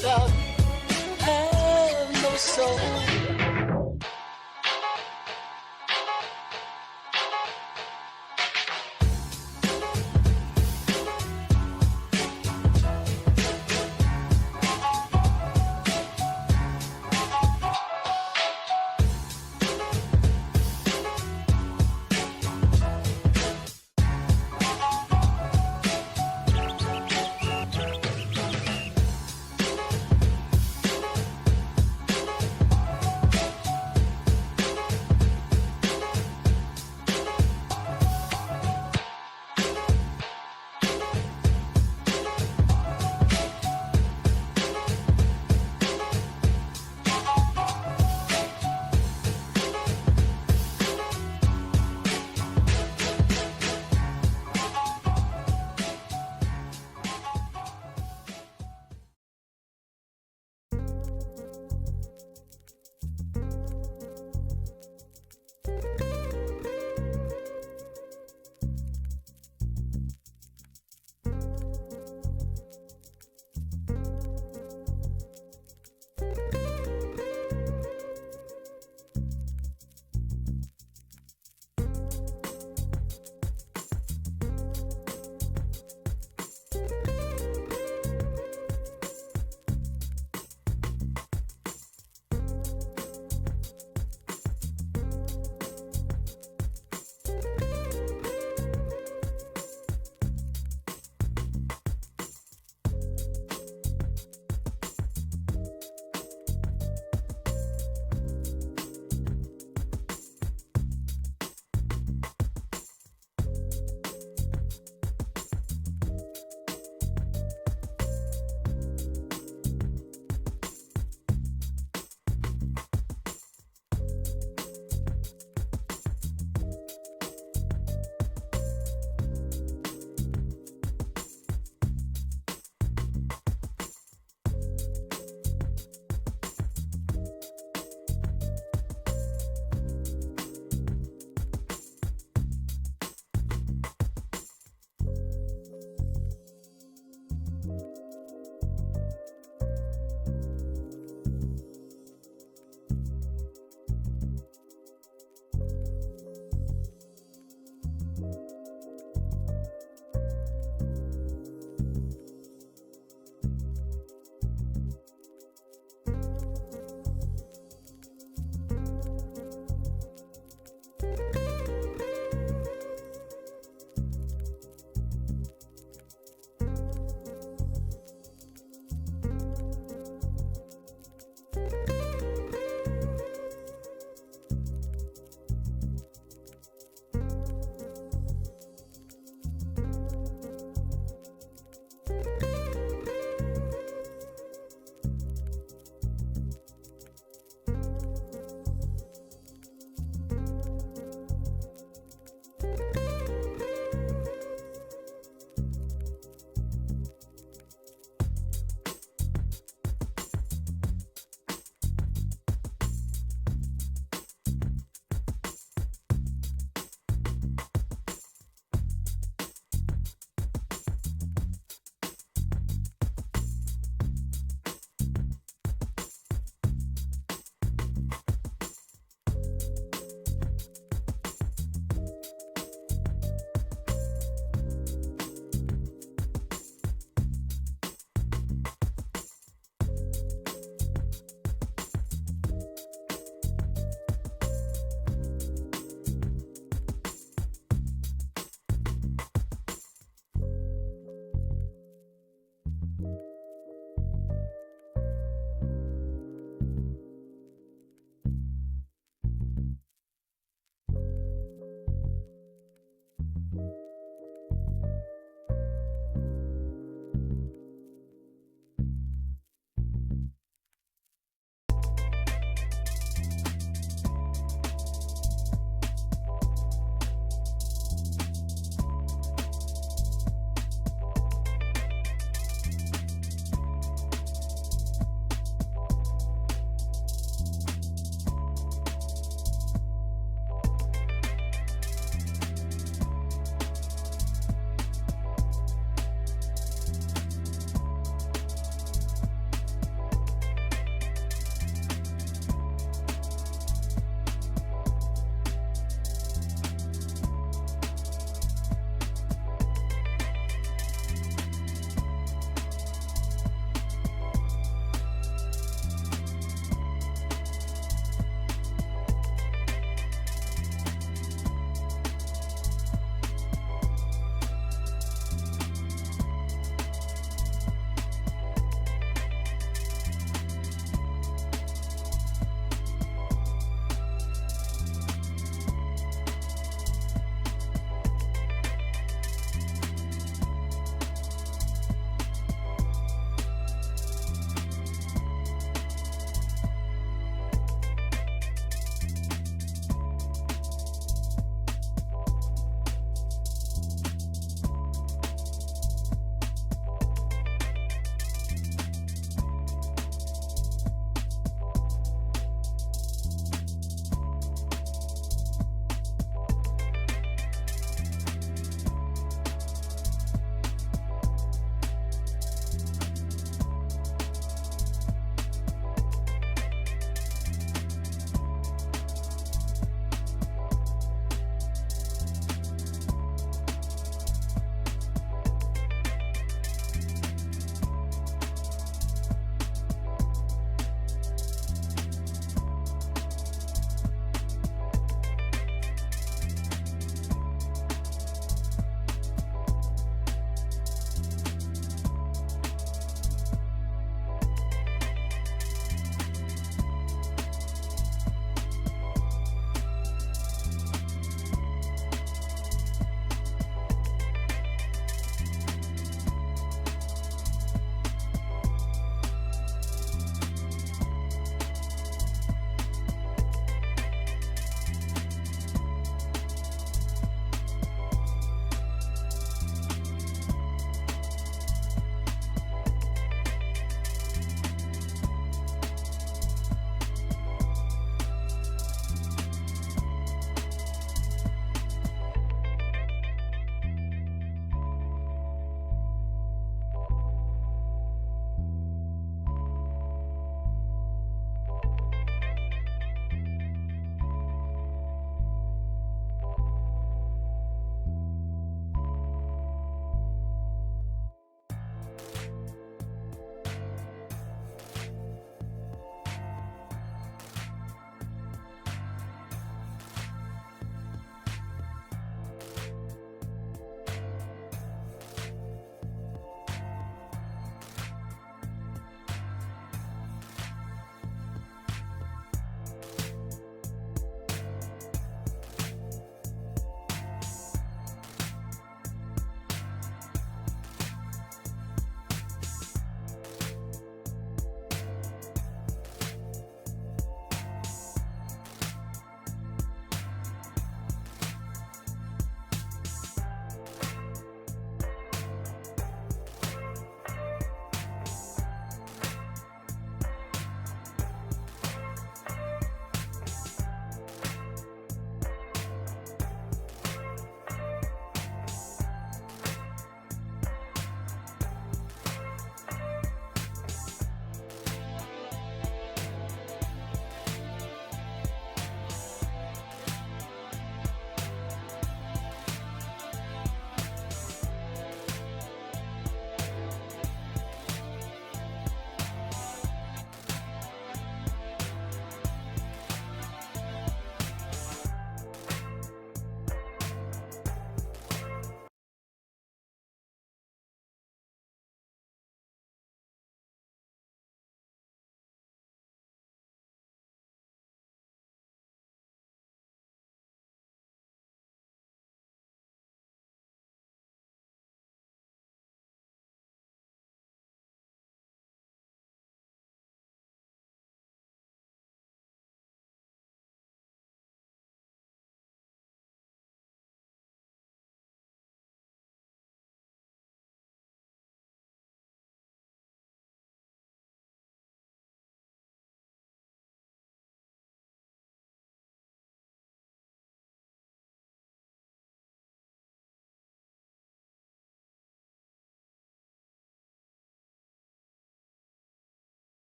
without have no soul.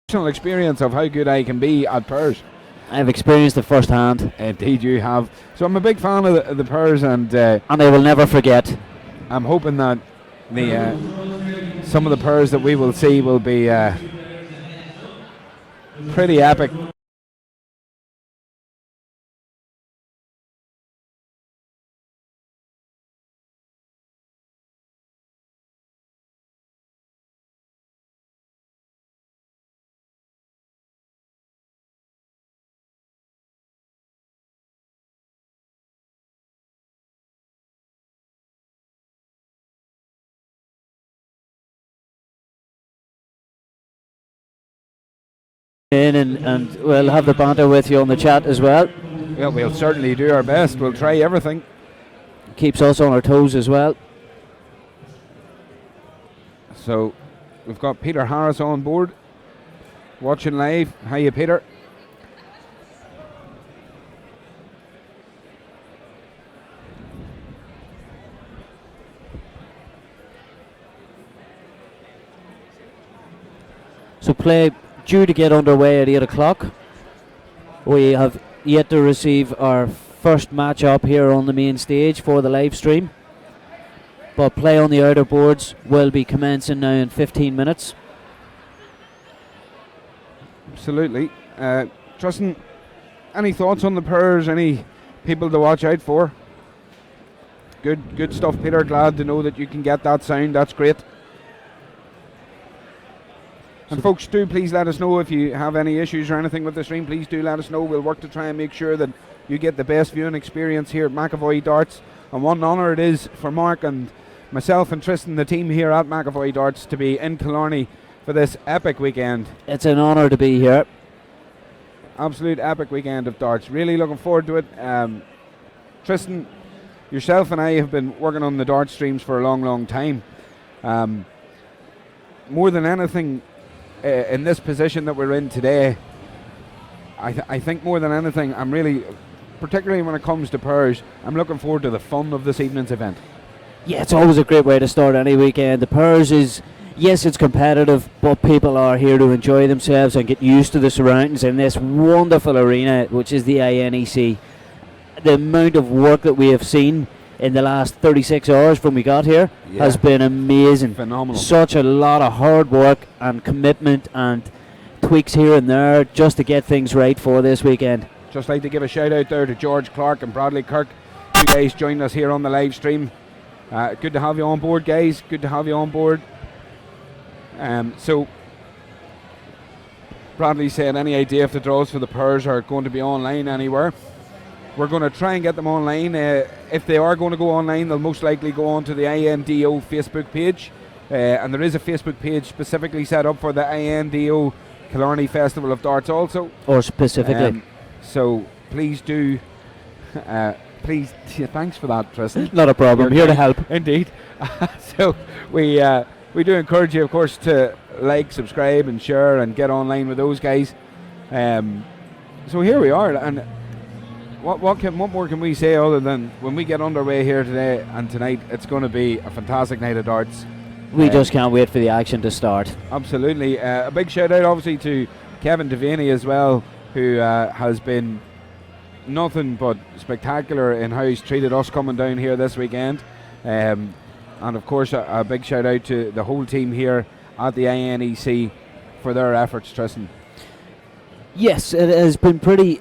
personal experience of how good I can be at pairs. I've experienced it firsthand. Indeed, you have. So I'm a big fan of the pairs, and I will never forget. I'm hoping that some of the pairs that we will see will be pretty epic. In and we'll have the banter with you on the chat as well. Well, we'll certainly do our best. We'll try everything. Keeps us on our toes as well. So we've got Peter Harris on board, watching live. Hiya, Peter. So play due to get underway at 8 o'clock. We have yet to receive our first match up here on the main stage for the live stream. But play on the outer boards will be commencing now in 15 minutes. Absolutely. Tristan, any thoughts on the pairs? Any people to watch out for? Good stuff, Peter. Glad to know that you can get that sound. That's great. And folks, do please let us know if you have any issues or anything with the stream. Please do let us know. We'll work to try and make sure that you get the best viewing experience here at McAvoy Darts. And what an honour it is for Mark and myself and Tristan, the team here at McAvoy Darts, to be in Killarney for this epic weekend. It's an honour to be here. Absolute epic weekend of darts. Really looking forward to it. Tristan, yourself and I have been working on the dart streams for a long time. More than anything, in this position that we're in today, I think more than anything, I'm really, particularly when it comes to pairs, I'm looking forward to the fun of this evening's event. Yeah, it's always a great way to start any weekend. The pairs is, yes, it's competitive, but people are here to enjoy themselves and get used to the surroundings in this wonderful arena, which is the INEC. The amount of work that we have seen in the last 36 hours from we got here has been amazing. Phenomenal. Such a lot of hard work and commitment and tweaks here and there just to get things right for this weekend. Just like to give a shout out there to George Clark and Bradley Kirk. You guys joined us here on the live stream. Good to have you on board, guys. Good to have you on board. So Bradley said, any idea if the draws for the pairs are going to be online anywhere? We're going to try and get them online. If they are going to go online, they'll most likely go on to the INDO Facebook page. And there is a Facebook page specifically set up for the INDO Killarney Festival of Darts also. Or specifically. So please do, thanks for that, Tristan. Not a problem, here to help. Indeed. So we do encourage you, of course, to like, subscribe and share and get online with those guys. So here we are, and what more can we say other than when we get underway here today and tonight, it's going to be a fantastic night of darts. We just can't wait for the action to start. Absolutely. A big shout out obviously to Kevin Devaney as well, who has been nothing but spectacular in how he's treated us coming down here this weekend. And of course a big shout out to the whole team here at the INEC for their efforts, Tristan. Yes, it has been pretty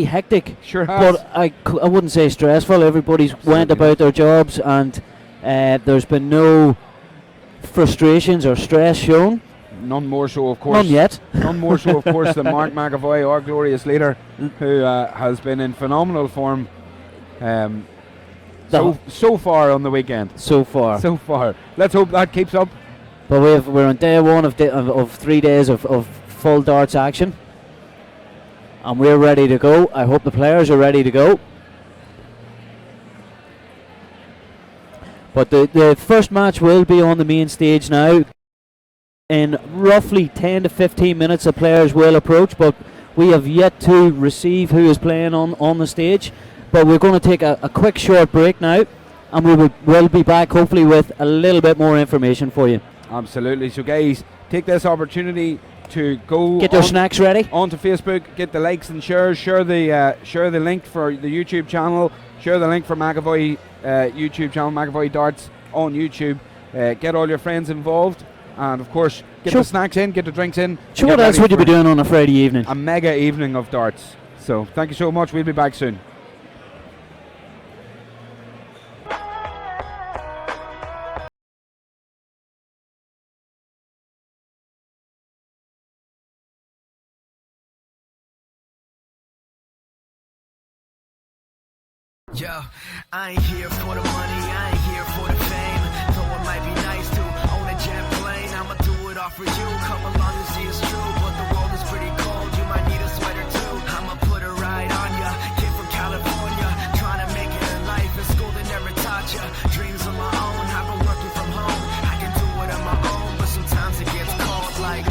hectic. Sure has. But I wouldn't say stressful. Everybody's went about their jobs, and there's been no frustrations or stress shown. None more so, of course. None yet. None more so, of course, than Mark McAvoy, our glorious leader, who has been in phenomenal form so far on the weekend. So far. Let's hope that keeps up. But we're on day one of 3 days of full darts action. And we're ready to go. I hope the players are ready to go. But the first match will be on the main stage now. In roughly 10 to 15 minutes, the players will approach, but we have yet to receive who is playing on the stage. But we're going to take a quick short break now, and we'll be back hopefully with a little bit more information for you. Absolutely. So guys, take this opportunity to go Get their snacks ready. onto Facebook, get the likes and shares, share the link for the YouTube channel, share the link for McAvoy YouTube channel, McAvoy Darts on YouTube. Get all your friends involved, and of course get the snacks in, get the drinks in. So what else would you be doing on a Friday evening? A mega evening of darts. So thank you so much. We'll be back soon. Yo, I ain't here for the money, I ain't here for the fame. Though it might be nice to own a jet plane, I'ma do it all for you. Come along and see it's true, but the world is pretty cold. You might need a sweater too. I'ma put a ride on ya. Kid from California, trying to make it in life. In school they never taught ya. Dreams of my own, I've been working from home. I can do it on my own, but sometimes it gets cold like.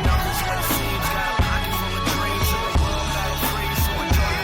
Nothing's what it seems, got a pocket full of dreams, and the world got it free, so enjoy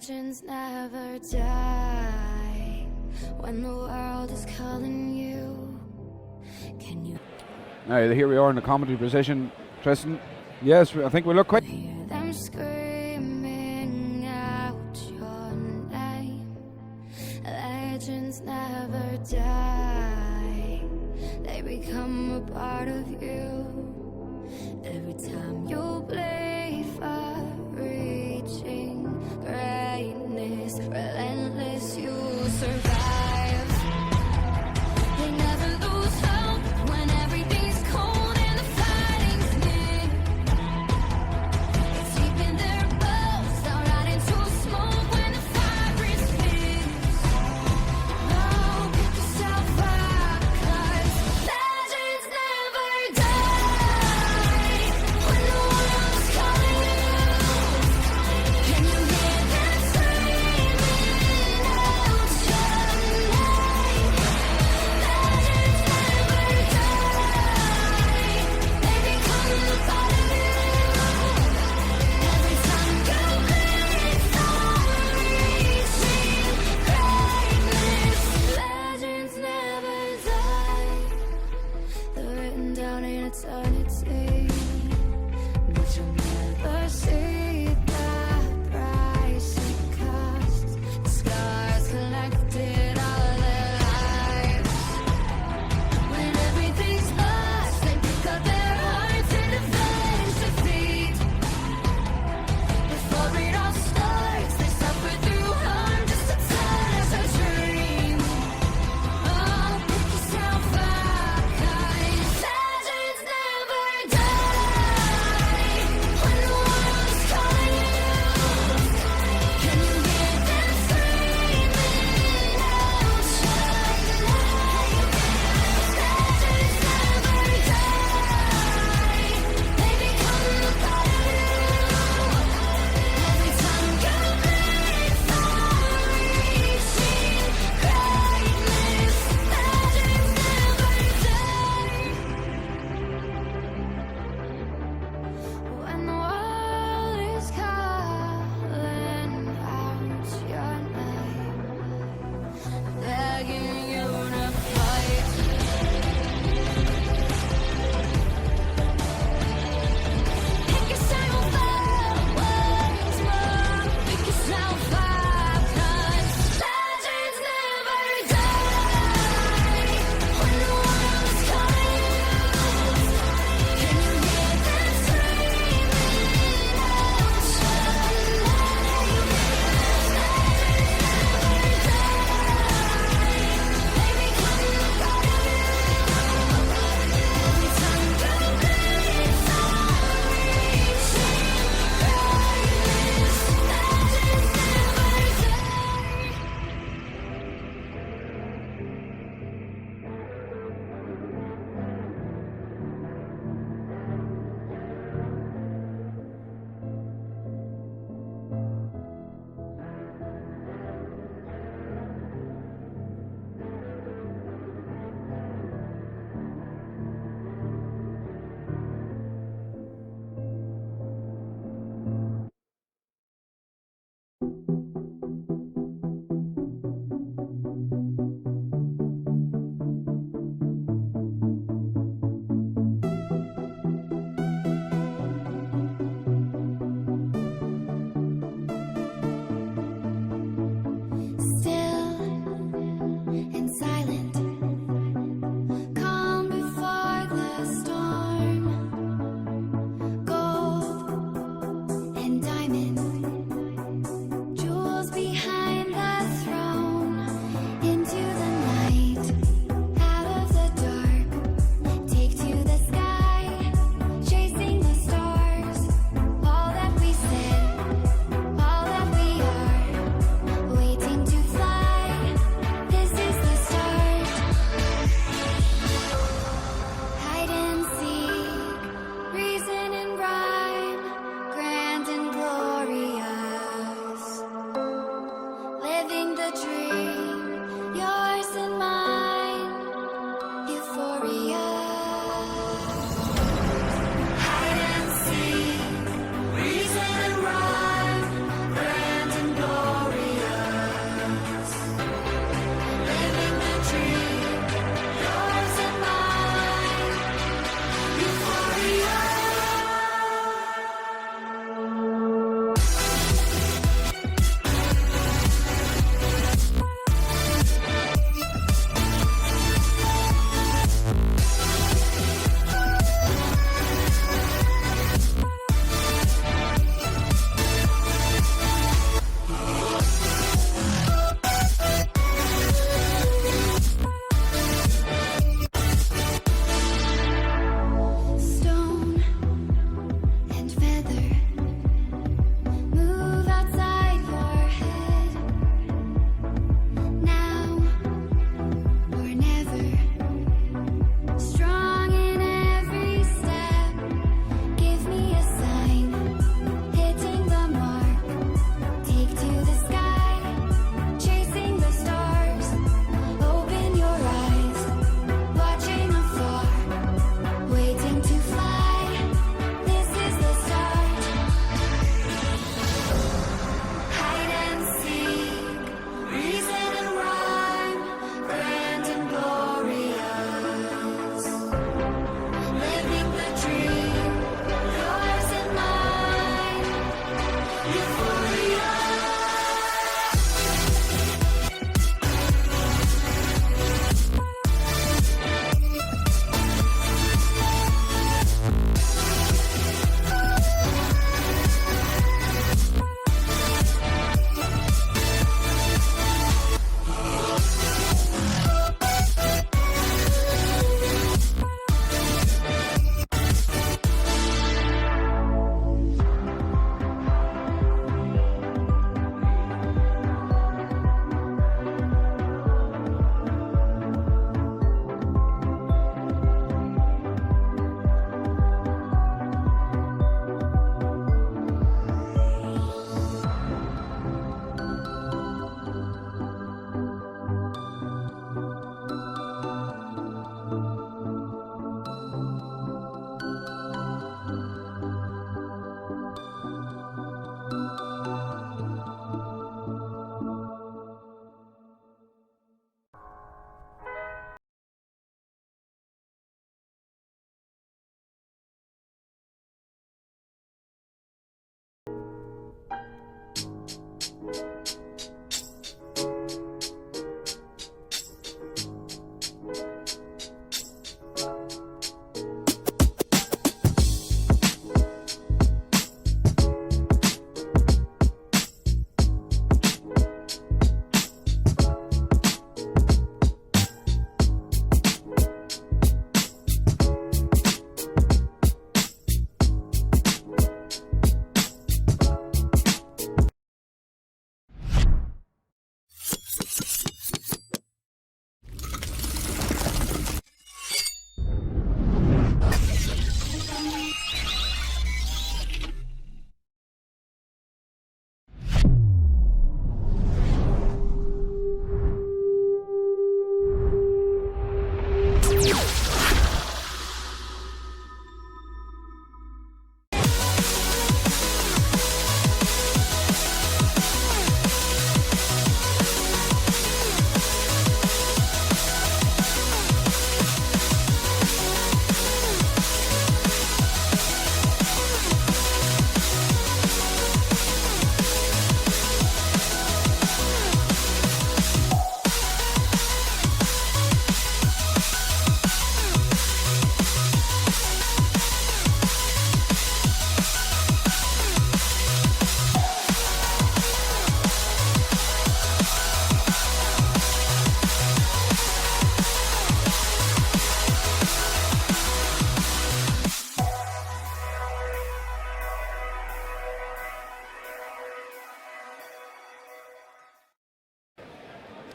Legends never die when the world is calling you. Can you Now, here we are in the commentary position, Tristan. Yes, I think we look quite. hear them screaming out your name? Legends never die, they become a part of you. Every time you play for reaching greatness, relentless, you survive. They never lose hope when everything's cold and the fighting's near. It's deep in their bones, they'll ride into smoke when the fire is fierce. Oh, pick yourself up, 'cause legends never die.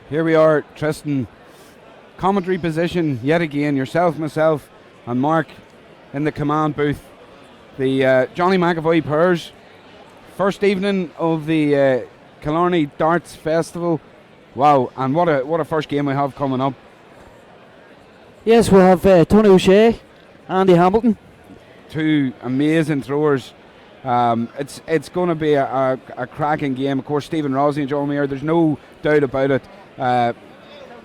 Here we are, Tristan. Commentary position yet again. Yourself, myself, and Mark in the command booth. The Johnny McAvoy Purs. First evening of the Killarney Darts Festival. Wow, and what a first game we have coming up. Yes, we'll have Tony O'Shea, Andy Hamilton. Two amazing throwers. It's going to be a cracking game. Of course, Stephen Rosny and Joel Mayer, there's no doubt about it.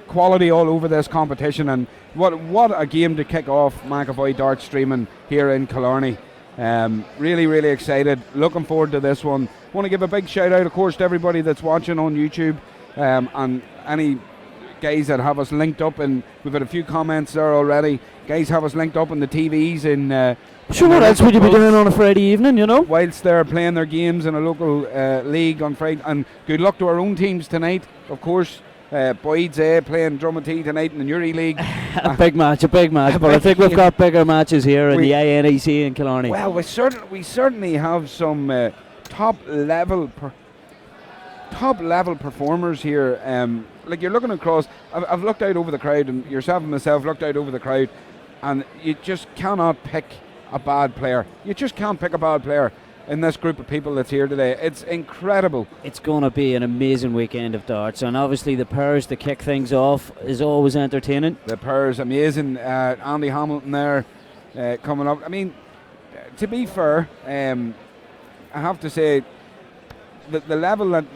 Quality all over this competition, and what a game to kick off McAvoy Dart streaming here in Killarney. Really excited, looking forward to this one. Want to give a big shout out, of course, to everybody that's watching on YouTube, and any guys that have us linked up, and we've had a few comments there already. Guys have us linked up in the TVs in sure, what else would you be doing on a Friday evening, you know? Whilst they're playing their games in a local league on Friday. And good luck to our own teams tonight, of course. Boyd's playing Drummond tonight in the Newry League. a big match, but I think we've got bigger matches here in the INEC in Killarney. Well, we certainly have some top level performers here. Like, you're looking across, I've looked out over the crowd, and yourself and myself looked out over the crowd, and you just cannot pick a bad player. You just can't pick a bad player in this group of people that's here today. It's incredible. It's going to be an amazing weekend of darts, and obviously the Purs to kick things off is always entertaining. The Purs, amazing. Andy Hamilton there coming up. I mean, to be fair, I have to say that the level that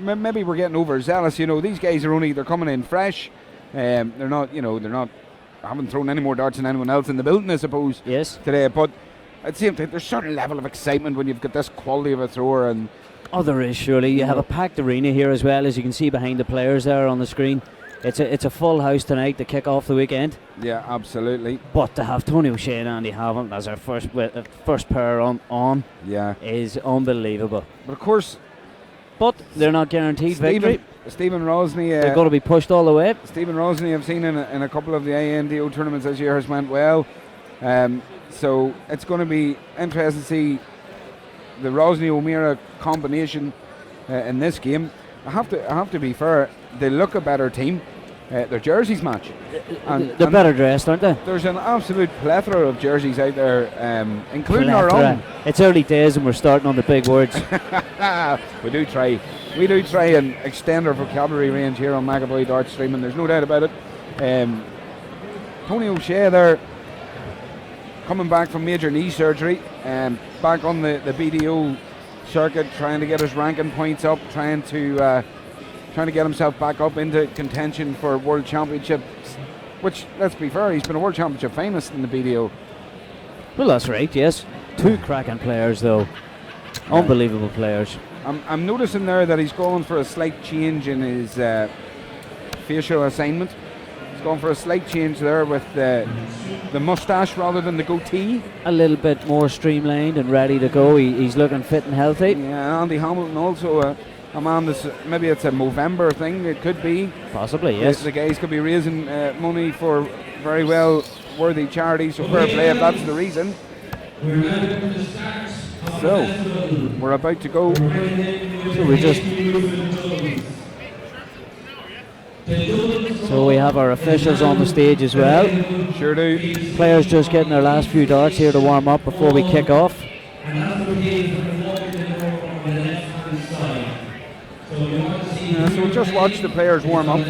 maybe we're getting overzealous. You know, these guys they're coming in fresh. They're not I haven't thrown any more darts than anyone else in the building, I suppose. Yes. Today, but at the same time, there's a certain level of excitement when you've got this quality of a thrower. And there is, surely. You have a packed arena here as well, as you can see behind the players there on the screen. It's a full house tonight to kick off the weekend. Yeah, absolutely. But to have Tony O'Shea and Andy Hamilton as our first pair on is unbelievable. But of course, they're not guaranteed victory. Stephen Rosny, they're going to be pushed all the way. Stephen Rosny, I've seen in a couple of the INDO tournaments this year, has went well. So it's going to be interesting to see the Rosny-O'Meara combination in this game. I have to be fair, they look a better team. Their jerseys match. They're better dressed, aren't they? There's an absolute plethora of jerseys out there, including our own. It's early days and we're starting on the big words. We do try and extend our vocabulary range here on McAvoy Dart Streaming, there's no doubt about it. Tony O'Shea there, coming back from major knee surgery, back on the BDO circuit, trying to get his ranking points up, trying to get himself back up into contention for World Championships, which, let's be fair, he's been a World Championship finalist in the BDO. Well, that's right, yes. Two cracking players, though. Unbelievable players. I'm noticing there that he's going for a slight change in his facial assignment. He's going for a slight change there with the moustache rather than the goatee. A little bit more streamlined and ready to go. He's looking fit and healthy. Yeah, Andy Hamilton also a man that's, maybe it's a Movember thing, it could be. Possibly, yes. The guys could be raising money for very well worthy charities, so fair play if that's the reason. So, we're about to go. So we have our officials on the stage as well. Sure do. Players just getting their last few darts here to warm up before we kick off. So we'll just watch the players warm up.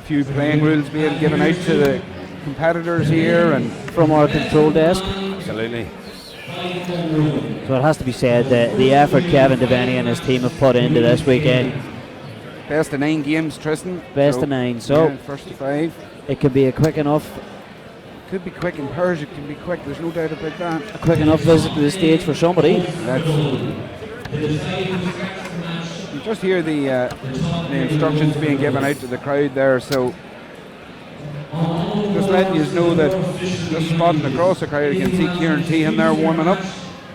Few playing rules being given out to the competitors here and from our control desk. Absolutely. So it has to be said that the effort Kevin Devaney and his team have put into this weekend. Best of 9 games, Tristan. Best of 9. So yeah, first to 5. It could be a quick enough. Could be quick in Pers. It can be quick. There's no doubt about that. A quick enough visit to the stage for somebody. You just hear the instructions being given out to the crowd there. So just letting you know that just spotting across the crowd, you can see Kieran Tehan there warming up.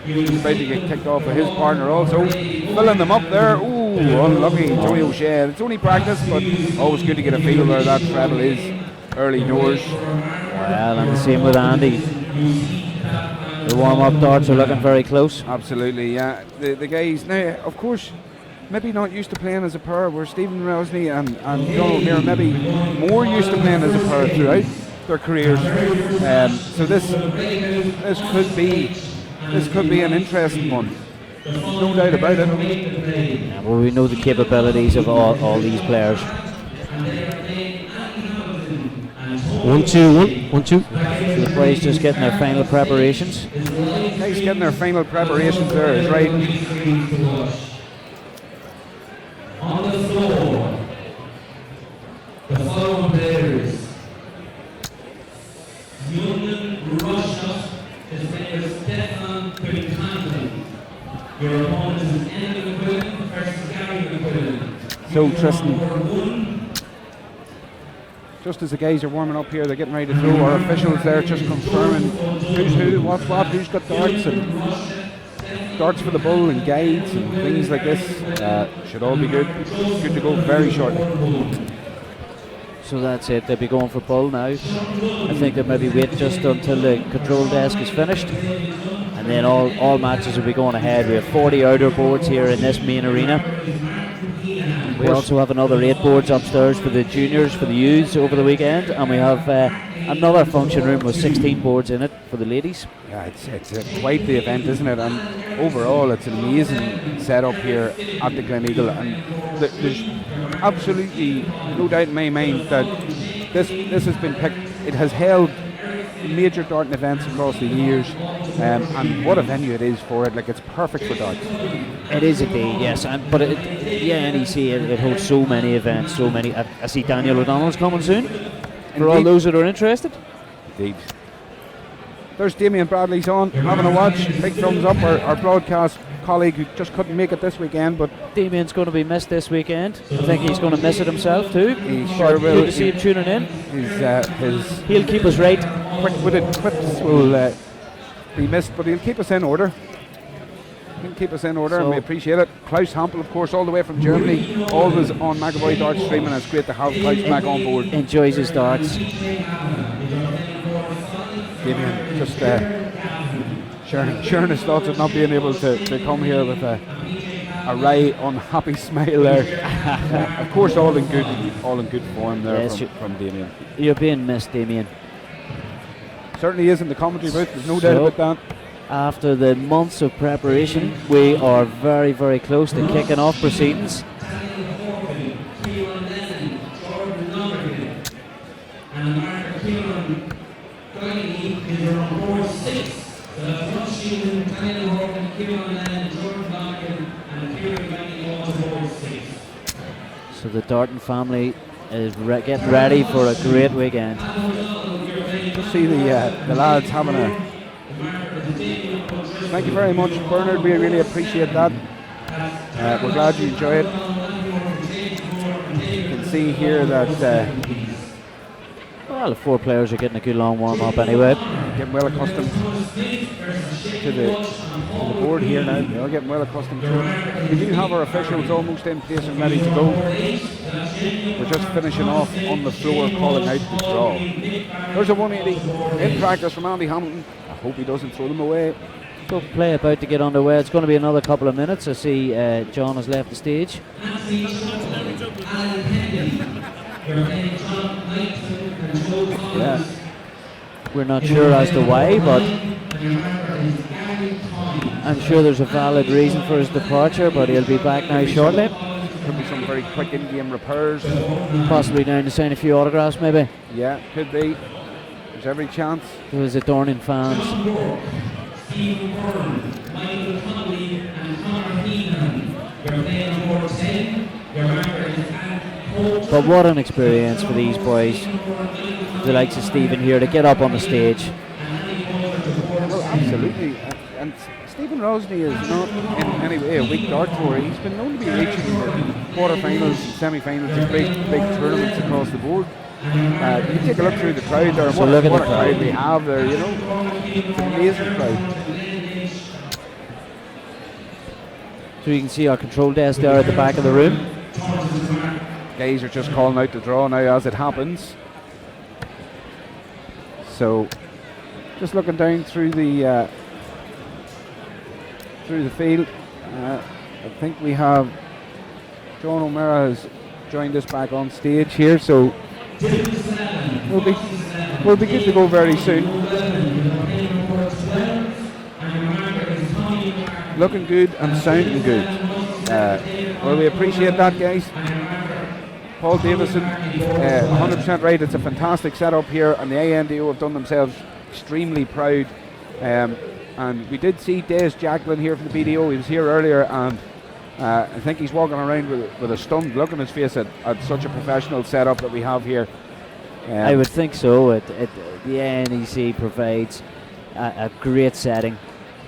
He's about to get kicked off with his partner also. Filling them up there. Ooh, unlucky Tony O'Shea. It's only practice, but always good to get a feel where that treble is early doors. Well, and the same with Andy. The warm-up darts are looking very close. Absolutely, yeah. The guys, now, of course, maybe not used to playing as a pair, where Stephen Rosney and John O'Meara maybe more used to playing as a pair throughout their careers. So this could be an interesting one. No doubt about it. Yeah, well, we know the capabilities of all these players. 1 2 1 2. So the boys just getting their final preparations. Guys getting their final preparations there is right. On the floor, the following players: Union Russia is player Stefan Pikanton. Your opponent is Endo Quillen versus Gary Quillen. So Tristan, just as the guys are warming up here, they're getting ready to throw. Our officials there just confirming who's who, what's what, who's got darts, and darts for the bull and guides and things like this. Should all be good. Good to go very shortly. So that's it, they'll be going for bull now. I think they'll maybe wait just until the control desk is finished. And then all matches will be going ahead. We have 40 outer boards here in this main arena. We also have another 8 boards upstairs for the juniors, for the youths over the weekend. And we have another function room with 16 boards in it for the ladies. Yeah, it's quite the event, isn't it? And overall, it's an amazing setup here at the Gleneagle. And there's absolutely no doubt in my mind that this has been picked. It has held major darting events across the years, and what a venue it is for it. Like, it's perfect for darts. It is indeed, yes. But NEC, it holds so many events, so many. I see Daniel O'Donnell's coming soon. For all those that are interested. Indeed. There's Damien Bradley's on, having a watch. Big thumbs up. Our broadcast colleague who just couldn't make it this weekend, but Damien's going to be missed this weekend. I think he's going to miss it himself too. He sure will. Good to see him tuning in. He'll keep us right. Quick-witted quips will be missed, but he'll keep us in order. He'll keep us in order, and we appreciate it. Klaus Hampel, of course, all the way from Germany, always on McAvoy Darts streaming. It's great to have Klaus back on board. Enjoys his darts. Damien just sharing his thoughts of not being able to come here with a wry, unhappy smile there. Of course, all in good form there, yes, from Damien. You're being missed, Damien. Certainly is in the commentary booth. There's no doubt about that. After the months of preparation, we are very, very close to kicking off proceedings. So the Darton family is getting ready for a great weekend. Just see the lads having a. Thank you very much, Bernard. We really appreciate that. We're glad you enjoy it. You can see here that Well, the 4 players are getting a good long warm up anyway. getting well accustomed to the board here now. They're getting well accustomed to it. We do have our officials almost in place and ready to go. We're just finishing off on the floor, calling out the draw. There's a 180 in practice from Andy Hamilton. I hope he doesn't throw them away. So play about to get underway. It's going to be another couple of minutes. I see John has left the stage. Yeah. We're not sure as to why, but I'm sure there's a valid reason for his departure, but he'll be back now shortly. Could be some very quick in-game repairs. Possibly down to sign a few autographs maybe. Yeah, could be. There's every chance. There was a Dornan fans. But what an experience for these boys, the likes of Stephen here, to get up on the stage. Well, absolutely. And Stephen Rosney is not in any way a weak dart thrower. He's been known to be reaching the quarterfinals and semi-finals in big tournaments across the board. You take a look through the crowd there. So what look at a the crowd we have there, you know. It's an amazing crowd. So you can see our control desk there at the back of the room. Guys are just calling out the draw now as it happens. So, just looking down through the field, I think we have John O'Meara has joined us back on stage here. So we'll be good to go very soon. Looking good and sounding good. Well, we appreciate that, guys. Paul Davison, 100% right. It's a fantastic setup here, and the INDO have done themselves extremely proud. And we did see Des Jacqueline here from the BDO. He was here earlier, and I think he's walking around with a stunned look on his face at such a professional setup that we have here. I would think so. The INEC provides a great setting,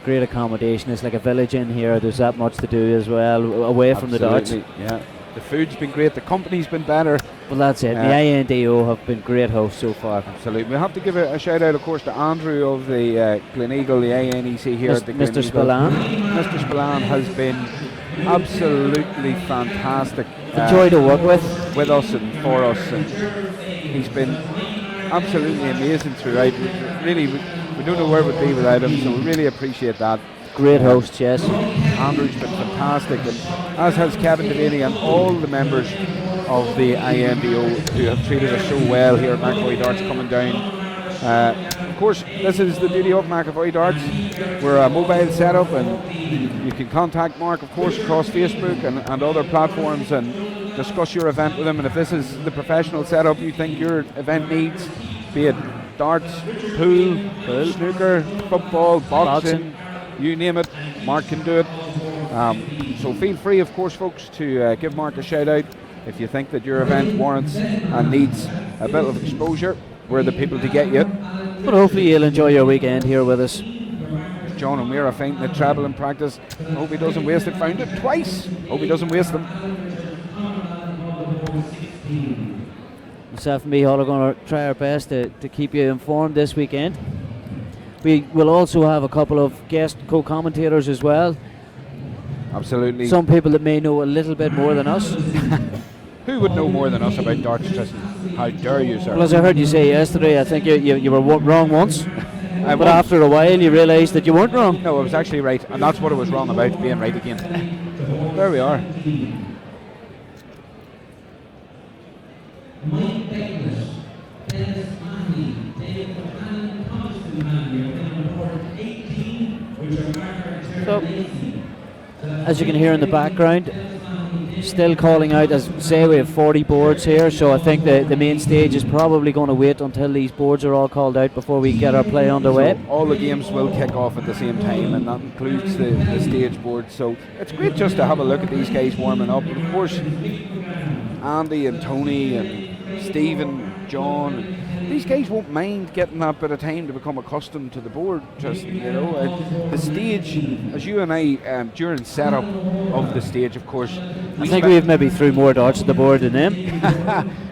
great accommodation. It's like a village in here. There's that much to do as well, away from the darts. Yeah. The food's been great, the company's been better. Well, that's it. The INDO have been great hosts so far. Absolutely. We have to give a shout out, of course, to Andrew of the Gleneagle, the INEC here at the Mr. Gleneagle. Spillane. Mr. Spillane has been absolutely fantastic. A joy to work with us and for us. And he's been absolutely amazing throughout. Really, we don't know where we'd be without him, so we really appreciate that. Great host, yes. Andrew's been fantastic, and as has Kevin Devaney and all the members of the INDO who have treated us so well here at McAvoy Darts coming down. Of course, this is the beauty of McAvoy Darts. We're a mobile setup, and you can contact Mark, of course, across Facebook and other platforms and discuss your event with him. And if this is the professional setup you think your event needs, be it darts, pool, snooker, football, boxing, you name it, Mark can do it. So feel free, of course, folks, to give Mark a shout out if you think that your event warrants and needs a bit of exposure. We're the people to get you. But hopefully you'll enjoy your weekend here with us. John O'Meara finding the treble in practice. Hope he doesn't waste it. Found it twice. Hope he doesn't waste them. Myself and Micheál are going to try our best to keep you informed this weekend. We will also have a couple of guest co-commentators as well. Absolutely. Some people that may know a little bit more than us. Who would know more than us about darts, Tristan? How dare you, sir? Well, as I heard you say yesterday, I think you were wrong once. But after a while you realised that you weren't wrong. No, I was actually right, and that's what I was wrong about, being right again. There we are. So, as you can hear in the background, still calling out, as say, we have 40 boards here, so I think the main stage is probably going to wait until these boards are all called out before we get our play underway. So all the games will kick off at the same time, and that includes the stage board. So it's great just to have a look at these guys warming up. And of course, Andy and Tony and Stephen, John. These guys won't mind getting that bit of time to become accustomed to the board. Just, you know, the stage, as you and I, during setup of the stage, of course. I think we've maybe threw more darts at the board than them.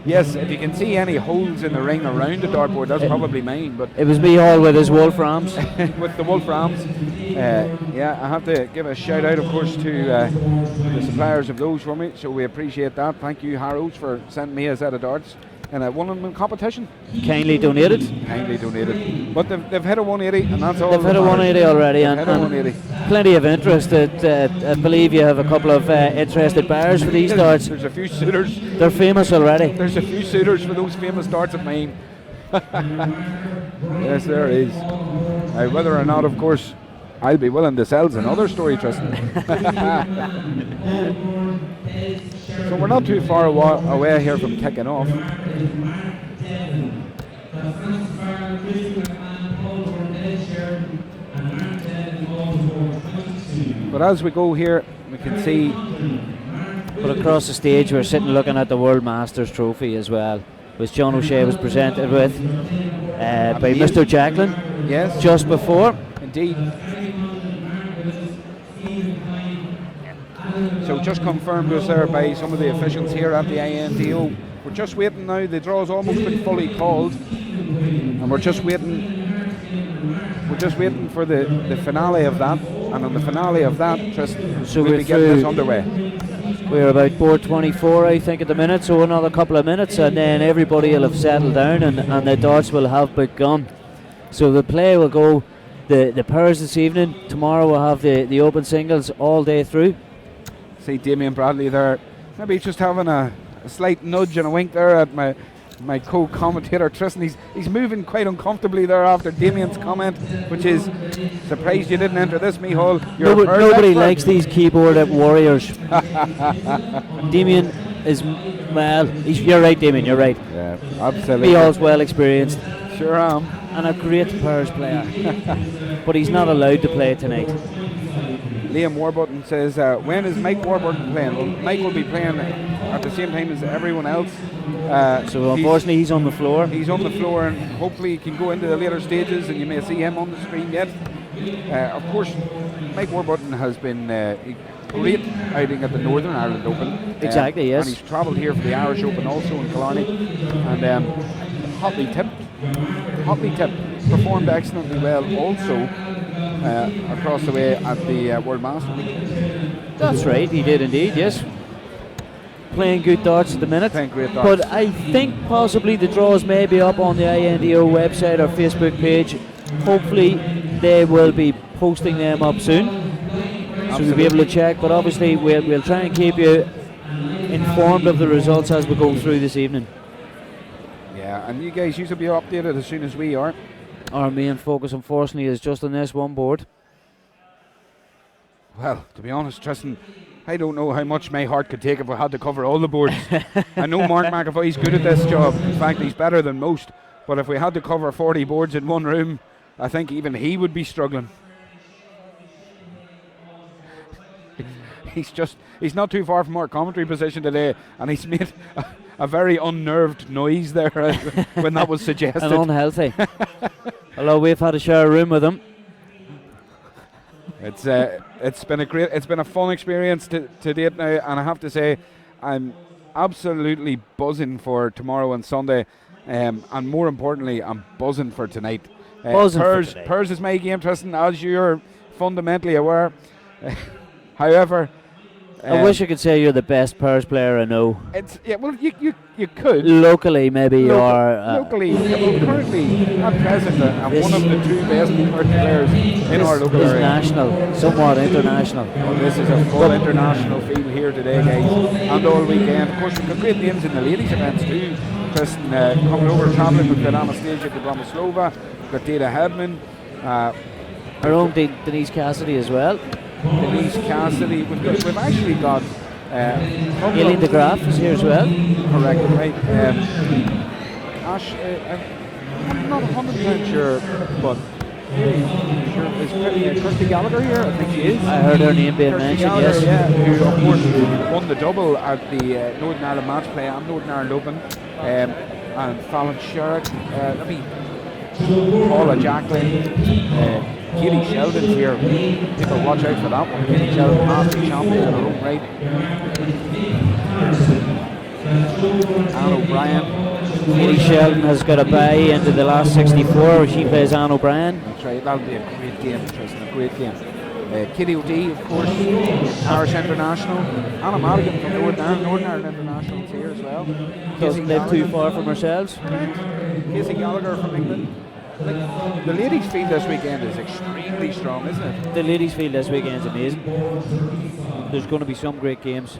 Yes, if you can see any holes in the ring around the dartboard, that's probably mine. But it was me all with his Wolframs. With the Wolframs. Yeah, I have to give a shout out, of course, to the suppliers of those for me. So we appreciate that. Thank you, Harrows, for sending me a set of darts in a one-on-one competition. Kindly donated. Kindly donated. But they've hit a 180, and that's all. They've hit a 180 already, and 180. Plenty of interest. I believe you have a couple of interested buyers for these darts. There's a few suitors. They're famous already. There's a few suitors for those famous darts of mine. Yes, there is. Whether or not, of course, I'll be willing to sell is another story, Tristan. So we're not too far away here from kicking off. But as we go here, we can see. But across the stage, we're sitting looking at the World Masters Trophy as well, which John O'Shea was presented with by Mr. Jacklin. Yes. Just before. Indeed. So just confirmed to us there by some of the officials here at the INDO. We're just waiting now. The draw's almost been fully called, and we're just waiting. We're just waiting for the finale of that, and on the finale of that, we'll be getting this underway. We're about board 24, I think, at the minute, so another couple of minutes, and then everybody will have settled down, and the darts will have begun. So the play will go the pairs this evening. Tomorrow we'll have the open singles all day through. See Damien Bradley there, maybe just having a slight nudge and a wink there at my co-commentator Tristan. He's moving quite uncomfortably there after Damien's comment, which is, surprised you didn't enter this, Mihal. Nobody likes these keyboard warriors. Damien is, well, you're right, Damien, you're right. Yeah, absolutely. Mihal's well experienced. Sure am. And a great pairs player. But he's not allowed to play tonight. Liam Warburton says, when is Mike Warburton playing? Well, Mike will be playing at the same time as everyone else. So unfortunately he's on the floor. He's on the floor, and hopefully he can go into the later stages and you may see him on the screen yet. Of course, Mike Warburton has been a great outing at the Northern Ireland Open. Exactly, yes. And he's travelled here for the Irish Open also in Killarney. And hotly tipped, performed excellently well also across the way at the World Masters. That's right, he did indeed, yes. Playing good darts at the minute. Playing great darts. But I think possibly the draws may be up on the INDO website or Facebook page. Hopefully they will be posting them up soon. So we'll be able to check, but obviously we'll try and keep you informed of the results as we go through this evening. Yeah, and you guys used to be updated as soon as we are. Our main focus, unfortunately, is just on this one board. Well, to be honest, Tristan, I don't know how much my heart could take if I had to cover all the boards. I know Mark McAvoy's good at this job. In fact, he's better than most. But if we had to cover 40 boards in one room, I think even he would be struggling. He's not too far from our commentary position today, and he's made a very unnerved noise there when that was suggested. And unhealthy. Although we've had to share a room with him. It's been a fun experience to date now, and I have to say I'm absolutely buzzing for tomorrow and Sunday, and more importantly, I'm buzzing for tonight. Pairs is my game, Tristan, as you're fundamentally aware. However, I wish I could say you're the best pairs player I know. You could. Locally, maybe you are. Locally, currently, at present, I'm one of the two best pairs players in our local area. National, somewhat international. Well, this is a full international field here today, guys, and all weekend. Of course, we've got great names in the ladies' events too. Tristan coming over, travelling. We've got Anastasia Dobromyslova, we've got Data Hedman. Our own Denise Cassidy as well. Denise Cassidy. We've actually got Aileen de Graaf is here as well. Correct, right. Ash, I'm not 100% sure, but is Kirsty Gallagher here? I think she is. I heard her name being Kirsty mentioned, Gallagher, yes. Yeah, who of course won the double at the Northern Ireland Match Play and Northern Ireland Open. and Fallon Sherrick. Paula Jacqueline. Katie Sheldon's here. People watch out for that one. Katie Sheldon, master champion in her own right. Anne O'Brien. Katie Sheldon has got a bye into the last 64. She plays Anne O'Brien. That's right. That'll be a great game, Tristan. A great game. Kitty O'D, of course, Irish International. Anna Madigan from Northern Ireland International is here as well. Doesn't live too far from ourselves. Casey Gallagher from England. The ladies' field this weekend is extremely strong, isn't it? The ladies' field this weekend is amazing. There's going to be some great games.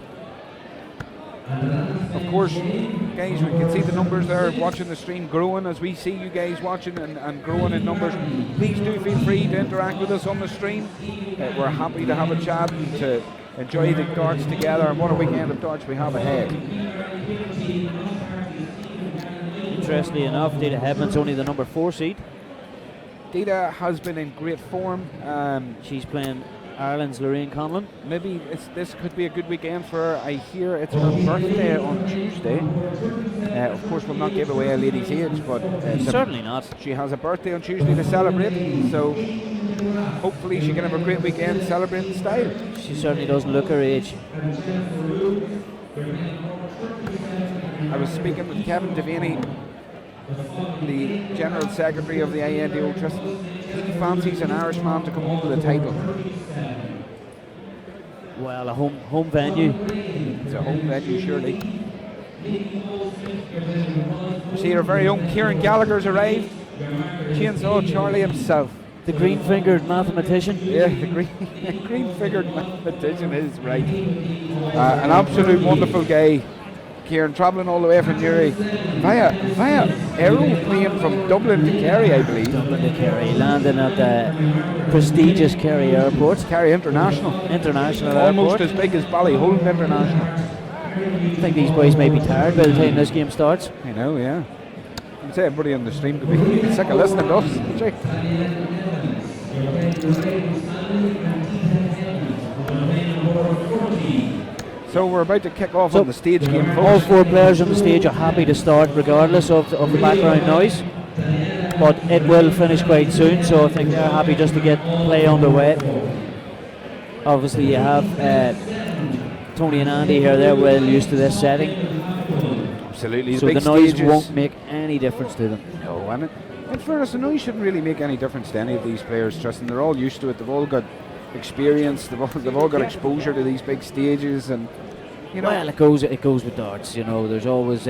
Of course, guys, we can see the numbers there watching the stream growing as we see you guys watching and growing in numbers. Please do feel free to interact with us on the stream. We're happy to have a chat and to enjoy the darts together, and what a weekend of darts we have ahead. Interestingly enough, Dita Hedman's only the number 4 seed. Dita has been in great form. She's playing Ireland's Lorraine Conlon. Maybe this could be a good weekend for her. I hear it's her birthday on Tuesday. Of course, we'll not give away a lady's age, but certainly not. She has a birthday on Tuesday to celebrate, so hopefully she can have a great weekend celebrating style. She certainly doesn't look her age. I was speaking with Kevin Devaney, the General Secretary of the INDO. He fancies an Irishman to come home with the title. Well, a home venue. It's a home venue, surely. See, our very own Kieran Gallagher's arrived. Chainsaw Charlie himself. The green-fingered mathematician. Yeah, the green-fingered mathematician is right. An absolute wonderful guy. Kieran, travelling all the way from Newry via aeroplane from Dublin to Kerry, I believe. Dublin to Kerry, landing at the prestigious Kerry Airport. Kerry International Almost Airport. As big as Ballyholland International. I think these boys may be tired by the time this game starts. I know, yeah. I'd say everybody on the stream could be sick of listening to us. So we're about to kick off on the stage game, folks. All 4 players on the stage are happy to start regardless of the background noise, but it will finish quite soon, so I think they're happy just to get play underway. Obviously you have Tony and Andy here, they're well used to this setting. Absolutely. So the noise won't make any difference to them. No, and in fairness, the noise shouldn't really make any difference to any of these players, Tristan. They're all used to it, they've all got experience, they've all got exposure to these big stages, and you know. Well, it goes with darts, you know. There's always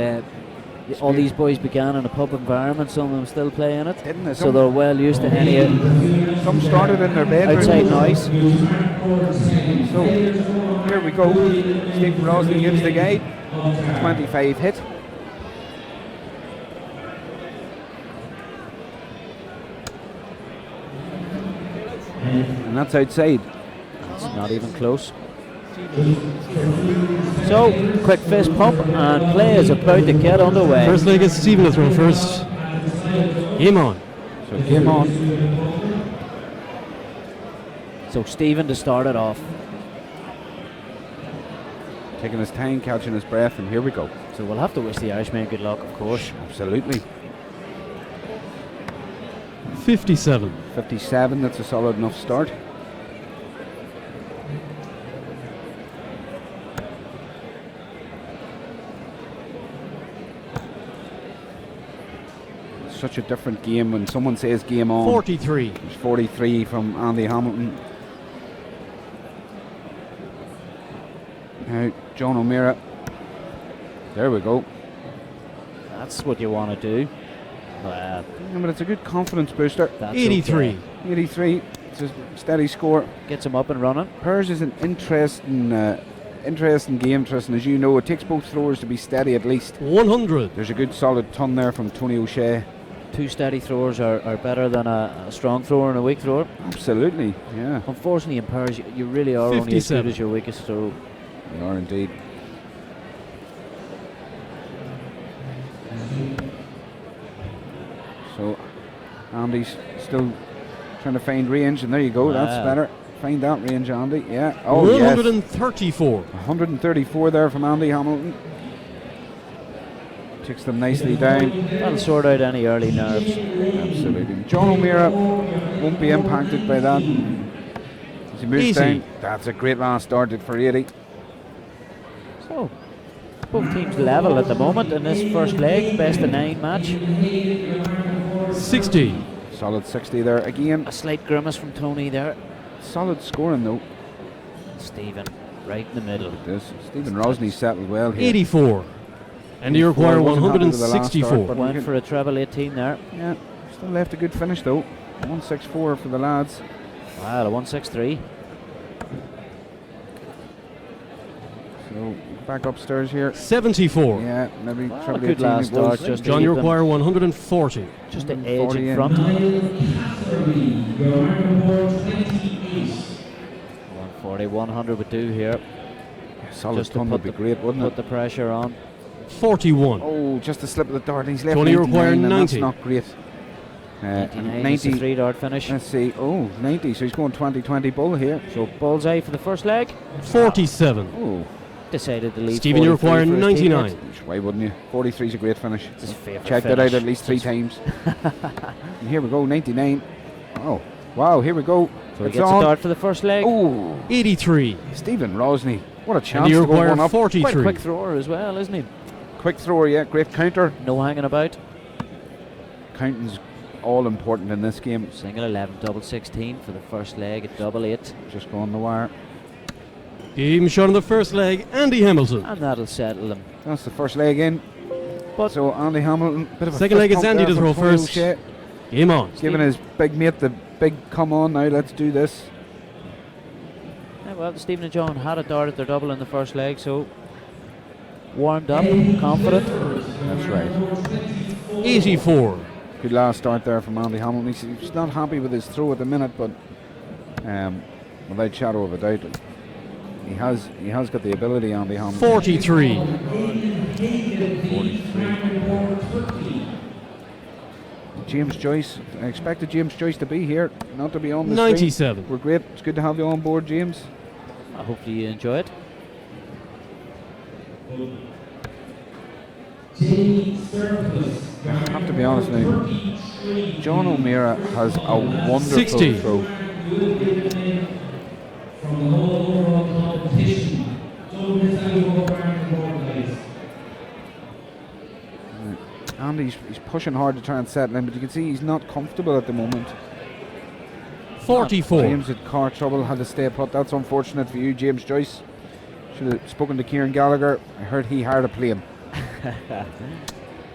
all these boys began in a pub environment, some of them still play in it. Didn't they? So they're well used to any some started in their bedroom. Outside noise. So here we go. Stephen Rosley gives the guide. 25 hit. And that's outside. It's not even close. So, quick fist pump and play is about to get underway. First leg is Stephen to throw first. Game on. So game on. So Stephen to start it off. Taking his time, catching his breath, and here we go. So we'll have to wish the Irishman good luck, of course. Absolutely. 57. 57, that's a solid enough start. Such a different game when someone says game on. 43. It's 43 from Andy Hamilton. Now John O'Meara. There we go. That's what you want to do. Yeah, but it's a good confidence booster. That's 83. Okay. 83. It's a steady score. Gets him up and running. Hers is an interesting game, Tristan. As you know, it takes both throwers to be steady at least. 100. There's a good solid ton there from Tony O'Shea. 2 steady throwers are better than a strong thrower and a weak thrower. Absolutely, yeah. Unfortunately, in pairs, you really are 57. only as good as your weakest throw. They are indeed. So Andy's still trying to find range, and there you go. That's better. Find that range, Andy. Yeah. Oh, 134. Yes. 134 there from Andy Hamilton. Takes them nicely down. That'll sort out any early nerves. Absolutely. John O'Meara won't be impacted by that. As he moves Easy. down, that's a great last start for 80. So, both teams level at the moment in this first leg, best of 9 match. 60. Solid 60 there again. A slight grimace from Tony there. Solid scoring though. Stephen, right in the middle. This Stephen Rosney settled well here. 84. And you require 164. Went for a treble 18 there. Yeah, still left a good finish though. 164 for the lads. Wow, a 163. So back upstairs here. 74. Yeah, maybe Well, treble good 18 last it was. start, just John, you require 140. Just an edge 40 in in. front. 140, 100 would do here. Solid Just to ton put would be the- great, wouldn't Put it? the pressure on. 41. Oh, just a slip of the dart. He's left Tony, you 99, require and 90. that's not great. 99 is the 3-dart finish. Let's see. Oh, 90. So he's going 20-20 bull here. So bullseye for the first leg. 47. Oh, Decided to leave. Stephen, you 43 require for his 99. teammates. why wouldn't you? 43 is a great finish. It's his favourite Checked it out finish. at least 3 It's his- times. And here we go, 99. Oh, wow, here we go. So he It's gets a on. dart for the first leg. Oh, 83. Stephen Rosney. What a chance And you to go require one up. Quite a 43. quick thrower as well, isn't he? Quick thrower, yeah, great counter. No hanging about. Counting's all important in this game. Single 11, double 16 for the first leg at double 8. Just go on the wire. Game shot in the first leg, Andy Hamilton. And that'll settle him. That's the first leg in. But So Andy Hamilton, bit of a Second fist leg, it's pump Andy there to from throw Tony first. O'Shea, Game on. giving his big mate the big come on now, let's do this. yeah, well, Stephen and John had a dart at their double in the first leg, so warmed up, confident. That's right. 84. Good last start there from Andy Hamilton. He's not happy with his throw at the minute, but without shadow of a doubt, he has got the ability, Andy Hamilton. 43. 43. James Joyce, I expected James Joyce to be here, not to be on the screen. 97. We're great. It's good to have you on board, James. Hopefully you enjoy it. I have to be honest now. John O'Meara has a wonderful 60. throw. From the whole overall competition. So this time we go around the board, guys. And he's pushing hard to try and settle in, but you can see he's not comfortable at the moment. 44. James had car trouble, had to stay put. That's unfortunate for you, James Joyce. Should have spoken to Kieran Gallagher. I heard he hired a plane.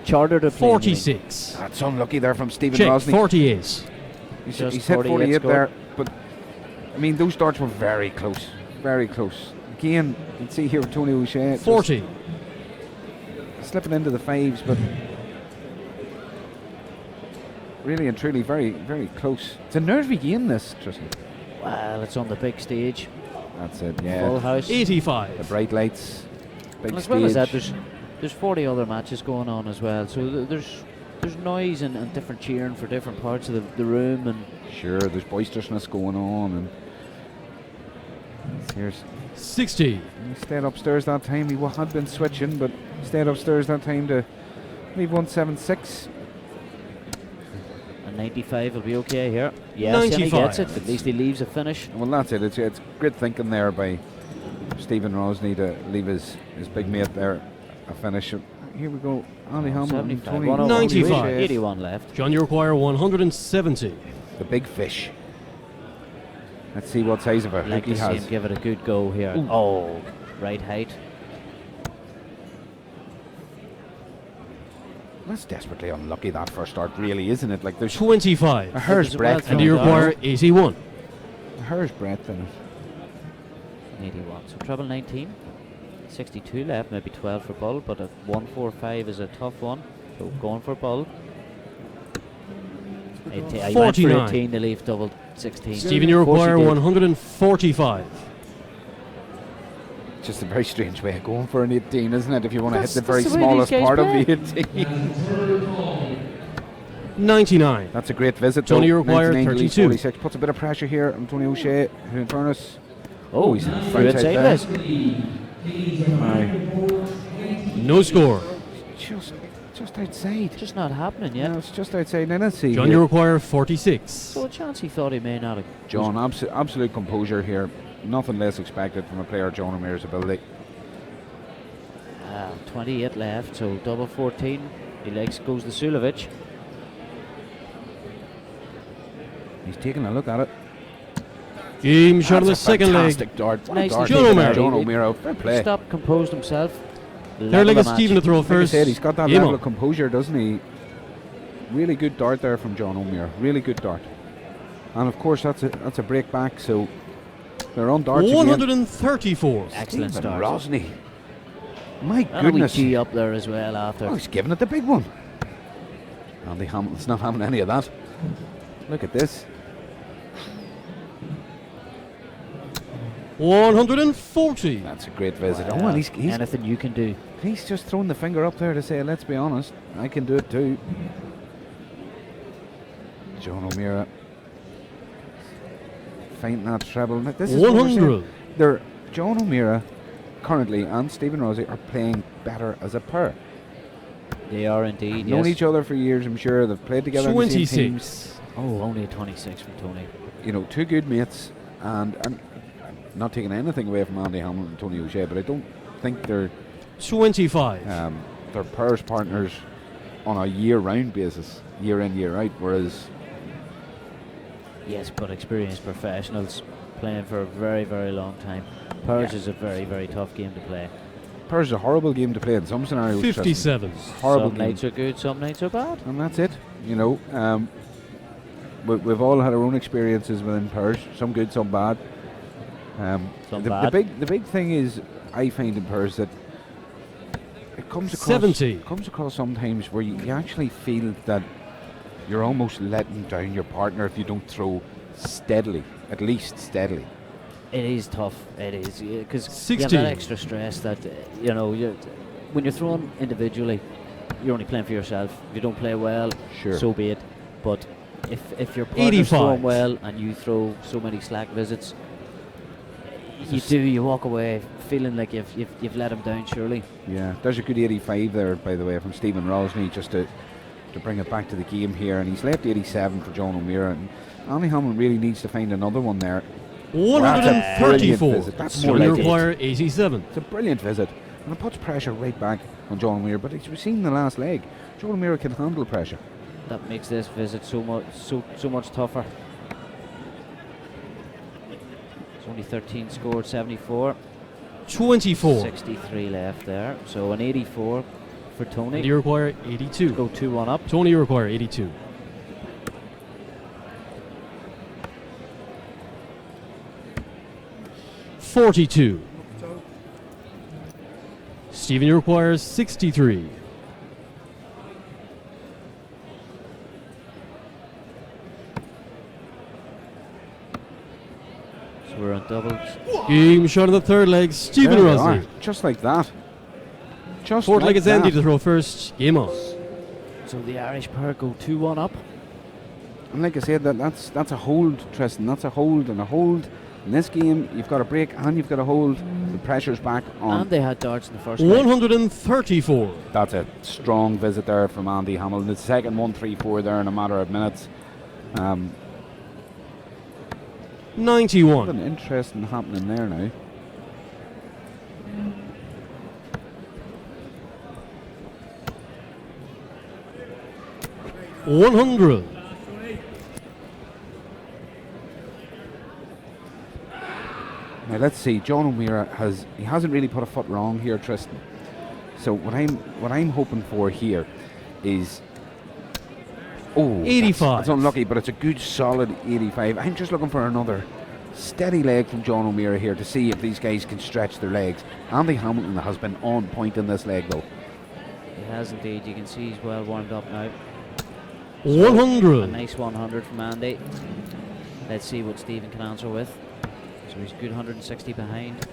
Chartered a plane, you mean? 46. That's unlucky there from Stephen Check. Rosney. 48. He's Just hit 48 48 score. there, but I mean those darts were very close, very close. Again, you can see here with Tony O'Shea just 40. slipping into the fives, but really and truly very, very close. It's a nervy game, this, Tristan. Well, it's on the big stage. That's it, Full yeah. house. 85. The bright lights, big And as stage. well as that, there's 40 other matches going on as well. So there's noise and different cheering for different parts of the room. And Sure, there's boisterousness going on, and here's 60. he stayed upstairs that time. He had been switching, but stayed upstairs that time to leave 176. and 95 will be okay here. Yes, and he 95. gets it. At least he leaves a finish. Well, that's it. It's great thinking there by Stephen Rosney to leave his big mate there a finish. Here we go. Andy Hamilton, 75, Tony 95. O'Shea. 81 left. John, you require 170. The big fish. Let's see what size of a I'd hook like he to see him has. give it a good go here. Ooh. Oh, right height. That's desperately unlucky, that first start, really, isn't it? Like there's 25. a hair's was a breadth well And in you it. thrown require 81. A hair's breadth in it. 81. So treble 19. 62 left, maybe 12 for Bull, but a 145 is a tough one. So going for Bull. I went for 49. 18 to leave double 16. Stephen, you Of course he require did. 145. Just a very strange way of going for an 18, isn't it? If you want to hit That's- the very that's the way these smallest guys part play. of the 18. 99. That's a great visit. Johnny, though. you require 99 to leave 32. 46. Puts a bit of pressure here on Tony O'Shea, who in fairness. Oh, he's through it outside there. sideways. Aye. No score. Just just outside. Just not happening yet. Yeah, it's just outside. Now let's see. John, here. you require 46. So a chance he thought he may not have. John, absolute composure here. Nothing less expected from a player John O'Meara's ability. 28 left, so double 14. He likes goes the Sulovic. He's taking a look at it. Game shot on the That's a second leg. fantastic dart. What a Nice dart. John O'Meara. John O'Meara, fair play. Stopped, composed himself. Third level leg the is match. Stephen to throw Like I first. said, he's got that Game level on. of composure, doesn't he? Really good dart there from John O'Meara. Really good dart. And of course, that's a break back, so they're on darts again. 134. Excellent Stephen start. Rosny. My And a wee goodness. G up there as well after. Oh, he's giving it the big one. Andy Hamilton's not having any of that. Look at this. 140. That's a great visit. Wow. Oh, and he's Anything you can do. just throwing the finger up there to say, let's be honest, I can do it too. John O'Meara fainting that treble. Now, this is what we're saying. 100. They're John O'Meara currently and Stephen Rossi are playing better as a pair. They are indeed. Known Yes. each other for years, I'm sure. They've played together in the same teams. 26. Oh, only a 26 from Tony. You know, two good mates, and not taking anything away from Andy Hamilton and Tony O'Shea, but I don't think they're 25. pairs partners on a year-round basis, year in, year out, whereas Yes, but experienced professionals playing for a very, very long time. Pairs is a very, very tough game to play. pairs is a horrible game to play in some scenarios. 57. Horrible Some game. nights are good, some nights are bad. And that's it. You know, we've all had our own experiences within pairs, some good, some bad. Some the bad. big thing is, I find in pairs that it comes across 70. comes across sometimes where you actually feel that you're almost letting down your partner if you don't throw steadily, at least steadily. It is tough. It is, because you have 16. that extra stress that when you're throwing individually, you're only playing for yourself. If you don't play well, Sure. so be it. But if your partner's 85. throwing well and you throw so many slack visits, you walk away feeling like you've let him down. Surely. Yeah, there's a good 85 there, by the way, from Stephen Rosny, just to bring it back to the game here. And he's left 87 for John O'Meara. And Andy Hamilton really needs to find another one there. 134. visit. That's more John, you like it. require 87. It's a brilliant visit. And it puts pressure right back on John O'Meara. But as we've seen in the last leg, John O'Meara can handle pressure. That makes this visit so much tougher. It's only 13 scored, 74. 24. 63 left there. So an 84 for Tony. And you require 82. Go 2-1 up. Tony, you require 82. $42. Stephen, you require 63. So we're on doubles. Game shot on the third leg. Stephen There we Rosny. are, just like that. Just Fourth like leg is that. Andy to throw first. Game on. So the Irish pair go 2-1 up. And like I said, that's a hold, Tristan. That's a hold and a hold. In this game, you've got a break and you've got a hold. The pressure's back on. And they had darts in the first leg. 134. That's a strong visit there from Andy Hamilton. The second 1-3-4 there in a matter of minutes. 91. Something interesting happening there now. $100. Now let's see. John O'Meara hasn't really put a foot wrong here, Tristan. So what I'm hoping for here is 85. That's unlucky, but it's a good solid 85. I'm just looking for another steady leg from John O'Meara here to see if these guys can stretch their legs. Andy Hamilton has been on point in this leg though. He has indeed. You can see he's well warmed up now. A 100. nice 100 from Andy. Let's see what Stephen can answer with. So he's good 160 behind.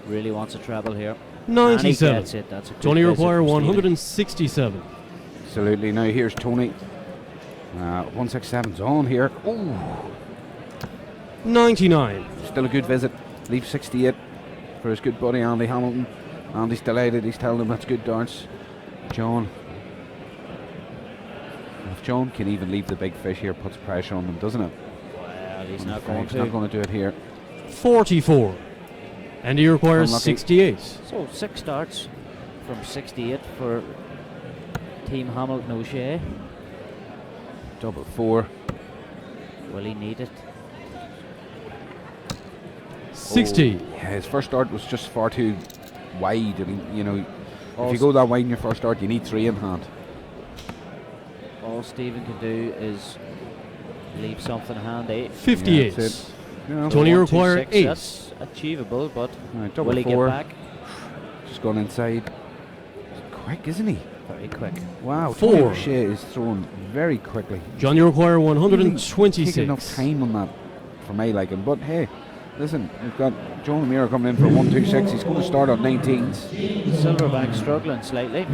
Really wants a treble here. And he 97. gets it. That's a good Tony visit require from Stephen. 167. Absolutely. Now here's Tony. 167's on here. Ooh, 99. still a good visit. Leaves 68 for his good buddy Andy Hamilton. Andy's delighted. He's telling him that's good darts. John If John can even leave the big fish here, puts pressure on them, doesn't it? Well, he's On not the going front, he's not to. going to do it here. 44. And he requires Unlucky. 68. So 6 starts from 68 for Team Hamilton O'Shea. Double 4. Will he need it? 60. Yeah, his first start was just far too wide. I mean, you know, if All you go that wide in your first start, you need 3 in hand. All Stephen can do is leave something handy. 58. Yeah, that's it. Yeah. Tony 1, 2, require 6, 8. That's achievable, but Right, double will he 4. get back? Just gone inside. He's quick, isn't he? Very quick. Wow, 4. Tony O'Shea is thrown very quickly. John, you require Really taking enough 126. time on that for my liking. But hey, listen, we've got John O'Meara coming in for 126. He's going to start on 19s. Silverback struggling slightly.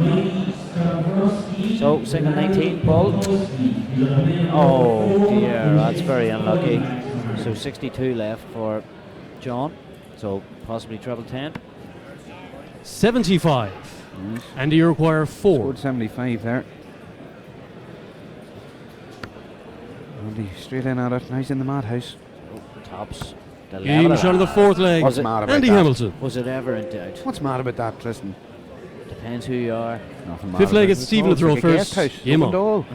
So single 19 ball. Oh dear, that's very unlucky. So 62 left for John. So possibly treble 10. 75. Yes. And he require 4. Scored 75 there. Andy straight in at it. Now he's in the madhouse. Tops. The Game level shot of the that. 4th leg. What's mad about Andy that? Hamilton. Was it ever in doubt? What's mad about that, Tristan? Depends who you are. Nothing mad Fifth leg, about it's it. Stephen Oh, to throw like a first. guest house. Game Open on. all.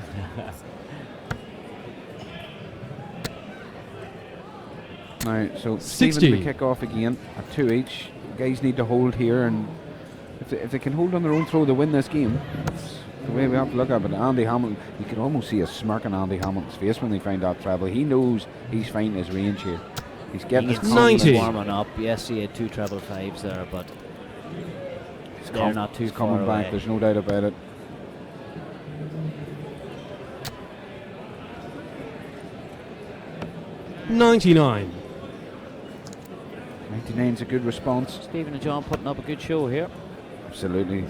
Now, so 60. Stephen will kick off again at 2 each. Guys need to hold here, and if they can hold on their own throw, they win this game. That's the way we have to look at it. Andy Hamilton, you can almost see a smirk on Andy Hamilton's face when they find that treble. He knows he's finding his range here. He's getting You his can see confidence. him 90. warming up. Yes, he had 2 treble 5s there, but He's they're not too he's coming far back. away. There's no doubt about it. $99. 99's a good response. Stephen and John putting up a good show here. Absolutely.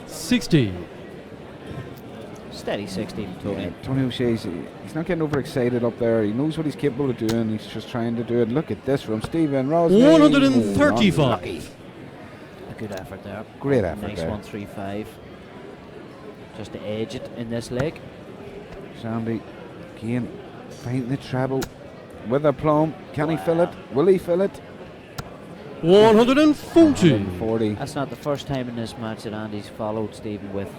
60. Steady 16, Tony. Tony O'Shea's, he's not getting overexcited up there. He knows what he's capable of doing. He's just trying to do it. Look at this from Stephen Rosny. 135. Unlucky. A good effort there. Great effort Nice there. 1-3-5. Just to edge it in this leg. Sandy again finding the treble with a plum. Can he fill it? Will he fill it? 140. 40. That's not the first time in this match that Andy's followed Stephen with.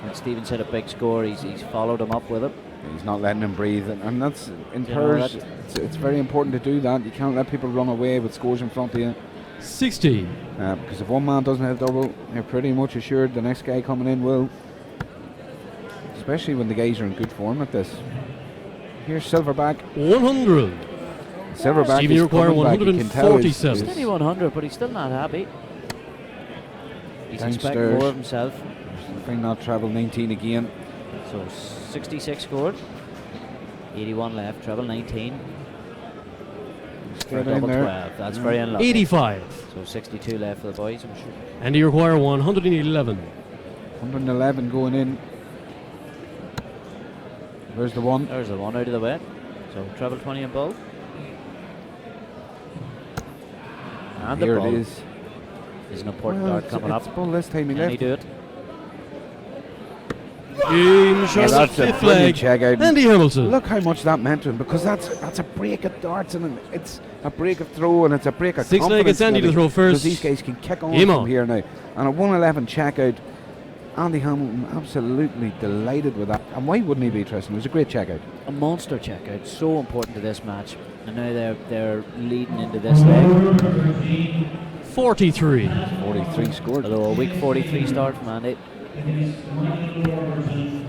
When Stephen's hit a big score, he's followed him up with it. He's not letting him breathe, and that's in You know pairs. It's very important to do that. You can't let people run away with scores in front of you. 60. Because if one man doesn't have double, you're pretty much assured the next guy coming in will. Especially when the guys are in good form like this. Here's Silverback. 100. Silverback Stevie is require coming back. You can tell his- 147. Steady 100, but he's still not happy. He's expecting Downstairs. more of himself. Bring that treble 19 again. So 66 scored. 81 left, treble 19. For a Get in double there. 12. That's very unlucky. 85. So 62 left for the boys, I'm sure. And he require 111. 111 going in. There's the one. There's the one out of the way. So treble 20 and bull. And Here the it bull is. is an important Well, dart it's coming up. bull this time he Can he left. do it? Game shot of the That's a 5th brilliant leg. check out. Andy Hamilton. Look how much that meant to him, because that's a break of darts and it's a break of throw and it's a break of 6th leg, confidence. it's Andy to now, throw because first. these guys can kick on Game from on. here now. And a 111 check out. Andy Hamilton absolutely delighted with that. And why wouldn't he be, Tristan? It was a great check out. A monster checkout, so important to this match. And now they're leading into this leg. 43. 43 scored. Although a weak 43 start from Andy.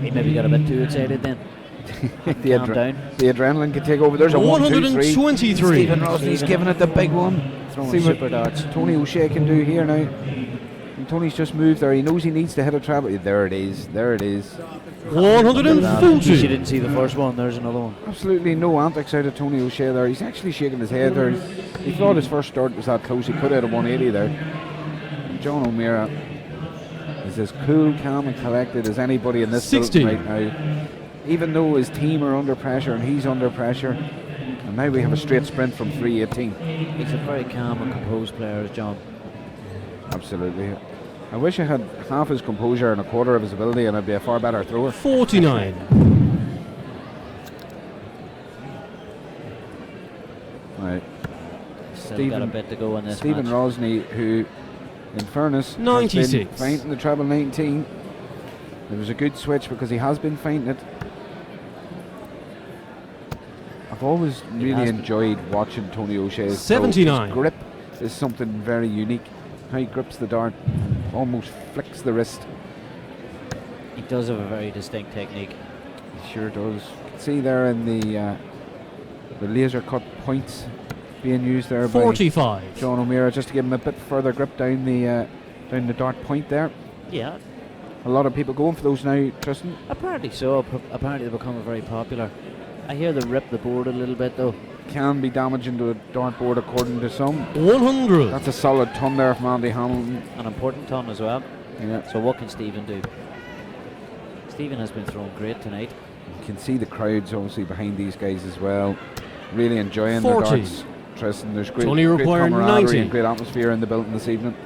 He maybe got a bit too excited then. the, Calm down. the adrenaline can take over. There's a 1, 2, 3. 123. Stephen Rosny's giving it the big one. Throwing See what super darts. Tony O'Shea can do here now. And Tony's just moved there. He knows he needs to hit a treble. There it is. There it is. In case you 140. didn't see the first one, there's another one. Absolutely no antics out of Tony O'Shea there. He's actually shaking his head there. He thought his first start was that close. He could have had a 180 there. And John O'Meara is as cool, calm and collected as anybody in this 60. building right now. Even though his team are under pressure and he's under pressure. And now we have a straight sprint from 318. He's a very calm and composed player, John. Absolutely. I wish I had half his composure and a quarter of his ability, and I'd be a far better thrower. 49. Right. Still got a bit to go in this Stephen match. Rosney, who, in fairness, has 96. been fainting the treble 19. It was a good switch because he has been fainting it. I've always really enjoyed watching Tony O'Shea's 79. His grip is something very unique. How he grips the dart, almost flicks the wrist. He does have a very distinct technique. He sure does. You can see there in the laser cut points being used there 45. by John O'Meara, just to give him a bit further grip down the dart point there. Yeah, A lot of people going for those now, Tristan. apparently so. Apparently they're becoming very popular. I hear them rip the board a little bit though. Can be damaging to the dartboard according to some. 100. That's a solid ton there from Andy Hamilton. An important ton as well. Yeah. So what can Stephen do? Stephen has been throwing great tonight. You can see the crowds obviously behind these guys as well. Really enjoying 40. the darts. Tristan, there's great, Only great required camaraderie 90. and great atmosphere in the building this evening.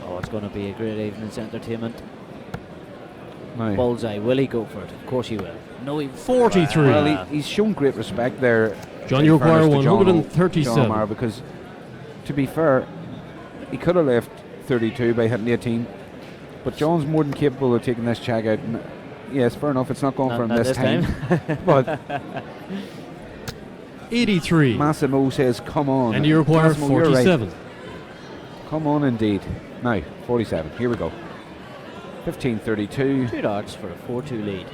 Oh, it's going to be a great evening's entertainment. Now, Bullseye, will he go for it? Of course he will. No, he 43. well, he's shown great respect there. John, in you require fairness to John 137. O'Meara, because, to be fair, he could have left 32 by hitting 18. But John's more than capable of taking this check out. And yes, fair enough, it's not going for him Not this time. But 83. Massimo says, come on. And you require Massimo, you're right. 47. Come on, indeed. Now, 47. Here we go. 15:32. 2 darts for a 4-2 lead.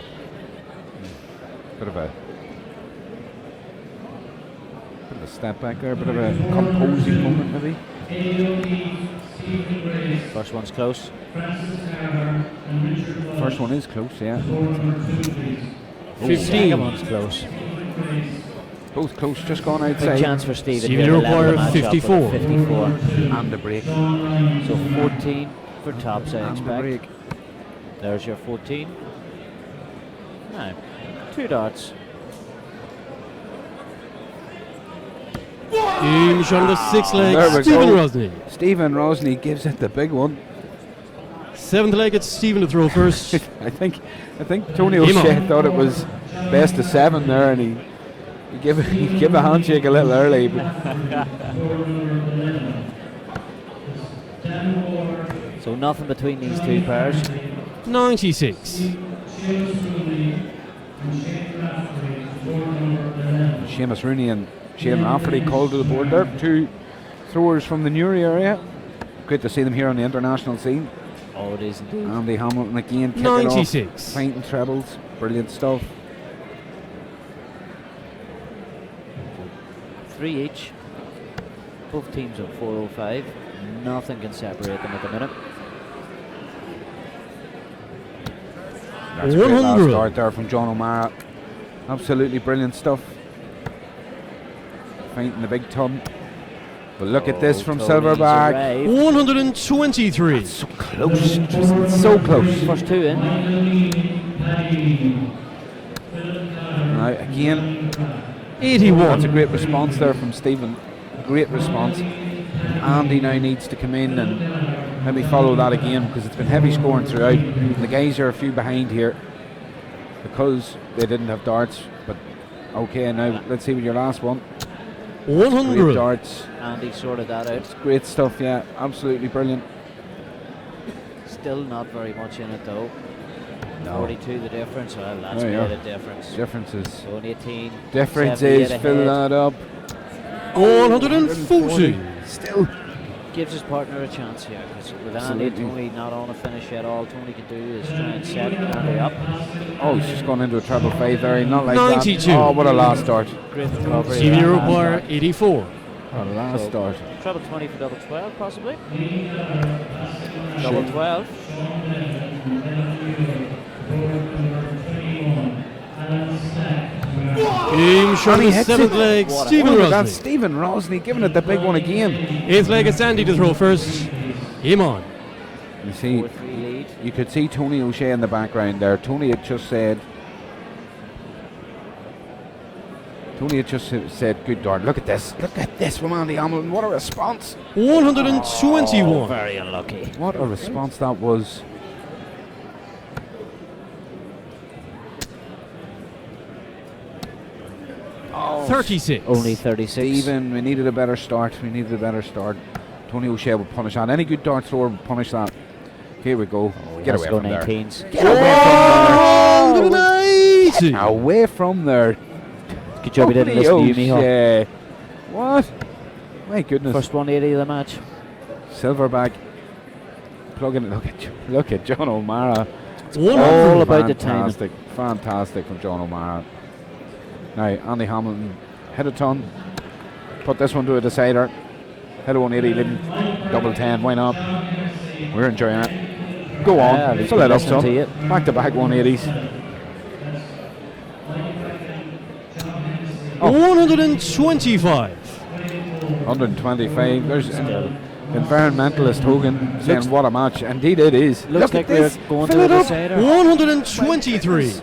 Bit of a step back there, bit of a composing moment maybe. First one's close. First one is close, yeah. 15. Second one's close. Both close, just gone Big outside. chance for Stephen. Stephen here to level the requires match up with 54. 54. And the break. So 14 for tops, I And the expect. break. There's your 14. Now, 2 darts. In shot of the 6 There we leg, Stephen go. Rosney. Stephen Rosney gives it the big one. 7th leg, it's Stephen to throw first. I think Tony O'Shea Emo. thought it was best of 7 there, and he gave a handshake a little early. But So nothing between these 2 pairs. 96. Seamus Rooney and Shane Rafferty called to the board there. 2 throwers from the Newry area. Great to see them here on the international scene. Oh, it is indeed. Andy Hamilton again kicking 96. off. Fainting trebles. Brilliant stuff. 3 each. Both teams on 405. Nothing can separate them at the minute. That's a great last 100. start there from John O'Meara. Absolutely brilliant stuff. Fainting the big ton. But look at this from Tony's Silverback. arrived. 123. So close, Tristan, so close. First 2 in. Now again, 81. that's a great response there from Stephen. Great response. Andy now needs to come in and maybe follow that again, because it's been heavy scoring throughout. The guys are a few behind here because they didn't have darts. But okay, now let's see with your last one. Great 100. darts. Andy sorted that out. It's great stuff, yeah. Absolutely brilliant. Still not very much in it though. No. 42 the difference. Well, that's There you made are. a difference. Differences. So on 18. Difference 78 is, ahead. fill that up. 140. Still. Gives his partner a chance here, because with Andy and Absolutely. Tony not on a finish yet, all Tony can do is try and set Andy up. Oh, he's just gone into a treble 5 there. Not like 92. that. Oh, what a last start. Great recovery. Stephen, you Last require start. 84. What a last So- start. Treble 20 for double 12, possibly. Double 12. In shot And of he the hits 7th it. leg, What a- Stephen Oh, that's Rosney. Stephen Rosney giving it the big one again. 8th leg, it's Andy to throw first. Aim on. You see, 4-3 lead. you could see Tony O'Shea in the background there. Tony had just said Tony had just said, good dart. Look at this from Andy Hamilton. What a response. 121. Very unlucky. What a response that was. Oh, 36. Only 36. Stephen, we needed a better start. Tony O'Shea will punish that. Any good dart thrower will punish that. Here we go. Get away from there. 19s. Get away from there. 180. Away from there. Good job we didn't listen to you, Miho. O'Shea. What? My goodness. First 180 of the match. Silverback. Plugging it. Look at John O'Mara. All about the timing. Fantastic from John O'Mara. Now, Andy Hamilton hit a ton. Put this one to a decider. Hit a 180, leading double 10. Why not? We're enjoying it. Go on. Fill it up, son. Back to back 180s. 125. 125. There's environmentalist Hogan saying what a match. Indeed it is. Looks like we're going to a decider. 123.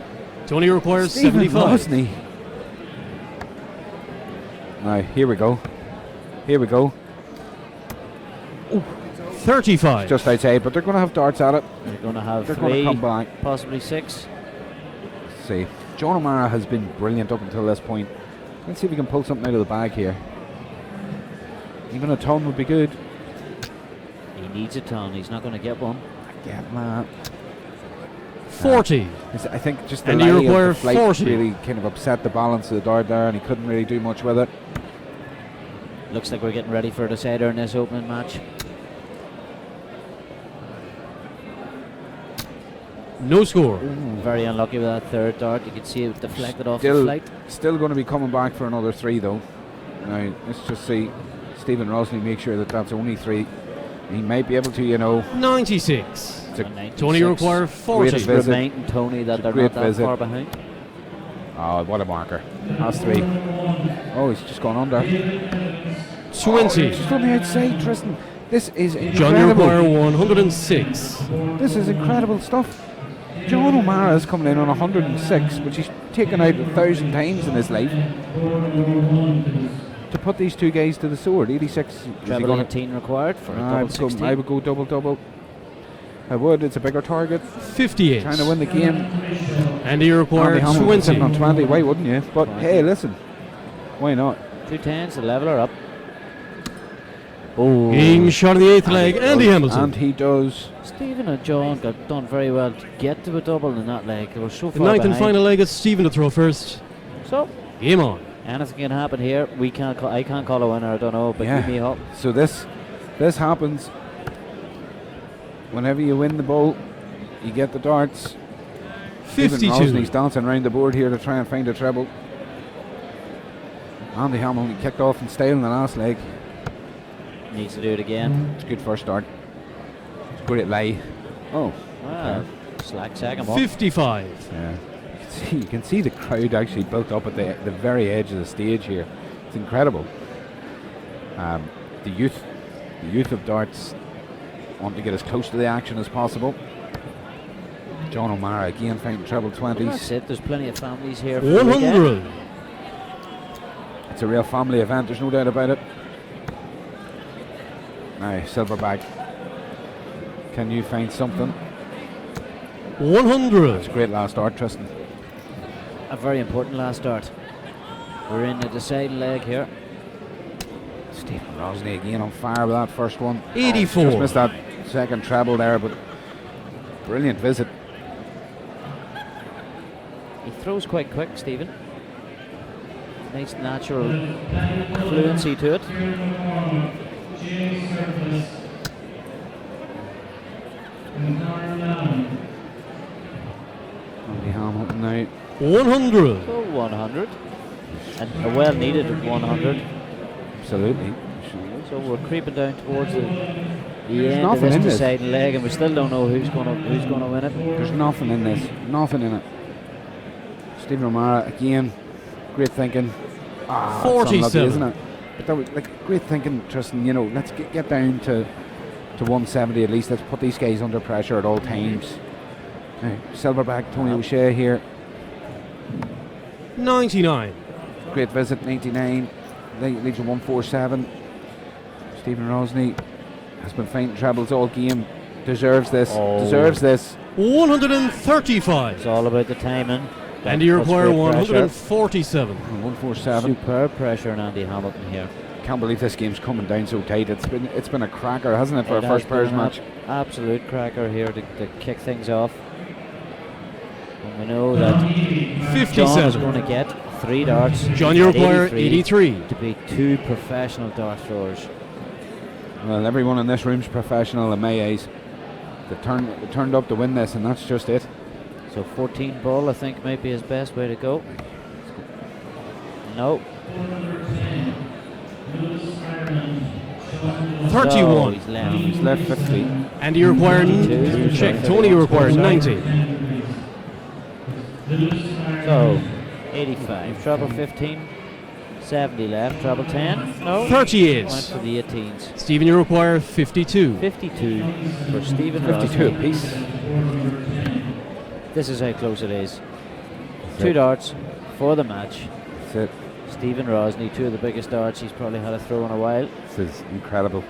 Tony requires Stephen 75. Rosny. Now, here we go. 35. Just outside, but they're going to have darts at it. They're going to have They're going to 3, come back. possibly 6. Let's see. John O'Mara has been brilliant up until this point. Let's see if we can pull something out of the bag here. Even a ton would be good. He needs a ton. He's not going to get one. Get that. 40. I think just the And lay you of the require flight 40. really kind of upset the balance of the dart there, and he couldn't really do much with it. Looks like we're getting ready for a decider in this opening match. No score. Very unlucky with that third dart. You can see it deflected off the Still, flight. still going to be coming back for another 3 though. Now let's just see. Stephen Rosny make sure that that's only 3. He might be able to, 96. It's a 96. Tony require 40. Great visit. Reminding Tony that they're great not that visit. far behind. Oh, what a marker. That's 3. Oh, he's just gone under. 20. Just on the outside, Tristan. This is John incredible. require 106. This is incredible stuff. John O'Mara is coming in on 106, which he's taken out 1,000 times in his life, to put these two guys to the sword. 86. Is he Treble gonna- 18 required for a I double would go- 16. I would go double. I would. It's a bigger target. 58. Trying to win the game. And he requires Andy Hamilton sitting 20. on 20. Why wouldn't you? But 20. hey, listen. Why not? 2 10s, the leveler up. Oh, Game shot of the 8th leg, Andy Hamilton. And he does. Stephen and John got done very well to get to a double in that leg. They were so The far 9th and behind. final leg is Stephen to throw first. So, Game on. anything can happen here. I can't call a winner, I don't know, but Yeah. give me up. So this happens whenever you win the bowl. You get the darts. Stephen 52. Rosny's dancing around the board here to try and find a treble. Andy Hamilton kicked off in style in the last leg. Needs to do it again. It's a good first start. It's a great lay. Oh, Wow. Slack second one. 55. yeah. You can see the crowd actually built up at the very edge of the stage here. It's incredible. The youth of darts want to get as close to the action as possible. John O'Mara again finding treble 20s. That's it. There's plenty of families here. For the weekend. 100. It's a real family event, there's no doubt about it. Now, Silverback, can you find something? 100. It's a great last start, Tristan. A very important last start. We're in the deciding leg here. Stephen Rosny again on fire with that first one. 84. Just missed that second treble there, but brilliant visit. He throws quite quick, Stephen. Nice natural fluency to it. Andy Hamilton now. 100. So 100. And a well needed 100. Absolutely. So we're creeping down towards the There's end of nothing this in this. deciding leg, and we still don't know who's gonna win it. There's nothing in this. Nothing in it. Stephen O'Mara again. Great thinking. It's 47. unlucky, isn't it? But that was like great thinking, Tristan. Let's get down to 170 at least. Let's put these guys under pressure at all times. Now, Silverback, Tony O'Shea here. 99. Great Visit 99, Legion 147. Stephen Rosny has been fighting trebles all game. Deserves this. Deserves this. 135. It's all about the timing. And you That's require great pressure. 147. 147. Superb pressure on Andy Hamilton here. Can't believe this game's coming down so tight. It's been a cracker, hasn't it, for a It first has been pairs an match? Absolute cracker here to kick things off. And we know that John is 57. going to get 3 darts. John, you at require 83. to beat 2 professional dart throwers. Well, everyone in this room's professional in my eyes. They turned up to win this, and that's just it. So 14 ball, I think, might be his best way to go. No. 31. He's left. He's left 50. And you require check. Tony, you require 90. So 85. Treble 15. 70 left. Treble 10. No. 38. Went for the 18s. Stephen, you require 52. 52 for Stephen 52 Rosny. apiece. This is how close it is. 2 darts for the match. That's it. Stephen Rosny, 2 of the biggest darts he's probably had a throw in a while. This is incredible.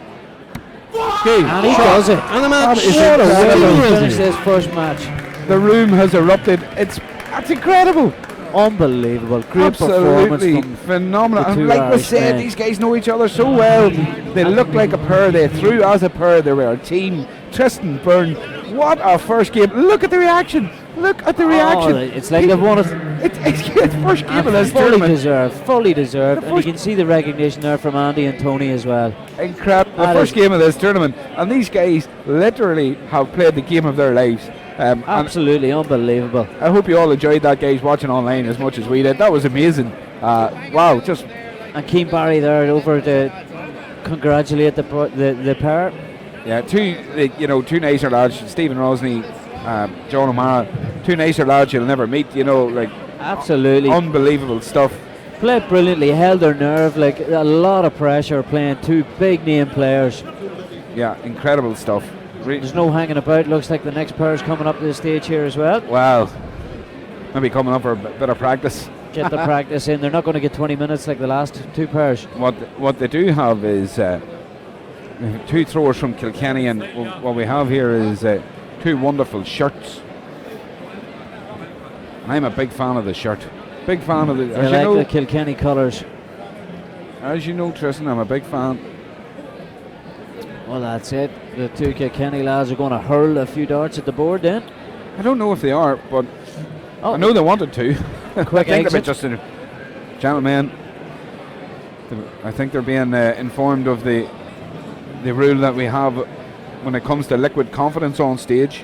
And he does it. And the match. That is What a way incredible. to finish this first match. The room has erupted. That's incredible. Unbelievable. Great Absolutely performance phenomenal. the And two like we Irish said, men. these guys know each other so well. They look like a pair. They threw as a pair. They were a team. Tristan Byrne. What a first game. Look at the reaction. Look at the from... reaction. Oh, it's like they've won it. It's first game of this Fully tournament. deserved. Fully deserved. The And you first- can see the recognition there from Andy and Tony as well. Incredible. The That first is- game of this tournament. And these guys literally have played the game of their lives. And Absolutely unbelievable. I hope you all enjoyed that, guys, watching online as much as we did. That was amazing. Wow, just And Keane Barry there over to congratulate the pair. yeah, two nicer lads, Stephen Rosny, John O'Mara, 2 nicer lads you'll never meet. Like Absolutely. unbelievable stuff. Played brilliantly, held their nerve, like a lot of pressure playing 2 big name players. Yeah, incredible stuff. There's no hanging about. Looks like the next pair is coming up to the stage here as well. Well, maybe coming up for a bit of practice. Get the practice in. They're not going to get 20 minutes like the last 2 pairs. What they do have is 2 throwers from Kilkenny, and what we have here is 2 wonderful shirts. I'm a big fan of the shirt. Big fan of the. They like the Kilkenny colours. As you know, Tristan, I'm a big fan. Well, that's it. The 2 Kilkenny lads are going to hurl a few darts at the board then. I don't know if they are, but Oh, I know they wanted to. Quick I think they're exit. just gentlemen. I think they're being informed of the rule that we have when it comes to liquid confidence on stage.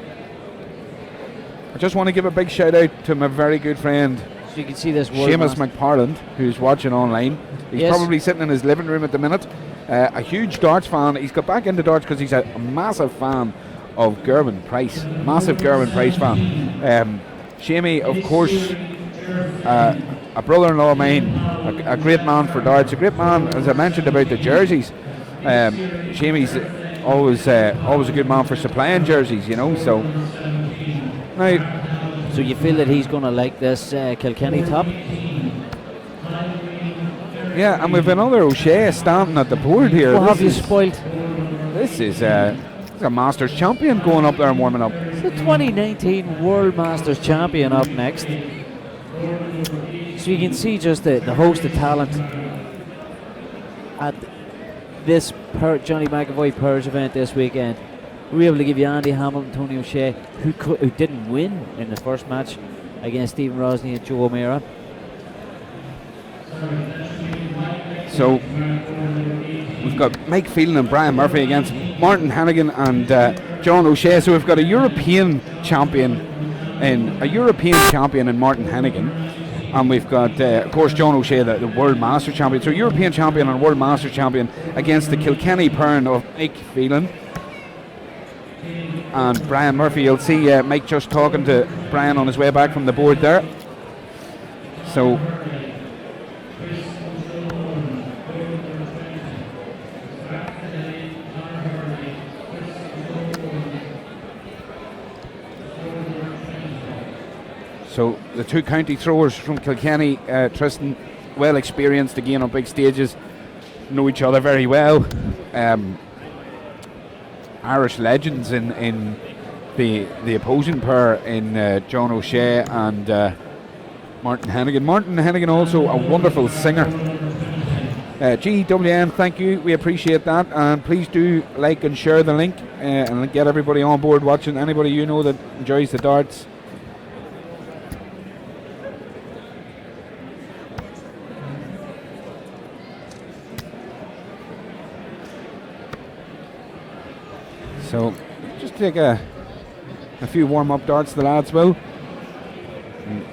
I just want to give a big shout out to my very good friend So you can see this world Seamus master. McParland, who's watching online. He's Yes. probably sitting in his living room at the minute. A huge darts fan. He's got back into darts because he's a massive fan of Gerwin Price. Massive Gerwin Price fan. Shamey, of course, a brother-in-law of mine, a great man for darts, a great man, as I mentioned about the jerseys. Shamey's always a good man for supplying jerseys, so now So you feel that he's going to like this Kilkenny top? yeah, and we've another O'Shea standing at the board here. What This have you is- spoilt? This is a Masters champion going up there and warming up. It's the 2019 World Masters champion up next. So you can see just the host of talent at this Johnny McAvoy Purge event this weekend. We were able to give you Andy Hamilton, Tony O'Shea, who didn't win in the first match against Stephen Rosny and Joe O'Meara. So we've got Mike Phelan and Brian Murphy against Martin Hannigan and John O'Shea. So we've got a European champion in Martin Hannigan, and we've got of course John O'Shea, the World Master champion. So European champion and World Master champion against the Kilkenny Pern of Mike Phelan and Brian Murphy. You'll see Mike just talking to Brian on his way back from the board there. So the 2 county throwers from Kilkenny, Tristan, well experienced again on big stages, know each other very well. Irish legends in the opposing pair in John O'Shea and Martin Hennigan. Martin Hennigan also a wonderful singer. GWN, thank you, we appreciate that, and please do like and share the link and get everybody on board watching. Anybody you know that enjoys the darts. So just take a few warm-up darts, the lads will. You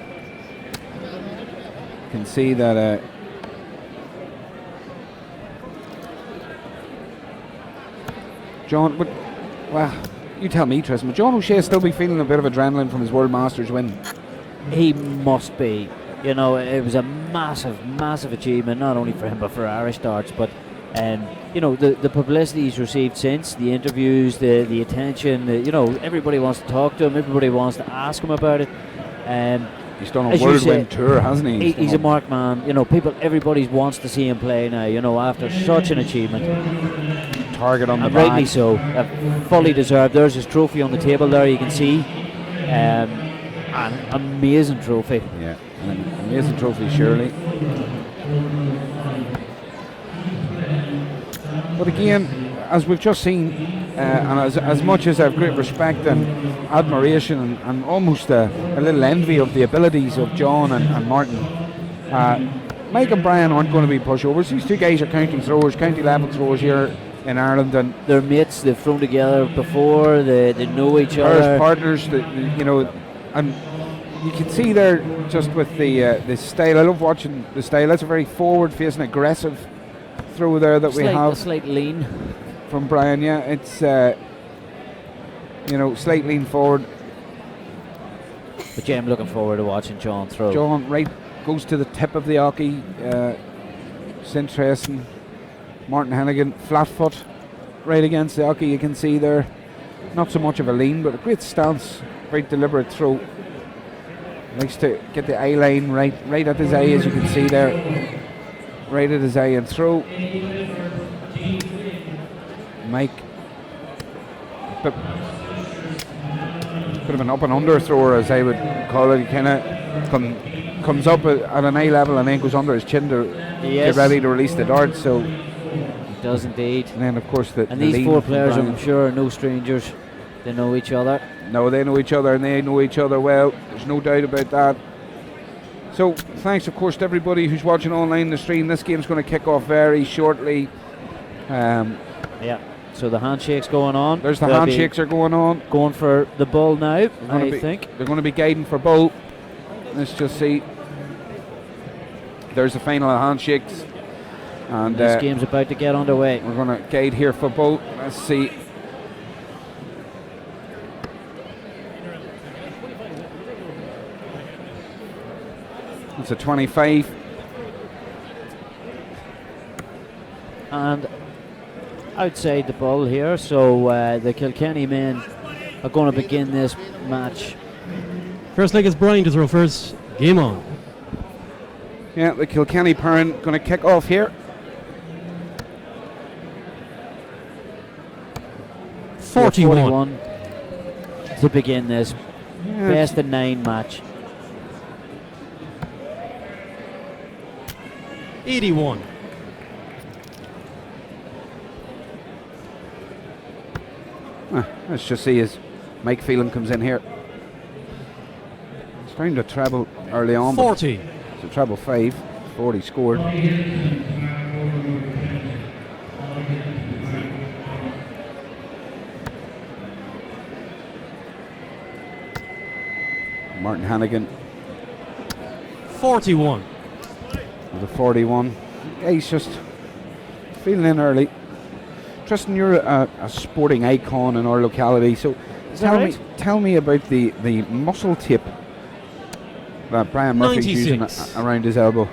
can see that John, but well, you tell me, Tristan, but John O'Shea still be feeling a bit of adrenaline from his World Masters win. He must be. You know, it was a massive, massive achievement, not only for him but for Irish darts. But you know, the publicity he's received since, the interviews, the attention, you know, everybody wants to talk to him, everybody wants to ask him about it. He's done a whirlwind tour, hasn't he? He's a marked man. You know, everybody wants to see him play now. You know, after such an achievement. Target on the and back. Rightly so. Fully deserved. There's his trophy on the table there. You can see. An amazing trophy. Yeah, an amazing trophy, surely. But again, as we've just seen, and as much as I have great respect and admiration and almost a little envy of the abilities of John and Martin, Mike and Brian aren't going to be pushovers. These two guys are county throwers, county level throwers here in Ireland, and they're mates. They've thrown together before. They know each other. Partners, you know, and you can see there just with the style. I love watching the style. That's a very forward-facing, aggressive throw there that we have. A slight lean from Brian. Yeah, it's you know, slight lean forward. But yeah, I'm looking forward to watching John throw. John right goes to the tip of the hockey. It's interesting. Martin Hennigan, flat foot, right against the hockey. You can see there, not so much of a lean, but a great stance, very deliberate throw. Likes to get the eye line right at his eye, as you can see there, right at his eye, and throw. Mike, bit of an up and under thrower, as I would call it. He kind of comes up at an eye level and then goes under his chin to get ready to release the dart. So he does indeed. And then of course these four players, I'm sure, are no strangers. They know each other. No, they know each other, and they know each other well. There's no doubt about that. So thanks of course to everybody who's watching online the stream. This game's going to kick off very shortly. Yeah. So the handshakes going on. There's the handshakes are going on. Going for the bull now, I think. They're going to be guiding for bull. Let's just see. There's the final handshakes. And this game's about to get underway. We're going to guide here for bull. Let's see. It's a 25. And outside the bull here, so the Kilkenny men are going to begin this match. First leg is Brian to throw first. Game on. Yeah, the Kilkenny parent going to kick off here. 41 to begin this best of 9 match. 81. Let's just see as Mike Phelan comes in here. He's trying to treble early on. 40. It's a treble 5. 40 scored. Martin Hannigan. 41. With a 41. Yeah, he's just feeling in early. Tristan, you're a sporting icon in our locality, so tell me about the muscle tape that Brian Murphy's 96. using around his elbow.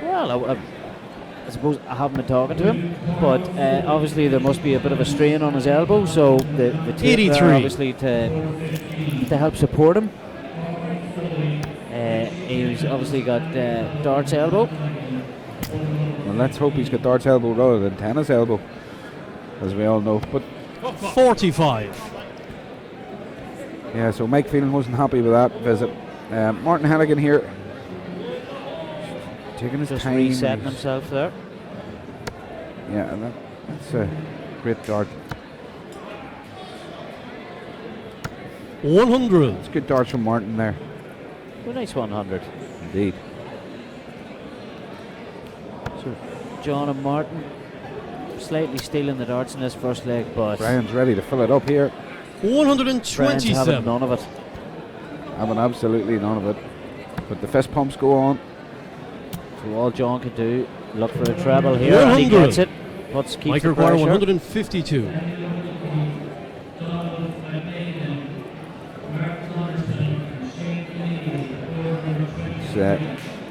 Well, I suppose I haven't been talking to him, but obviously there must be a bit of a strain on his elbow, so the tape there obviously to help support him. He's obviously got Dart's elbow. Well, let's hope he's got darts elbow rather than tennis elbow, as we all know. But 45. yeah, so Mike Phelan wasn't happy with that visit. Martin Hannigan here, taking his Just time. resetting himself there. Yeah, and that's a great dart. 100. It's good darts from Martin there. A nice 100. Indeed. So John and Martin slightly stealing the darts in this first leg, but Brian's ready to fill it up here. Brian's having 127. none of it. Having absolutely none of it. But the fist pumps go on. So all John can do, look for a treble here, and he 100. gets it. Keeps Mike the require pressure. 152. Set.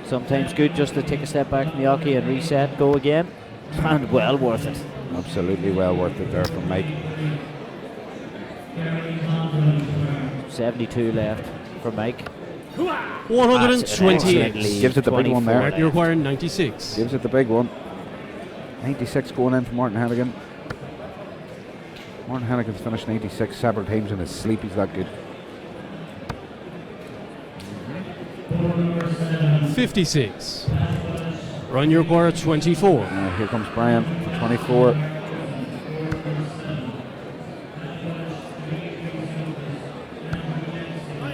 Sometimes good just to take a step back from the hockey and reset, go again, and well worth it. Absolutely well worth it there from Mike. 72 left for Mike. 128. Gives it the big one there. Martin require 96. Gives it the big one. 96 going in for Martin Hannigan. Martin Hannigan's finished 96 several times in his sleep. He's that good. 56. Ryan, you require 24. Here comes Brian for 24.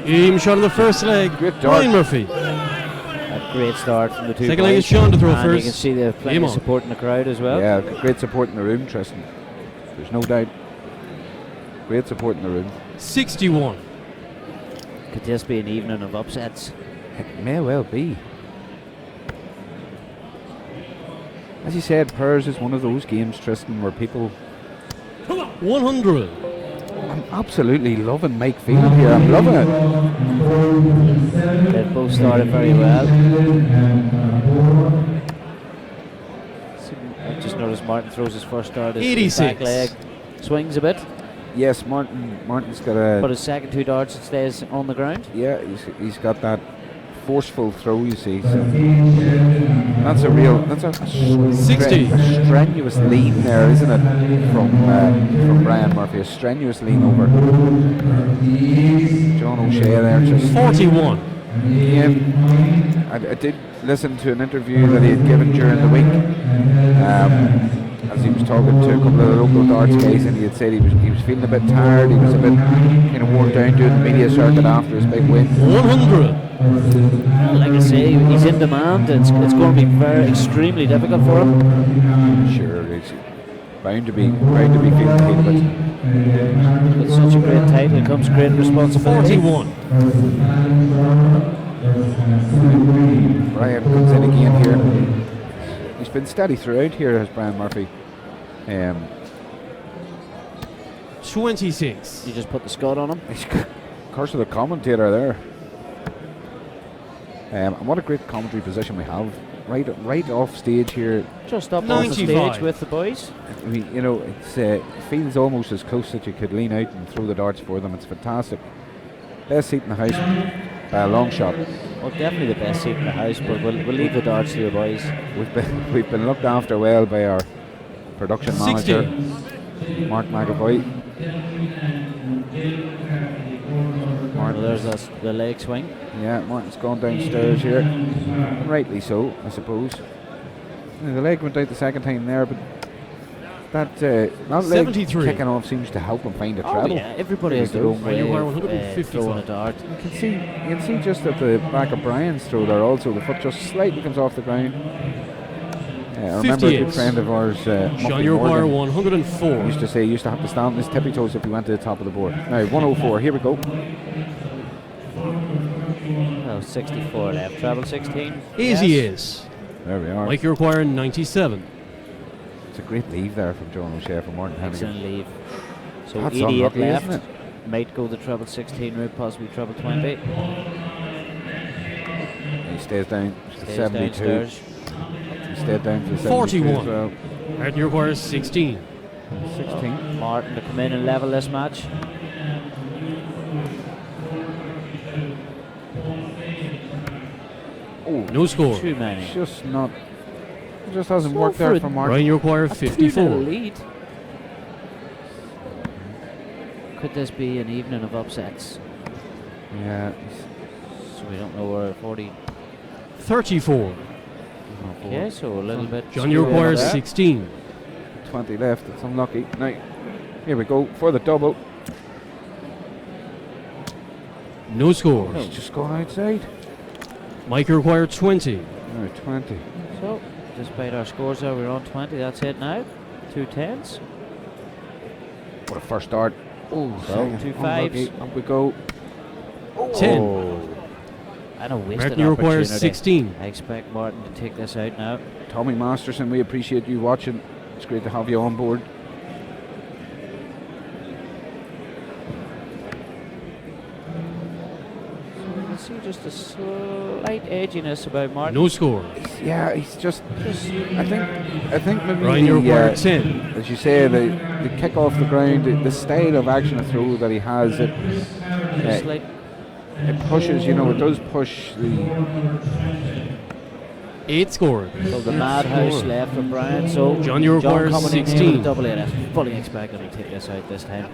Game shot in the first leg. Great dart. Ryan Murphy. A great start from the two Second leg is boys. Sean to throw And first. you can see the plenty Game of on. support in the crowd as well. Yeah, great support in the room, Tristan. There's no doubt. Great support in the room. 61. Could this be an evening of upsets? It may well be. As you said, Pairs is one of those games, Tristan, where people... 100. I'm absolutely loving Mike Phelan here. I'm loving it. They both started very well. I just noticed Martin throws his first dart as his 86. back leg swings a bit, Yes, Martin's got but a... his second two darts it stays on the ground. Yeah, he's got that forceful throw, you see. So that's a real... That's a 60. strenuous lean there, isn't it? From Brian Murphy. A strenuous lean over. John O'Shea there just... 41. Yeah, I did listen to an interview that he had given during the week, as he was talking to a couple of the local darts guys, and he had said he was feeling a bit tired. He was a bit kind of worn down doing the media circuit after his big win. 100. Like I say, he's in demand. It's going to be extremely difficult for him. Sure, he's bound to be feeling pain a bit. With such a great title comes great responsibility. 41. Brian comes in again here. He's been steady throughout here, has Brian Murphy. 26. You just put the Scud on him. He's curse of the commentator there. And what a great commentary position we have. Right off stage here. Just up on the 95. stage with the boys. I mean, you know, it feels almost as close that you could lean out and throw the darts for them. It's fantastic. Best seat in the house by a long shot. Well, definitely the best seat in the house, but we'll leave the darts to the boys. We've been looked after well by our production 60. manager, Mark McAvoy. Well, there's the leg swing. Yeah, Martin's gone downstairs here. And rightly so, I suppose. The leg went out the second time there, but that leg 73. kicking off seems to help him find a Oh treble. yeah, everybody has There their you own go. way You are of 155. throwing a dart. You can see just at the back of Brian's throw there also, the foot just slightly comes off the ground. I remember a 58. good friend of ours, Sean, Muffy you require Morgan, 104. used to say he used to have to stand on his tippy toes if he went to the top of the board. Now 104, here we go. Oh, 64 left. Treble 16. Easy Yes. is. There we are. Mike, you require 97. It's a great leave there from John O'Shea for Martin Hannigan. Excellent leave. So That's 88 unlucky, left. isn't it? Might go the treble 16 route, possibly treble 20. He stays down to Stays 72. downstairs. He stayed down to 72 41. as well. Martin, you require 16. 16. Martin to come in and level this match. Oh, No score. Too many. just not It just hasn't So worked for there a- for Martin. Ryan, you require A 2-0 54. lead. Could this be an evening of upsets? Yeah. So we don't know where 40. 34. Okay, so a little bit. John, you screwed require up there. 16. 20 left. It's unlucky. Now, here we go for the double. No score. It's just gone outside. Mike, you require 20. No, 20. So, despite our scores there, we're on 20. That's it now. 2 10s. What a first start. Oh, So, 2 5s. Up we go. 10. And a wasted Martin, you require opportunity. 16. I expect Martin to take this out now. Tommy Masterson, we appreciate you watching. It's great to have you on board. I see just a slight edginess about Martin. No score. Yeah, he's just. I think maybe Ryan, you require the, 10. as you say, the kick off the ground, the style of action of throw that he has, it Slight pushes. You know, it does push the. 8 scored. So the madhouse left for Brian. So John, you require coming in here 16. with double 8. I fully expect him to take this out this time.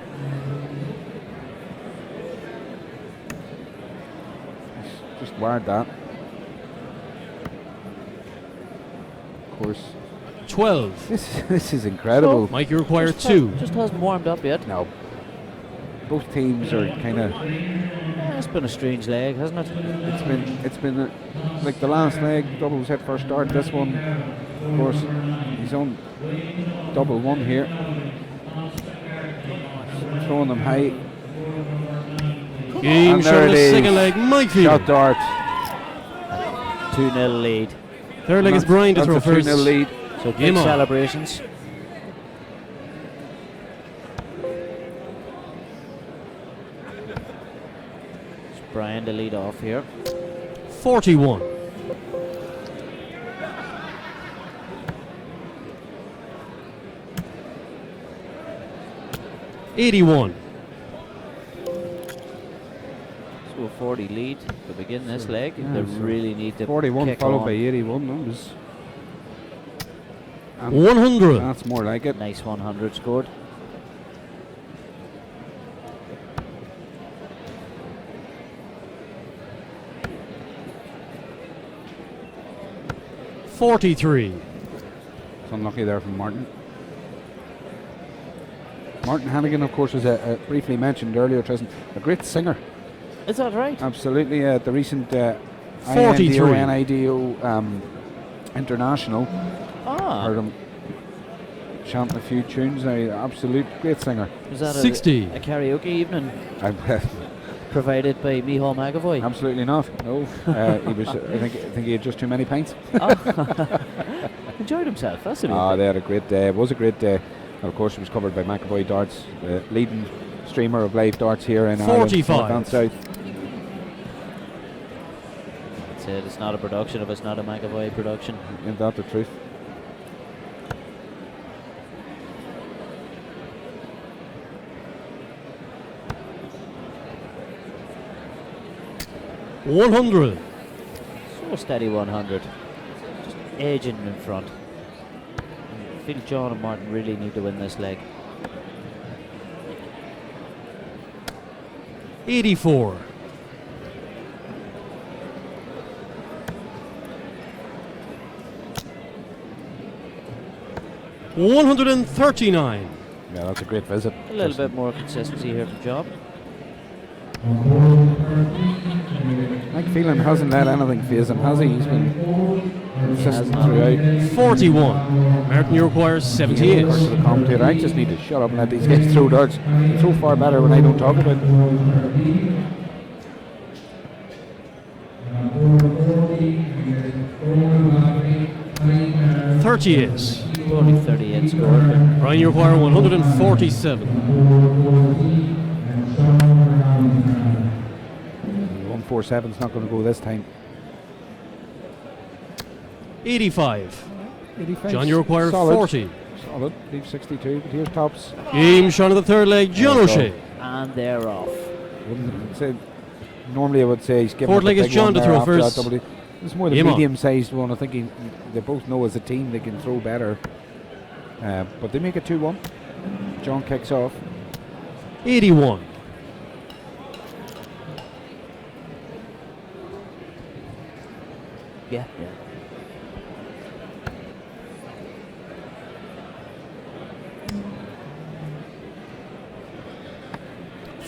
Just wired that. Of course, 12. this is incredible. Mike, you require 2. Just hasn't warmed up yet. No, both teams are kind of. It's been a strange leg, hasn't it? It's been like the last leg, doubles hit first start. This one, of course, he's on double 1 here, throwing them high. Game And shot there of it the is. second leg. Mike Shot Field. dart. 2-0 lead. Third leg is Brian to throw That's a 2-0 first. lead. So Game big on. celebrations. It's Brian to lead off here. 41. '81. So a 40 lead to begin this leg. Yeah, They so really need to 41 kick followed on. by 81 numbers. 100. That's more like it. Nice 100 scored. '43. It's unlucky there from Martin. Martin Hannigan, of course, was briefly mentioned earlier, Tristan, a great singer. Is that right? Absolutely. The recent 43. INDO International. Ah, Heard him chanting a few tunes. Now, absolute great singer. was that 60. a karaoke evening I'm- provided by Micheál McAvoy? Absolutely not. No, he was. I think he had just too many pints. Enjoyed himself. That's the main Ah, thing. they had a great day. It was a great day. And of course, it was covered by McAvoy Darts, the leading streamer of live darts here in 45. Ireland, North and South. That's it. It's not a production of it's not a McAvoy production. Isn't that the truth? '100. So steady 100. Just edging in front. I feel John and Martin really need to win this leg. '84. $139. Yeah, that's a great visit. A little bit more consistency here from John. Mike Phelan hasn't let anything phase him, has he? He's been consistent throughout. 41. Martin, you require 78. Of course, to the commentator, I just need to shut up and let these guys throw darts. They throw far better when I don't talk about it. '38. Only 38 scored. But Ryan, you require 147. 147's not going to go this time. 85. 85. John, you require Solid. 40. Solid. Leave 62, but here's tops. Game shot of the third leg, John There we go. O'Shea. and they're off. Wouldn't say, normally I would say he's giving Fourth up a leg is big John one to there throw after first. that double. It's more the Game on. medium-sized one. I think they both know as a team they can throw better. But they make it 2-1. John kicks off. 81. Yeah.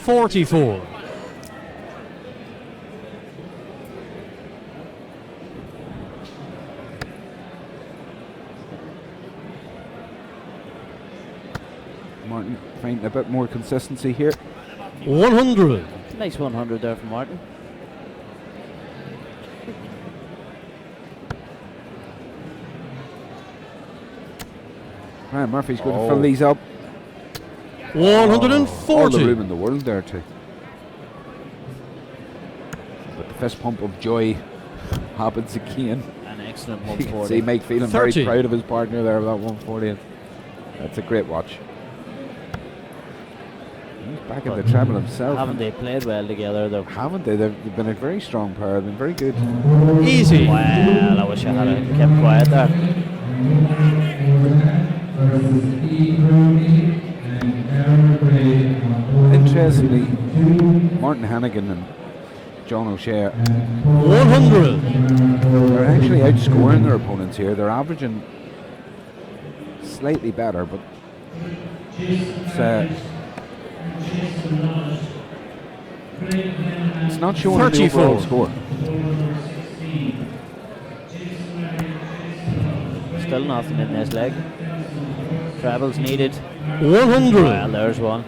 44. Martin finding a bit more consistency here. 100. Nice 100 there from Martin. Brian Murphy's going to fill these up. 140. All the room in the world there too. But the fist pump of joy happens again. An excellent You can 140. see Mike feeling 30. very proud of his partner there with that 140. That's a great watch. He's back in the treble himself. Haven't they played well together though? Haven't they? They've been a very strong pair. They've been very good. Easy. Well, I wish I had kept quiet there. Interestingly, Martin Hannigan and John O'Shea 100. are actually outscoring their opponents here. They're averaging slightly better, but it's not showing in the 34. overall score. Still nothing in this leg. Trebles needed. 100. Well, there's one.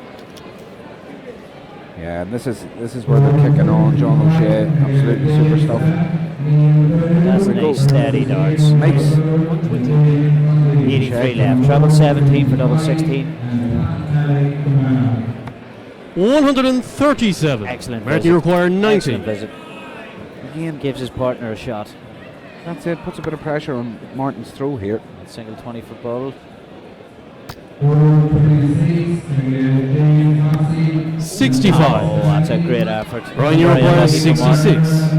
Yeah, and this is where they're kicking on. John O'Shea, absolutely super stuff. That's Here we nice, go. steady darts. Makes 83 left. Treble 17 for double 16. 137. Excellent Martin, visit. you require 90. Excellent visit. Again, gives his partner a shot. That's it. Puts a bit of pressure on Martin's throw here. Single 20 for Bowl. 65. Oh, that's a great effort. Ryan, you Very require unlucky for Martin. 66.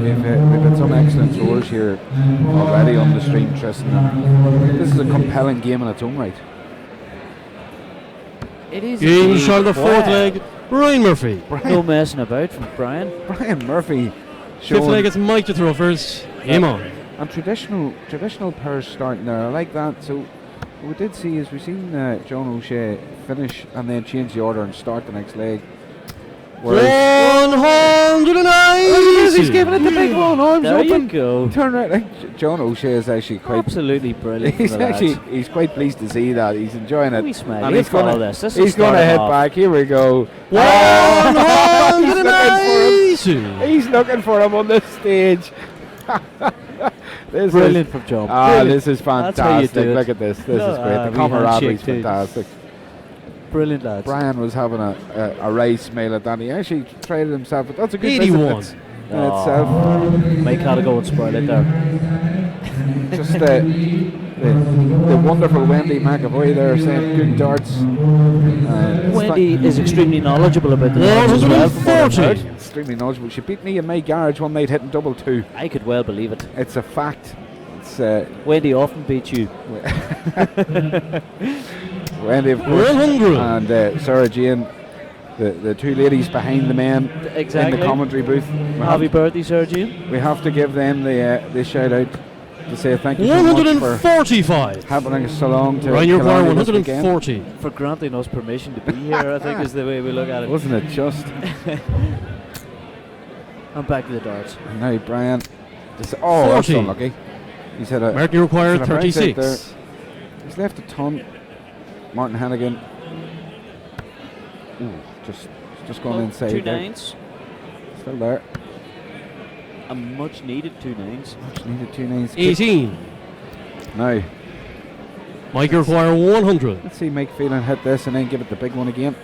We've had some excellent throwers here already on the stream, Tristan. And this is a compelling game in its own right. It is. Game indeed. shot of the fourth Wow. leg. Ryan Murphy. No messing about from Brian. Brian Murphy Fifth showing, leg, it's Mike to throw first. Game on. and traditional pairs starting there. I like that. So what we did see is we've seen John O'Shea finish and then change the order and start the next leg. Whereas 190. he's giving it the big one, arms There you open. go. Turn right. Like John O'Shea is actually quite. Absolutely brilliant. from the lads. He's quite pleased to see that. He's enjoying it. We smile. And He'll he's gonna follow this. This he's will gonna start him head off. back. Here we go. 192. He's looking for him on the stage. This Brilliant is, from John. this is That's how you fantastic. do it. Look at this. This No, is great. The we camaraderie is handshake too. fantastic. Brilliant, lads. Brian was having a right smile at that. He actually tried it himself, but that's a good 81. visit in itself. Mike had to go and spoil it there. Just the wonderful Wendy McAvoy there saying good darts. It's Wendy is extremely knowledgeable about the darts as well. From what I've 140. heard. extremely knowledgeable. She beat me in my garage one night hitting double two. I could well believe it. It's a fact. It's Wendy often beats you. Wendy, of course, 100. and Sarah Jane, the two ladies behind the men Exactly. in the commentary booth. Happy birthday, Sergio. We have to give them the shout out to say thank you so much for 145. happening us along to Ryan, you require Killarney this weekend. 140. For granting us permission to be here, I think is the way we look at it. Wasn't it just? I'm back to the darts. Now Brian, that's 40. Unlucky. He's had a Martin, you require he's had a bounce out 36. there. He's left a ton. Martin Hannigan. Ooh, just gone inside. Two there. nines. Still there. A much needed two nines. Much needed 2 nines. 18. Now, Mike, you require 100. let's see Mike Phelan hit this and then give it the big one again.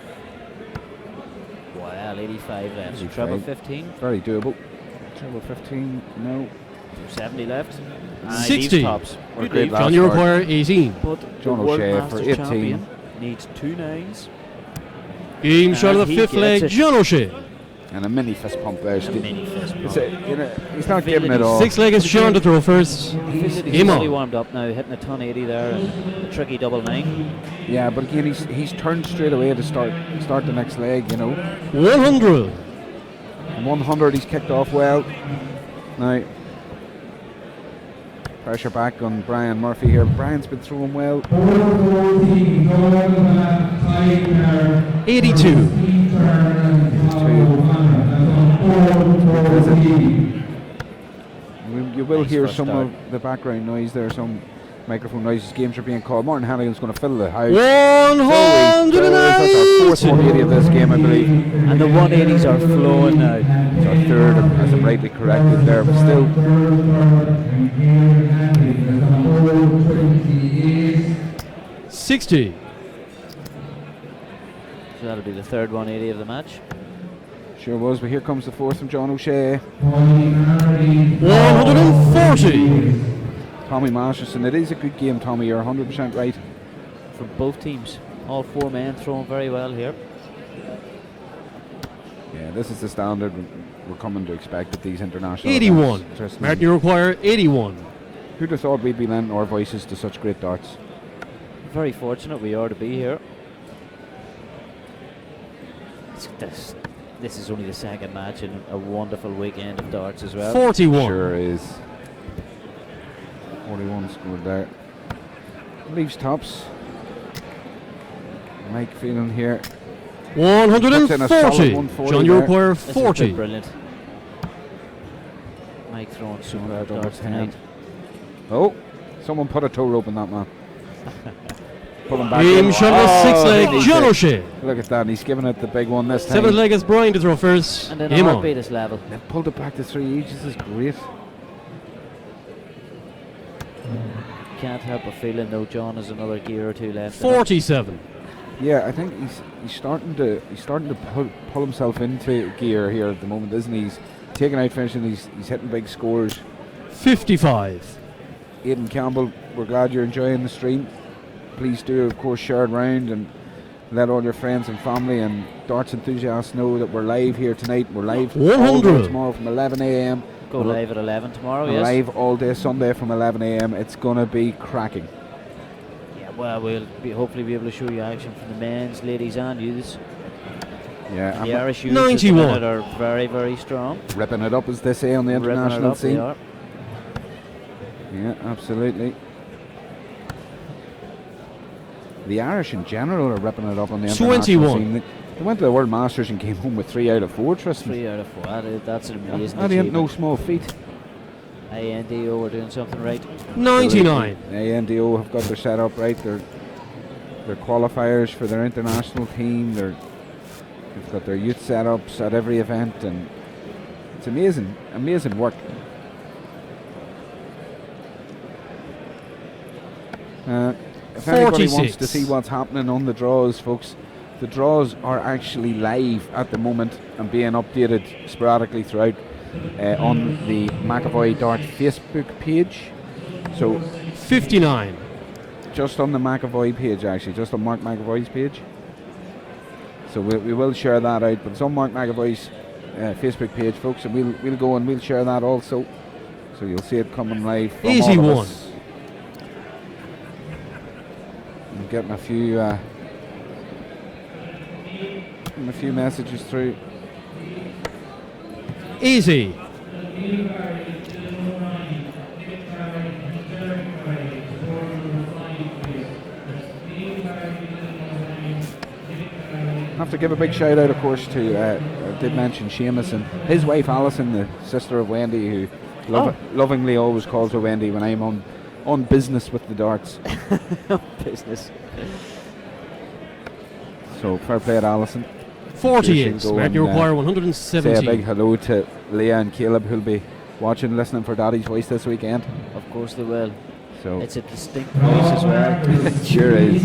Well, 85 left. So 85. treble 15. Very doable. Treble 15. No. 70 left. And 60. leaves tops. What a Good great leave. last John, you start. require 18. But John the World O'Shea for Masters 18. champion needs two nines. Game shot of And the he fifth gets leg, it. John O'Shea. And a mini fist pump there. A mini fist pump. He's not giving it all. Six-legged Sean to throw first. He's Emo. fully warmed up now, hitting a 1080 there, and a tricky double 9. Yeah, but again, he's turned straight away to start the next leg, 100. 100, he's kicked off well. Now, pressure back on Brian Murphy here. Brian's been throwing well. 82. You will Nice hear first some start. of the background noise there, some microphone noises. Games are being called. Martin Hannigan's going to fill the house. 180. That's our fourth 180 of this game, I believe. And the 180s are flowing now. It's our third, as I'm rightly corrected there, but still. 60. So that'll be the third 180 of the match. Sure was, but here comes the fourth from John O'Shea. 140. Tommy Masterson. It is a good game, Tommy. You're 100% right. From both teams. All four men throwing very well here. Yeah, this is the standard we're coming to expect at these international 81. events. Trust me. Martin, you require 81. Who'd have thought we'd be lending our voices to such great darts? Very fortunate we are to be here. This is only the second match in a wonderful weekend of darts as well. 41. Sure is. 41 scored there. Leaves tops. Mike Phelan here. Puts in a solid 140. 140 John, you there. require This has been 40. brilliant. Mike throwing some Right over darts 10. tonight. Oh, someone put a toe rope in that man. Pull him back Game in. shot of a six-leg, he's John it. O'Shea. Look at that, he's giving it the big one this time. Seventh leg is Brian to throw first. And then Aim a on. heartbeat is level. They pulled it back to 3 each. This is great. Can't help but feeling though John has another gear or two left. 47. Yeah, I think he's starting to pull himself into gear here at the moment, isn't he? He's taking out finishing. He's hitting big scores. 55. Aidan Campbell, we're glad you're enjoying the stream. Please do, of course, share it around and let all your friends and family and darts enthusiasts know that we're live here tonight. We're live all day 100. tomorrow from 11 a.m. Go live at 11 tomorrow, and yes. live all day Sunday from 11 a.m. It's going to be cracking. Yeah, well, we'll hopefully be able to show you action from the men's, ladies and youths. Yeah, The I'm Irish youths at the 91. minute are very, very strong. ripping it up, as they say, on the Ripping it international up, they scene. are. Yeah, absolutely. The Irish in general are ripping it up on the international 21. scene. They went to the World Masters and came home with 3 out of 4, Tristan. 3 out of 4. That's an amazing That ain't no achievement. small feat. INDO are doing something right. 99. The INDO have got their setup right. They're qualifiers for their international team. They've got their youth setups at every event, and it's amazing work. If anybody wants 46. to see what's happening on the draws, folks, the draws are actually live at the moment and being updated sporadically throughout on the McAvoy Dart Facebook page. So 59. just on the McAvoy page, actually, just on Mark McAvoy's page. So we will share that out, but it's on Mark McAvoy's Facebook page, folks, and we'll go and we'll share that also. So you'll see it coming live from Easy all of one. us. I'm getting a few messages through. Easy. I have to give a big shout out, of course, to I did mention Seamus and his wife Alison, the sister of Wendy, who lovingly always calls her Wendy when I'm on business with the darts. Business. So fair play at Alison. 48. Go Mark, and, you require Say a 170. big hello to Leah and Caleb, who'll be watching, listening for Daddy's voice this weekend. Of course they will. So It's a distinct voice as well. it sure is.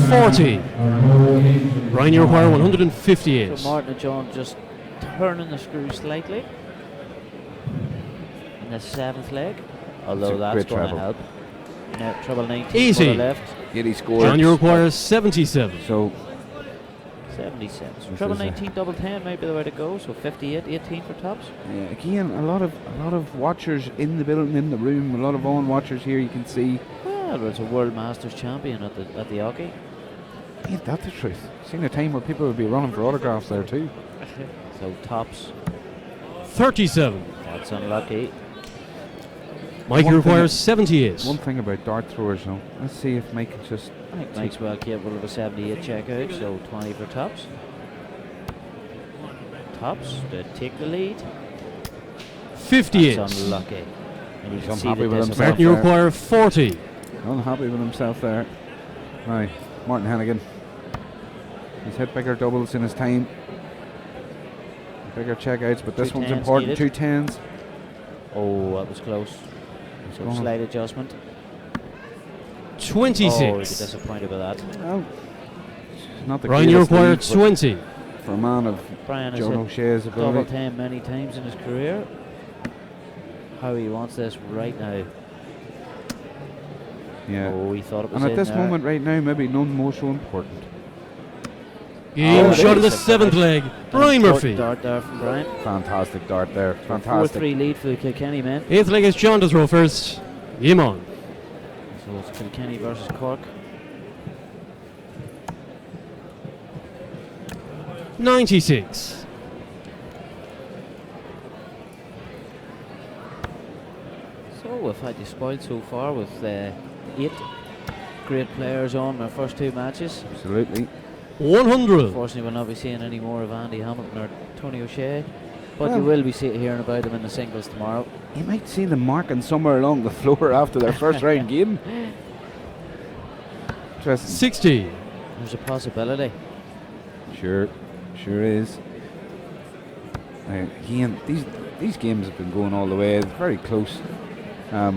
40. Ryan, you require So 158. Martin and John just turning the screw slightly in the 7th leg, although a that's great going to treble. help. Now treble 19 Easy. for the left. Giddy score. John, you require 77. So 77. So This treble is a- 19, double 10 might be the way to go. So 58, 18 for tops. Yeah, again, a lot of watchers in the building, in the room. A lot of on watchers here. You can see. Well, there's a World Masters champion at the hockey. Ain't that the truth? Seen a time where people would be running for autographs there too. So tops. 37. That's unlucky. Mike One requires thing- 78. One thing about dart throwers, though. Let's see if Mike can just. I think Mike's well capable of a 78 checkout. So 20 for tops. Tops to take the lead. 58. That's unlucky. And you He's can see unhappy the with himself. Martin, you require 40. Unhappy with himself there. Right, Martin Hannigan. He's hit bigger doubles in his time. Bigger checkouts, but this Two one's tens important. needed. 2 tens. Oh, that was close. So going. slight adjustment. 26. Oh, he'd be disappointed with that. Well, not the Ryan, you greatest require lead, but 20. for a man of Brian has John hit O'Shea's double ability. 10 many times in his career. How he wants this right now. Yeah. Oh, he thought it was And at in this there. moment right now, maybe none more so important. Game Oh, shot of the it's a 7th leg. Brian Important Murphy. Dart there from Brian. Fantastic dart there. Fantastic. 4-3 lead for the Kilkenny men. 8th leg is John to throw first. Game on. So it's Kilkenny versus Cork. 96. So we've had you spoiled so far with 8 great players on our first 2 matches. Absolutely. 100. Unfortunately, we'll not be seeing any more of Andy Hamilton or Tony O'Shea, but Well- you will be hearing about them in the singles tomorrow. You might see them marking somewhere along the floor after their first round game. Interesting. 60. There's a possibility. Sure is. Again, these games have been going all the way. It's very close. I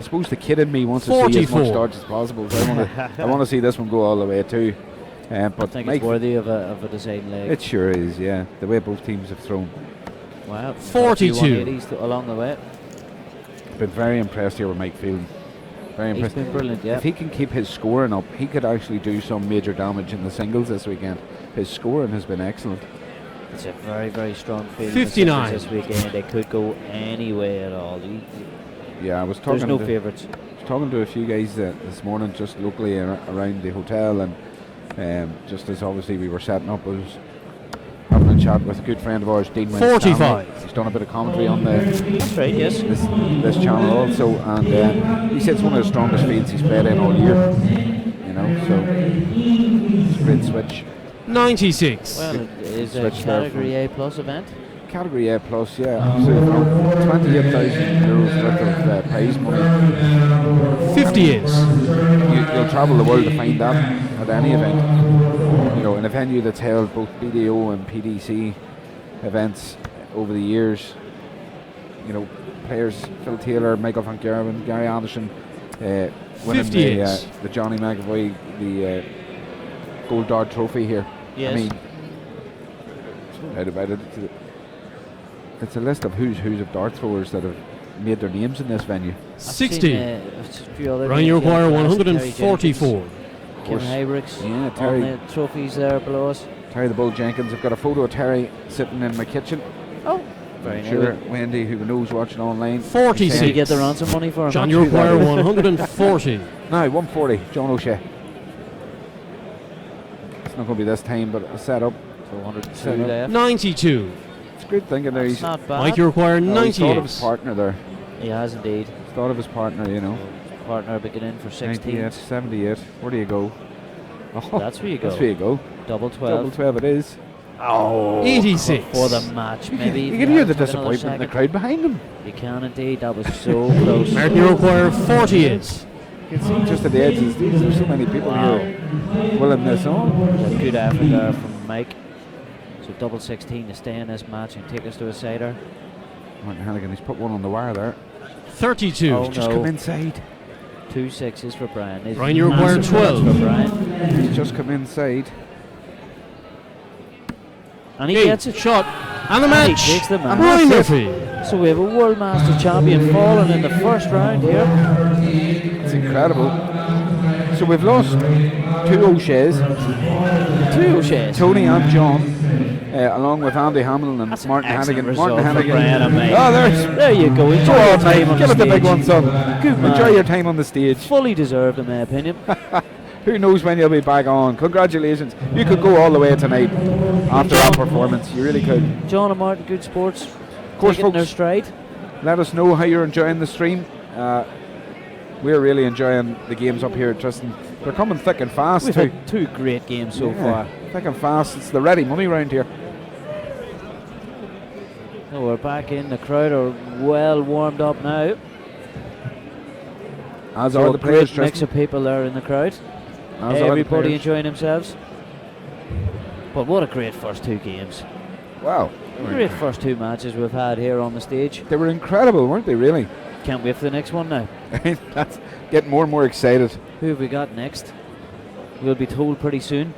suppose the kid in me wants to see as 44. much darts as possible. So I want to see this one go all the way too. I But think Mike, it's worthy of a design leg. it sure is. Yeah, the way both teams have thrown. Wow. 42. 180s along the way. Been very impressed here with Mike Field. Very He's impressed. been brilliant, yeah. If he can keep his scoring up, he could actually do some major damage in the singles this weekend. His scoring has been excellent. It's a very, very strong field. 59. This weekend. They could go any way at all. Yeah, I was There's talking. no to, favourites. was talking to a few guys this morning, just locally around the hotel, and just as obviously we were setting up, I was having a chat with a good friend of ours, Dean Wynne 45. Stanley. He's done a bit of commentary on That's right, yes. this channel also, and he said it's one of the strongest fields he's played in all year. So it's a great switch. 96. Well, it is a Switch there category A plus event. Category A plus, yeah. So, 28,000 euros worth of prize money. 58. You'll travel the world to find that at any event. In a venue that's held both BDO and PDC events over the years. Players Phil Taylor, Michael Van Gerwen, Gary Anderson, winning 58. the Johnny McAvoy, the Gold Dart Trophy here. Yes. I mean, there's no doubt about it. It's a list of who's of dart throwers that have made their names in this venue. I've 60. seen, a few other Ryan, you names, require Terry 144. Kevin Hybricks Yeah, on Terry. the trophies there below us. Terry the Bull Jenkins. I've got a photo of Terry sitting in my kitchen. Oh, very I'm sure nice. Wendy, who knows watching online. 46. Did you get the ransom money for him? John, you require 140. Now 140, John O'Shea. It's not going to be this time, but a set up. So 102 Set up. left. 92. It's great thinking there. That's He's not bad. Mike, you require he's thought of his 98. partner there. He has indeed. He's thought of his partner, Partner beginning for 16. 98, 78. Where do you go? Oh, That's where you go. That's where you go. Double 12. Double 12 it is. Oh, 86. for the match. Maybe You can hear the take another disappointment in the second. crowd behind him. You can indeed. That was so close. Martin, you require 48. You can see just at the edges. There's so many people Wow. here willing this on. A good effort there from Mike. So double 16 to stay in this match and take us to a cider. Martin Hannigan, he's put one on the wire there. 32. Oh, Just no. come inside. 2 6s for Brian. These Ryan, you require massive points 12. for Brian. He's just come inside. And he Hey, gets it. shot. And the He match. takes the match. Brian Murphy. So we have a World Master champion falling in the first round here. It's incredible. So we've lost 2 O'Shea's, 2 O'Shea's. Tony and John, along with Andy Hamilton and That's Martin an excellent Hannigan. result Martin for Hannigan. Brian and me. Oh, There you go. Enjoy Go your on, time on give the it the big stage. one, son. Good man. Enjoy your time on the stage. Fully deserved, in my opinion. Who knows when you'll be back on. Congratulations. You could go all the way tonight after that performance. You really could. John and Martin, good sports. Of course, Taking their folks, stride. let us know how you're enjoying the stream. We're really enjoying the games up here at Tristan. They're coming thick and fast We've too. had 2 great games so Yeah, far. thick and fast. It's the ready money round here. So we're back in. The crowd are well warmed up now. As So are a the players, great mix Tristan. of people there in the crowd. As are the Everybody players. enjoying themselves. But what a great first 2 games. Wow. Great first 2 matches we've had here on the stage. They were incredible, weren't they, really? Can't wait for the next one now. That's getting more and more excited. Who have we got next? We'll be told pretty soon.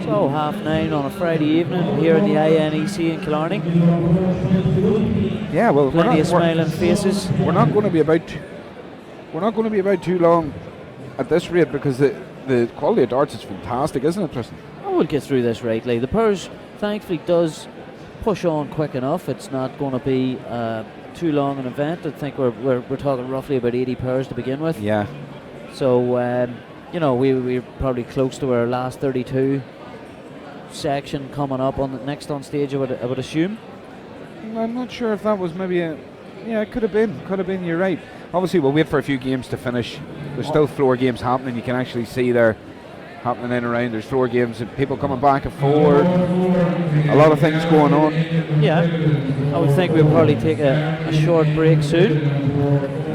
So 9:30 on a Friday evening here at the INEC in Killarney. Yeah, well, Plenty of smiling faces. we're not going to be about too long at this rate, because the quality of darts is fantastic, isn't it, Tristan? Oh, we'll get through this rightly. The purse, thankfully, does push on quick enough. It's not going to be too long an event. I think we're talking roughly about 80 pairs to begin with. Yeah. So we're probably close to our last 32 section coming up on the next on stage. I would assume. I'm not sure if that was maybe a... Yeah, it could have been. You're right. Obviously, we'll wait for a few games to finish. There's still floor games happening. You can actually see they're happening in and around. There's floor games and people coming back and forward. A lot of things going on. Yeah, I would think we'll probably take a short break soon,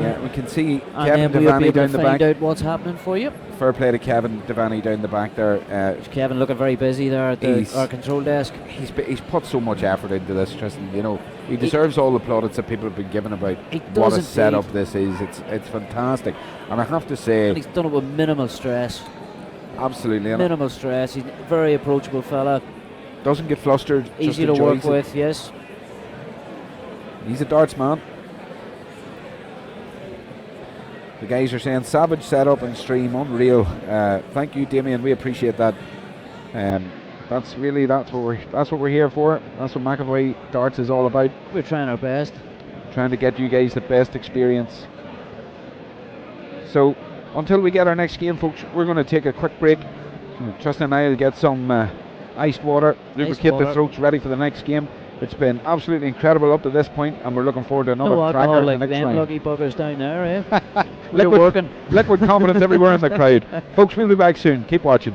Yeah, we can see and Kevin then we'll be Devaney able to down the find back. out what's happening for you. Fair play to Kevin Devaney down the back there. Kevin looking very busy there at our control desk. He's put so much effort into this, Tristan. You know, he deserves all the plaudits that people have been given about He what does a indeed. setup this is. It's fantastic, and I have to say, And he's done it with minimal stress. absolutely, and Minimal stress. He's a very approachable fella. doesn't get flustered. Easy just to work enjoys it. with. Yes. He's a darts man. The guys are saying savage setup and stream, unreal. Thank you, Damien. We appreciate that. That's what we're here for. That's what McAvoy Darts is all about. We're trying our best. Trying to get you guys the best experience. So until we get our next game, folks, we're going to take a quick break. Tristan and I will get some iced water, lubricate the water. throats, ready for the next game. It's been absolutely incredible up to this point, and we're looking forward to another No cracker alcohol in the like next them round. lucky buggers down there, eh? We're Liquid- working. Liquid confidence everywhere in the crowd. Folks, we'll be back soon. Keep watching.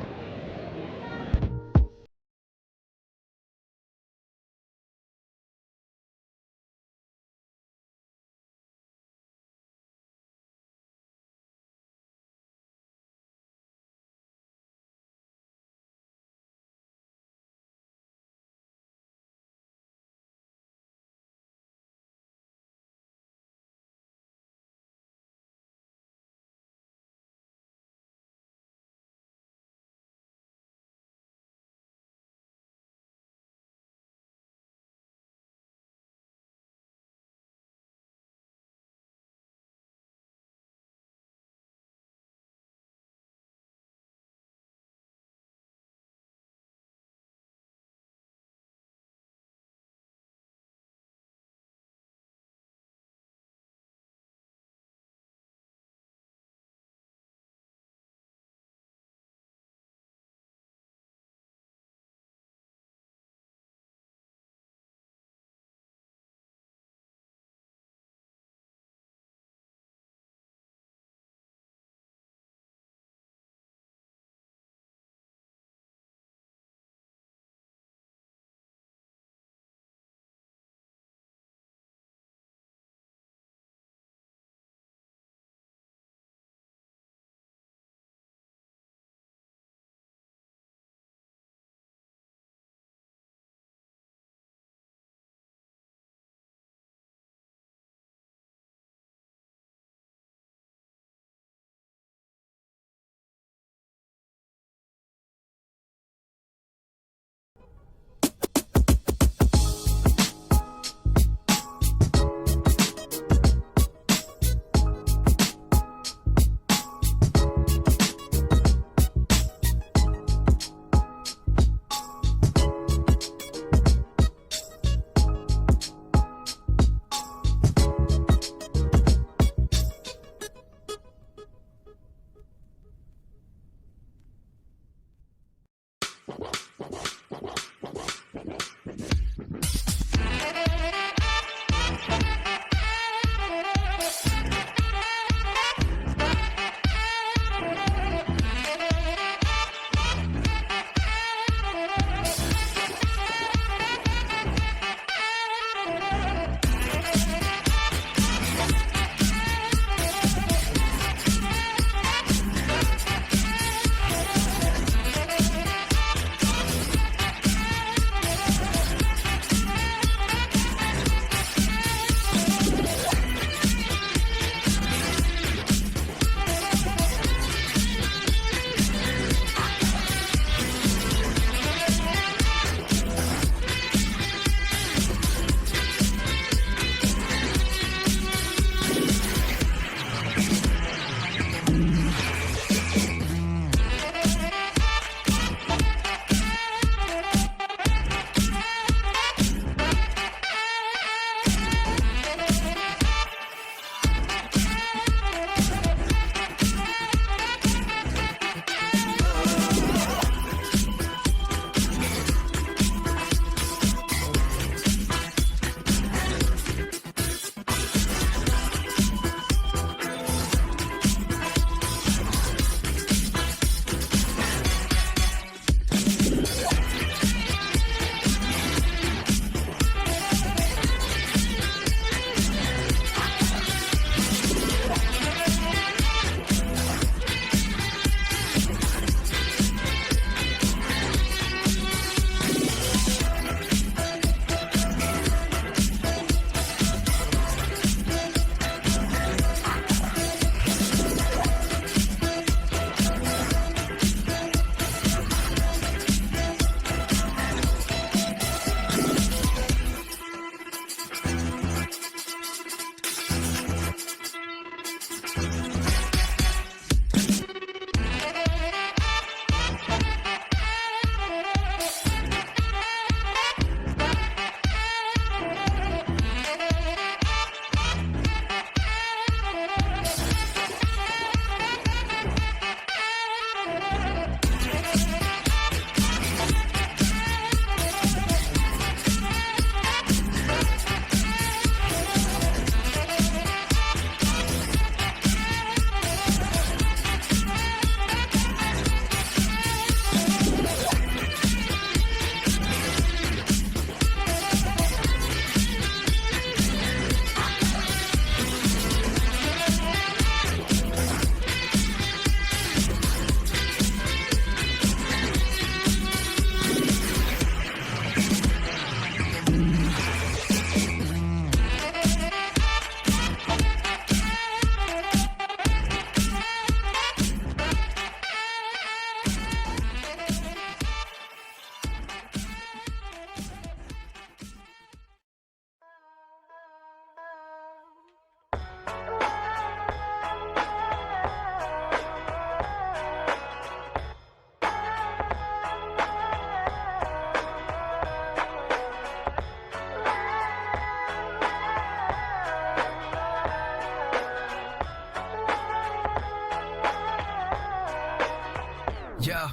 Yeah.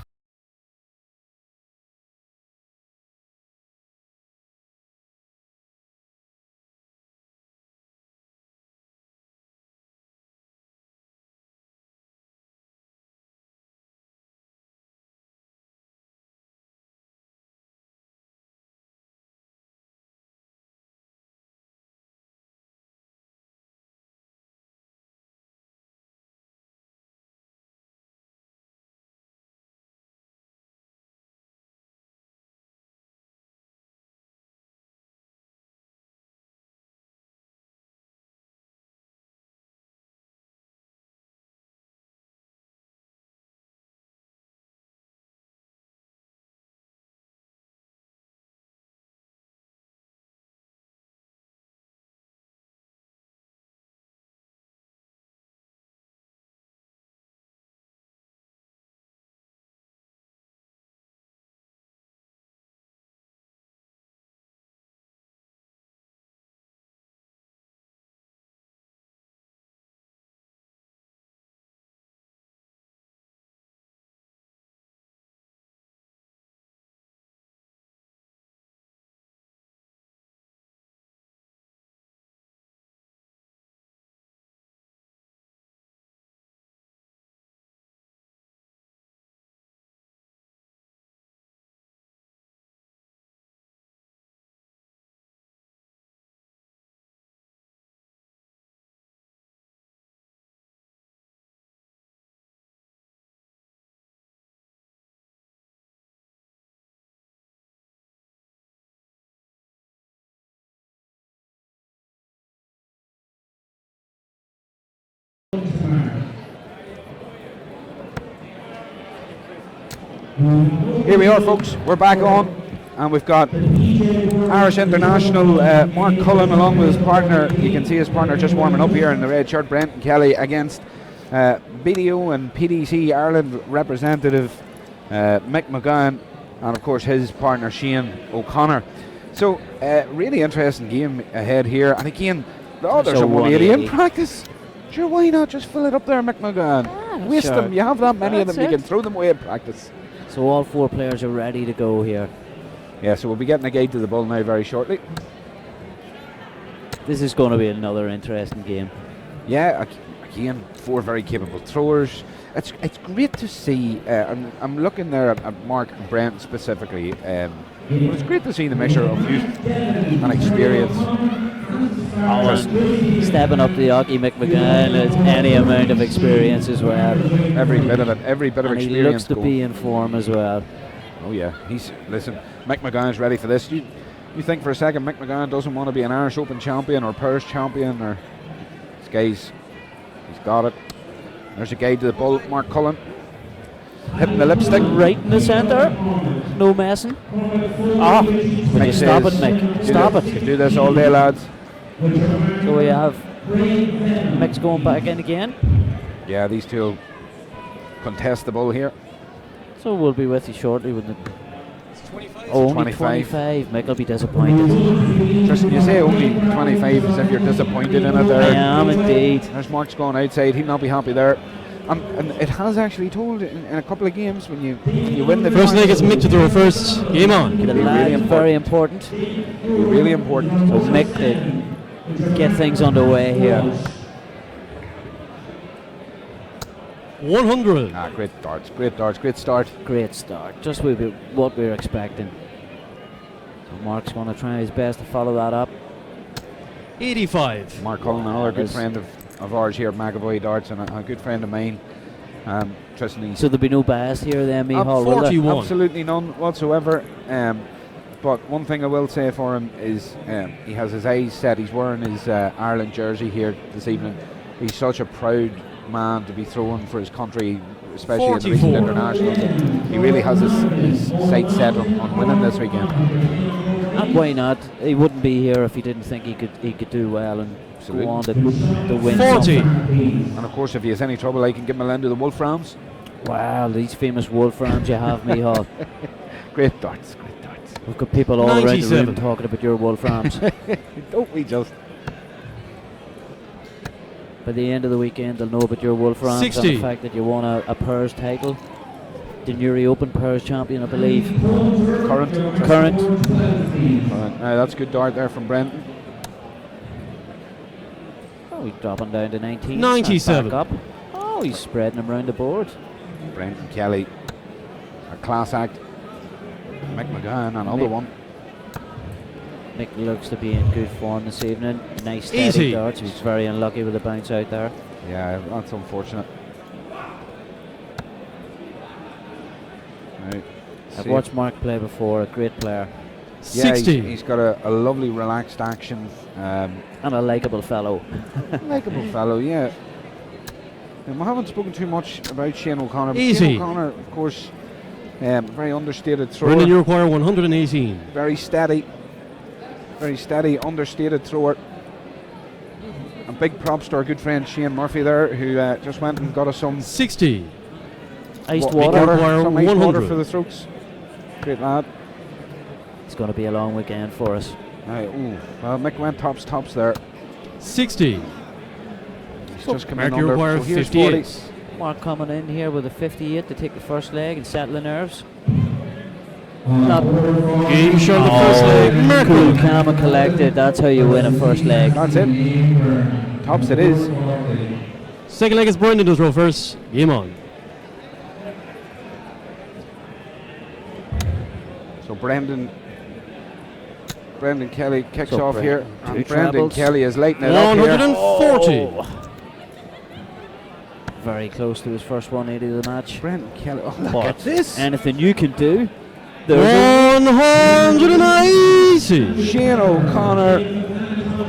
Here we are, folks. We're back on, and we've got Irish international Mark Cullen along with his partner. You can see his partner just warming up here in the red shirt, Brenton Kelly, against BDO and PDC Ireland representative Mick McGowan, and of course his partner Shane O'Connor. So really interesting game ahead here. And again, there's a 180 in practice. Sure, why not just fill it up there, Mick McGowan? Waste them. You have that many of them. You can throw them away in practice. So all four players are ready to go here. Yeah, so we'll be getting a gate to the ball now very shortly. This is going to be another interesting game. Yeah, again, four very capable throwers. It's great to see. I'm looking there at Mark and Brent specifically. It's great to see the mixture of youth and experience. Stepping up the Ocky Mick McGowan has any amount of experience as well. Every bit of it, every bit of and experience. He looks to be in form as well. Oh yeah, listen, Mick McGowan's ready for this. You think for a second Mick McGowan doesn't want to be an Irish Open champion or Parish champion, or this guy's he's got it. There's a guide to the ball, Mark Cullen. Hitting the lipstick. Right in the centre. No messing. Would you stop it, Mick? Stop it. You do this all day, lads. So we have Mick's going back in again. Yeah, these two will contest the ball here. So we'll be with you shortly with the. Oh, only 25. 25. Mick will be disappointed. Tristan, you say only 25 as if you're disappointed in it there. I am indeed. There's Mark's going outside. He'll not be happy there. And it has actually told in a couple of games when you win the First leg is Mick to throw first. Game on. The lad, very important. Really important. So Mick to get things underway here. 100. Great darts, great start. Great start. Just what we were expecting. So Mark's going to try his best to follow that up. 85. Mark Cullen, another good friend of ours here at McAvoy Darts, and a good friend of mine. Tristan, so there'll be no bias here then, Mihal, will there? 41. Absolutely none whatsoever. But one thing I will say for him is he has his eyes set. He's wearing his Ireland jersey here this evening. He's such a proud man to be throwing for his country, especially 44. in the recent internationals. He really has his sights set on winning this weekend. And why not? He wouldn't be here if he didn't think he could do well and go on to win 40. something. And of course, if he has any trouble, I can give him a lend to the Wolframs. Wow, these famous Wolframs you have, Mihal. Great darts. We've got people all around the 97. room talking about your Wolframs. Don't we just? By the end of the weekend, they'll know about your Wolframs 60. and the fact that you won a Pairs title. The Newry Open Pairs champion, I believe. Current. That's a good dart there from Brendan. Oh, he's dropping down to 19. 97. Back up. Oh, he's spreading them around the board. Brendan Kelly, a class act. Mick McGann, another one. Mick looks to be in good form this evening. Nice steady Easy. darts. He's very unlucky with the bounce out there. Yeah, that's unfortunate. Right. I've watched Mark play before, a great player. Yeah, 60. he's got a lovely relaxed action. And a likeable fellow. Likeable fellow, yeah. And we haven't spoken too much about Shane O'Connor. But Easy. Shane O'Connor, of course, very understated Brendan, thrower. you require 118. Very steady, understated thrower. And big props to our good friend Shane Murphy there, who just went and got us some 60. Iced wa- water. Require some iced water 100. for the throats. Great lad. It's going to be a long weekend for us. Right, well, Mick went tops there. 60. He's just coming Mark, you under. require So here's 58. 40. Mark coming in here with a 58 to take the first leg and settle the nerves. Not Game shot the first leg. cool, Merkel. calm and collected. That's how you win a first leg. That's it. Tops it is. Second leg is Brendan to throw first. Game on. So Brendan Kelly kicks So off here. Two And Brendan trebles. Kelly is lighting it up here. 140. Very close to his first 180 of the match. Brendan Kelly. Oh, look But at this. anything you can do. There's 190. Shane O'Connor.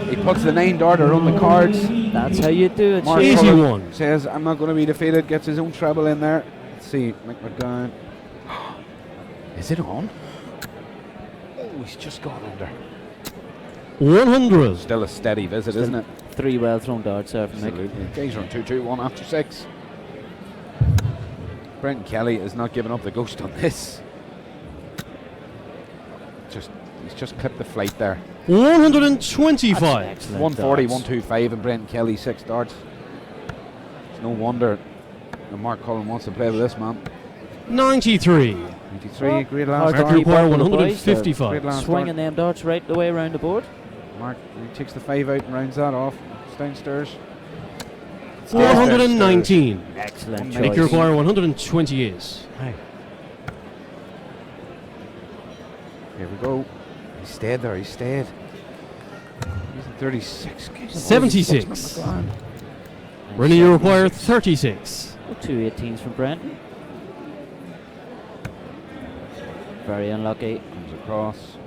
He puts the 9 darter on the cards. that's how you do it. Mark Shane. Easy Cullen one. says, I'm not going to be defeated. Gets his own treble in there. Let's see. Mick McGann. Is it on? Oh, he's just gone under. 100. Still a steady visit, isn't it? 3 well thrown darts there from Mick. Absolutely. Guys are on 2-2-1 after 6. Brendan Kelly is not giving up the ghost on this. He's just clipped the flight there. 125. Excellent 140, darts. 125, and Brendan Kelly 6 darts. It's no wonder that Mark Cullen wants to play with this man. 93. 93, great last hard to Mark, dart. you keep require up with the boys. 155. Great last Swinging dart. them darts right the way around the board. Mark he takes the 5 out and rounds that off. It's downstairs. 419. Excellent Make Make choice. you require 128. Here we go. He stayed there, he stayed. He's at 36. 76. Come on. Brendan, you require 36. 2 18s from Brenton. Very unlucky. Comes across.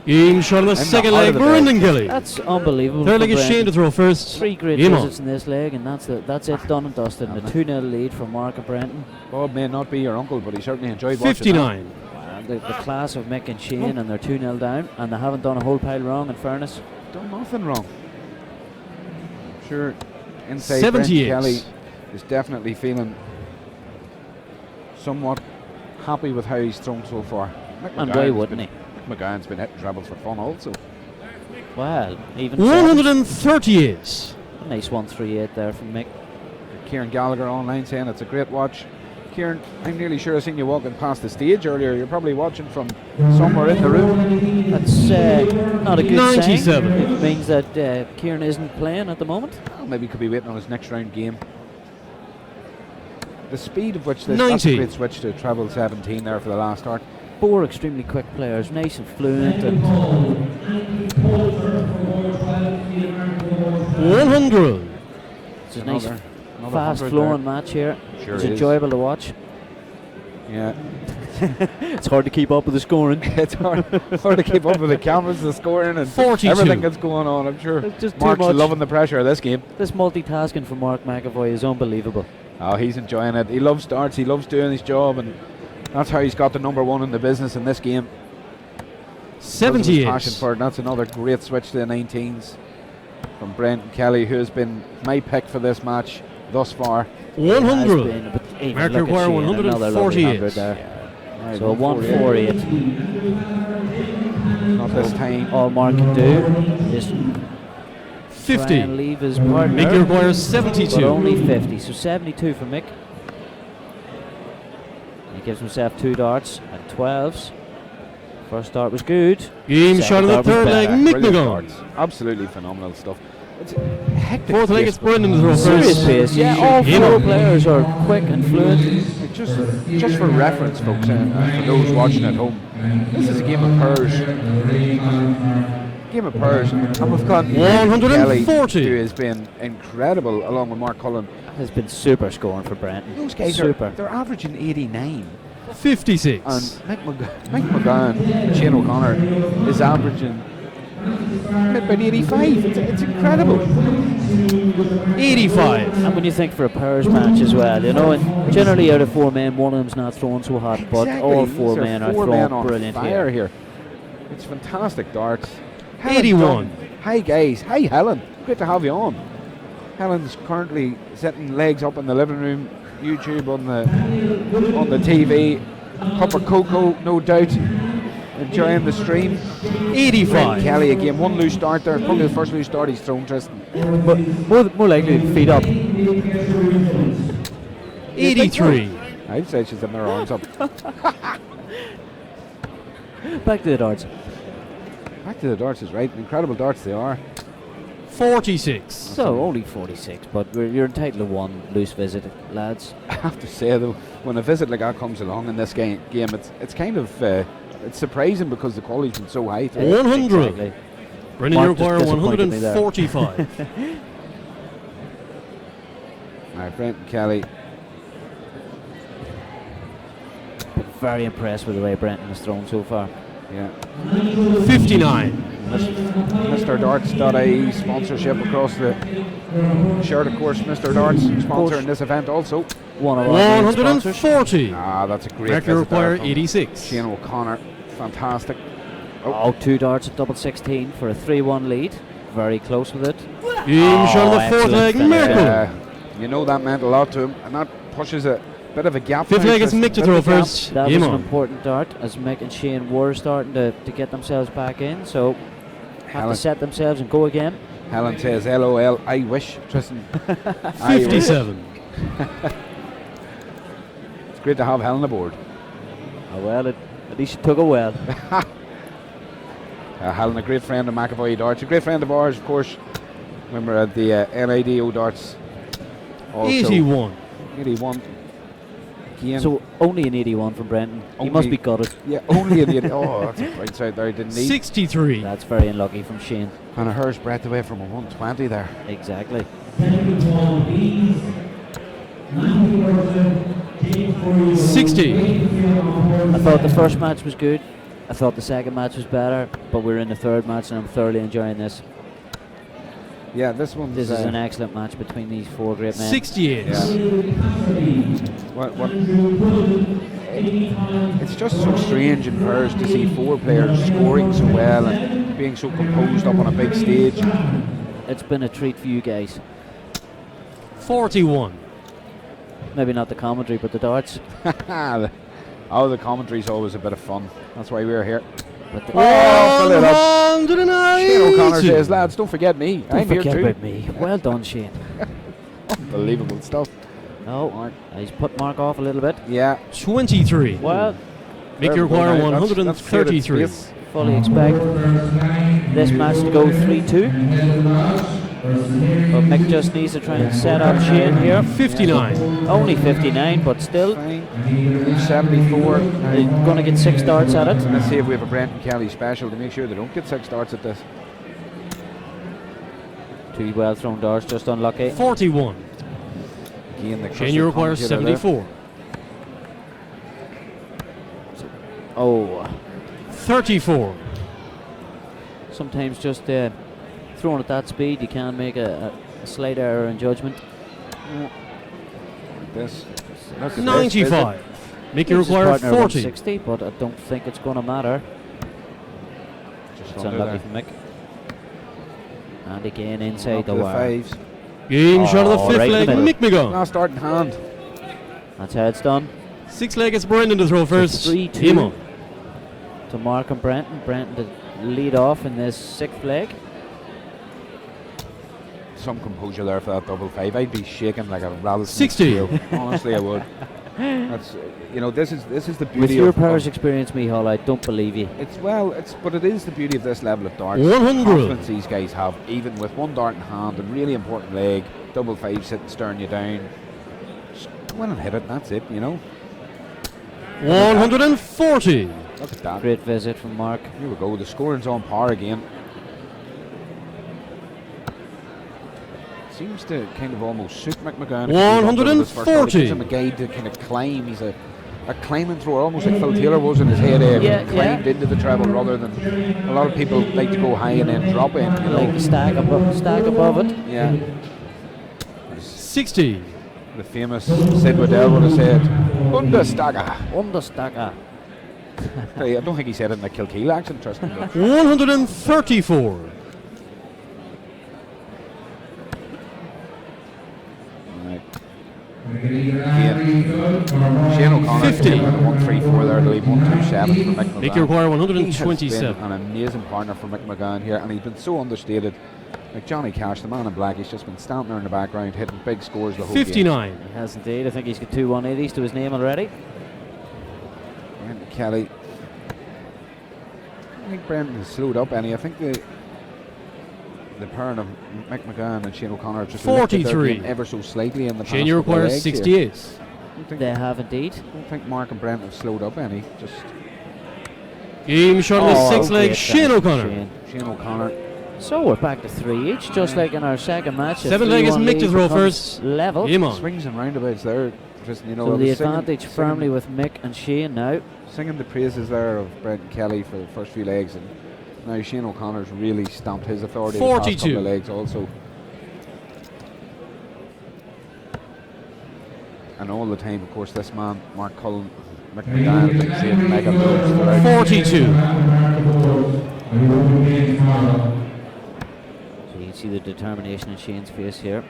Game shot on the the second heart leg. of the Brendan Kelly. That's unbelievable. Third from leg is Brenton. Shane to throw first. 3 great Game on. visits in this leg, and that's it done and dusted. And a 2-0 lead for Mark and Brenton. Bob may not be your uncle, but he certainly enjoyed watching 59. Wow, the class of Mick and Shane, and they're 2-0 down, and they haven't done a whole pile wrong, in fairness. that. Done nothing wrong. Sure, inside 78. Brendan Kelly is definitely feeling somewhat happy with how he's thrown so far. And why wouldn't he? McGowan's been hitting trebles for fun also. Well, even 138. a nice 138 there from Mick. Kieran Gallagher online saying it's a great watch. Kieran, I'm nearly sure I seen you walking past the stage earlier. You're probably watching from somewhere in the room. That's not a good 97. sign. It means that Kieran isn't playing at the moment. Well, maybe he could be waiting on his next round game. The speed of which this 90. that's a great switch to treble 17 there for the last start. 4 extremely quick players, nice and fluent, and 100. it's a nice, Another fast-flowing match here. Sure It's is. enjoyable to watch. Yeah, It's hard to keep up with the scoring. it's hard to keep up with the cameras, the scoring, and 42. everything that's going on. I'm sure It's just too Mark's much. loving the pressure of this game. This multitasking from Mark McAvoy is unbelievable. Oh, he's enjoying it. He loves darts. He loves doing his job, and that's how he's got the number one in the business in this game. Because of his 78. passion for it. That's another great switch to the 19s from Brenton Kelly, who has been my pick for this match thus far. It has 100. been, but even Mark look at Maguire, Shane, another lovely 148. 100 there. Right, So 148. Not this time. All Mark can do is try 50. and leave his partner, Mickey requires but 72. only 50. So 72 for Mick. He gives himself 2 darts and 12s. First dart was good. Game Second shot in the dart was third leg, better. Mick Brilliant McGowan. darts. Absolutely phenomenal stuff. It's hectic. Fourth leg, pace, it's Brendan to throw Serious first. pace. Yeah, all Game 4 on. players are quick and fluent. Just for reference, folks, and for those watching at home, this is a game of pairs. Game of pairs, and we've got 140. Kelly, who has been incredible, along with Mark Cullen. Has been super scoring for Brenton. Those guys they're averaging 89, 56. and Mike McGowan, Shane O'Connor is averaging about 85. It's incredible. 85. And when you think for a pairs match as well, you know, and generally out of 4 men, one of them's not throwing so hot, but Exactly. all 4 These are men are 4 throwing men on brilliant fire here. It's fantastic darts. 81. Hi guys. Hi Helen. Great to have you on. Helen's currently setting legs up in the living room, YouTube on the TV. Cup of cocoa, no doubt. Enjoying the stream. 85. Kelly again. One loose start there. Probably the first loose start he's thrown, Tristan. But more likely feet up. 83. I'd say she's in their arms up. Back to the darts. Back to the darts is right. Incredible darts they are. 46. So only 46, but you're entitled to 1 loose visit, lads. I have to say though, when a visit like that comes along in this game, it's kind of it's surprising because the quality's been so high. 100. Exactly. Brendan Mark just require disappointed me there. 145. All right, Brenton Kelly. Very impressed with the way Brenton has thrown so far. Yeah. 59. Mr. Darts.ie sponsorship across the shirt, of course. Mr. Darts sponsoring this event also. One of our main sponsors. 140. Ah, that's a great Mark visit require there from 86. Shane O'Connor. Fantastic. Oh, 2 darts at double 16 for a 3-1 lead. Very close with it. Game shot in the fourth excellent leg, finish. Merkel. You know that meant a lot to him, and that pushes a bit of a gap. Fifth now, leg is Tristan. Mick to Bit throw of a gap. first. That Game was an on. important dart as Mick and Shane were starting to get themselves back in, so have Helen. to set themselves and go again. Helen says, LOL, I wish, Tristan. I wish. 57. It's great to have Helen aboard. Oh, well, at least she took it well. Helen, a great friend of McAvoy Darts, a great friend of ours, of course, when we're at the NIDO Darts. Also, 81. 81. Again, So only an 81 from Brenton. He must Only- be gutted. yeah, only in the. Oh, that's a right side there. He didn't need. 63. That's very unlucky from Shane. And a hair's breadth away from a 120 there. Exactly. 60. I thought the first match was good. I thought the second match was better, but we're in the third match and I'm thoroughly enjoying this. Yeah, this one. This is an excellent match between these 4 great men. 68. Yeah. What? It's just so strange in pairs to see 4 players scoring so well and being so composed up on a big stage. It's been a treat for you guys. 41. Maybe not the commentary, but the darts. The commentary's always a bit of fun. That's why we're here. But the fill it up. 190. Shane O'Connor says, lads, don't forget me. Don't I'm here forget too. about me. Well done, Shane. Unbelievable stuff. Oh, he's put Mark off a little bit. Yeah. 23. Well, Mick, you require 133. fully expect this match to go 3-2. But Mick just needs to try and set up Shane here. 59. Only 59, but still. Fine. 74. He's going to get 6 darts at it. Let's see if we have a Brenton Kelly special to make sure they don't get 6 darts at this. 2 well thrown darts, just unlucky. 41. Again, the Shane, you require commentator there. 74. Oh, 34. sometimes just throwing at that speed, you can make a slight error in judgment. This. Look at 95. Mick, you His require partner 40. 160, but I don't think it's going to matter. Just It's under unlucky there. for Mick. And again Up inside to the the wire. fives. Game shot of the Oh, fifth right in leg, the Mick McGon. Last dart in hand. That's how it's done. 6 leg, it's Brendan to throw first. 3-2. Game on. To Mark and Brenton. Brenton to lead off in this 6th leg. Some composure there for that double 5. I'd be shaking like a rattlesnake. 60. tail. Honestly, I would. That's this is the beauty With your of powers experience, Michal, I don't believe you. but it is the beauty of this level of darts. 100. Confidence these guys have, even with 1 dart in hand and really important leg, double 5 sitting staring you down. Just go in and hit it. That's it. 140. Look at that. Great visit from Mark. Here we go. The scoring's on par again. Seems to kind of almost suit McMahon. 140. Gives him a guide to kind of climb. He's a climbing thrower, almost like Phil Taylor was in his head. Climbed into the treble rather than a lot of people like to go high and then drop in. Like the stack above it. Yeah. 60. The famous Sid Waddell would have said, Understagger. Understacker. I don't think he said it in a Kilkeel accent, trust me. 134. Shane O'Connor 50. 134 there to leave 127 for Mick Mick, you McGann. require He has 127. been an amazing partner for Mick McGann here, and he's been so understated. Like Johnny Cash, the man in black, he's just been standing there in the background hitting big scores the whole game. 59. He has indeed. I think he's got 2 180s to his name already. Brenton Kelly. I think Brenton has slowed up any. I think the pair of Mick McGann and Shane O'Connor have just lifted their 43. game ever so slightly in the Shane, past you couple of require legs here. 68. They have indeed. I don't think Mark and Brent have slowed up any. Just Game shot of the 6th leg, great Shane finish, O'Connor. Shane O'Connor. So we're back to 3 each, just like in our second match. A 7 leg is 3-1 Mick to lead throw becomes first. Level. Game on. Swings and roundabouts there. Just, I So the was advantage firmly with Mick and Shane now. singing the praises there of Brenton Kelly for the first few legs, and now Shane O'Connor's really stamped his authority the past 42. couple of legs also. And all the time, of course, this man, Mark Cullen, Mick McGann, big save, mega moves throughout. 42. So you can see the determination in Shane's face here.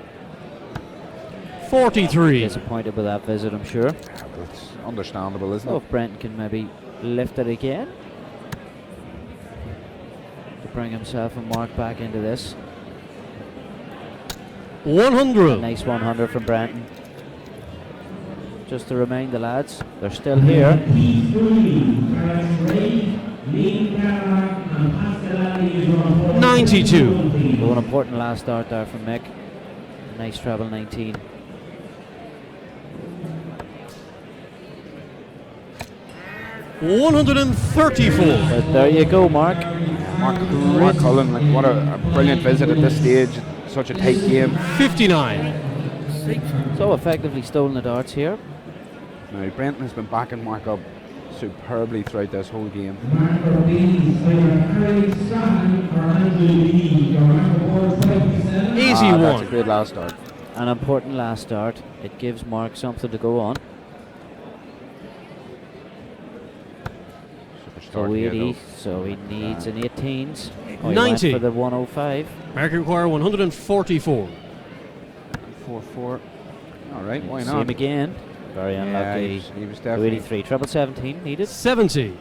43. Disappointed with that visit, I'm sure. It's understandable, isn't So it? if Brenton can maybe lift it again to bring himself and Mark back into this. 100. Nice 100 from Brenton. Just to remind the lads, they're still here. 92. Oh, an important last start there from Mick. Nice treble 19. $134. But there you go, Mark. Mark Cullen, like, what a brilliant visit at this stage. Such a tight game. 59. So effectively stolen the darts here. Now, Brenton has been backing Mark up superbly throughout this whole game. Easy That's a one. great last start. An important last start. It gives Mark something to go on. Super So start here, 80, though. so he needs an 18s. Oh, he 90. went for the 105. Mark require 144. 4-4. All right, why See not? him again. Very Yeah, unlucky. he was definitely 83, treble 17 needed. 70.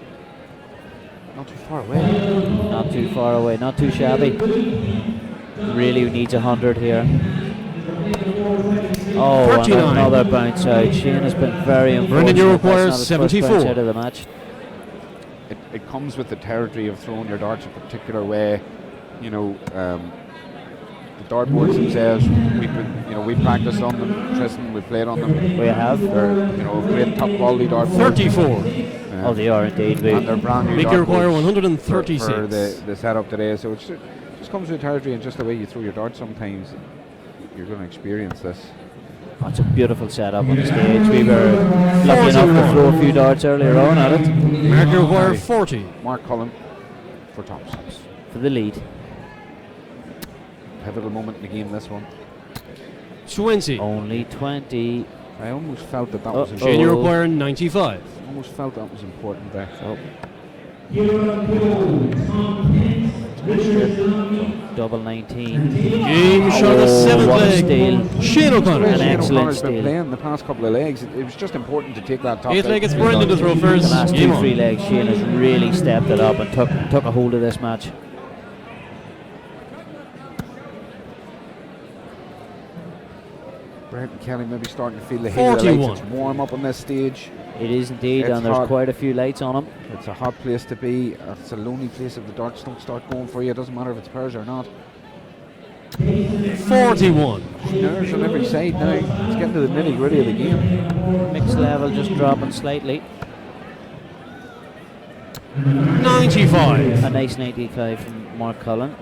not too far away. Not too far away, not too shabby. Really needs 100 here. Oh, and 39. another bounce out. Shane has been very Brendan, you unfortunate. require That's not his first 74. bounce out of the match. It comes with the territory of throwing your darts a particular way. You know, the dartboards themselves. We practiced on them. Tristan, we played on them. We have. They're great top quality dartboards. 34. Oh, they are indeed. And they're brand new. Make you require dartboards 136. for the setup today. So it just comes with the territory and just the way you throw your darts. Sometimes you're going to experience this. That's a beautiful setup on the stage. We were lucky enough to throw a few darts earlier on at it. Make you require 40. Mark Cullen for tops. For the lead. Pivotal moment in the game, this one. 20. Only 20. I almost felt that was Shane, you Oh. require 95. almost felt that was important there. So Double 19. Game shot of the Oh, 7th what a leg. steal. Shane O'Connor. An Shane excellent O'Connor's been steal. playing the past couple of legs. It was just important to take that top 8th leg, leg. it's Brendan to throw The first. last Game 2-3 on. legs, Shane has really stepped it up and took a hold of this match. Brendan Kelly maybe starting to feel the heat of the 41. lights. It's warm up on this stage. It is indeed, It's and there's hot. quite a few lights on him. It's a hot place to be. It's a lonely place if the darts don't start going for you. It doesn't matter if it's pairs or not. 41. Nerves on every side now. It's getting to the nitty gritty of the game. Mix level just dropping slightly. 95. A nice 95 from Mark Cullen.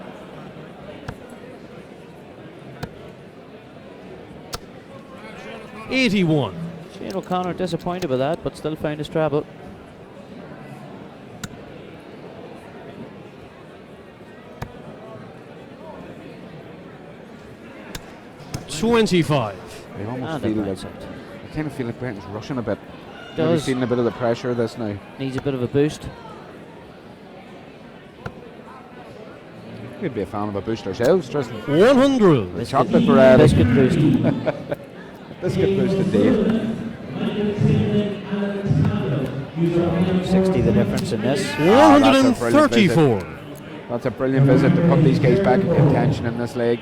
81. Shane O'Connor disappointed with that, but still found his treble. I almost And feel a like bounce out. I kind of feel like Brendan's rushing a bit. Maybe Does. feeling a bit of the pressure of this now. Needs a bit of a boost. We'd be a fan of a boost ourselves, Tristan. 100. The chocolate variety. Biscuit boost. Biscuit boost indeed. 60 the difference in this. that's a brilliant visit. 134. That's a brilliant visit to put these guys back in contention in this leg.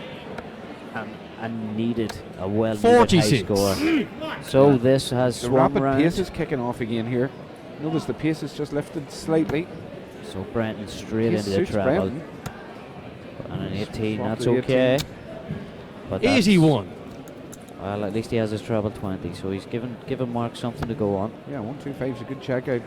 And needed a well needed high 46. score. So this has The swung rapid round. pace is kicking off again here. Notice the pace is just lifted slightly. So Brenton straight Pace into the suits treble. Brendan. And an 18, Swap that's to the okay. 18. But that's- 81. Well, at least he has his treble 20, so he's given Mark something to go on. Yeah, 125 is a good checkout.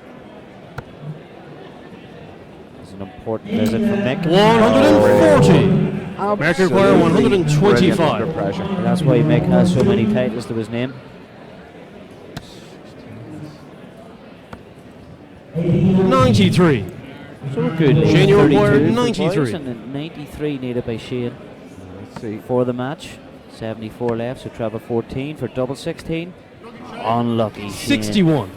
It's an important visit from Mick. 140. Mark Absolutely require brilliant 125. under pressure. And that's why Mick has so many titles to his name. 93. So a good lead. Shane, you 32 require for boys 93. and then 93 needed by Shane Let's see. for the match. 74 left, so treble 14 for double 16. Unlucky Shane. 61.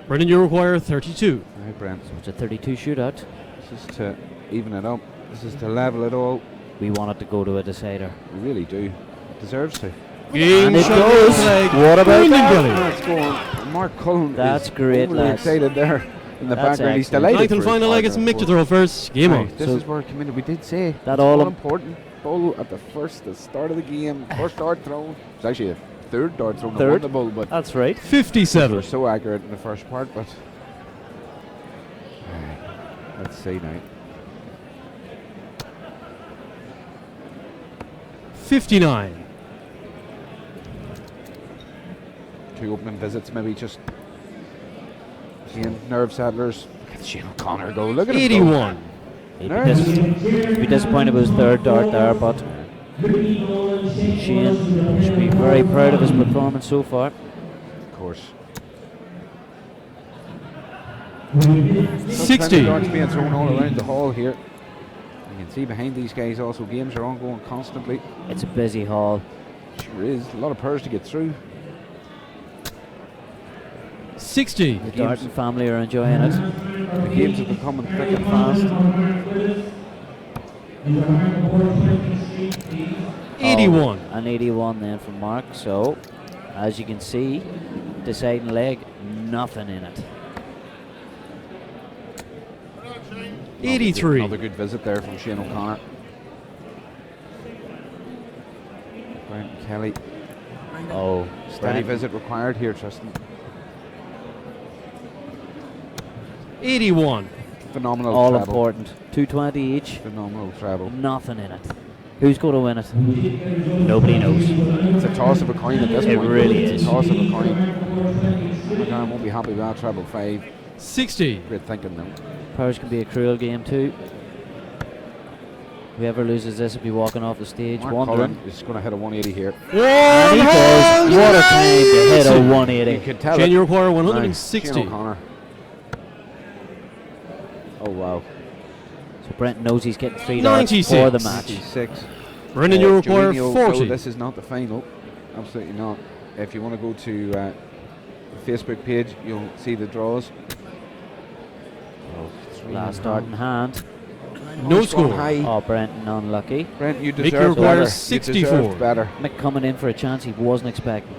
Brendan, you require 32. Hi, Brent. So it's a 32 shootout. This is to even it up. This is to level it all. We want it to go to a decider. We really do. It deserves to. Game And it shot goes. leg. What about Brendan that? Kelly. Let's go on. Mark Cullen That's is great, overly lads. excited there in the That's background. He's excellent. delighted. Ninth and for his final leg, it's partner, Mick to of throw first. Game course. on. Right, this So is where we did say that it's all all important. Bull at the start of the game. First dart thrown. It's actually a third dart thrown. Third. The bull, but That's right. we 57. were so accurate in the first part. But let's see now. 59. Two opening visits, maybe just seeing nerve settlers. Look at Shane O'Connor go. Look at him go. 81. He'd Nerves. be disappointed with his third dart there, but Shane should be very proud of his performance so far. Of course. 60. Darts being thrown all around the hall here. You can see behind these guys also games are ongoing constantly. It's a busy hall. Sure is. A lot of pairs to get through. 60. The Darton family are enjoying it. The games have been coming thick and fast. 81. An 81 then from Mark. So, as you can see, deciding leg, nothing in it. 83. Another good visit there from Shane O'Connor. Brian Kelly. Oh, Steady Brent. visit required here, Tristan. 81. Phenomenal All treble. important. 220 each, Phenomenal treble. nothing in it. Who's going to win it? Nobody knows. It's a toss of a coin at this It point. really It's is. a toss of a coin. McGann won't be happy with that treble 5. 60. Great thinking though. Powers can be a cruel game too. Whoever loses this will be walking off the stage Mark wondering. Cullen is going to hit a 180 here. And he does. What a time to hit a You 180. could tell Shane, it. you require Aye, 160. Shane O'Connor. Oh wow. So Brent knows he's getting 3 darts 96. for the match. 96. Brendan, you require Gleneagle, 40. no, this is not the final. Absolutely not. If you want to go to the Facebook page, you'll see the draws. Last dart in hand. No It's gone score. high. Oh, Brenton unlucky. Brent, you Mick deserve requires better. 64. You deserved better. Mick coming in for a chance he wasn't expecting.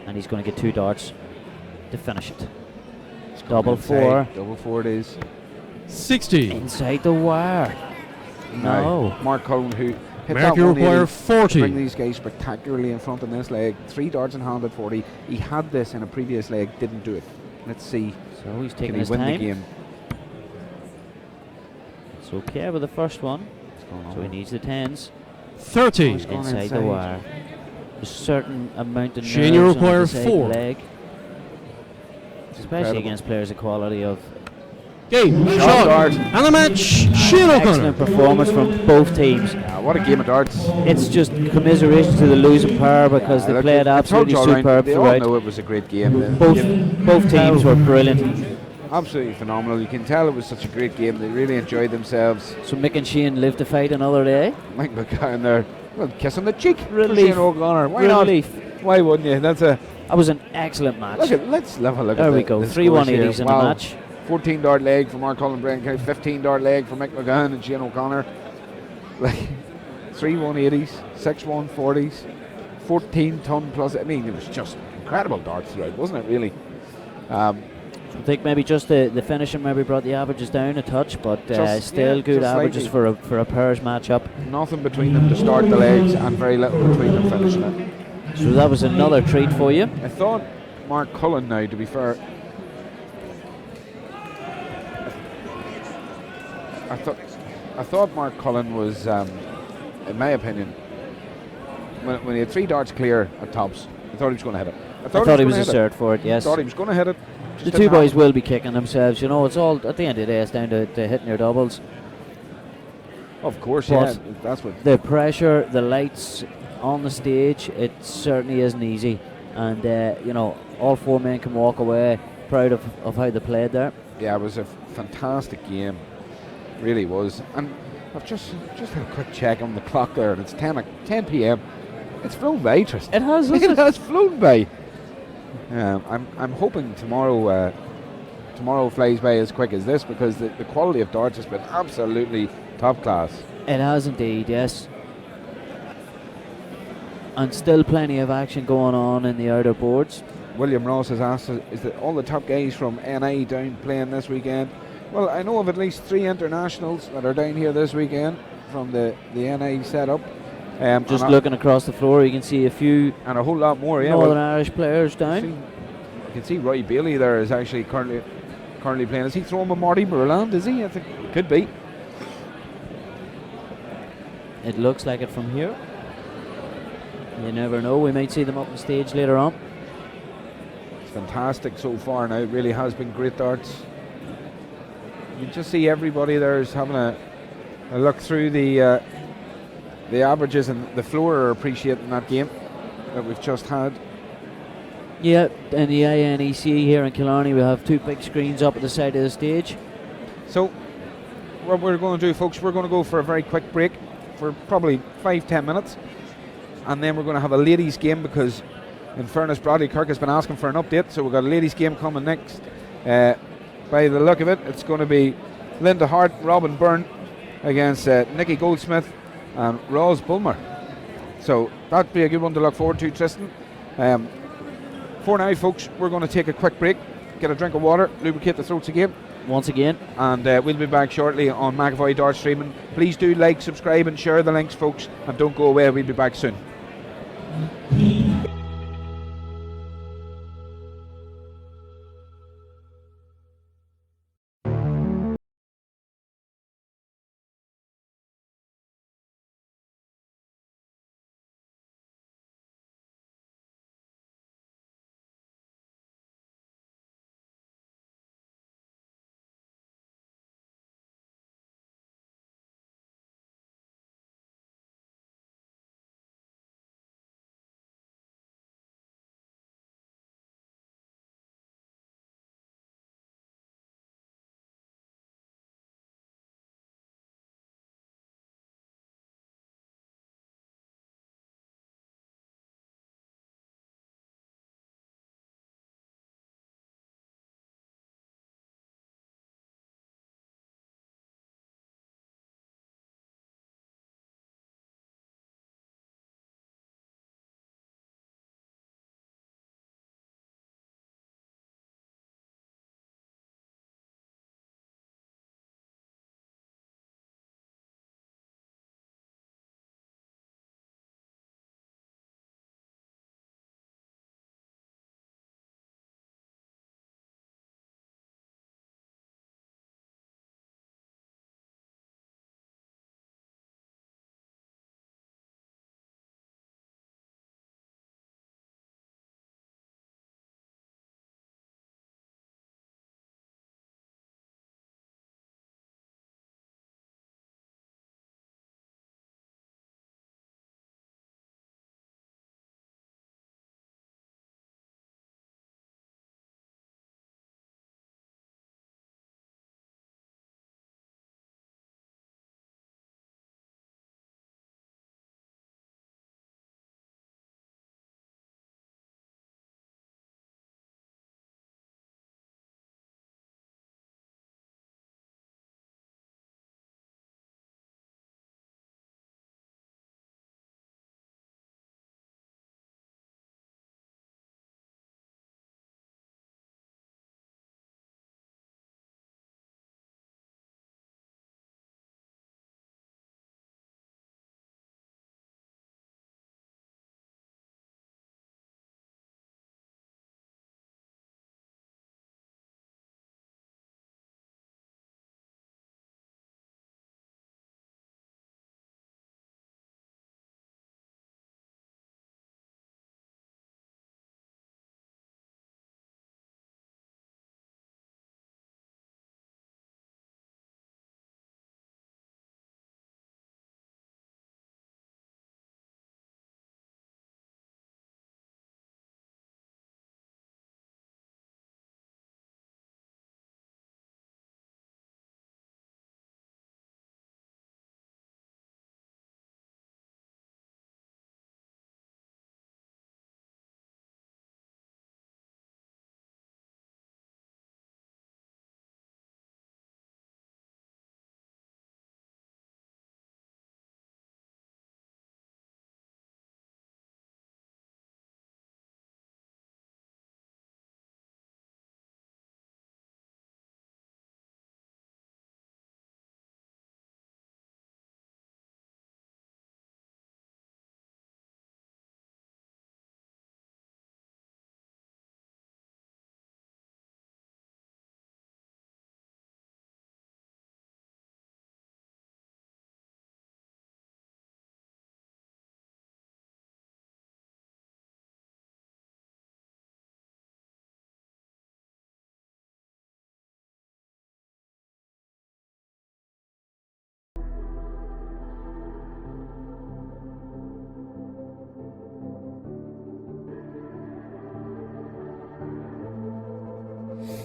And he's going to get 2 darts to finish it. It's gone Double inside. 4. Double 4 it is. 60. Inside the wire. No. Mark Cullen, who hit Mark, that you 180 require to 40. bring these guys spectacularly in front in this leg. 3 darts in hand at 40. He had this in a previous leg, didn't do it. Let's see. So he's Can taking he his win the time. game? It's okay with the first one. It's gone So he over. needs the 10s. 30. He's gone Inside the inside. wire. A certain amount of Shane, you nerves on require the side 4. leg. Especially incredible. against players of quality of Game, Shot shot, dart. and the match. Shane O'Connor. excellent performance from both teams. What a game of darts. It's just commiseration to the losing pair because they look, played I told absolutely you all round, superb They all throughout. know it was a great game. Both teams were brilliant. Absolutely phenomenal. You can tell it was such a great game. They really enjoyed themselves. So Mick and Shane live to fight another day. Mike McGann there, well, kissing the cheek for Relief. Shane O'Connor. Why Relief. not? Why wouldn't you? That's a That was an excellent match. look at. Let's have a look. There at we the, go. the 3 scores 180s here. in the Wow. match. 14 dart leg for Mark Cullen, Brian Kelly. 15 dart leg for Mick McGann and Shane O'Connor. Like 3 180s, 6 140s, 14 ton plus. I mean, it was just incredible darts throughout, wasn't it? Really. I think maybe just the finishing maybe brought the averages down a touch, but still good just averages slightly. for a pairs matchup. Nothing between them to start the legs, and very little between them finishing it. So that was another treat for you. I thought Mark Cullen now, to be fair, I thought Mark Cullen was, in my opinion, when he had 3 darts clear at tops, I thought he was going to hit it. I thought he was gonna a hit it. cert for it, yes. Thought he was going to hit it. The Just two didn't boys happen. will be kicking themselves, you know, it's all, at the end of the day, it's down to hitting your doubles. Of course, But yeah. That's what. The pressure, the lights on the stage, it certainly isn't easy. And, you know, all 4 men can walk away proud of how they played there. Yeah, it was a fantastic game. Really was. And I've just had a quick check on the clock there, and it's 10 p.m. It's flown by, Tristan. It has, It has flown by. I'm hoping tomorrow flies by as quick as this, because the quality of darts has been absolutely top class. It has indeed, yes. And still plenty of action going on in the outer boards. William Ross has asked, is that all the top guys from NI down playing this weekend? Well, I know of at least 3 internationals that are down here this weekend from the NI setup. Just looking across the floor, you can see a few and a whole lot more. Yeah, Northern Irish players down. you can see Roy Bailey there is actually currently playing. Is he throwing with Marty Burland? Is he? I think it could be. It looks like it from here. You never know, we might see them up on stage later on. It's fantastic so far now. It really has been great darts. You just see everybody there is having a look through the averages, and the floor are appreciating that game that we've just had. Yeah, and the INEC here in Killarney, we have 2 big screens up at the side of the stage. So what we're going to do, folks, we're going to go for a very quick break for probably 5-10 minutes, and then we're going to have a ladies game, because in fairness Bradley Kirk has been asking for an update, so we've got a ladies game coming next. By the look of it, it's going to be Linda Hart, Robin Byrne against Nikki Goldsmith and Ross Bulmer. So that'd be a good one to look forward to, Tristan. For now, folks, we're going to take a quick break, get a drink of water, lubricate the throats again. Once again. And we'll be back shortly on McAvoy Dart Streaming. Please do like, subscribe and share the links, folks, and don't go away. We'll be back soon.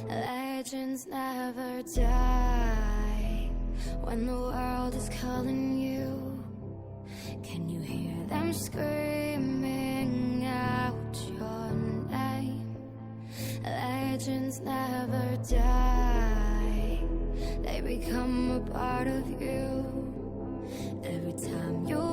Legends never die when the world is calling you. Can you hear them screaming out your name? Legends never die, they become a part of you. Every time you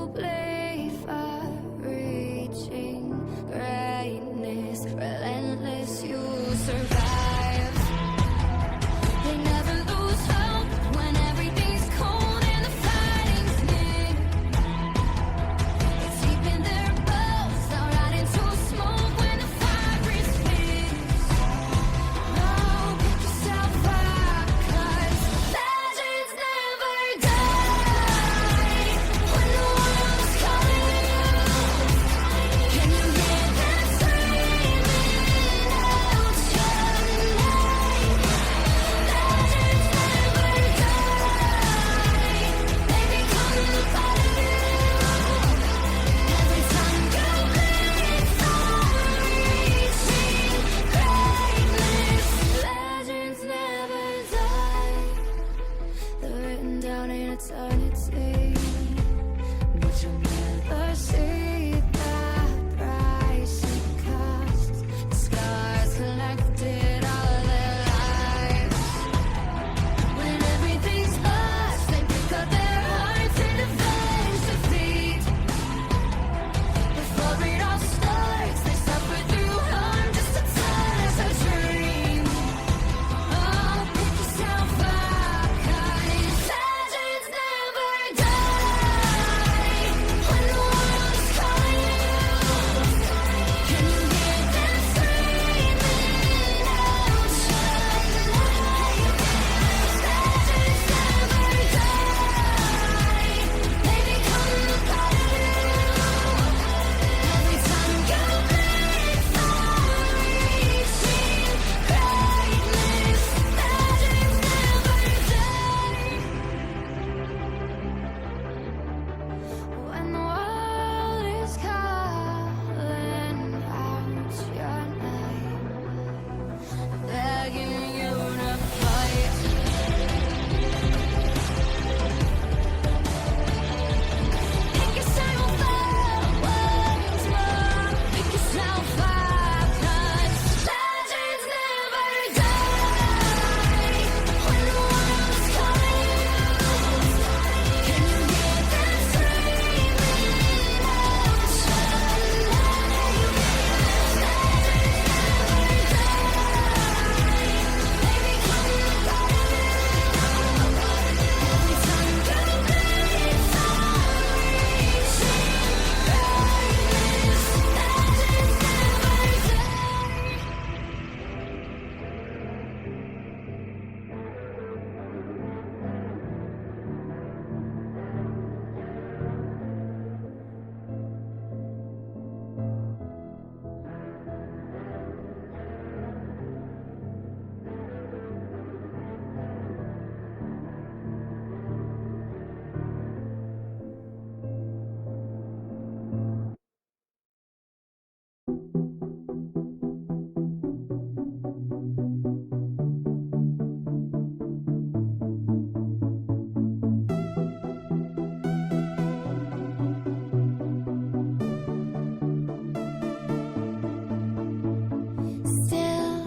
Still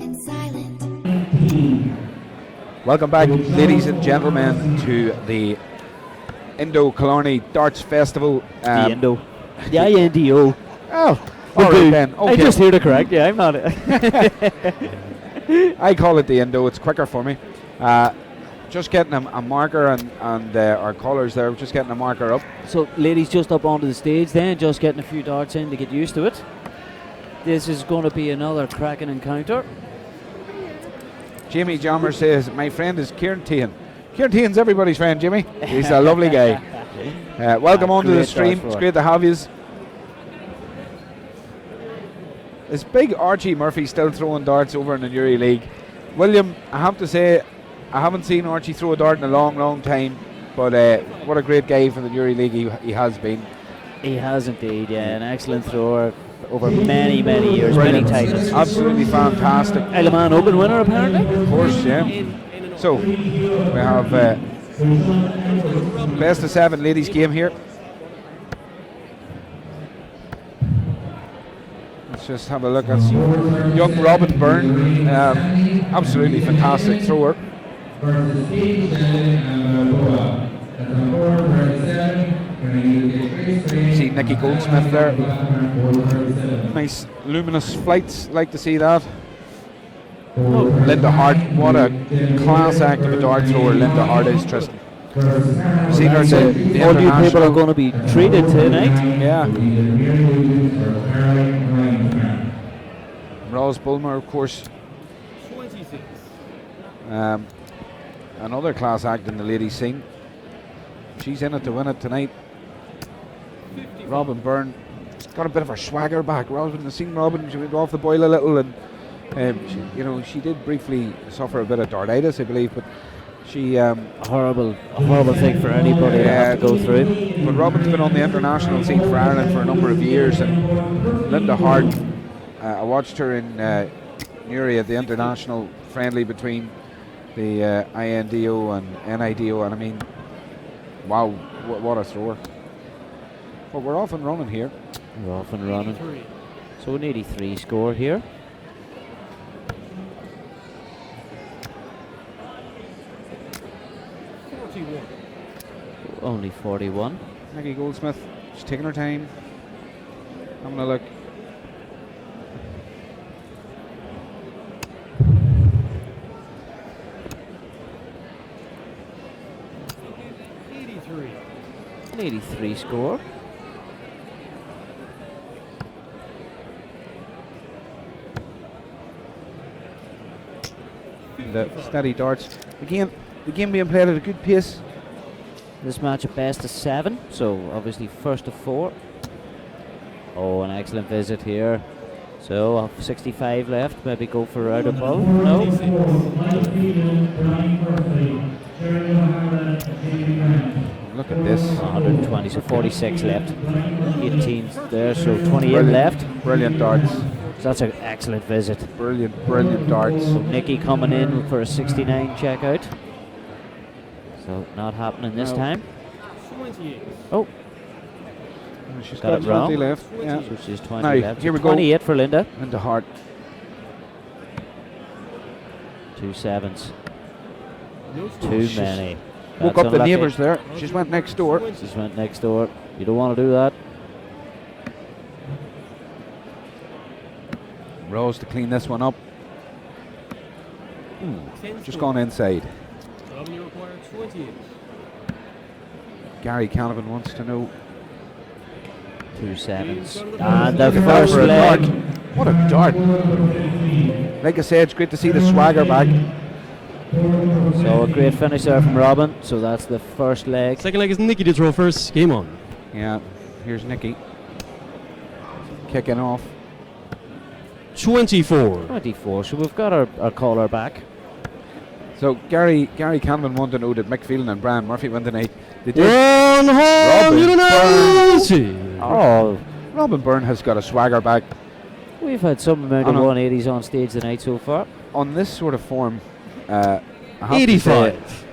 and silent. Welcome back, ladies and gentlemen, to the INDO Killarney Darts Festival. The INDO. The INDO. Oh, Will all right do. then. I Okay. just hear to correct you. I'm not. I call it the INDO. It's quicker for me. Just getting a marker and our colours there. Just getting a marker up. So, ladies, just up onto the stage then, just getting a few darts in to get used to it. This is going to be another cracking encounter. Jimmy Jommer says, my friend is Kieran Tehan. Kieran Tehan's everybody's friend, Jimmy. He's a lovely guy. Welcome onto the great stream. darts It's for great to have you. Is big Archie Murphy still throwing darts over in the Newry League? William, I have to say, I haven't seen Archie throw a dart in a long, long time. But what a great guy for the Newry League he has been. He has indeed, yeah. An excellent thrower over many, many years, many Brilliant. titles. Absolutely fantastic. Isle of Man Open winner, apparently. Of course, yeah. So, we have best of 7 ladies game here. Let's just have a look at young Robin Byrne. Absolutely fantastic thrower. See Nikki Goldsmith there. Nice luminous flights, like to see that. Linda Hart, what a class act of a dart thrower Linda Hart is, Tristan. Seen her at the All you people international. are going to be treated tonight. Yeah. Rose Bulmer, of course. 26. Another class act in the ladies scene. She's in it to win it tonight. Robin Byrne got a bit of her swagger back. Robin, I've seen Robin, she went off the boil a little, and she did briefly suffer a bit of dartitis, I believe, but she A horrible thing for anybody to have to go through. But Robin's been on the international scene for Ireland for a number of years, and Linda Hart, I watched her in Newry at the international friendly between the INDO and NIDO, and I mean, wow, what a thrower. But we're off and running here. We're off and running. So an 83 score here. Only 41. Nikki Goldsmith, she's taking her time, having a look. An 83 score. The steady darts. Again, the game being played at a good pace. This match a best of 7, so obviously first of 4. Oh, an excellent visit here. So 65 left, maybe go for out above. No. Look at this. 120, so 46 left. 18 there, so 28 left. Brilliant darts. So that's an excellent visit. Brilliant darts. So Nikki coming in for a 69 checkout. So not happening this No. time. 28. Oh, She's got got it 20 wrong. left. Yeah. so she's 20 Now, left. here So we go. 28 for Linda. Linda Hart. 2 sevens. Too She's many. Woke That's up the unlucky. neighbours there. She's went next door. Just went next door. You don't want to do that. Rose to clean this one up. Just gone inside. You require 28. Gary Canavan wants to know. 2 sevens. And the Look at that first for a leg. dart. What a dart. Like I said, it's great to see the swagger back. So a great finish there from Robin. So that's the first leg. Second leg is Nikki to throw first. Game on. Yeah, here's Nikki. Kicking off. 24. 24. So we've got our caller back. So Gary Canavan wanted to know that Mick Phelan and Brian Murphy went tonight. They did. One home Robin unanimity. Oh, Robin Byrne has got a swagger back. We've had some amount of I know. 180s on stage tonight so far. On this sort of form, I have to 85. say,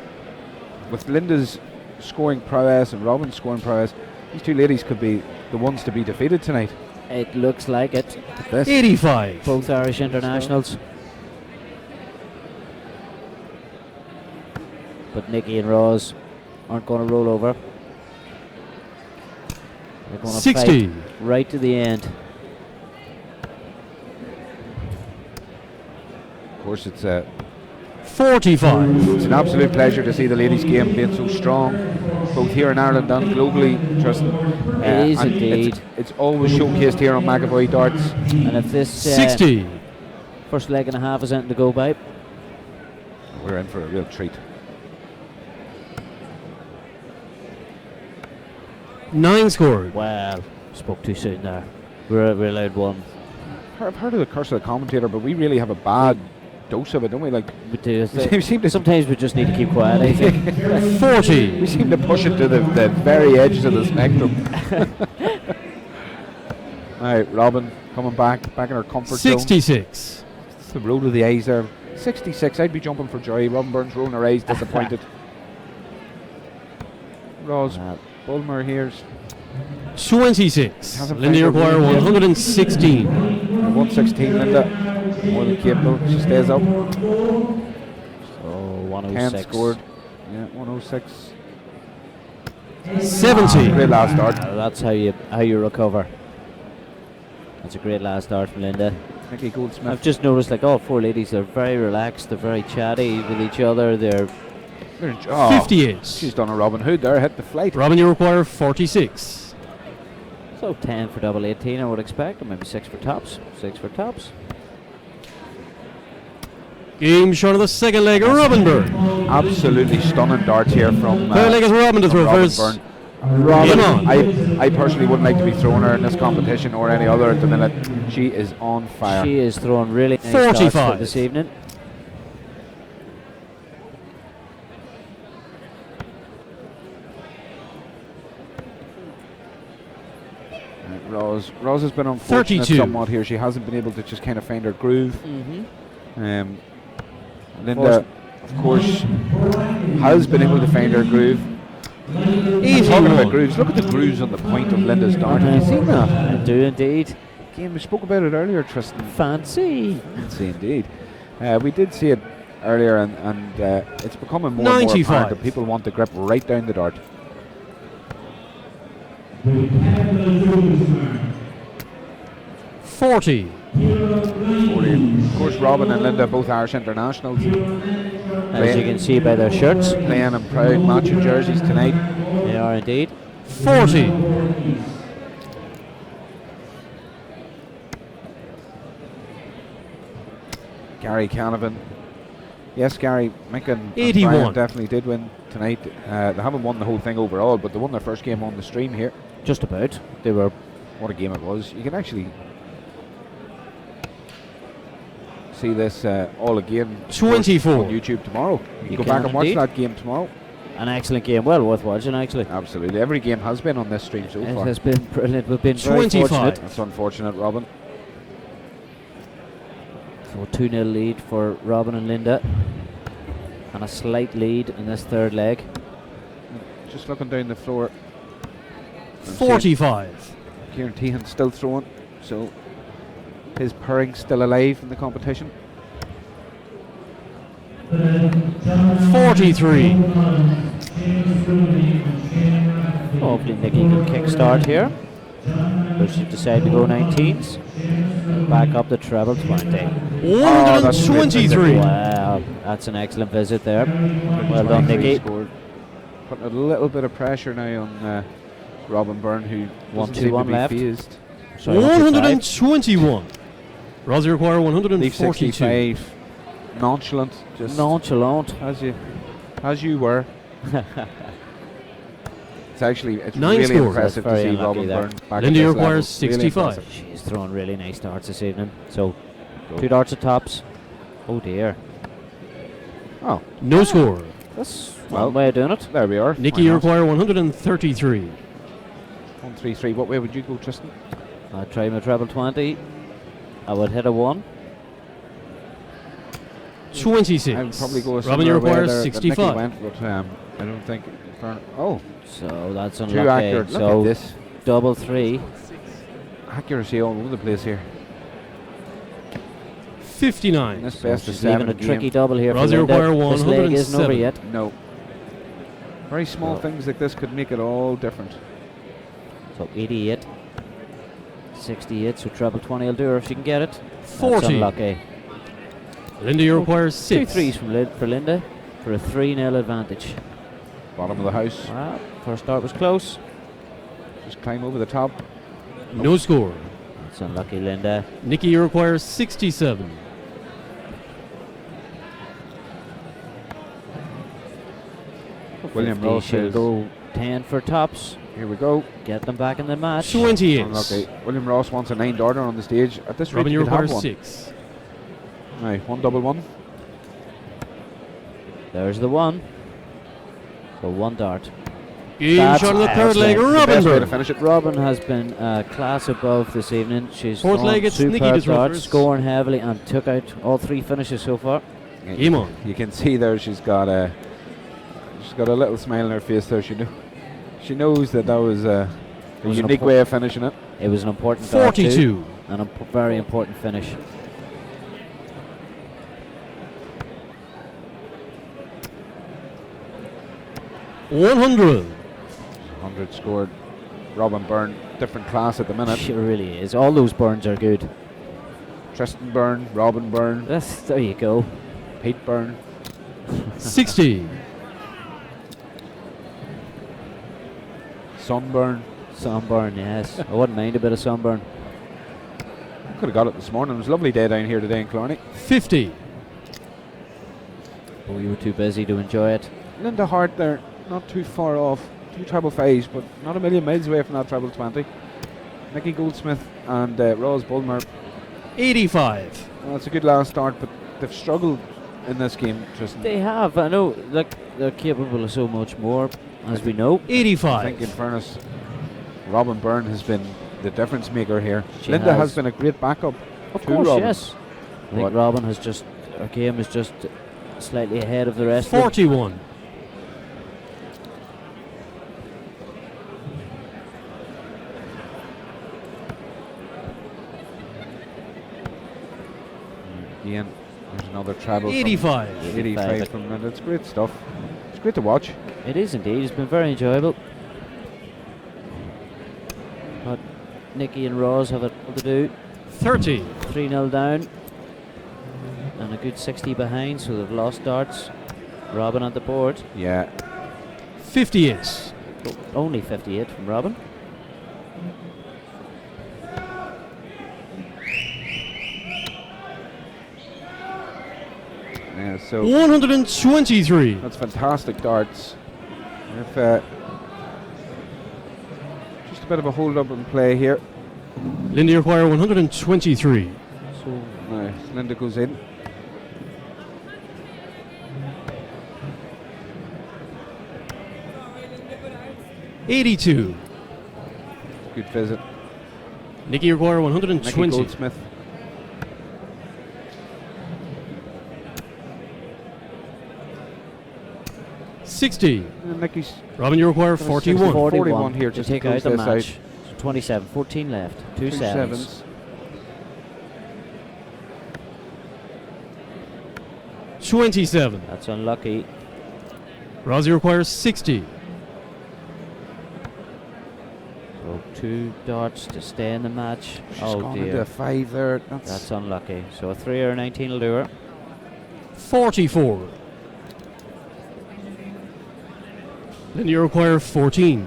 with Linda's scoring prowess and Robin's scoring prowess, these two ladies could be the ones to be defeated tonight. It looks like it. This. 85. Both Irish internationals. But Nikki and Roz aren't going to roll over. They're going to 60. fight right to the end. Of course, it's 45. an absolute pleasure to see the ladies' game being so strong, both here in Ireland and globally, Tristan. It is and indeed. It's always showcased here on McAvoy Darts. And if this 60. first leg and a half is anything to go by, We're in for a real treat. 9 scored. well, spoke too soon there. We're allowed one. I've heard of the curse of the commentator, but we really have a bad dose of it, don't we? Like, We do. we seem to Sometimes we just need to keep quiet, I think. 40. we seem to push it to the very edges of the spectrum. All right, Robin coming back in her comfort zone. 66. It's the road of the A's there. 66. I'd be jumping for joy. Robin Burns rolling her eyes, disappointed. Roz Well, Bulmer here's 26. Hasn't Linda found her require room yet. 116. 116. Linda more than capable. She stays up. so 10 106. scored. Yeah, 106. 70. Great last start. That's how you recover. That's a great last start from Linda. Nikki Goldsmith. I've just noticed, like, all four ladies, they're very relaxed, they're very chatty with each other. They're 58. She's done a Robin Hood there, hit the flight. Robin, you require 46. so 10 for double 18, I would expect, or maybe 6 for tops. 6 for tops. Game short of the second leg. Robin Byrne. Absolutely stunning darts here from Third leg is Robin to from throw Robin first. Byrne. Robin, on. I personally wouldn't like to be throwing her in this competition or any other at the minute. She is on fire. She is throwing really nice 45. darts this evening. Roz has been unfortunate 32. somewhat here. She hasn't been able to just kind of find her groove. Mm-hmm. Linda, of course, has been able to find her groove. Talking about 81. grooves, look at the grooves on the point of Linda's dart. Have you seen that? I do indeed. Again, we spoke about it earlier, Tristan. Fancy. Fancy indeed. We did see it earlier, and it's becoming more and more 95. apparent that people want the grip right down the dart. 40. 40. Of course, Robin and Linda, both Irish internationals, As you can see by their shirts, playing in proud matching jerseys tonight. they are indeed. 40. Gary Canavan. Yes, Gary, Mick and 81. Brian definitely did win tonight. They haven't won the whole thing overall, but they won their first game on the stream here. Just about. They were. What a game it was. You can actually see this all again of course, 24. on YouTube tomorrow. You You can go back can and watch indeed. that game tomorrow. An excellent game, well worth watching actually. Absolutely. Every game has been on this stream so It far. has been brilliant. We've been very 25. fortunate. That's unfortunate, Robin. So a 2-0 lead for Robin and Linda, and a slight lead in this third leg. Just looking down the floor. I'm seeing 45. Kieran Tehan still throwing, so his purring's still alive in the competition. 43. Hopefully Nikki can kickstart here. But she decided to go 19s. And back up the treble 20. that's a great 123. Wow, that's an excellent visit there. Well done, 23 Nikki. scored. Putting a little bit of pressure now on Robin Byrne, who doesn't seem to 1-2-1 be left. phased. Sorry, 125. 121. Rosie require Leave 142. 65. Nonchalant, just Nonchalant. as you were. It's 9 really scores. impressive That's to very see unlucky Robin there. Byrne back Lindy at this requires level. Really 65. impressive. She's throwing really nice darts this evening. So, Go. 2 darts at tops. Oh dear. Oh, No score. That's Well, one way of doing it. there we are. Nikki Why not? require 133. 1-3-3. What way would you go, Tristan? I'd try my treble 20. I would hit a 1. 26. I would probably go a Robin, similar you way require there that 65. Nicky went, but I don't think. Oh, So that's too unlucky. accurate. Look So at this. double 3. Accuracy all over the place here. 59. This So best of she's leaving 7 a game. tricky double here for Rosie Linda. require This leg isn't over 107. yet. No. Very small Oh. things like this could make it all different. So 88. 68, so treble 20 will do her if she can get it. That's 40. unlucky. Linda, you require 2 6. threes for Linda for a 3-0 advantage. Bottom of the house. Wow, first start was close. Just climb over the top. No score. That's unlucky, Linda. Nikki, you require 67. William 50, Ross she'll is- go 10 for tops. Here we go. Get them back in the match. 28. Unlucky. William Ross wants a 9 darter on the stage. At this rate, Robin, you you could have require one. 6. Right, 1-1-1. There's the 1. So 1 dart. Game That's shot on the third leg. excellent. The Robin best way to Byrne. finish it. Robin has been class above this evening. She's Fourth thrown leg, it's Nikki superb to throw darts, first. scoring heavily, and took out all 3 finishes so far. Game on. You can see there she's got a little smile on her face there. She knows that was a Was an unique way of finishing it. It was an important dart too, 42. and a very important finish. $100. 100 scored. Robin Byrne, different class at the minute. She really is. All those burns are good. Tristan Byrne, Robin Byrne, There you go. Pete Byrne. 60. Sunburn. Sunburn, yes. I wouldn't mind a bit of sunburn. Could have got it this morning. It was a lovely day down here today in Killarney. 50. But we were too busy to enjoy it. Linda Hart there, not too far off. 2 treble 5s, but not a million miles away from that treble 20. Nicky Goldsmith and Rose Bulmer. 85. Well, it's a good last start, but they've struggled in this game, Tristan. They have. I know. Like, they're capable of so much more, as we know. I think, 85. in fairness, Robin Byrne has been the difference maker here. She Linda has. has been a great backup. Of to course, Robin. yes. I think But- Robin has just, her game is just slightly ahead of the rest of them. 41. Ian, there's another treble. 85. 85 from Linda. It's great stuff. It's great to watch. It is indeed. It's been very enjoyable. But Nikki and Roz have it to do. 30. 3-0 down. And a good 60 behind, so they've lost darts. Robin on the board. Yeah. 58. Only 58 from Robin. Yeah, so 123. that's fantastic darts. If, just a bit of a hold up and play here. Linda, you require 123. So Now, Linda goes in. $82. Good visit. Nikki, you require Nicky 120. Goldsmith. $60. And Nicky's Robin, you require 41. 41 here to just to take out close the this match. out. So 27, 14 left. Two 2 sevens. sevens. 27. That's unlucky. Rosie requires 60. So 2 darts to stay in the match. She's Oh gone into dear. a 5 there. That's unlucky. So a 3 or a 19 will do her. 44. Linda, you require 14.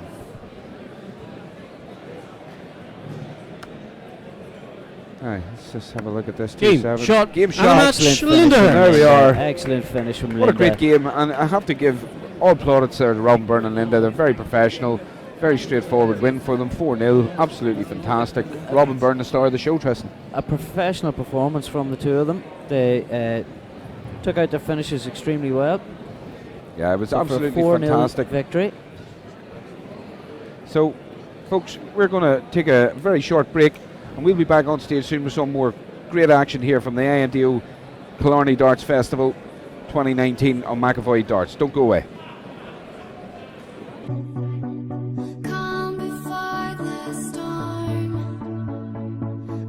Alright, let's just have a look at this. Game 2-7. shot. Game And shot. a match. Excellent Linda. finish from There we Linda. are. Excellent finish from Linda. What a great game, and I have to give all plaudits there to Robin Byrne and Linda. They're very professional, very straightforward win for them, 4-0, absolutely fantastic. Robin Byrne, the star of the show, Tristan. A professional performance from the two of them. They took out their finishes extremely well. Yeah, it was So for a absolutely 4-0 fantastic. victory. So, folks, we're going to take a very short break. and we'll be back on stage soon with some more great action here from the INDO Killarney Darts Festival 2019 on McAvoy Darts. Don't go away. Calm before the storm,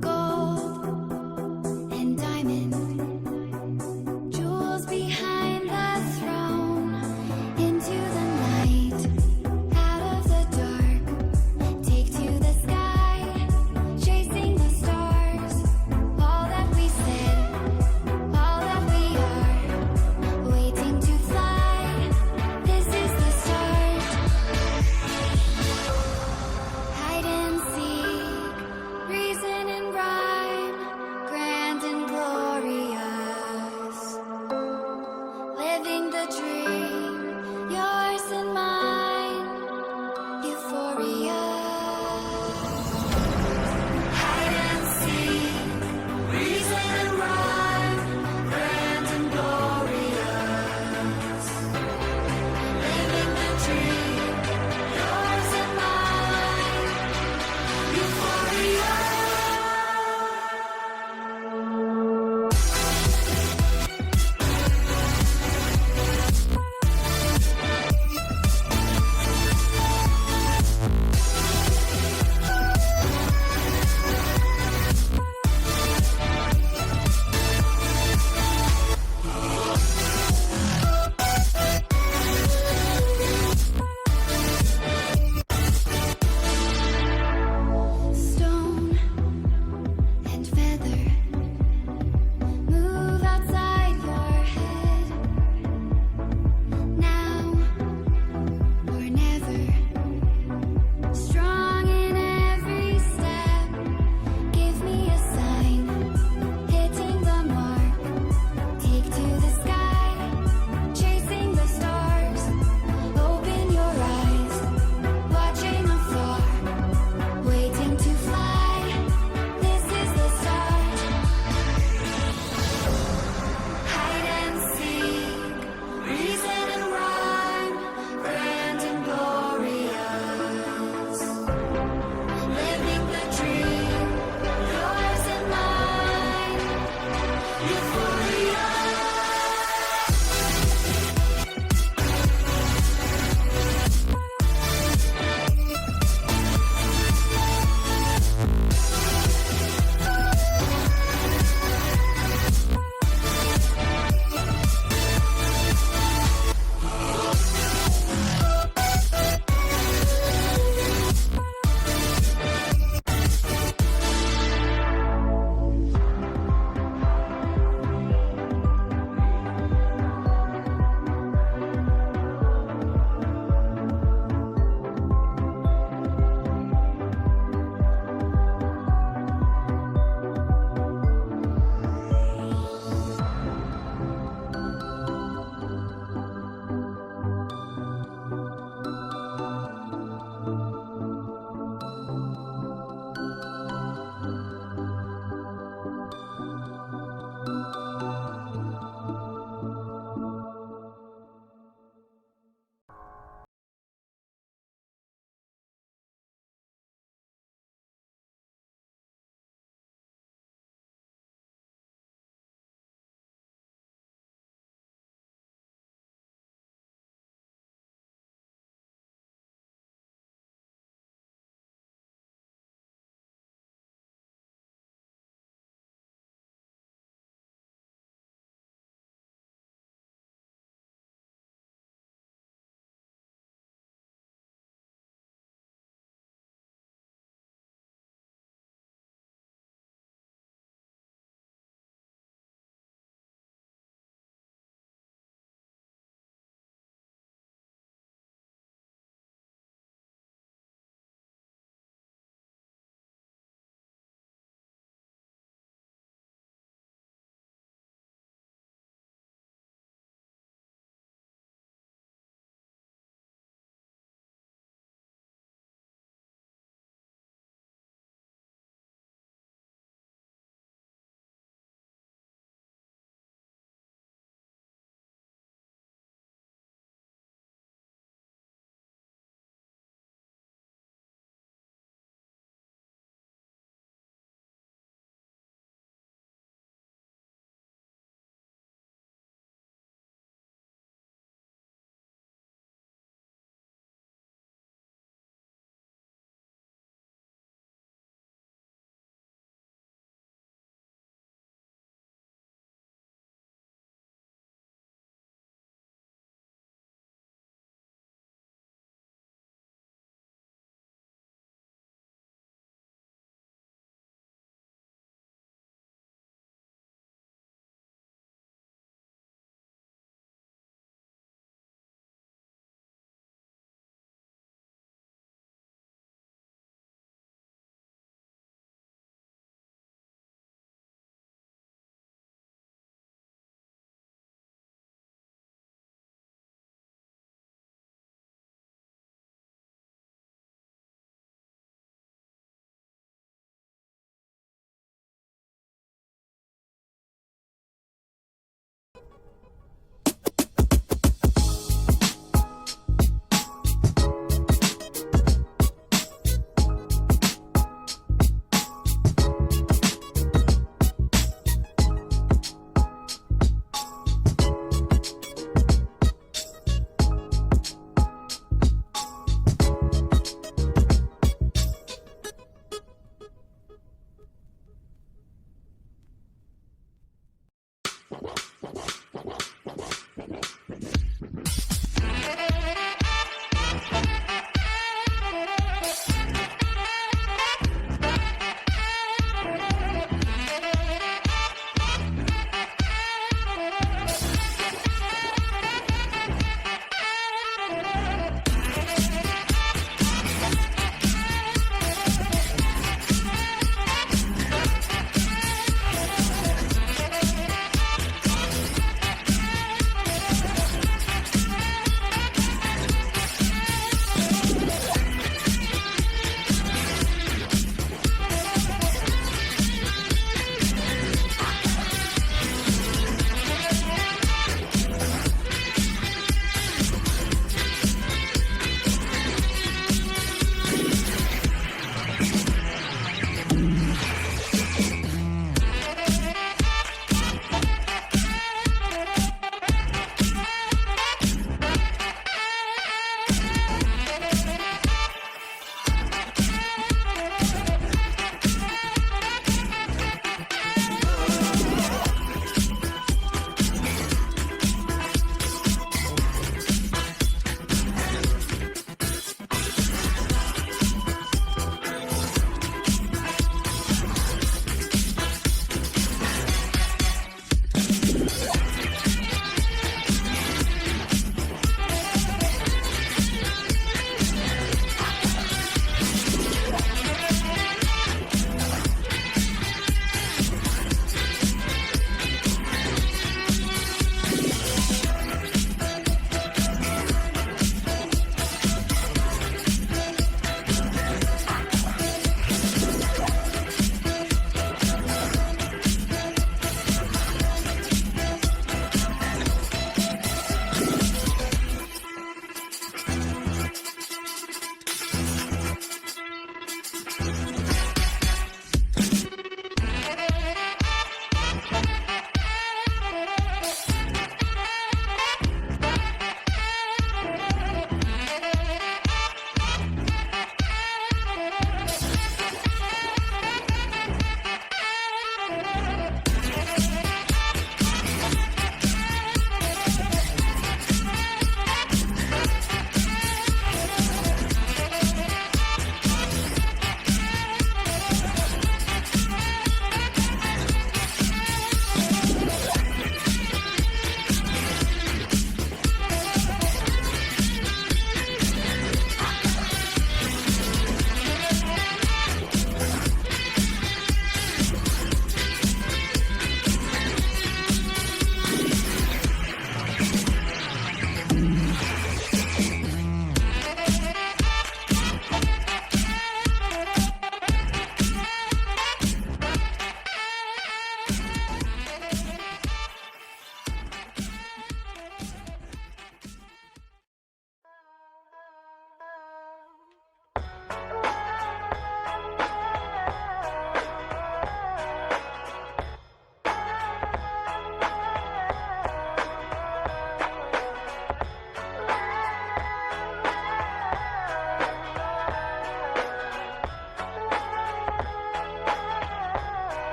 gold and diamond, jewels behind the throne, into the night, out of the dark, take to the sky, chasing the stars, all that we said, all that we are, waiting to fly, this is the start.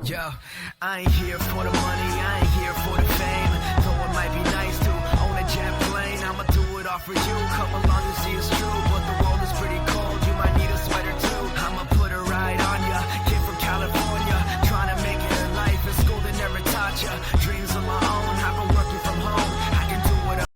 Yo, I ain't here for the money, I ain't here for the fame. Though it might be nice to own a jet plane, I'ma do it all for you. Come along and see it's true, but the world is pretty cold. You might need a sweater too. I'ma put a ride on ya. Kid from California, trying to make it in life. In school they never taught ya. Dreams of my own, I've been working from home. I can do what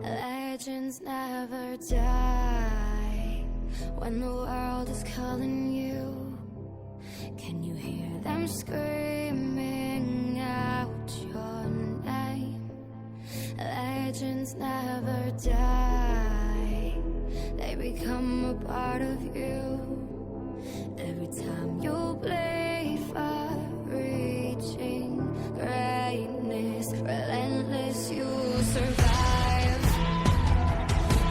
Legends never die. When the world is calling you, can you hear them screaming out your name? Legends never die. They become a part of you. Every time you play for reaching greatness, relentless, you survive.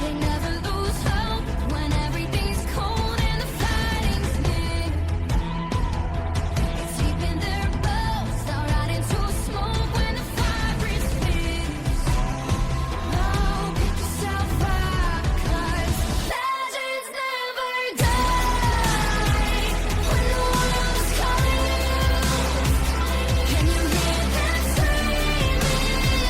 They never lose hope when everything's cold and the fighting's near. It's deep in their bones, they'll ride into smoke when the fire is fierce. Oh, pick yourself up, 'cause legends never die. When the world is calling you, can you hear them screaming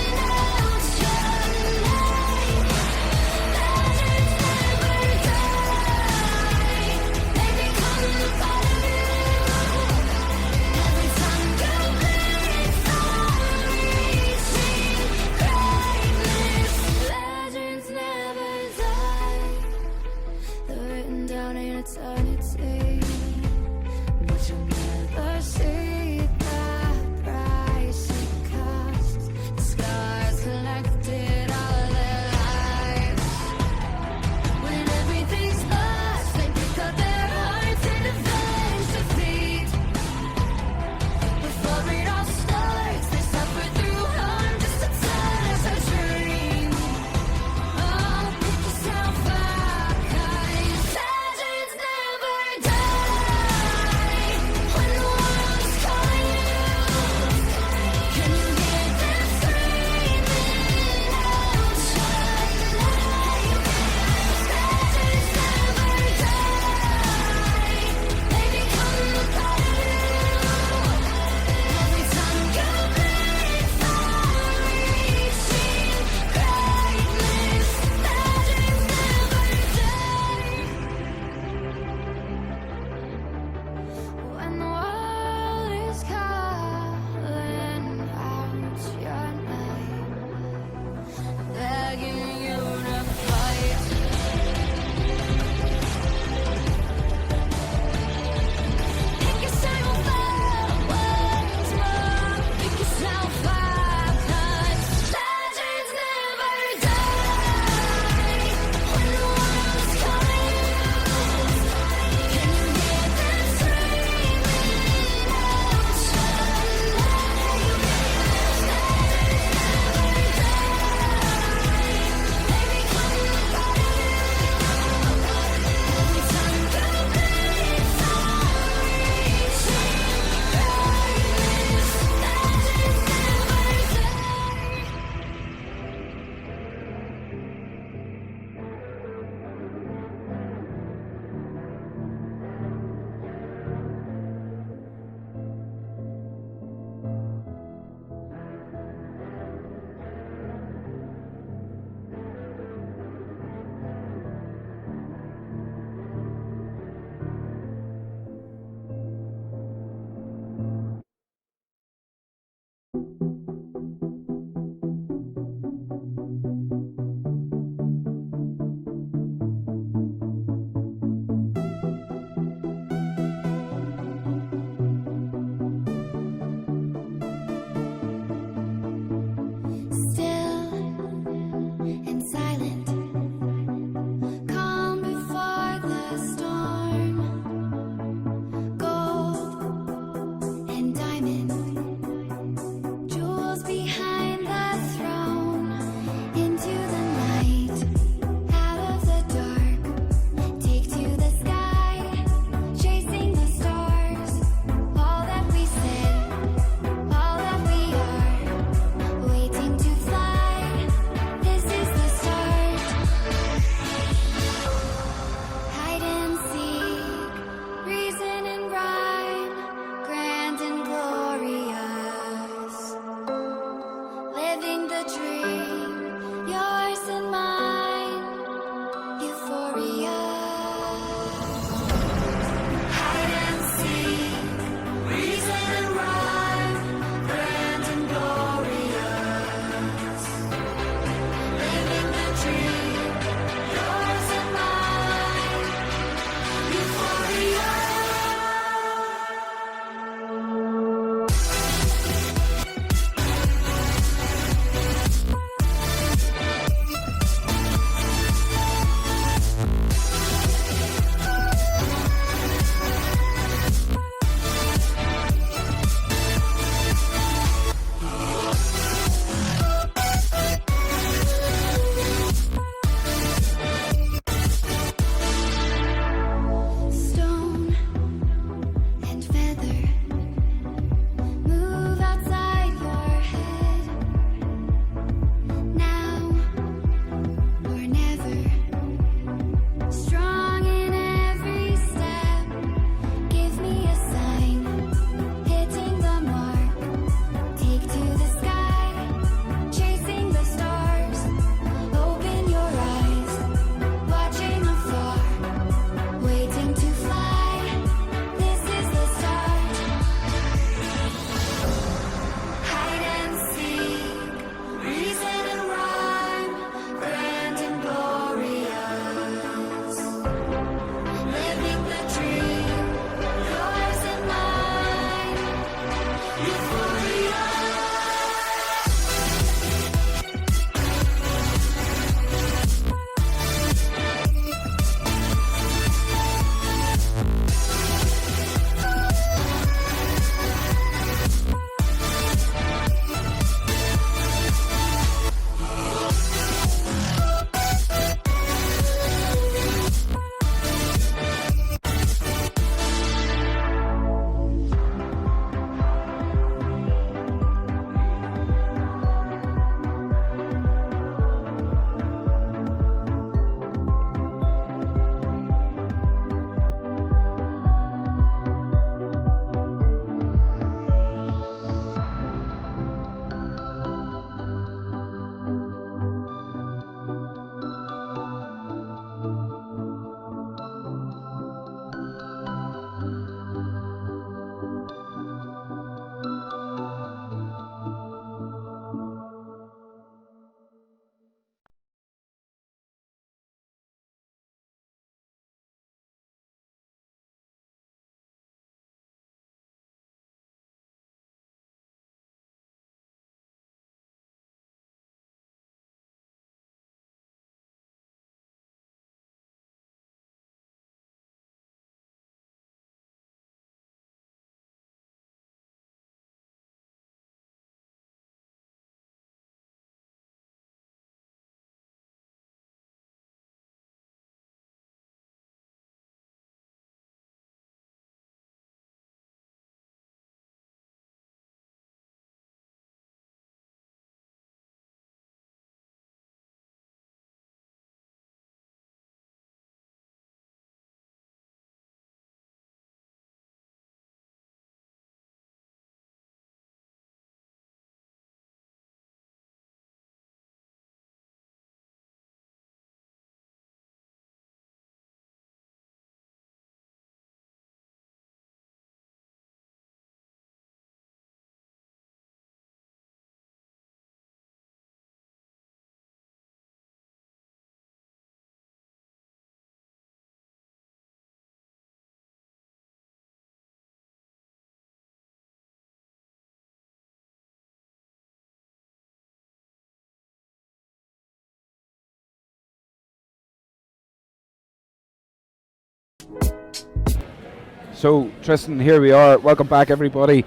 So, Tristan, here we are. Welcome back, everybody.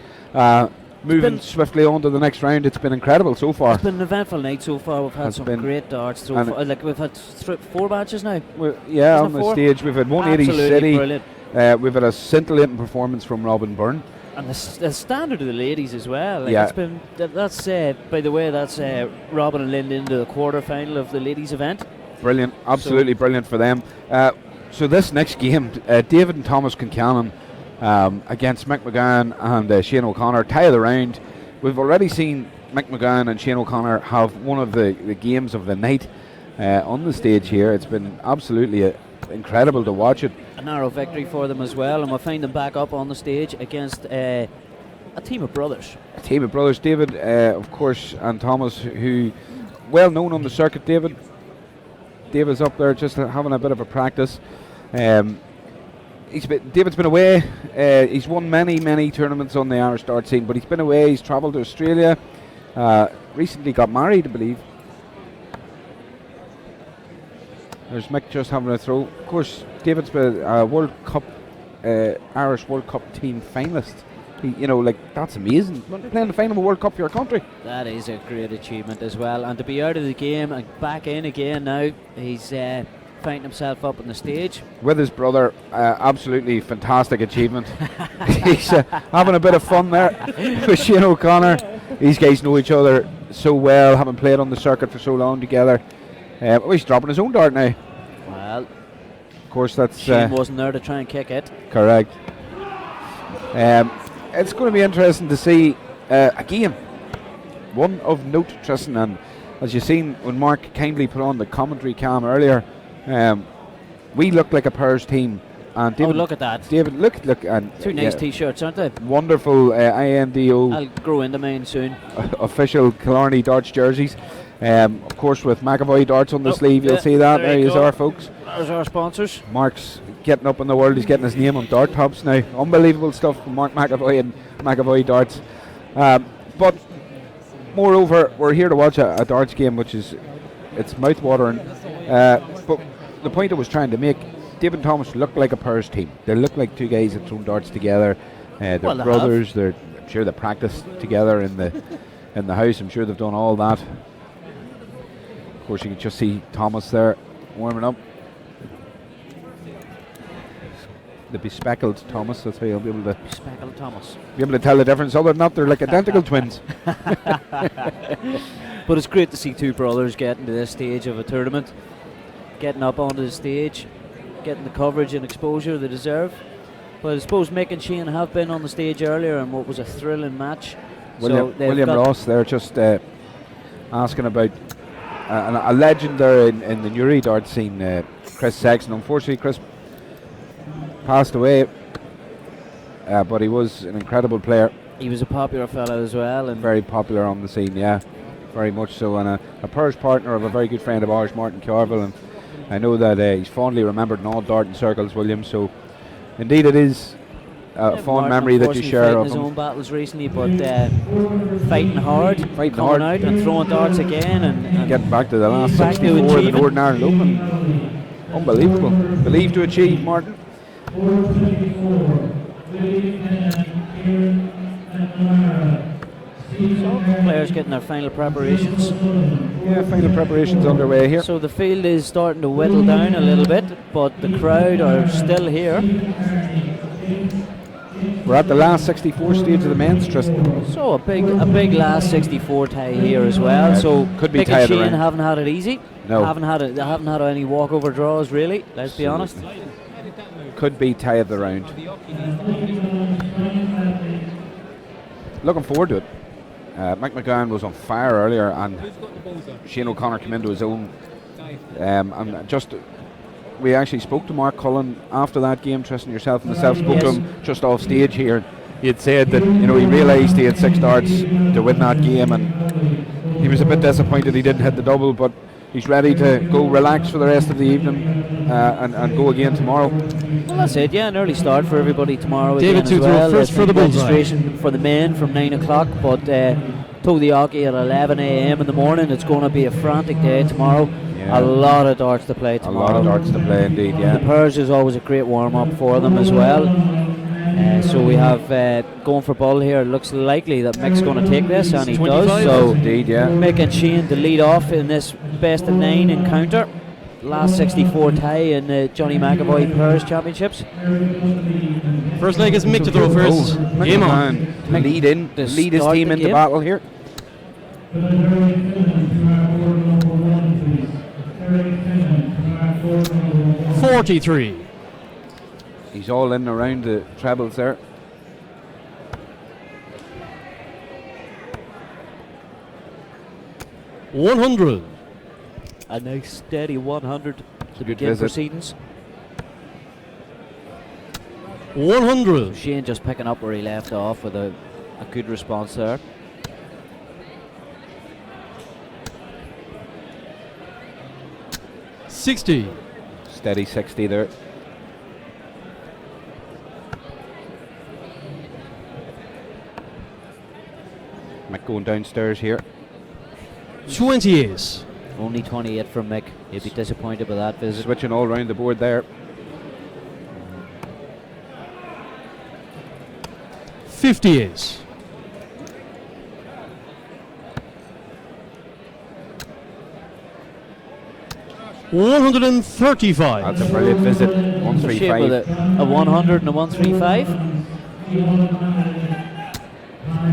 Moving swiftly on to the next round. It's been incredible so far. It's been an eventful night so far. We've had some great darts so far. Like we've had 4 matches now. Yeah, on the stage. We've had 180 City. Brilliant. We've had a scintillating performance from Robin Byrne. And the standard of the ladies as well. Like Yeah. It's been that's by the way, that's Robin and Lynn into the quarter final of the ladies event. Brilliant, absolutely brilliant for them. So this next game, David and Thomas Concannon against Mick McGowan and Shane O'Connor, tie of the round. We've already seen Mick McGowan and Shane O'Connor have one of the games of the night on the stage here. It's been absolutely incredible to watch it. A narrow victory for them as well, and we'll find them back up on the stage against a team of brothers. A team of brothers, David, of course, and Thomas, who well known on the circuit. David's up there just having a bit of a practice. David's been away. He's won many tournaments on the Irish dart scene, but he's been away. He's travelled to Australia. Recently got married, I believe. There's Mick just having a throw. Of course, David's been a World Cup, Irish World Cup team finalist. That's amazing. Playing the final of a World Cup for your country. That is a great achievement as well. And to be out of the game and back in again now, he's finding himself up on the stage. With his brother, absolutely fantastic achievement. He's having a bit of fun there with Shane O'Connor. These guys know each other so well, having played on the circuit for so long together. He's dropping his own dart now. Well, of course, that's Shane wasn't there to try and kick it. Correct. It's going to be interesting to see a game, one of note, Tristan. And as you've seen when Mark kindly put on the commentary cam earlier, we look like a pairs team. And David, look at that. David, look, and two nice t-shirts, aren't they? Wonderful INDO. I'll grow into mine soon. Official Killarney darts jerseys. Of course, with McAvoy darts on the sleeve, you'll see that. There you are, folks. There's our sponsors. Mark's getting up in the world. He's getting his name on dart tops now. Unbelievable stuff from Mark McAvoy and McAvoy darts. But moreover, we're here to watch a darts game, which is it's mouth-watering. But the point I was trying to make, David and Thomas look like a pairs team. They look like two guys that throw darts together. They're brothers. I'm sure they practice together in the house. I'm sure they've done all that. Of course, you can just see Thomas there warming up. The bespeckled Thomas, that's how you'll be able to Bespeckled Thomas. Be able to tell the difference. Other than that, they're like identical twins. But it's great to see two brothers getting to this stage of a tournament, getting up onto the stage, getting the coverage and exposure they deserve. But I suppose Mick and Shane have been on the stage earlier in what was a thrilling match. William Ross there just asking about a legend there in the Newry dart scene, Chris Sexton. Unfortunately, Chris passed away, but he was an incredible player. He was a popular fellow as well, and very popular on the scene, yeah, very much so, and a pairs partner of a very good friend of ours, Martin Carville, and I know that he's fondly remembered in all darting circles, William. So indeed it is a fond memory that you share of his him. own battles recently, but fighting hard, Fighting coming hard. out and throwing darts again, and Getting back to the last back to 64 of the achieving. Northern Ireland Open. Unbelievable. Believed to achieve, Martin. So players getting their final preparations. Yeah, final preparations underway here. So the field is starting to whittle down a little bit, but the crowd are still here. We're at the last 64 stage of the men's, Tristan. So a big last 64 tie here as well. Yeah, So could be Mick tie and of the Shane round. haven't had it easy. No. Haven't had any walkover draws really. Let's be honest. Could be tie of the round. Looking forward to it. Mick McGowan was on fire earlier, and Shane O'Connor came into his own. And just we actually spoke to Mark Cullen after that game. Tristan, yourself and myself spoke to him just off stage here. He had said that he realised he had 6 darts to win that game, and he was a bit disappointed he didn't hit the double, but he's ready to go relax for the rest of the evening and go again tomorrow. Well, that's it. Yeah, an early start for everybody tomorrow. David again as to throw well. first I for the think bullseye. registration for the men from 9 o'clock, but Told the hockey at 11 a.m. in the morning. It's going to be a frantic day tomorrow. Yeah. A lot of darts to play A tomorrow. lot of darts to play indeed, The yeah. Purge is always a great warm-up for them as well. So we have going for ball here. It looks likely that Mick's going to take this, and he does. 25. So Indeed, yeah. Mick and Shane to lead off in this best of 9 encounter. Last 64 tie in the Johnny McAvoy Purge Championships. First leg is Mick to throw first. Game on. To lead To lead his start team the into game. battle here. 43. He's all in around the trebles there. $100. A nice steady 100 to Good begin visit. proceedings. 100. Shane just picking up where he left off with a good response there. $60. Steady 60 there. Mick going downstairs here. 28. Only 28 from Mick. He'd be disappointed with that visit. Switching all around the board there. 58. $135. That's a brilliant visit. Shape with 135. a 100 and a 135.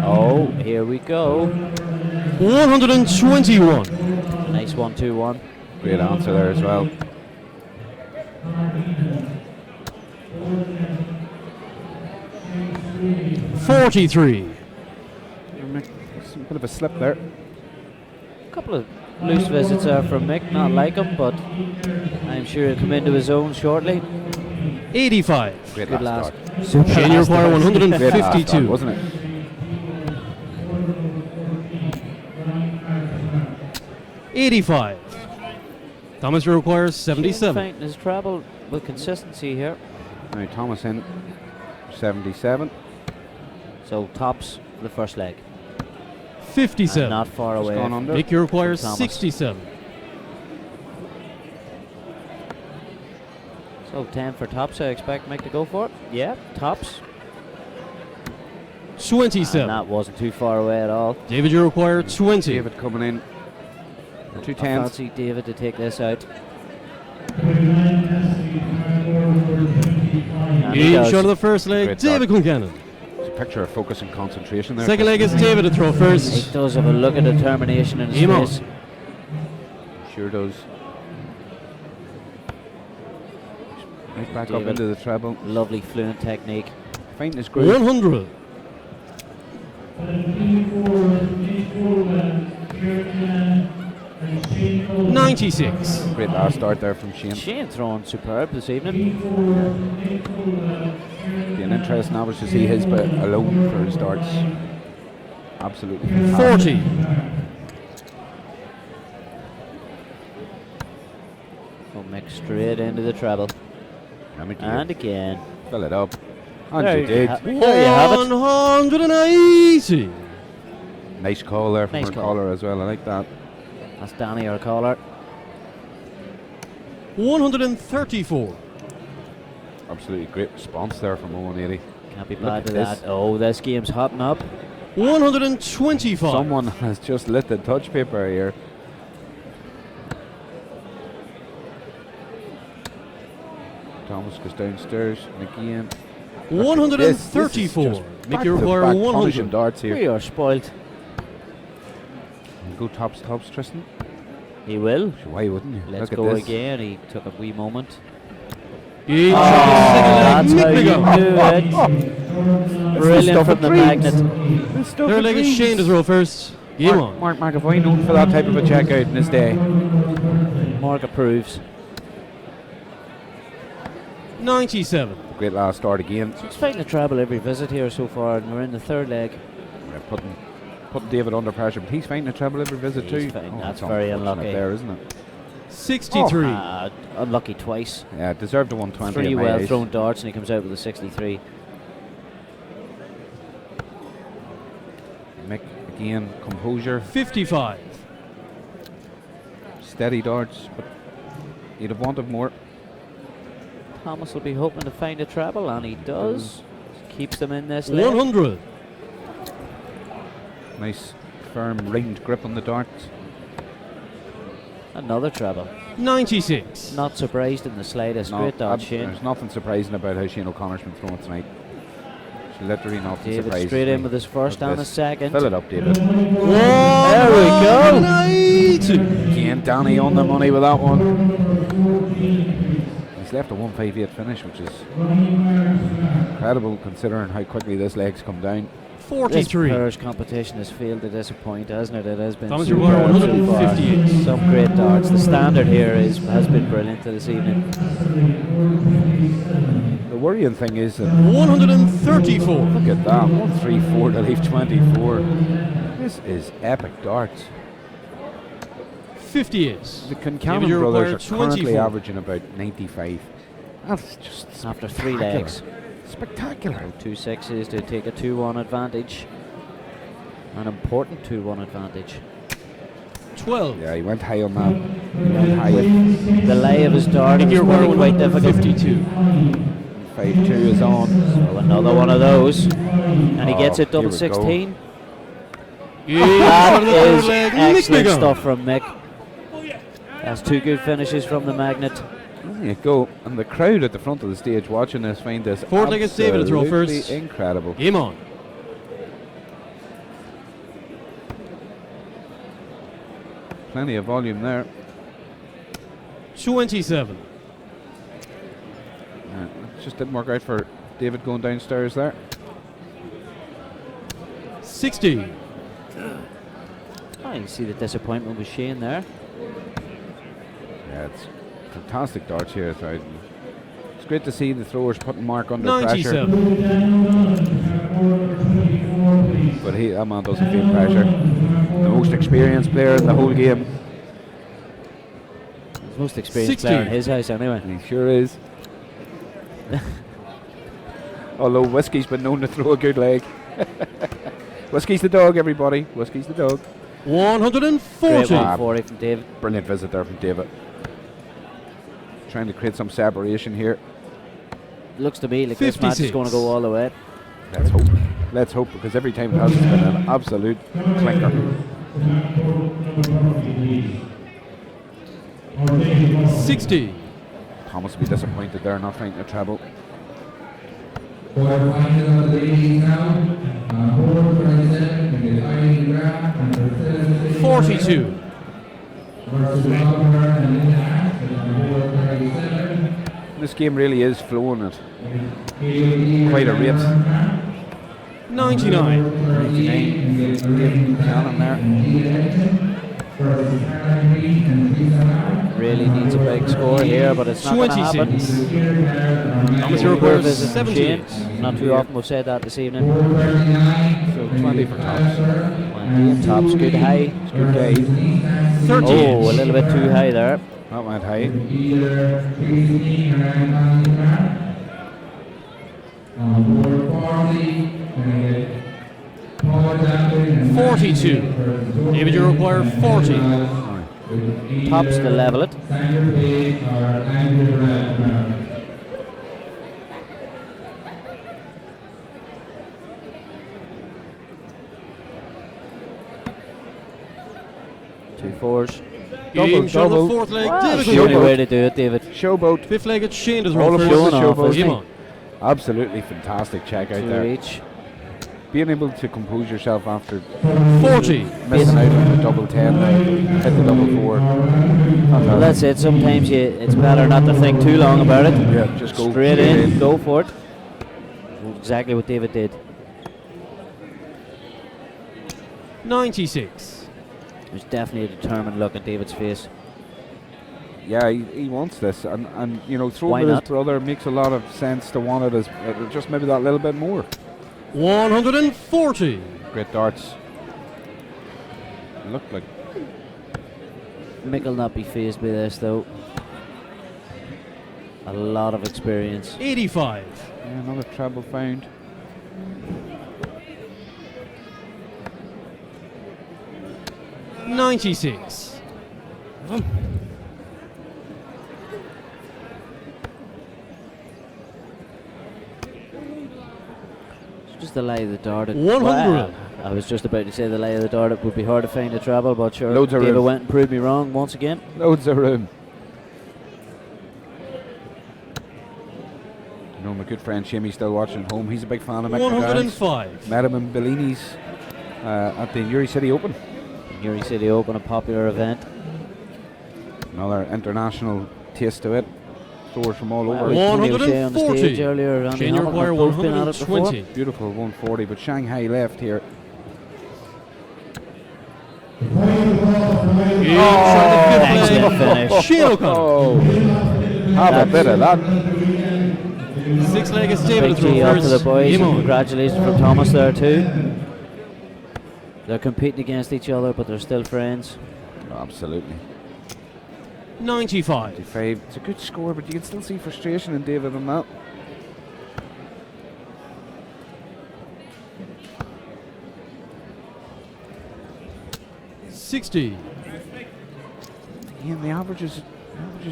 Oh, here we go. 121. Nice 1-2-1. Great answer there as well. $43. It's a bit of a slip there. A couple of loose visits there from Mick. Not like him, but I'm sure he'll come into his own shortly. 85. Great Good last last. start. Super Shane, you last require start. Great last start, 152. wasn't it? $85. Thomas requires Shane 77. finding his treble with consistency here. Now Thomas in 77. So tops for the first leg. 57. And not far Just away. gone under. Mick, you require Thomas. 67. So 10 for tops. I expect Mick to go for it. Yeah, tops. 27. And that wasn't too far away at all. David, you require 20. David coming in. Two I tens. fancy David to take this out. And he In does. shot of the first leg, Great David Killarney. It's a picture of focus and concentration there. Second leg is David to throw He first. does have a look of determination in his Aim on. face. Sure does. Right back up David. into the treble. Lovely fluent technique. Finding his groove. 100. $96. Great last start there from Shane. Shane throwing superb this evening. Be an interesting average to see his but alone for his starts. Absolutely fantastic. 40. Will mix straight into the treble. And again. Fill it up. And There you you did. there you have it. 180. Nice call there from Nice our call. caller as well. I like that. That's Danny, our caller. 134. Absolutely great response there from 180. Can't be Look bad at to this. that. Oh, this game's hotting up. 125. Someone has just lit the touch paper here. Thomas goes downstairs and again. 134. This is Make just you require back-to-back punishing 100. darts here. We are spoilt. Go tops, Tristan. He will. Why wouldn't you? Let's Look go at this. again. He took a wee moment. Each That's how you second leg, do Mick it. Brilliant from the magnet. Third leg is Shane to throw first. Game on. Mark McAvoy known for that type of a checkout in his day. Mark approves. 97. Great last start again. He's fighting a treble every visit here so far, and we're in the third leg. We're putting David under pressure, but he's fighting a treble every visit He's too. fighting- Oh, that's it's very unfortunate unlucky. there, isn't it? 63. Unlucky twice. Yeah, deserved a 120. 3 at my well age. thrown darts, and he comes out with a 63. Mick again, composure. 55. Steady darts, but you'd have wanted more. Thomas will be hoping to find a treble, and he does. Keeps them in this leg. 100. Nice, firm, ringed grip on the darts. Another treble. 96. Not surprised in the slightest. No, Great dodge, Shane. there's nothing surprising about how Shane O'Connor's been throwing tonight. She's literally nothing David surprising. straight in with his first and his second. Fill it up, David. There we go. 182. Again, Danny on the money with that one. He's left a 158 finish, which is incredible considering how quickly this leg's come down. This 43. Parish competition has failed to disappoint, hasn't it? It has been Thomas, superb you're well, so far. 158. Some great darts. The standard here has been brilliant this evening. The worrying thing is that 134. look at that, 134 to leave 24. This is epic darts. 58. The David, Concannon you brothers require are currently 24. averaging about 95. That's just After 3 spectacular. legs. Spectacular. 2 sixes to take a 2-1 advantage. An important 2-1 advantage. 12. Yeah, he went high on that. He went high at The lay of his dart David, is you really require quite difficult. 52. 5-2 is on. So another one of those. And he gets Oh, it double here we go. 16. That That is excellent stuff from Mick. That's 2 good finishes from the Magnet. There you go. And the crowd at the front of the stage watching this find this Fourth against David to throw absolutely first. incredible. Game on. Plenty of volume there. 27. Just didn't work out for David going downstairs there. 60. Oh, you see the disappointment with Shane there. Yeah, it's fantastic darts here. So it's great to see the throwers putting Mark under pressure. 97. But that man doesn't feel pressure. The most experienced player in the whole game. He's the most experienced 60. player in his house anyway. He sure is. Although Whiskey's been known to throw a good leg. Whiskey's the dog, everybody. Whiskey's the dog. 140. Great 140 from David. Brilliant visit there from David. Trying to create some separation here. Looks to me like this match is 56. going to go all the way. Let's hope. Let's hope, because every time it has, it's been an absolute clinker. 60. Thomas will be disappointed there, not finding a treble. Quarterfinal of the ladies now. 427 in the fighting draft under 42. versus Lover and INEC at 437. This game really is flowing at quite a rate. 99. Cannon there. Really needs a big score here, but it's not going to happen. 26. Thomas, Poor your requires visit from 78. Shane. Not too often we've said that this evening. So 20 for Thomas. 20 tops, good high. Good guide. 38. Oh, a little bit too high there. That went high. 42. David, you require 40. Tops to level it. Two fours. Game shot on double. the fourth leg. Wow, David that's the goes only first. way to do it, David. Showboat. Fifth leg at Shane to All throw of first. the Showing off, showboat. Game on. Absolutely fantastic check out Two there. each. Being able to compose yourself after 40. missing out on the double 10 there, hit the double 4. Well, that's it. Sometimes it's better not to think too long about it. Yeah, just go straight in, go for it. Exactly what David did. 96. There's definitely a determined look on David's face. Yeah, he wants this, and you know, Why throwing with not? his brother makes a lot of sense to want it as just maybe that little bit more. 140. Great darts. Look like Mick will not be fazed by this though. A lot of experience. 85. another treble found. $96. Just the lay of the dart. 100. Well, I was just about to say the lay of the dart. It would be hard to find a treble, but sure, Loads of David room. went and proved me wrong once again. Loads of room. You know, my good friend Shimmy's still watching at home. He's a big fan of Mick McGann's. 105. Met him in Bellini's at the Newry City Open. Newry City Open, a popular event. Another international taste to it. Stores from all over. Well, Tony O'Shea on the 140. stage earlier. Randy Shane Hamilton Require have both been at it before. 120. Beautiful 140, but Shanghai left here. Excellent finish. Shane O'Connor. Oh, have a bit of that. Six-legged stable Big through G up to the first. boys. Game And on. congratulations from Thomas there too. They're competing against each other, but they're still friends. Absolutely. 95. 55. It's a good score, but you can still see frustration in David on that. $60. Again, the averages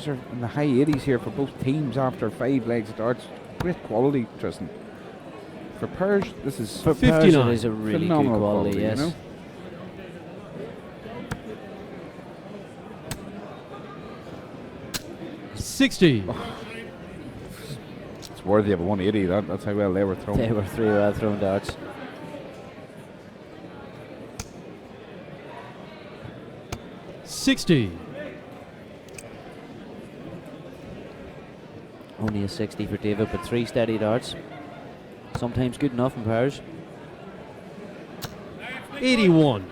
are in the high 80s here for both teams after 5 legs of darts. Great quality, Tristan. For pairs, this is For 59. pairs, it is a really good phenomenal quality, yes. you know? $60. It's worthy of a 180. That's how well they were thrown. They were 3 well thrown darts. $60. Only a 60 for David, but 3 steady darts. Sometimes good enough in pairs. 81.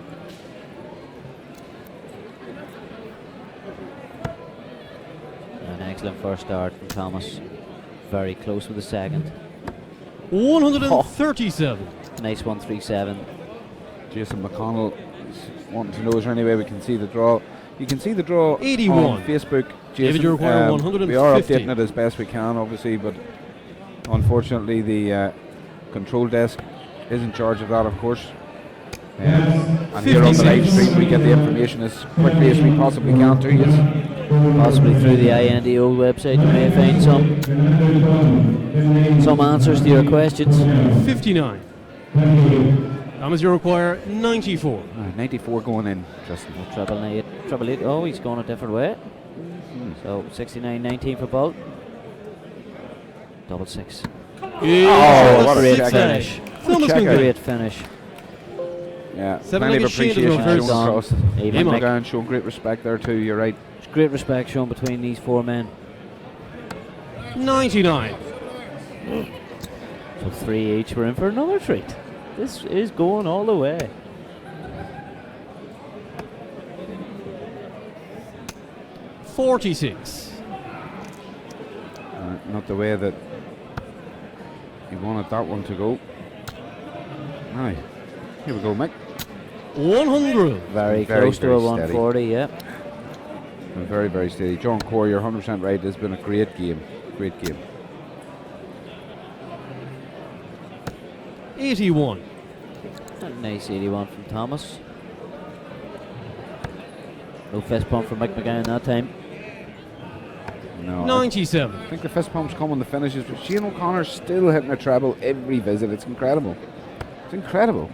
An excellent first dart from Thomas. Very close with the second. 137. Nice 137. Jason McConnell is wanting to know is there any way we can see the draw. You can see the draw 81. on Facebook. David, Jason, you require we 150. are updating it as best we can, obviously, but unfortunately the control desk is in charge of that, of course. And here on the live 56. stream we get the information as quickly as we possibly can to you. Possibly through the INDO website, you may find some answers to your questions. 59. Thomas, you require 94. 94 going in, Justin. Treble eight. Oh, he's going a different way. So 69-19 for Bolt. Double six. Oh, what a great check. finish. Thomas check. McGann. Great finish. Yeah, Seven-legged plenty of shield appreciation as shown well across. Even Mick Mick. McGann showing great respect there too, you're right. There's great respect shown between these 4 men. 99. So 3 each. We're in for another treat. This is going all the way. $46. Not the way that he wanted that one to go. Aye. Here we go, Mick. 100. Very, Very, close to very a steady. 140, yeah. Been very, very steady. John Corey, you're 100% right. It's been a great game. Great game. 81. A nice 81 from Thomas. No fist pump from Mick McGann that time. No, 97. I think the fist pumps come on the finishes, but Shane O'Connor's still hitting a treble every visit. It's incredible. It's incredible.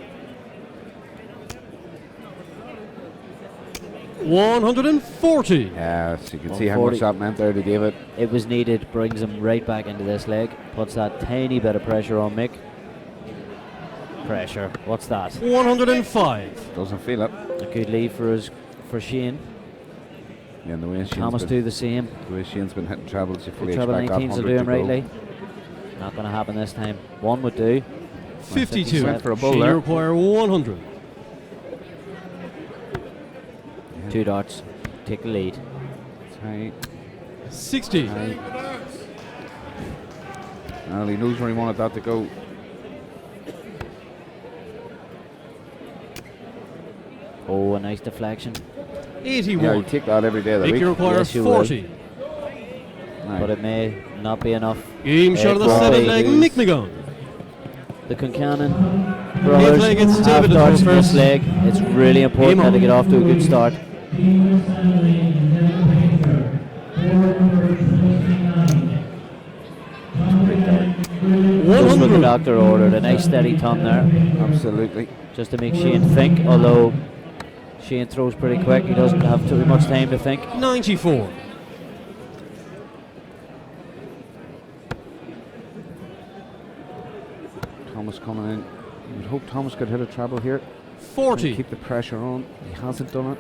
140. Yes, you can see how 140. much that meant there to David. It was needed, brings him right back into this leg. Puts that tiny bit of pressure on Mick. Pressure, what's that? 105. Doesn't feel it. A good lead for Shane. Yeah, and the way Shane's Thomas been, do the same. the way Shane's been hitting trebles, you fully Treble expect that 19s will 100 do him to go. rightly. Not going to happen this time. One would do. 52. Went for a bull Shane, you there. require 100. 2 darts. Take the lead. Tight, 60. tight. Well, he knows where he wanted that to go. Oh, a nice deflection. 81. Yeah, you take that every day of the Mick, week. you require Yes, you will. 40. Aye. But it may not be enough. Game shot of the It will seven be. leg, Mick McGann. The Concannon brothers leg, it's have David darts to in go this first. leg. It's really important Game that on. they get off to a good start. the doctor ordered a nice steady ton there, Absolutely. just to make Shane think. Although Shane throws pretty quick, he doesn't have too much time to think. 94. Thomas coming in. You would hope Thomas could hit a treble here. 40. Keep the pressure on. He hasn't done it.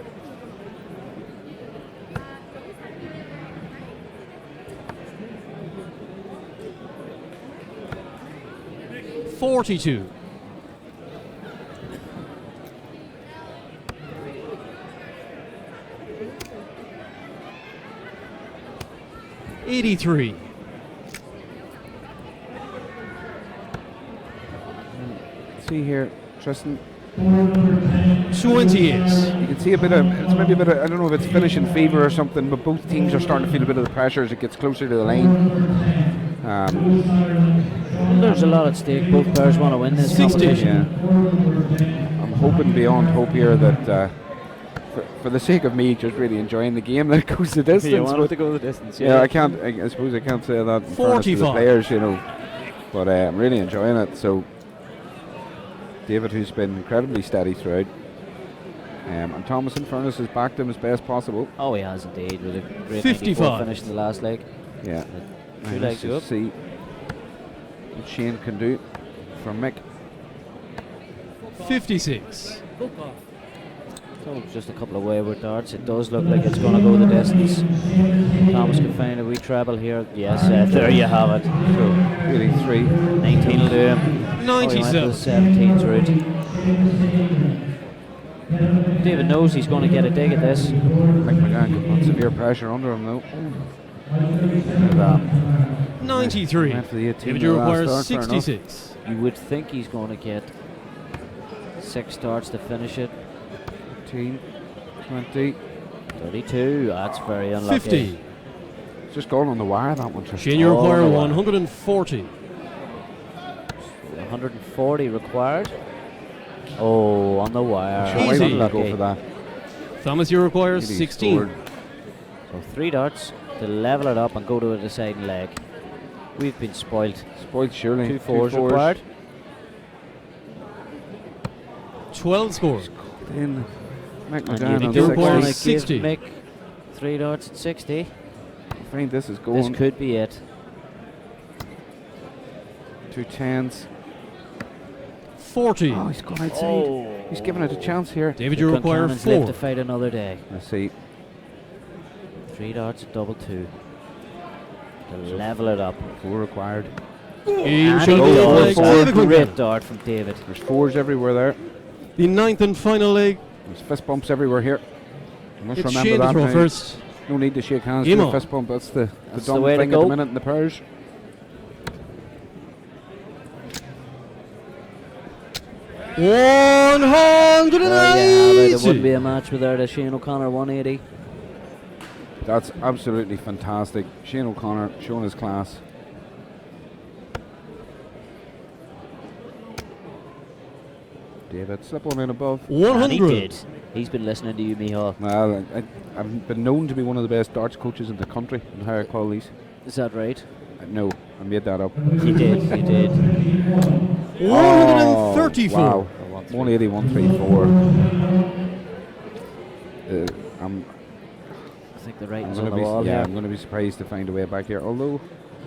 $42. $83. See here, Tristan. 20 is. You can see a bit of, it's maybe a bit of, I don't know if it's finishing fever or something, but both teams are starting to feel a bit of the pressure as it gets closer to the line. There's a lot at stake. Both pairs want to win this 60. competition. Yeah. I'm hoping beyond hope here that for the sake of me just really enjoying the game that it goes the distance. You want it but to go the distance, yeah, I can't. I suppose I can't say that in fairness to the 45. players, you know. But I'm really enjoying it. So David, who's been incredibly steady throughout, and Thomas, in fairness, has backed him as best possible. Oh, he has indeed, with a great 55. 94 finish in the last leg. Yeah. Two Let's legs just up. see what Shane can do for Mick. 56. So just a couple of wayward darts. It does look like it's going to go the distance. Thomas can find a wee treble here. Yes, there you have it. So Really 3. 19 will do him. Oh, he went to the 17s route. David knows he's going to get a dig at this. Mick McGann can put severe pressure under him though. And, 93. went for the 18 David, in you the last require start, fair enough. 66. You would think he's going to get 6 darts to finish it. 18, 20. 32. That's very unlucky. 50. It's just going on the wire, that one. Shane, you Oh, require no. 140. 140 required. Oh, on the wire. Sure, why Easy. wouldn't he go Unlucky. for that? Thomas, you require Really 16. scored. So 3 darts to level it up and go to a deciding leg. We've been spoilt. Spoiled surely. 2 fours required. 12 scores. In. Mick And McGann you on do do 60. require want to give 60. Mick 3 darts at 60. I think this is This going. could be it. 2 10s. 40. Oh, he's gone outside. He's giving it a chance here. David, you require Concannon's live 4. to fight another day. Let's see. 3 darts at double 2. To level it up. 4 required. He And shall he go does. legs. That's David a McGann. great dart from David. There's 4s everywhere there. The 9th and final leg. There's fist bumps everywhere here. You must It's remember Shane to that throw now. first. No need to shake hands. Game Do a on. fist bump. That's the That's the dumb way to thing at go. the minute in the pairs. There you have it. It 180. wouldn't be a match without a Shane O'Connor 180. That's absolutely fantastic. Shane O'Connor showing his class. David, slip one in above. And he 100. did. He's been listening to you, Michal. Well, I've been known to be one of the best darts coaches in the country in higher qualities. Is that right? No, I made that up. You did. You did. 134. Oh, wow. 180, 134. I think the I'm writing's going on to the be, wall yeah, here. I'm going to be surprised to find a way back here. Although,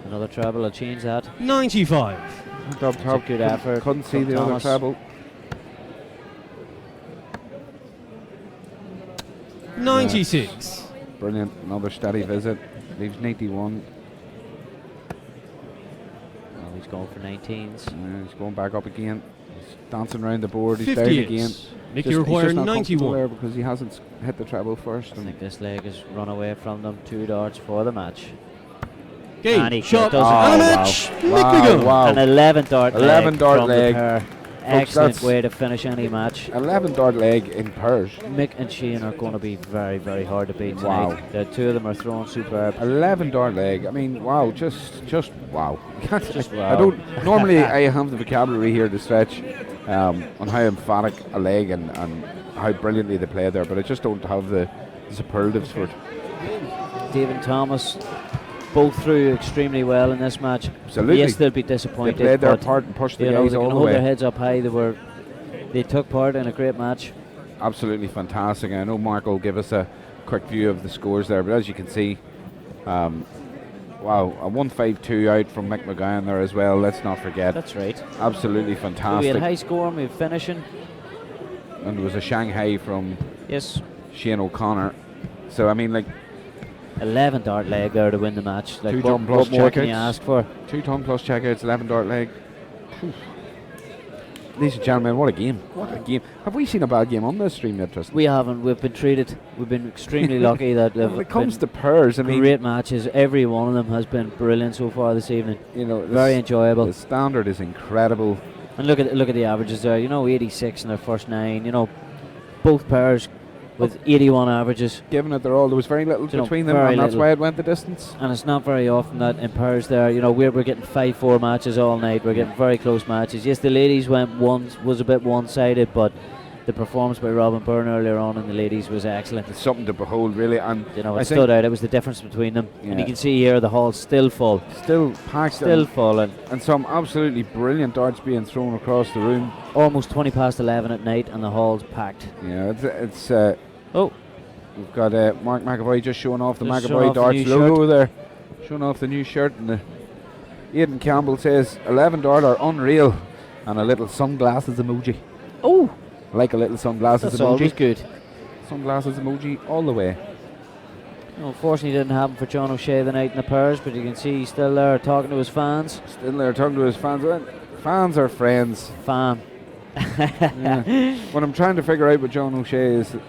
Another treble will change that. 95. up top, good effort couldn't see from the other Thomas. treble. 96. Brilliant, another steady visit. Leaves 91. Oh, he's going for 19s. He's going back up again. He's dancing around the board. He's 50 down is. again. Nick, Just- you he's require just not comfortable 91. there because he hasn't hit the treble first. I And think this leg has run away from them. 2 darts for the match. Game, And he shot, doesn't and a know. match. Nick wow, McGann. wow. An 11 dart 11 leg dart from leg. the pair. Folks, Excellent that's- way to finish any match. 11 dart leg in pairs. Mick and Shane are going to be very, very hard to beat Wow. tonight. The 2 of them are throwing superb. 11 dart leg. I mean, wow, just wow. Just I wow. don't normally I have the vocabulary here to stretch on how emphatic a leg and how brilliantly they play there, but I just don't have the superlatives for it. David Thomas both through extremely well in this match. Absolutely. Yes, they'll be They disappointed. played their but, part and pushed the you know, guys they all can the hold their way. heads up high. They took part in a great match. Absolutely fantastic. I know Mark will give us a quick view of the scores there, but as you can see, wow, a 1-5-2 out from Mick McGowan there as well. Let's not forget. That's right. Absolutely So we fantastic. had high score, we had finishing. And there was a Shanghai from Yes, Shane O'Connor. So I mean, like 11 dart leg there to win the match. Like 2 what, ton plus what more can you checkouts. ask for? 2 ton plus checkouts, 11 dart leg. Phew. Ladies and gentlemen, what a game! What a game! Have we seen a bad game on this stream yet, Tristan? We haven't. We've been treated. We've been extremely lucky that When it comes to pairs, I mean, great matches. Every one of them has been brilliant so far this evening. you know, Very enjoyable. The standard is incredible. And look at the averages there. You know, 86 in their first 9. You know, both pairs with 81 averages. Given it their all, there was very little You know, between them, very and that's little. why it went the distance. And it's not very often that in pairs there, you know, we're getting 5-4 matches all night. We're getting very close matches. Yes, the ladies was a bit one-sided, but the performance by Robin Byrne earlier on in the ladies was excellent. It's something to behold, really, and You know, I it think stood out. It was the difference between them. And Yeah. you can see here the hall's still full. still packed, Still full, and and some absolutely brilliant darts being thrown across the room. almost 20 past 11 at night, and the hall's packed. Yeah, it's Oh, we've got Mark McAvoy just showing off the Just showing McAvoy off the darts new logo there, showing off the new shirt, and Aidan Campbell says 11 dart are unreal, and a little sunglasses emoji. oh, Like a little sunglasses that's always emoji. good. Sunglasses emoji all the way. Unfortunately, it didn't happen for John O'Shea the night in the pairs, but you can see he's still there talking to his fans. Still there talking to his fans. Well, fans are friends. Fan. Yeah. What I'm trying to figure out with John O'Shea is that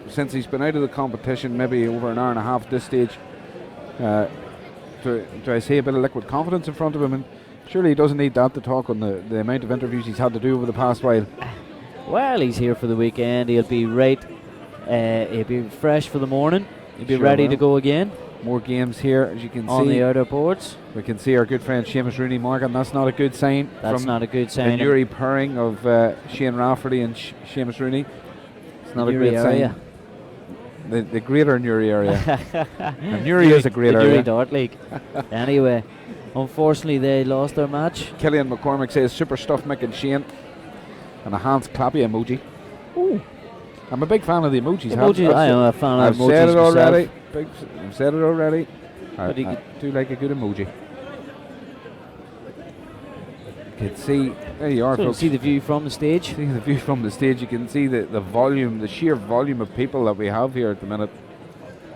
since he's been out of the competition maybe over an hour and a half at this stage, do I see a bit of liquid confidence in front of him? And surely he doesn't need that to talk on the amount of interviews he's had to do over the past while. Well, he's here for the weekend. He'll be right. He'll be fresh for the morning. He'll be Sure ready will. to go again More games here, as you can on see. the outer boards. We can see our good friend Seamus Rooney Mark, and that's not a good sign. That's from not a good the sign. Newry pairing of Shane Rafferty and Seamus Rooney. It's not Newry a great area. sign. The greater Newry area. And Newry is a great the Newry area. Dart League. Anyway, unfortunately, they lost their match. Killian McCormick says super stuff Mick and Shane, and a Hans Clappy emoji. Ooh. I'm a big fan of the emojis. Emoji, I am a fan I've of emojis said it myself. already. I've said it already. But you I do like a good emoji. You can see, there you are, So you folks. see the view from the stage. See the view from the stage. You can see the volume, the sheer volume of people that we have here at the minute.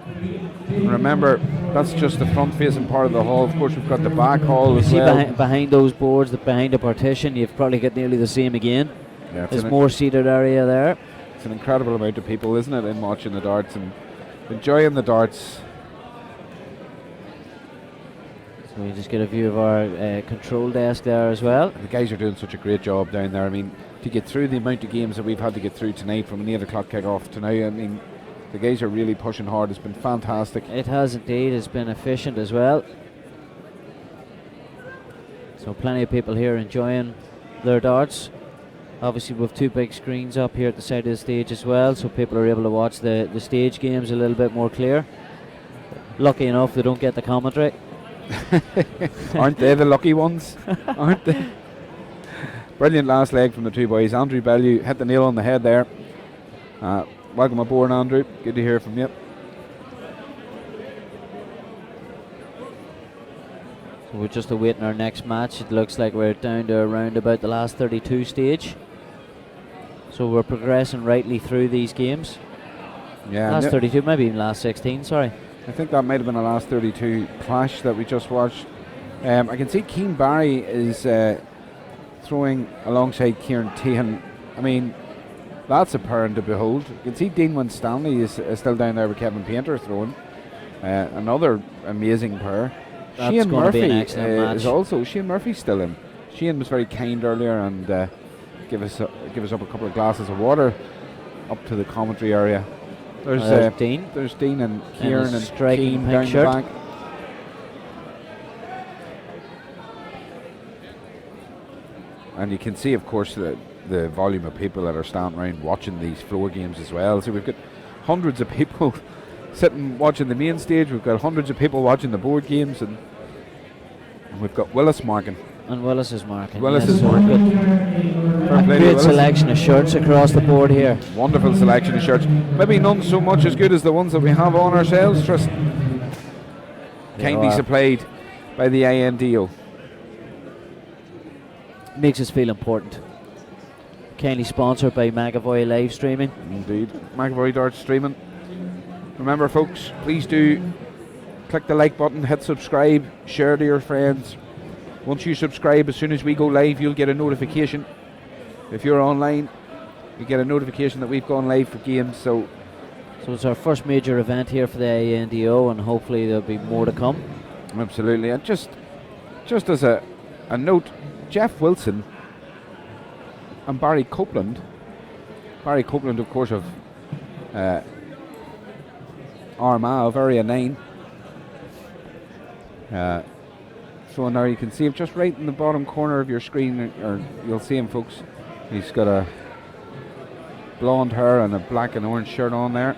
And remember, that's just the front-facing part of the hall. Of course, we've got the back hall You as see well. behind those boards, behind the partition, you've probably got nearly the same again. Yeah, it's There's an- more seated area there. It's an incredible amount of people, isn't it, in watching the darts and enjoying the darts. So we just get a view of our control desk there as well. The guys are doing such a great job down there. I mean, to get through the amount of games that we've had to get through tonight, from an 8 o'clock kick-off to now, I mean, the guys are really pushing hard. It's been fantastic. It has indeed. It's been efficient as well. So plenty of people here enjoying their darts. Obviously, we have 2 big screens up here at the side of the stage as well, so people are able to watch the stage games a little bit more clear. Lucky enough, they don't get the commentary. Aren't they the lucky ones? Aren't they? Brilliant last leg from the 2 boys. Andrew Bellew hit the nail on the head there. Welcome aboard, Andrew. Good to hear from you. So we're just awaiting our next match. It looks like we're down to around about the last 32 stage. So we're progressing rightly through these games. Yeah, Last 32, maybe even last 16, sorry. I think that might have been the last 32 clash that we just watched. I can see Keane Barry is throwing alongside Kieran Tehan. I mean, that's a pair to behold. You can see Dean Winstanley is still down there with Kevin Painter throwing. Another amazing pair. That's Shane gonna be Murphy an excellent match. is also, Shane Murphy's still in. Shane was very kind earlier and give us up a couple of glasses of water up to the commentary area. There's Dean. There's Dean and his Kieran and striking Keane pink down shirt. the back. And you can see, of course, the volume of people that are standing around watching these floor games as well. So we've got hundreds of people sitting watching the main stage. We've got hundreds of people watching the board games, and we've got Willis marking. And Willis is marking. Willis yes, is so marking. good. Fair play to Great Willis. selection of shirts across the board here. Wonderful selection of shirts. Maybe none so much as good as the ones that we have on ourselves. Just kindly are. supplied by the INDO. Makes us feel important. Kindly sponsored by McAvoy live streaming. Indeed. McAvoy Darts streaming. Remember, folks, please do click the like button, hit subscribe, share to your friends. Once you subscribe, as soon as we go live, you'll get a notification. If you're online, you get a notification that we've gone live for games. So it's our first major event here for the INDO, and hopefully there'll be more to come. absolutely. And just as a note, Jeff Wilson and Barry Copeland, of course, of Armagh, area 9. So now you can see him just right in the bottom corner of your screen, or you'll see him, folks. He's got a blonde hair and a black and orange shirt on there.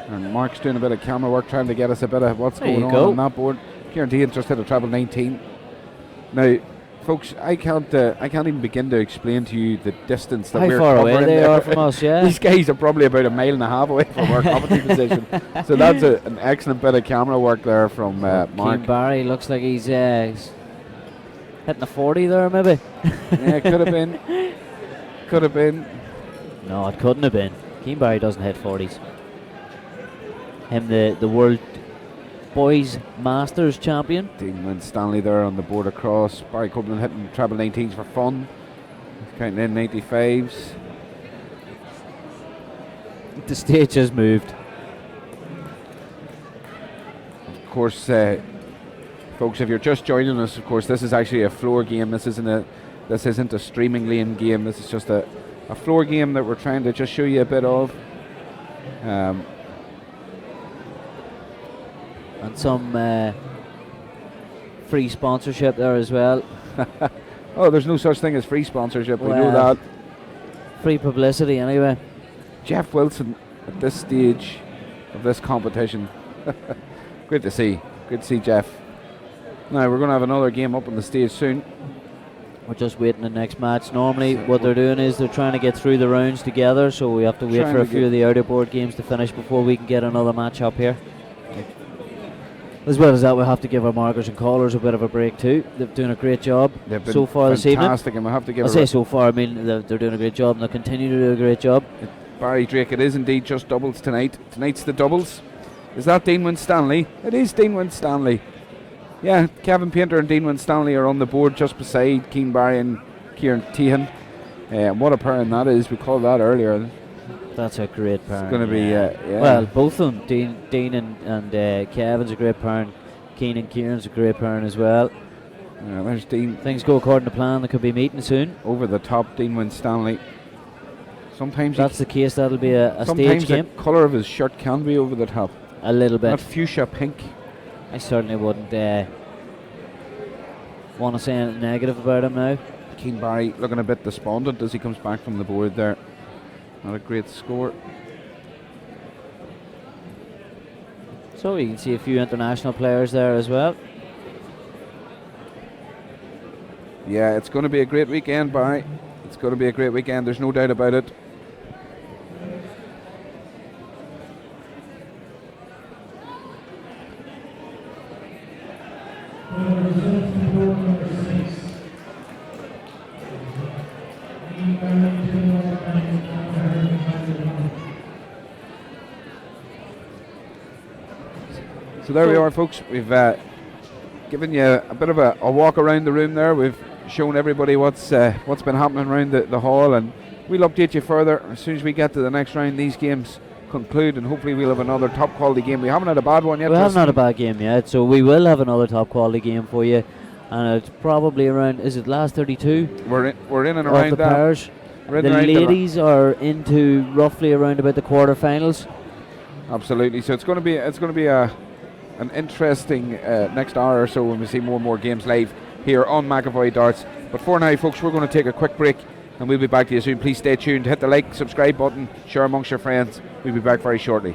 And Mark's doing a bit of camera work, trying to get us a bit of what's going on that board. Killarney just hit a treble 19. Now, folks, I can't even begin to explain to you the distance that How we're far covering away they there. are from us, yeah. These guys are probably about a mile and a half away from our commentary position. So that's an excellent bit of camera work there from Mark. Keane Barry looks like he's hitting a 40 there, maybe. Yeah, could have been. Could have been. No, it couldn't have been. Keane Barry doesn't hit 40s. Him, the world boys masters champion. Dean Winstanley there on the board across. Barry Copeland hitting treble 19s for fun. Counting in 95s. The stage has moved. Of course, folks, if you're just joining us, of course, this is actually a floor game. This isn't a streaming lane game. This is just a floor game that we're trying to just show you a bit of. And some free sponsorship there as well. Oh, there's no such thing as free sponsorship. We know Well, that. Free publicity anyway. Jeff Wilson at this stage of this competition. Great to see. Good to see Jeff. Now we're going to have another game up on the stage soon. We're just waiting the next match. Normally what they're doing is they're trying to get through the rounds together, so we have to wait Trying for a to few of the outer board games to finish before we can get another match up here. As well as that, we'll have to give our markers and callers a bit of a break too. They're doing a great job They've been so far this evening. fantastic, and we'll have to give I say so far, I mean they're doing a great job and they'll continue to do a great job. Barry Drake, it is indeed just doubles tonight. Tonight's the doubles. Is that Dean Winstanley? It is Dean Winstanley. Yeah, Kevin Painter and Dean Winstanley are on the board just beside Keane Barry and Kieran Tehan. What a pairing that is. We called that earlier. That's a great pair. It's going to be, yeah. Well, both of them, Dean and Kevin's a great pair, and Keane and Kieran's a great pair as well. There's Dean. Things go according to plan, they could be meeting soon. Over the top, Dean Winstanley. Sometimes that's the case, that'll be a stage sometimes game. the colour of his shirt can be over the top. A little bit. That fuchsia pink. I certainly wouldn't want to say anything negative about him now. Keane Barry looking a bit despondent as he comes back from the board there. Not a great score. So you can see a few international players there as well. Yeah, it's going to be a great weekend, Barry. It's going to be a great weekend, there's no doubt about it. So there we are, folks. We've given you a bit of a walk around the room there. We've shown everybody what's been happening around the hall, and we'll update you further as soon as we get to the next round. These games conclude, and hopefully we'll have another top quality game. We haven't had a bad one yet. We haven't had a bad game yet, so we will have another top quality game for you, and it's probably around, is it last 32? We're in and of around the that. pairs. We're in The around ladies are into roughly around about the quarterfinals. Absolutely. So it's going to be an interesting next hour or so when we see more and more games live here on McAvoy Darts. But for now, folks, we're going to take a quick break. and we'll be back to you soon. Please stay tuned, hit the like, subscribe button, share amongst your friends. We'll be back very shortly.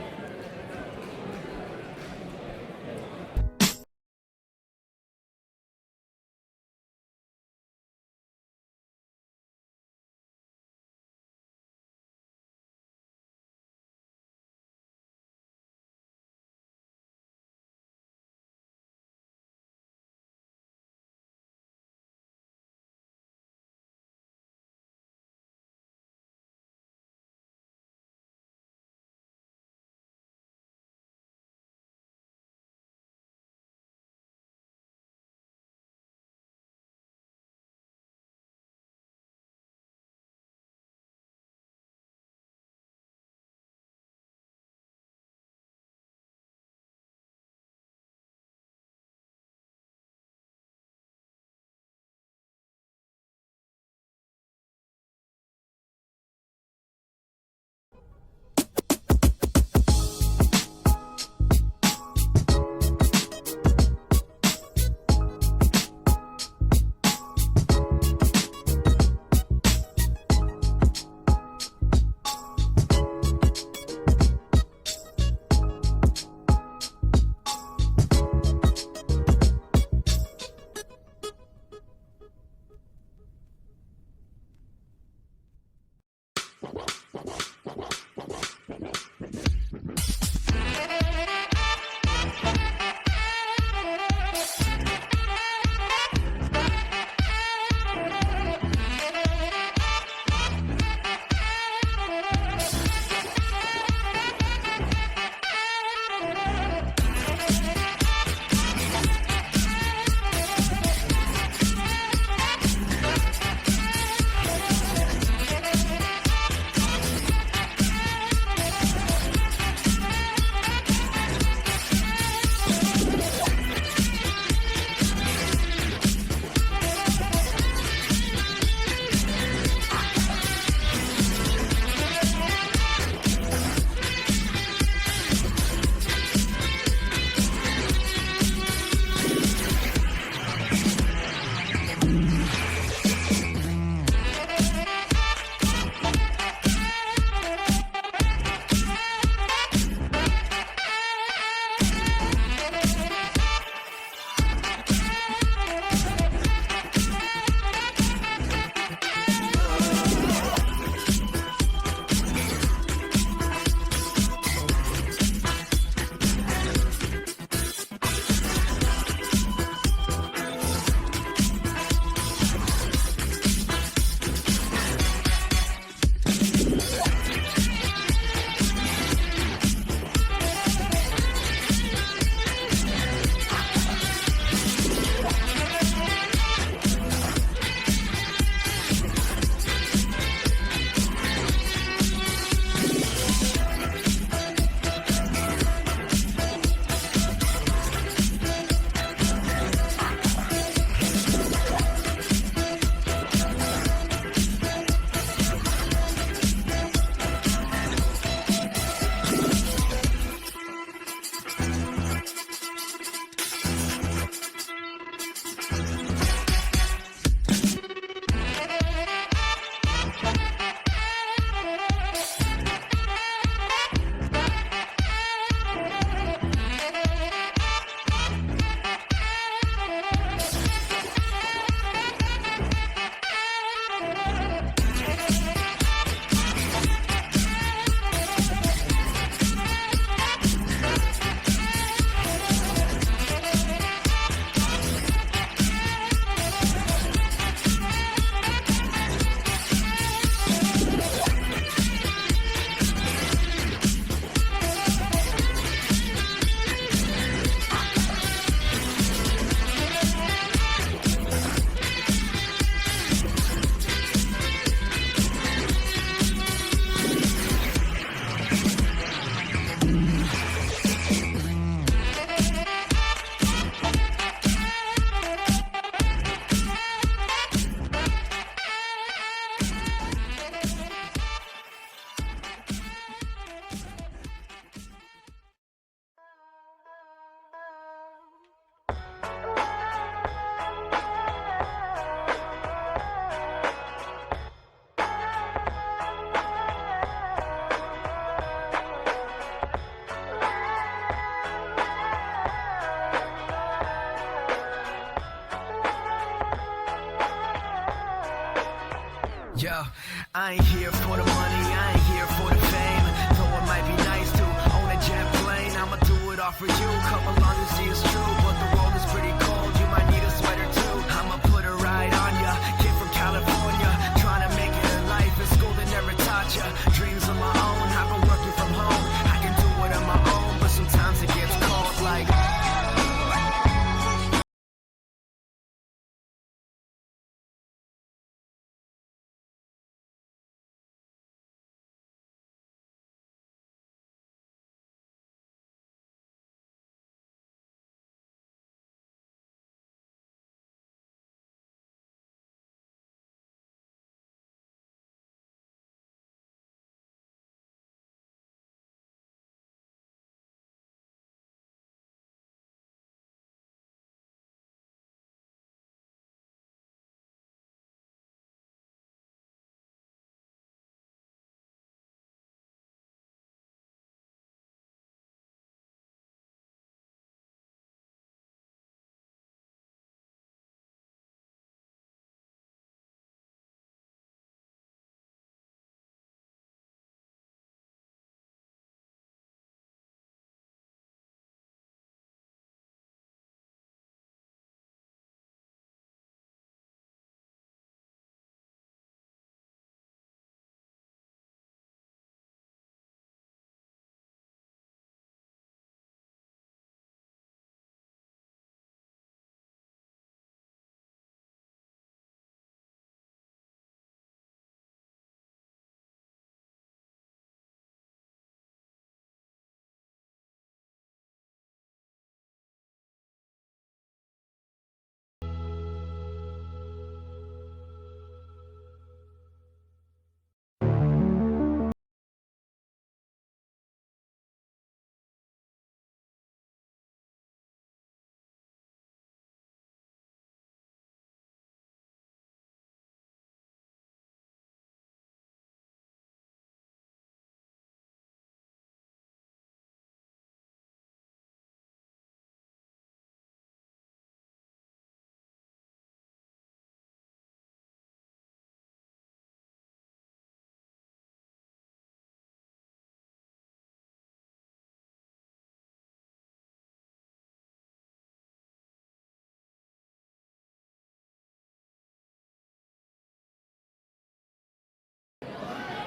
I ain't here for the money, I ain't here for the fame. Though it might be nice to own a jet plane, I'ma do it all for you. Come along and see it's true, but the world is pretty cold. You might need a sweater too. I'ma put a ride on ya. Kid from California, trying to make it in life. In school they never taught ya. Dreams of my own, I've been working from home. I can do it on my own, but sometimes it gets cold like.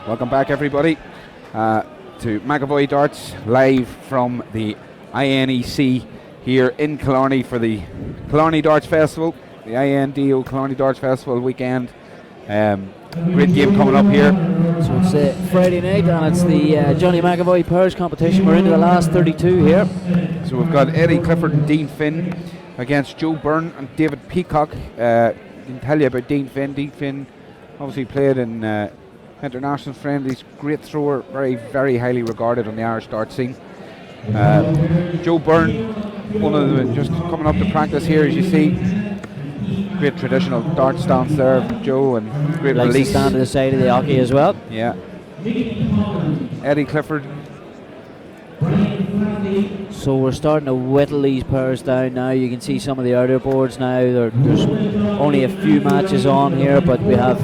Welcome back, everybody, to McAvoy Darts, live from the INEC here in Killarney for the Killarney Darts Festival, the INDO Killarney Darts Festival weekend. Great game coming up here. So it's Friday night, and it's the Johnny McAvoy Pairs competition. We're into the last 32 here. So we've got Eddie Clifford and Dean Finn against Joe Byrne and David Peacock. Didn't tell you about Dean Finn. Dean Finn obviously played in international friendlies, great thrower, very, very highly regarded on the Irish dart scene. Joe Byrne, one of them, just coming up to practice here, as you see. Great traditional dart stance there from Joe, and great Likes release. to stand to the side of the hockey as well. Yeah. Eddie Clifford. So we're starting to whittle these pairs down now. You can see some of the outer boards now. There's only a few matches on here, but we have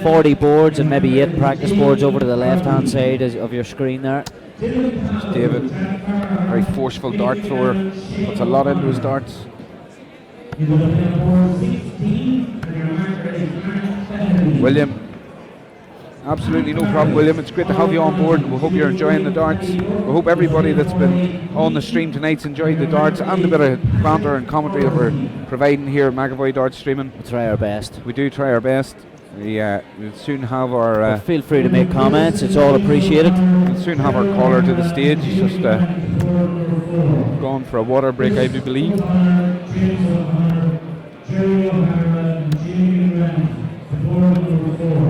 40 boards and maybe 8 practice boards over to the left hand side of your screen there. There's David, very forceful dart thrower, puts a lot into his darts. William, absolutely no problem, William. It's great to have you on board. We hope you're enjoying the darts. We hope everybody that's been on the stream tonight's enjoyed the darts and the bit of banter and commentary that we're providing here at McAvoy Darts Streaming. We try our best. We do try our best. We'll soon have our. But feel free to make comments. It's all appreciated. We'll soon have our caller to the stage. He's just gone for a water break, I do believe.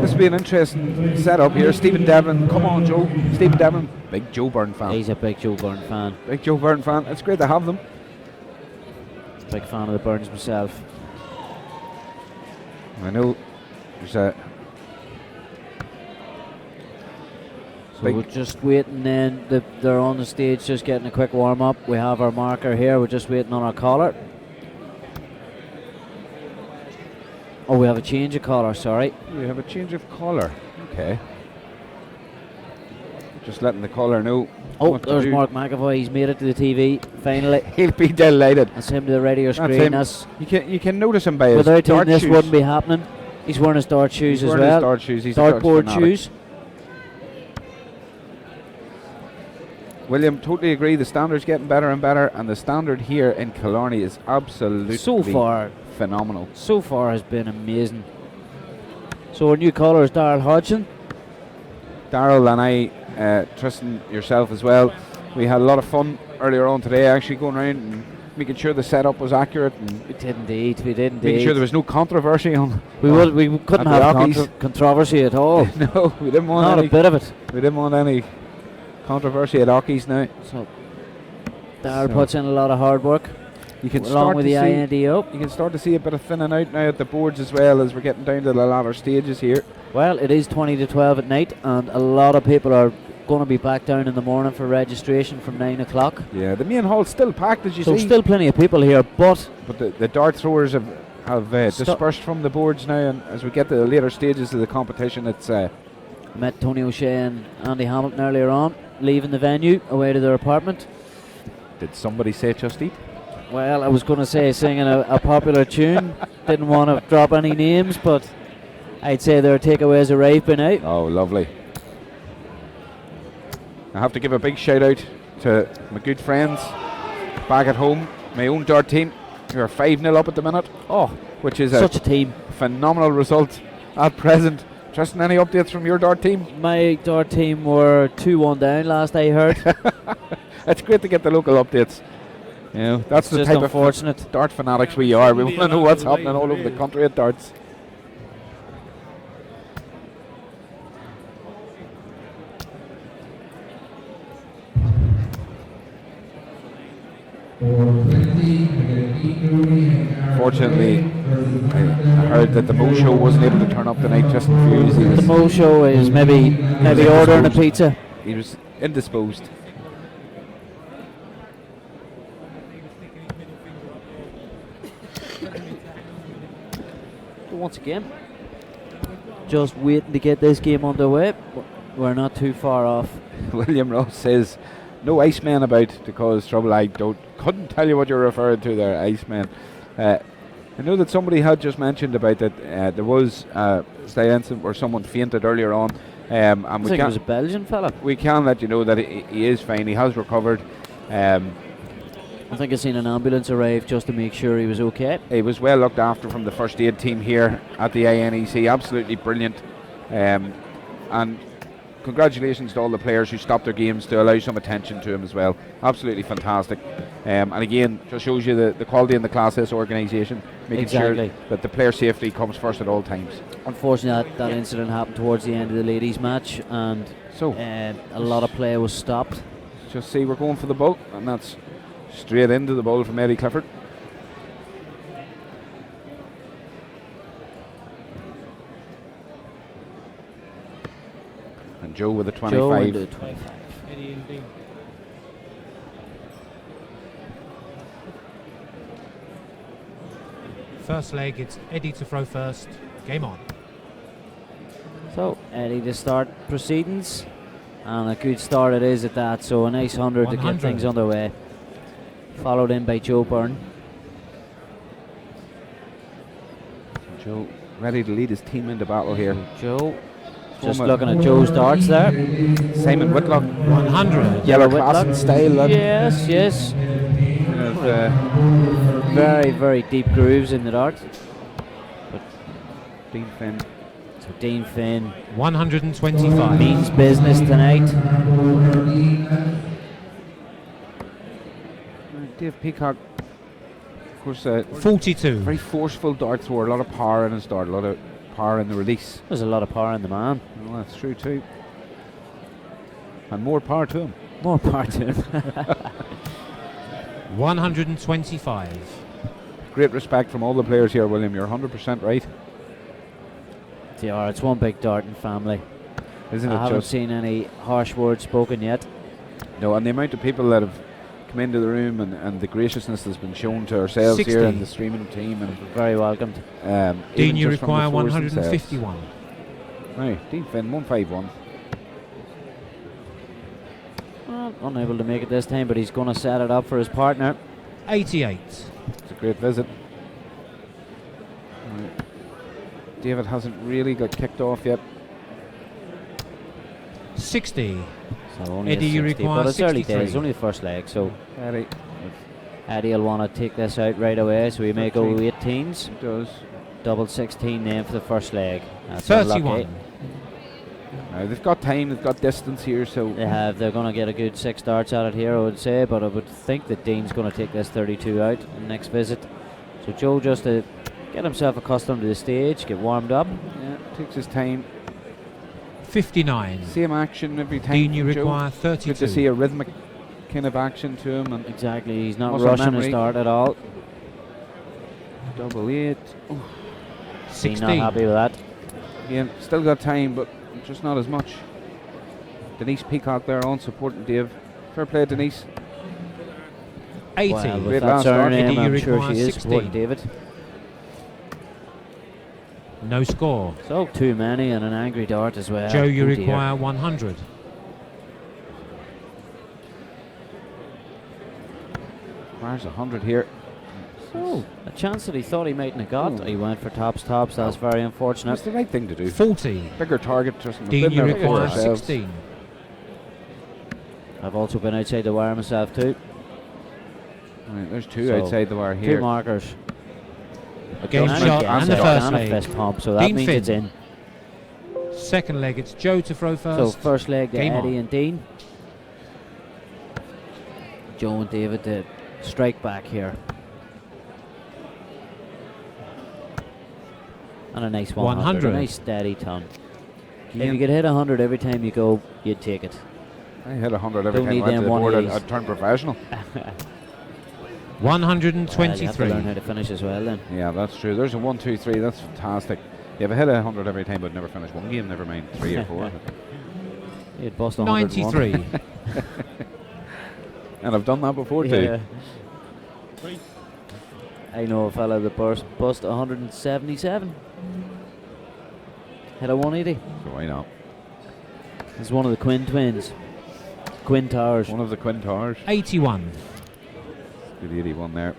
This will be an interesting setup here. Stephen Devlin, come on, Joe. Stephen Devlin, big Joe Byrne fan. He's a big Joe Byrne fan. Big Joe Byrne fan. It's great to have them. Big fan of the Byrnes himself. I know there's a. So we're just waiting then. They're on the stage just getting a quick warm up. We have our marker here. We're just waiting on our caller. Oh, we have a change of caller, sorry. We have a change of caller. Okay. Just letting the caller know. Oh, what to there's do. Mark McAvoy. He's made it to the TV finally. He'll be delighted. That's him to the radio That's screen. him. That's You can notice him by his without him, dart this shoes. wouldn't be happening. He's wearing his dart shoes He's as wearing his well. dart shoes. He's a darts Dartboard fanatic. shoes. William, totally agree. The standard's getting better and better, and the standard here in Killarney is absolutely So far phenomenal. has been amazing. So our new caller is Darrell Hodgson. Darrell and I, Tristan, yourself as well, we had a lot of fun earlier on today, actually going around and making sure the setup was accurate and We did indeed. We did making indeed. sure there was no controversy on. we couldn't at the have Rockies. controversy at all. No, we didn't want Not any. a bit of it. We didn't want any controversy at Rockies now. So Darrell So puts in a lot of hard work You can along start with to the see. INDO. You can start to see a bit of thinning out now at the boards as well as we're getting down to the latter stages here. Well, it is 20 to 12 at night, and a lot of people are going to be back down in the morning for registration from 9 o'clock. Yeah, the main hall's still packed, as you So see. still plenty of people here, but But the dart throwers have dispersed from the boards now, and as we get to the later stages of the competition, it's met Tony O'Shea and Andy Hamilton earlier on, leaving the venue away to their apartment. did somebody say Just Eat? Well, I was going to say singing a popular tune. Didn't want to drop any names, but I'd say their takeaways arrived by now. Oh, lovely. I have to give a big shout out to my good friends back at home, my own dart team, who are 5-0 up at the minute. Oh, which is Such a team. phenomenal result at present. Tristan, any updates from your dart team? My dart team were 2-1 down last I heard. It's great to get the local updates. You know, that's It's the just type unfortunate. of dart fanatics we are. We want to know what's happening all over the country at darts. For 20, we get Pete Dooley and Gareth Fortunately, versus I heard that the Mo Show wasn't able to turn up tonight. Just confused. The Mo Show is maybe ordering a pizza. He was indisposed. But once again, just waiting to get this game underway. We're not too far off. William Ross says, "No Iceman about to cause trouble." I couldn't tell you what you're referring to there, Iceman. I know that somebody had just mentioned about that there was a slight incident where someone fainted earlier on, and I think it was a Belgian fella. we can let you know that he is fine. He has recovered. I think I seen an ambulance arrive just to make sure he was okay. He was well looked after from the first aid team here at the INEC. Absolutely brilliant. And congratulations to all the players who stopped their games to allow some attention to him as well. Absolutely fantastic. And again, just shows you the quality and the class of this organisation, making sure that the player safety comes first at all times. Unfortunately, that incident happened towards the end of the ladies' match, and So a lot of play was stopped. just see we're going for the ball, and that's straight into the ball from Eddie Clifford. And Joe with a 25. Joe into 25. First leg, it's Eddie to throw first. Game on. So Eddie to start proceedings, and a good start it is at that. So a nice 100 to get 100. things underway. Followed in by Joe Byrne. Joe ready to lead his team into battle here. Joe, just Former- looking at Joe's darts there. Simon Whitlock, 100. yellow Whitlock. class and style. That Yes, yes. Very, very deep grooves in the darts. Dean Finn. So Dean Finn 125. means business tonight. Dave Peacock, of course, 42. very forceful dart thrower. A lot of power in his dart, a lot of power in the release. There's a lot of power in the man. Well, that's true too. And more power to him. More power to him. 125. Great respect from all the players here, William. You're 100% right, They are. It's one big darting family. isn't I it? haven't Just seen any harsh words spoken yet. no, and the amount of people that have come into the room and the graciousness that's been shown to ourselves 60. here and the streaming team and Very welcomed. even Dean, you just from the require floors themselves. 151. Right, Dean Finn, 151. Well, unable to make it this time, but he's going to set it up for his partner. 88. It's a great visit. Right. David hasn't really got kicked off yet. 60. So only Eddie, a you 60, require but it's early 63. days, only the first leg, so Eddie. Eddie will want to take this out right away, so we may go 18s. He does. Double 16 then for the first leg. That's 31. unlucky. Now they've got time, they've got distance here, so They have. They're going to get a good 6 darts at it here, I would say, but I would think that Dean's going to take this 32 out in the next visit. So Joe just to get himself accustomed to the stage, get warmed up. yeah, takes his time. 59. Same action every time. Dean, you from Joe. require 32. Good to see a rhythmic kind of action to him, and Exactly, he's not Muscle rushing memory. his start at all. double 8. Dean 16. not happy with that. Again, still got time, but just not as much. Denise Peacock there on supporting Dave. Fair play, Denise. 80. Well, Great with that last start. surname, Eddie, you I'm sure require she is 16. supporting David. No score. So too many and an angry dart as well. Joe, you Oh dear. require 100. Requires 100 here. So a chance that he thought he mightn't have got. Ooh. He went for tops. That's very unfortunate. That's the right thing to do. 40. Bigger target, just we've Dean, been you there before require ourselves. 16. I've also been outside the wire myself too. Right, there's two So, outside the wire Two here. markers. Game And shot again, and the so- first and a leg. fist pump, so that Dean means Finn. it's in. Second leg, it's Joe to throw So first. first leg to Game Eddie on. and Dean. Joe and David to strike back here. And a nice 100. 100. A nice steady ton. If Again, you could hit 100 every time you go, you'd take it. I hit 100 every Don't time I need went to them the board. 180s. I'd turn professional. Well, you have to learn 123. how to finish as well then. Yeah, that's true. There's a 1, 2, 3. That's fantastic. Yeah, if I hit 100 every time, but never finish one game. Never mind 3 or 4. You'd bust 101. 93. And I've done that before too. Yeah. I know a fella that bust 177. Hit a 180. So why not? It's one of the Quinn twins. Quinn Towers. One of the Quinn Towers. 81. Good 81 there.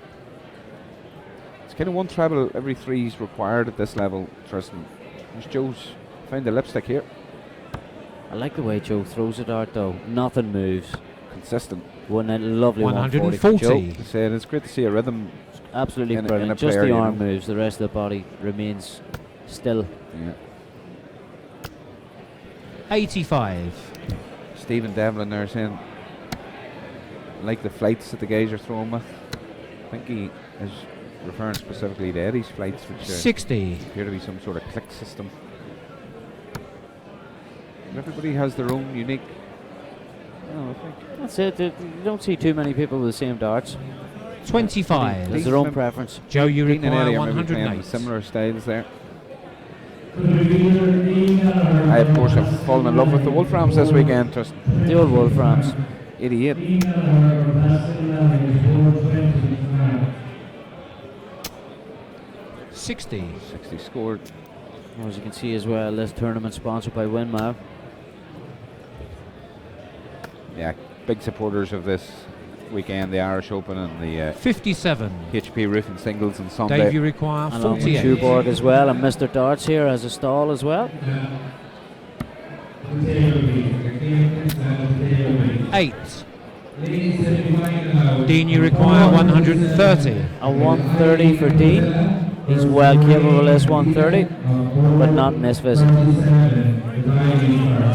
It's kind of one treble every 3 is required at this level, Tristan. There's Joe's. Found the lipstick here. I like the way Joe throws a dart though. Nothing moves. Consistent. One a lovely 140 for Joe. 140. I said it's great to see a rhythm. Absolutely In a brilliant. Just player, the you arm know. moves. The rest of the body remains still. Yeah. 85. Stephen Devlin there saying, like the flights that the guys are throwing with. I think he is referring specifically to Eddie's flights, which 60. appear to be some sort of click system. And everybody has their own unique. I think. That's it. You don't see too many people with the same darts. 25. It's their own preference. Joe, you Dean and require Eddie are maybe playing 108. with similar styles there. I, of course, have fallen in love with the Wolframs this weekend. Just The old Wolframs. 88. 60. 60 scored. As you can see as well, this tournament sponsored by Winmau. Yeah, big supporters of this weekend, the Irish Open and the 57. HP Roofing Singles on Sunday. Dave, you require Along with 48. Shoeborg as well, and Mr. Darts here has a stall as well. 8. Dean, you require 130. A 130 for Dean. He's well capable of this 130, but not in this visit.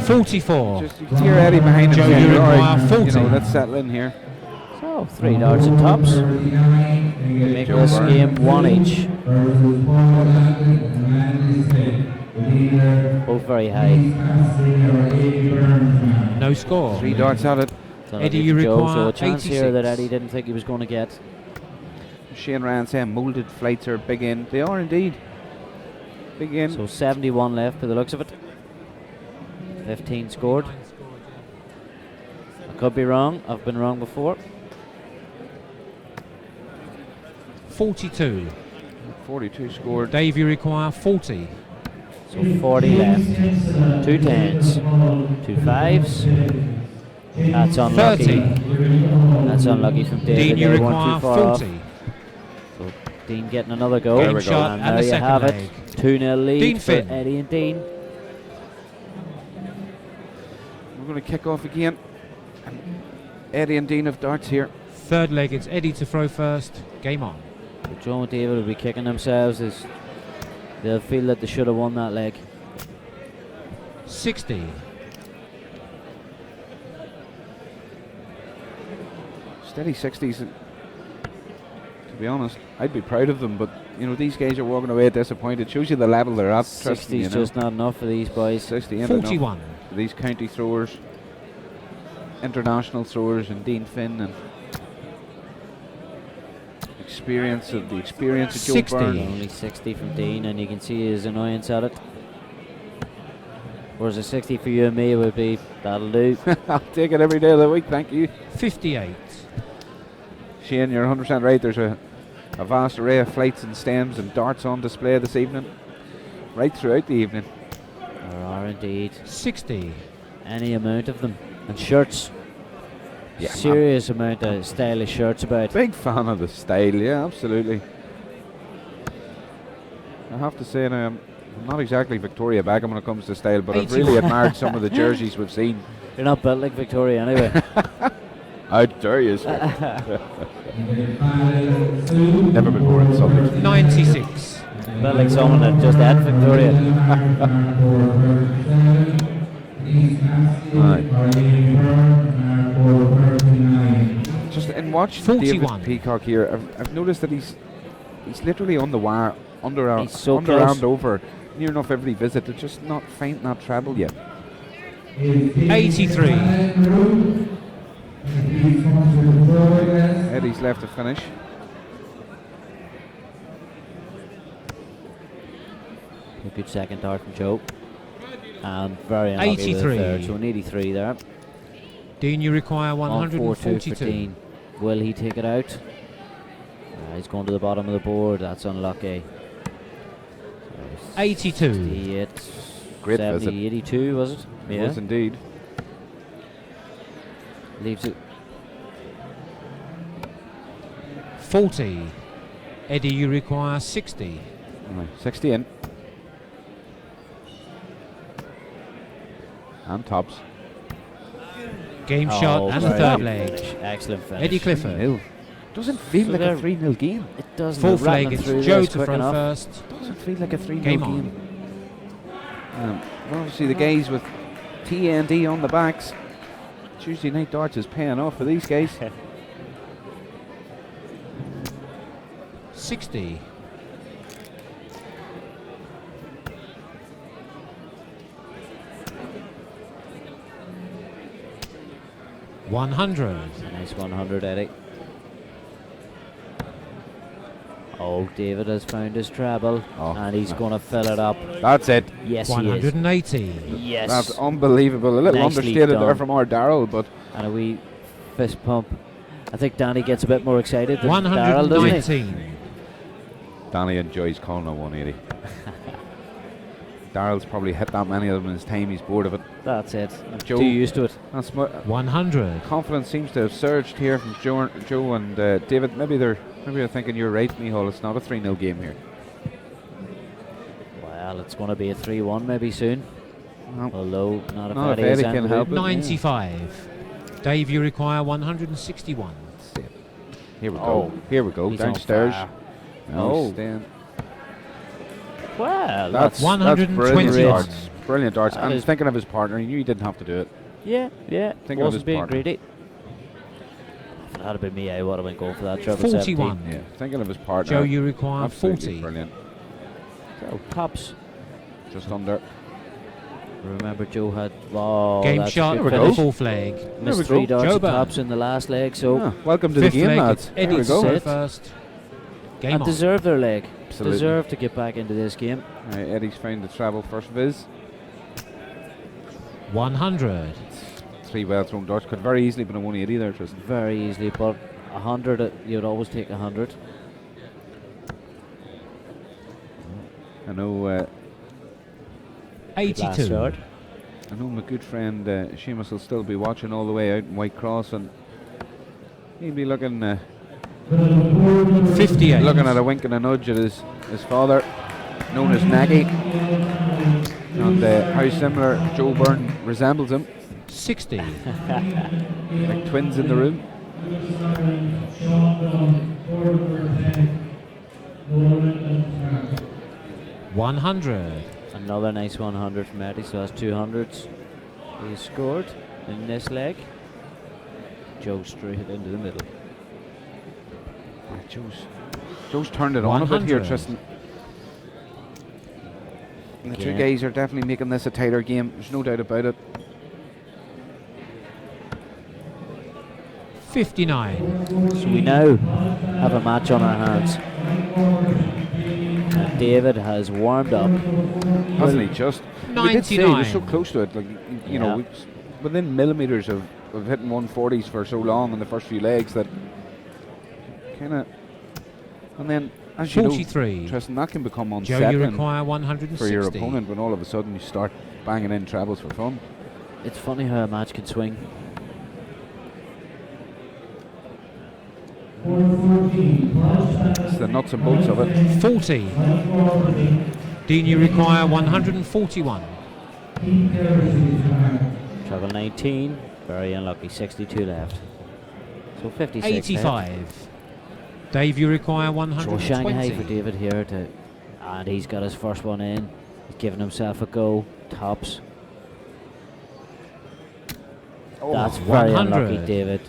44. Just you can hear Eddie behind him Joe, saying, you "All require right, 40. you know, let's settle in here." So 3 darts and tops. Make Joe this Byrne. game 1 each. Both very high. No score. 3 darts at it. So Eddie, lucky you for Joe, require so a chance here that 86. Eddie didn't think he was going to get. Shane Ryan saying moulded flights are big in. They are indeed. Big in. So 71 left by the looks of it. 15 scored. I could be wrong. I've been wrong before. 42. 42 scored. Dave, you require 40. So 40 left. 2 10s, 2 5s. That's unlucky. 30. That's unlucky from David. Dean, you They weren't require too far off. 40. So Dean getting another go. Game shot And and there the you second have leg. it. 2-0 lead Dean for Finn. Eddie and Dean. We're going to kick off again. And Eddie and Dean have darts here. Third leg, it's Eddie to throw first. Game on. So Joe and David will be kicking themselves as they'll feel that they should have won that leg. 60. Steady 60s. To be honest, I'd be proud of them, but you know these guys are walking away disappointed. Shows you the level they're at. 60 you is know. just not enough for these boys. 60 ain't enough 41. for these county throwers, international throwers, and Dean Finn, and the experience of Joe 60. Byrne. Only 60 from Dean, and you can see his annoyance at it. Whereas a 60 for you and me would be, that'll do. I'll take it every day of the week, thank you. 58. Shane, you're 100% right. There's a vast array of flights and stems and darts on display this evening, right throughout the evening. There are indeed 60. any amount of them. And shirts. Yeah, Serious amount of stylish shirts about. Big fan of the style, yeah, absolutely. I have to say, now, I'm not exactly Victoria Beckham when it comes to style, but I've really admired some of the jerseys we've seen. You're not built like Victoria anyway. How dare you, sir. Never been more insulted. 96. Built like someone that just had Victoria. Just in watching 41. David Peacock here, I've noticed that he's literally on the wire, He's so underarmed close. over near enough every visit. They're just not finding that treble yet. 83. Eddie's left to finish. A good second dart from Joe. And very unlucky with the 83. third, so an 83 there. Dean, you require On 4-2 for 142. Dean. Will he take it out? He's going to the bottom of the board. That's unlucky. 82. 68, Great 70, visit. 82 was it? It was indeed. Leaves it. 40. Eddie, you require 60. Right, 60 in. And tops. Game shot and the very third good leg. finish. Excellent finish. Eddie Clifford. 3-0. Doesn't feel So like a they're- 3-0 game. It doesn't. Fourth they're leg, rattling it's through Joe this to quick throw enough. first. Doesn't feel like a 3-0 Game game. on. Obviously the guys with TND on the backs. Tuesday night darts is paying off for these guys. 60. $100. Nice 100, Eddie. Oh, David has found his treble, Oh, and he's going to fill it up. That's it. Yes, he is. 180. Yes. That's unbelievable. A little Nicely understated there done. from our Darryl, but And a wee fist pump. I think Danny gets a bit more excited than Darryl, doesn't he? 119. Danny enjoys calling a 180. Darryl's probably hit that many of them in his time. He's bored of it. That's it. I'm Joe- too used to it. That's 100. confidence seems to have surged here from Joe and David. Maybe they're thinking you're right, Mihal. It's not a 3-0 game here. Well, it's going to be a 3-1 maybe soon. No. Although, not if Not if Eddie has Eddie anything can to help do. it. 95. Dave, you require 161. Here we go. Oh, Here we go. he's on Downstairs. fire. No, Oh. stand. Well, That's 121. brilliant darts. Brilliant darts. That And is- thinking of his partner, he knew he didn't have to do it. yeah. Think of his Wasn't being partner. greedy. If it had been me, I would have been going for that triple 41. Yeah, thinking of his partner. Joe, you require absolutely 40. brilliant. 17. So, tops. Just under. Remember, Joe had. Oh, Game that's a shot good for the finish. fourth leg. There Missed we 3 go. darts Joe and Byrne. tops in the last leg, so. Ah, welcome to Fifth the game, leg, lads. it's Here Eddie we to go. throw first. Game And on. deserve their leg. Absolutely. Deserve to get back into this game. Right, Eddie's found the travel first viz. 100. 3 well thrown darts. Could very easily been a 180 there, Tristan. Very easily, but 100, you'd always take 100. I know Last 82. start. I know my good friend Seamus will still be watching all the way out in Whitecross, and he'll be looking 58. looking at a wink and a nudge at his father, known as Nagy, and how similar Joe Byrne resembles him, 60. like twins in the room. 100. Another nice 100 from Eddie, so that's 200s. He scored in this leg. Joe straight into the middle. Joe's turned it on a bit here, 100. Tristan. And the two Yeah. guys are definitely making this a tighter game. There's no doubt about it. 59. So we now have a match on our hands. And David has warmed up. Hasn't he just? We did say he was so 99. close to it. Like, you know, Yeah. it's within millimetres of hitting 140s for so long in the first few legs that kind of. And then, as you know, 43. Tristan, that can become Joe, you unsettling require for 160. your opponent when all of a sudden you start banging in trebles for fun. It's funny how a match can swing. It's the nuts and bolts of it. 40. Dean, you require 141. Treble 19, very unlucky, 62 left. So 56 left. 85. Dave, you require So Shanghai for 120. David here and he's got his first one in. He's giving himself a go. Tops. That's very 100. unlucky, David.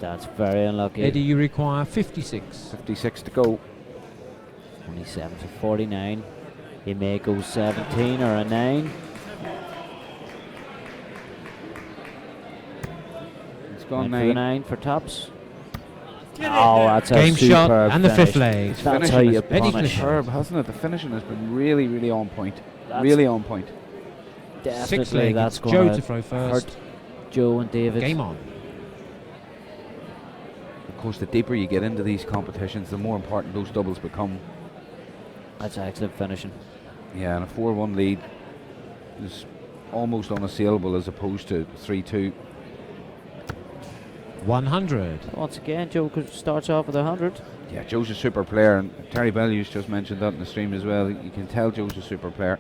That's very unlucky. Eddie, you require 56. 56 to go. 27 to 49. He may go 17 or a 9. It's gone Went for the 9. 9 for tops. Oh, that's a Game shot superb and the finish. fifth leg. His That's how finishing you has been punish. superb, hasn't it? The finishing has been really, really on point. That's Really on point. Six Definitely leg. that's It's going Joe to to throw first. hurt Joe and David. Game on. Of course, the deeper you get into these competitions, the more important those doubles become. That's excellent finishing. Yeah, and a 4-1 lead is almost unassailable as opposed to 3-2. 100. Once again, Joe starts off with 100. Yeah, Joe's a super player, and Terry Bellews just mentioned that in the stream as well. You can tell Joe's a super player.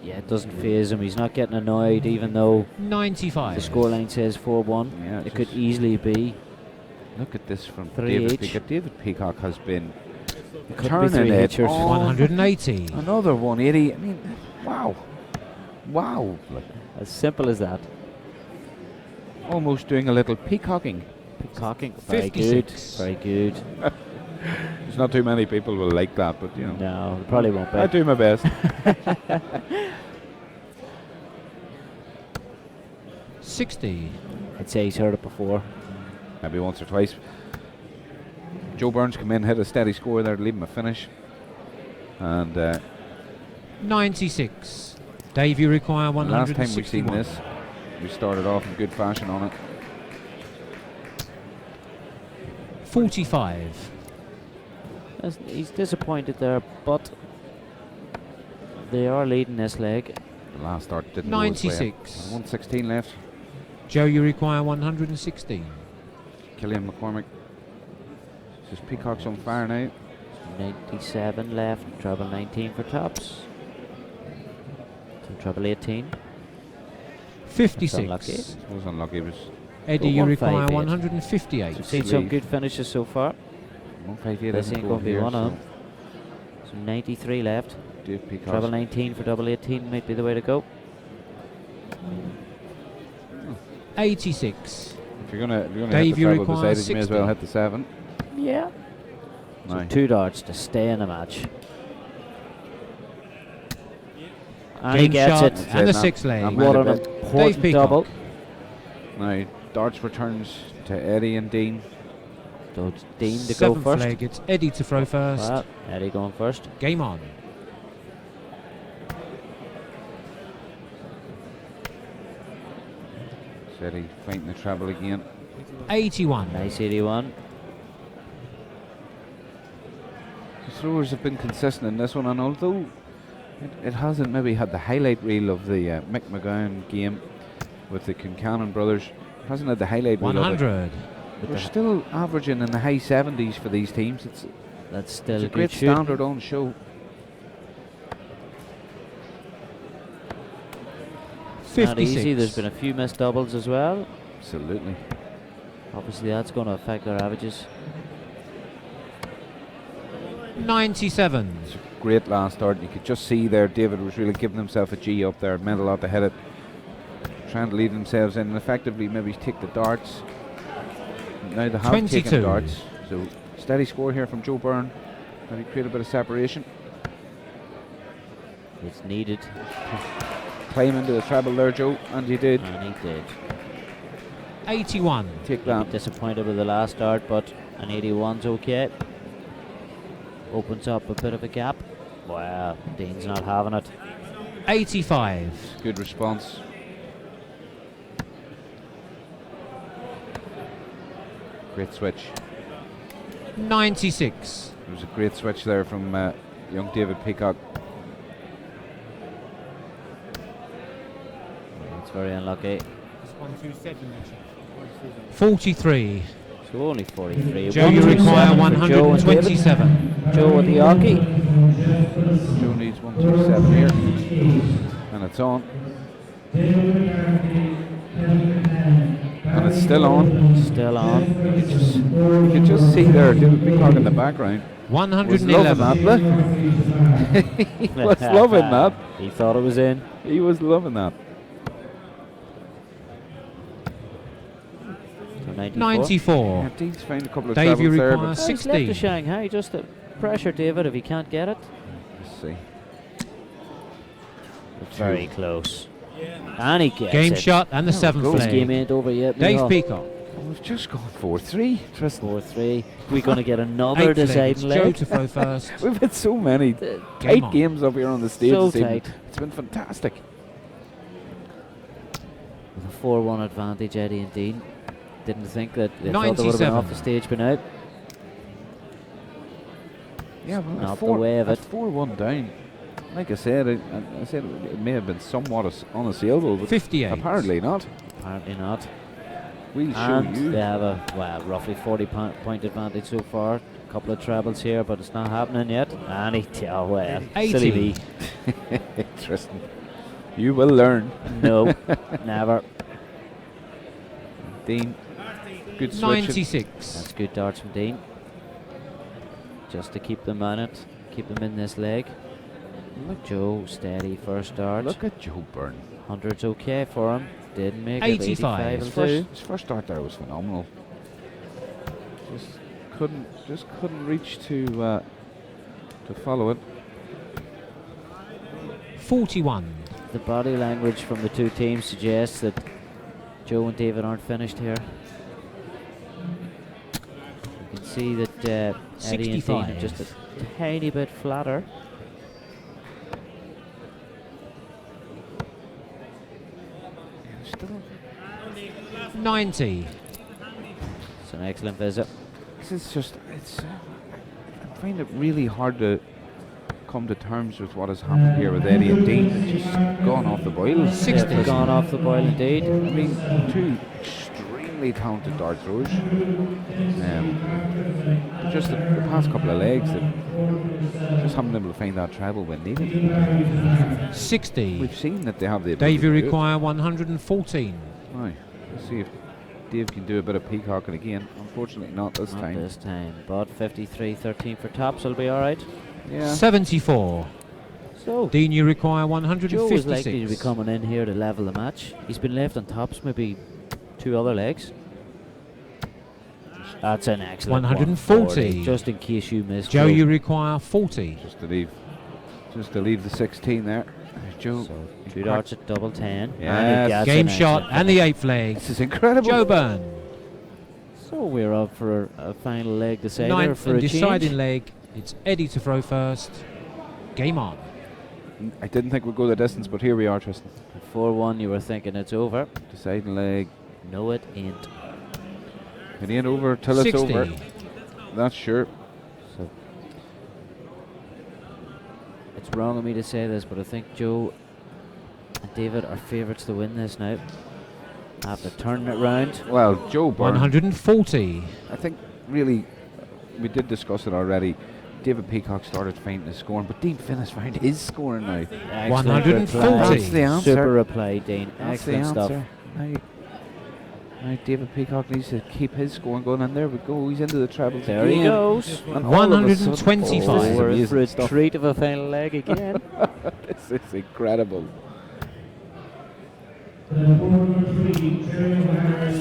Yeah, it doesn't phase him. He's not getting annoyed, even though 95. the scoreline says 4-1. Yeah, It could just easily be. look at this from 3 David each. Peacock. David Peacock has been It could be turning 3 it eachers. on. 180. Another 180. I mean, wow. Wow. Like, As simple as that. almost doing a little peacocking. Cocking. Very good. 56. Very good. There's not too many people will like that, but you know. No, it probably won't I be. do my best. 60. I'd say he's heard it before. Maybe once or twice. Joe Burns come in, hit a steady score there to leave him a finish. And 96. Dave, you require last time we've seen 161. this, we started off in good fashion on it. 45. He's disappointed there, but they are leading this leg. The last start didn't go his way. 96. 116 left. Joe, you require 116. Killian McCormick. Just Peacock's on fire now. 97 left. Treble 19 for tops. So treble 18. 56. unlucky. It was unlucky. It was Eddie, you require 158. 158. We've seen some good finishes so far. 158. This isn't ain't going to be here, one of so them. So 93 left. Dave Peacock's Treble 19 for double 18 might be the way to go. 86. If you're gonna Dave, hit the you treble require beside it, you may as well 60. hit the 7. Yeah. So Now, 2 darts to stay in the match. And he Game gets shot it. and the Now- 6 now leg. mind What a an bit. important Peacock. double. now darts returns to Eddie and Dean. So it's Dean to go Seventh first. leg. It's Eddie to throw first. Well, Eddie going first. Game on. So Eddie fighting the treble again. 81. Nice 81. The throwers have been consistent in this one, and although It hasn't maybe had the highlight reel of the Mick McGowan game with the Kincannon brothers. It hasn't had the highlight reel of it. 100. We're still averaging in the high 70s for these teams. That's still It's a good great shooting. standard on show. 56. Not easy. There's been a few missed doubles as well. Absolutely. Obviously, that's going to affect their averages. 97. It's a great last start. You could just see there David was really giving himself a G up there. Meant a lot to hit it. Trying to lead themselves in and effectively maybe take the darts. Now they have 22. taken darts. So steady score here from Joe Byrne. Maybe create a bit of separation. It's needed. Climb into the treble there, Joe, and you did. And he did. 81. Take that. Disappointed with the last start, but an 81's okay. Opens up a bit of a gap. Wow, Dean's not having it. 85. Good response. Great switch. 96. It was a great switch there from young David Peacock. That's very unlucky. 43. So only 43. Joe, you 127 require for Joe and David. 127. Joe with the hockey. Joe needs 127 here. And it's on. And it's still on. Still on. You could just see there David Peacock in the background. Was loving 111. that. He was loving that. He thought it was in. He was loving that. So 94. 94. Yeah, Dean's found a couple of Dave, you trebles there. require But He's left to 60. Shanghai just to pressure David if he can't get it. let's see. Very close. And he gets Game it. shot and the There we 7th go. This game flag. ain't over yet. Dave Michal. Peacock. We've just gone 4-3. Tristan. 4-3. We're going to get another 8th leg. It's deciding Joe leg. to throw first. We've had so many Game tight on. games up here on the stage So this evening. tight. It's been fantastic. With a 4-1 advantage, Eddie and Dean. Didn't think that they thought they would have been 97. off the stage by now. Yeah, well, Not that's the way of at it. 4-1 down. Like I said, I said it may have been somewhat unassailable, but 58. apparently not. Apparently not. We'll show And you. they have a roughly 40-point advantage so far. A couple of trebles here, but it's not happening yet. And he, oh well, 80. silly me. Tristan, you will learn. No, never. Dean, good switch. 96. That's good darts from Dean. Just to keep them on it, keep them in this leg. Look, Joe, steady first dart. Look at Joe Byrne. 100's okay for him. Didn't make 85. it. 85 His will do. his first start there was phenomenal. Just couldn't reach to follow it. 41. The body language from the two teams suggests that Joe and David aren't finished here. You can see that Eddie and Dean are 65. just a tiny bit flatter. Still, 90. It's an excellent visit. this is just I find it really hard to come to terms with what has happened here with Eddie and Dean. They've just gone off the boil. 60. They've gone off the boil indeed. I mean, two extremely talented dart throwers. Just the past couple of legs, that just haven't been able to find that treble when needed. 60. We've seen that they have the ability Dave, you to do it. require 114. Right. Let's see if Dave can do a bit of peacocking again. Unfortunately, not this Not time. this time, but 53-13 for tops will be all right. Yeah. 74. So Dean, you require Joe is likely to be 156. coming in here to level the match. He's been left on tops, maybe two other legs. That's an excellent 140. 140, just in case you missed. Joe, you require 40. Just to leave the 16 there. Joe. So two darts at double 10. Yes. And he gets Game an shot excellent and the finish. 8th leg. This is incredible. Joe Byrne. So we're up for a final leg decider 9th for and a deciding change. leg. It's Eddie to throw first. Game on. I didn't think we'd go the distance, but here we are, Tristan. At 4-1, you were thinking it's over. Deciding leg. No, it ain't. It ain't over till 60. it's over. That's sure. So it's wrong of me to say this, but I think Joe and David are favourites to win this now. After turning it round. Well, Joe Byrne, 140. I think really we did discuss it already. David Peacock started finding his scoring, but Dean Finnis found his scoring now. Excellent 140. reply. That's the answer. Super reply, Dean. That's the Excellent stuff. answer. Now David Peacock needs to keep his scoring going, and there we go. He's into the trebles There he again. goes. And all of a sudden- 125. Oh, this is We're in amazing for a stuff. treat of a final leg again. This is incredible.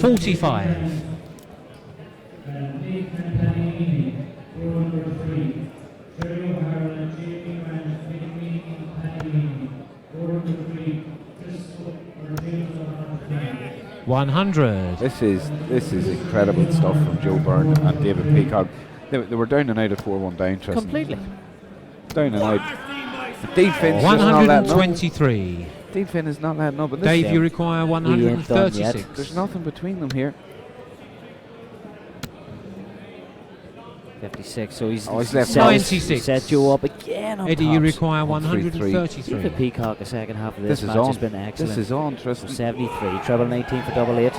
45. James 100. This is incredible stuff from Joe Byrne and David Peacock. They were down and out at 4-1 down, Tristan. Completely. Down and out. But Dean Finn's just not letting up. 123. Dean Finn is not letting up. But this Dave, game, you require We ain't done yet. 136. there's nothing between them here. 56. So he's Oh, he's left set, 96. set Joe up again on Eddie, you tops. require 133. 133. David Peacock, the second half of This this is match on. has been excellent. This is on, For Tristan. 73. Treble 19 for double 8.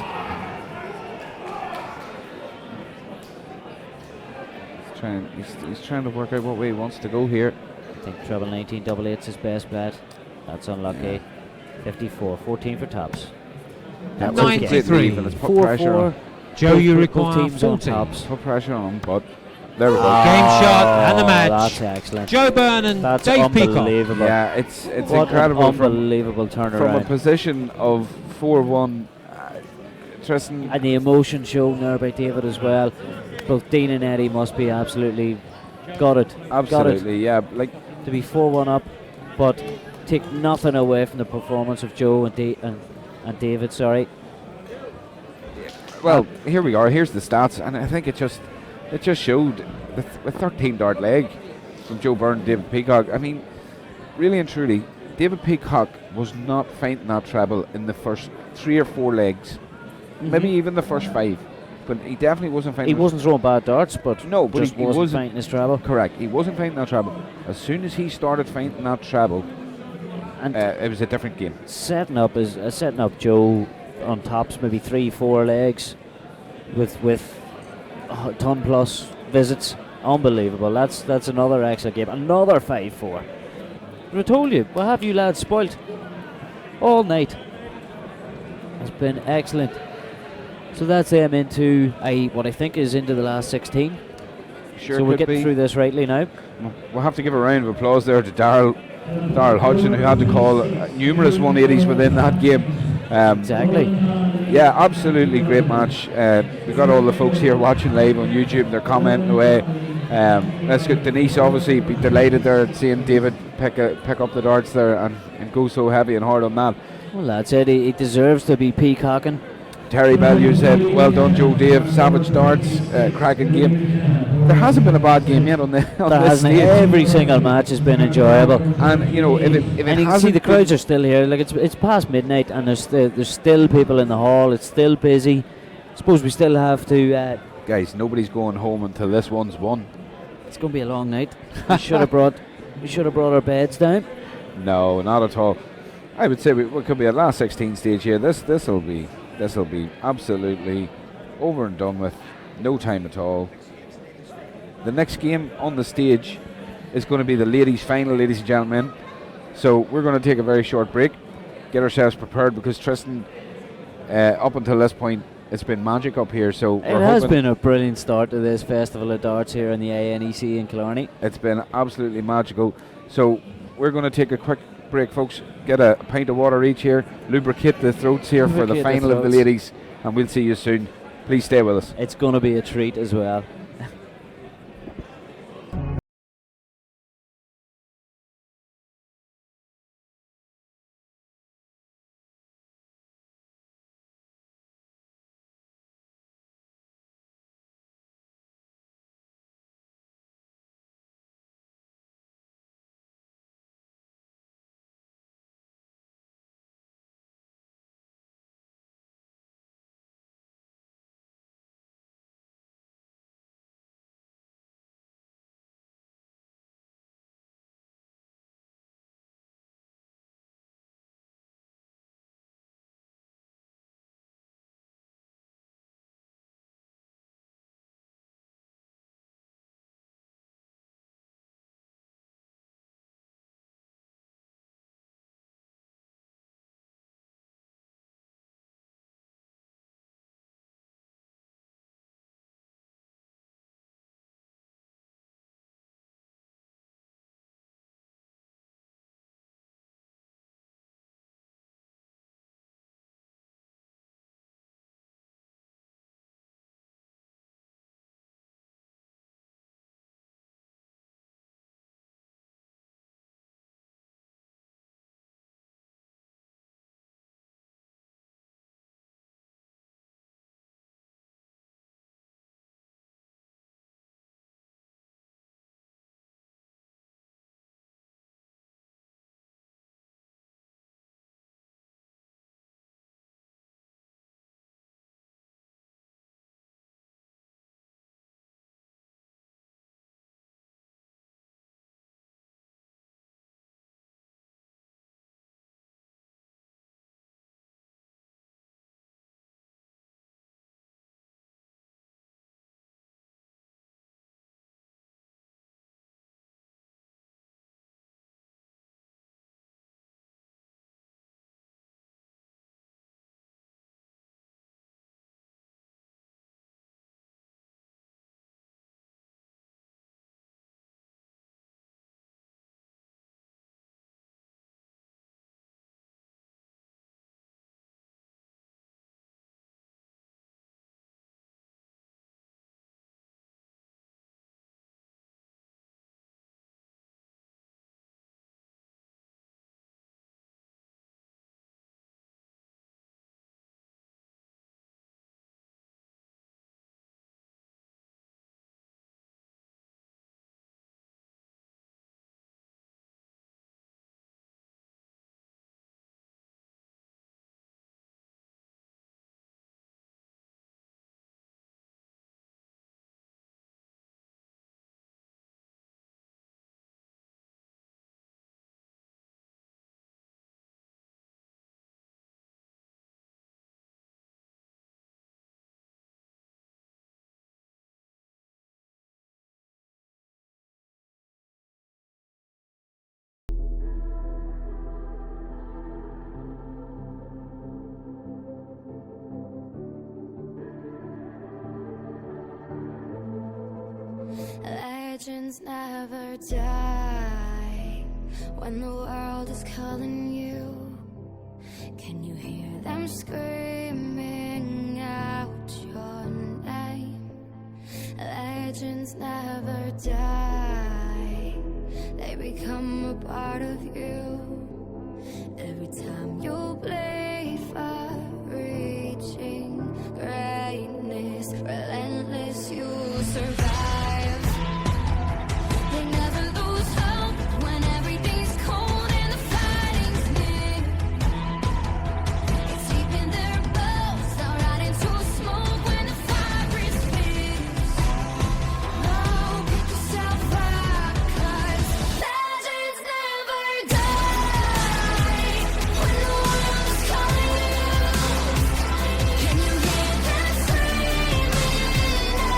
He's trying to work out what way he wants to go here. I think treble 19 double 8's his best bet. That's unlucky. 54. 14 for tops. That was 93. Even. Let's put pressure on. Joe, you Both require teams on 40. tops. Put pressure on him, but there we go. Game shot and the match. That's excellent. Joe Byrne and That's Dave Peacock. unbelievable. Yeah, it's What incredible an unbelievable from a turnaround. position of 4-1. Tristan, And the emotion shown there by David as well. Both Dean and Eddie must be absolutely gutted. absolutely, yeah. Like Gutted to be 4-1 up, but take nothing away from the performance of Joe and, and David. Sorry. well, here we are. Here's the stats, and I think it just showed the 13 dart leg from Joe Byrne and David Peacock. I mean, really and truly, David Peacock was not fainting that treble in the first 3 or 4 legs, maybe even the first 5, but he definitely wasn't fainting. He wasn't throwing bad darts, but No, but just he wasn't wasn't- fainting his treble. Correct. He wasn't fainting that treble. As soon as he started fainting that treble, And it was a different game. setting up Joe on tops, maybe 3-4 legs, with a ton plus visits. Unbelievable. That's another excellent game. Another 5-4. I told you, we'll have you lads spoilt all night. It's been excellent. So that's them into what I think is into the last 16. Sure, So we're could getting be. through this rightly now. We'll have to give a round of applause there to Darryl Hodgson, who had to call numerous 180s within that game. Exactly. Yeah, absolutely great match. We've got all the folks here watching live on YouTube. They're commenting away. Let's get Denise, obviously, be delighted there at seeing David pick up the darts there and go so heavy and hard on that. Well, that's it. He deserves to be peacocking. Terry Bellew said, well done, Joe Dave. Savage darts, cracking game. There hasn't been a bad game yet on There this hasn't. stage. Every single match has been enjoyable. And, you know, if it And you can see hasn't the been- crowds are still here. Like it's past midnight, and there's still people in the hall. It's still busy. Suppose we still have to. Guys, nobody's going home until this one's won. It's going to be a long night. We should have brought our beds down. No, not at all. I would say we could be at last 16 stage here. This'll be absolutely over and done with. No time at all. The next game on the stage is going to be the ladies' final, ladies and gentlemen. So we're going to take a very short break, get ourselves prepared, because Tristan, up until this point, it's been magic up here. So It we're has hoping been a brilliant start to this Festival of Darts here in the INEC in Killarney. it's been absolutely magical. So we're going to take a quick break, folks. Get a pint of water each here, lubricate the throats here for the Lubricate the final of the throats. ladies, and we'll see you soon. Please stay with us. It's going to be a treat as well. Legends never die. When the world is calling you, can you hear them screaming out your name? Legends never die. They become a part of you. Every time you play for reaching greatness, relentless, you survive. They never lose hope when everything's cold and the fighting's near. It's deep in their bones, they'll ride into smoke when the fire is fierce. Oh, pick yourself up, 'cause legends never die. When the world is calling you, can you hear them screaming out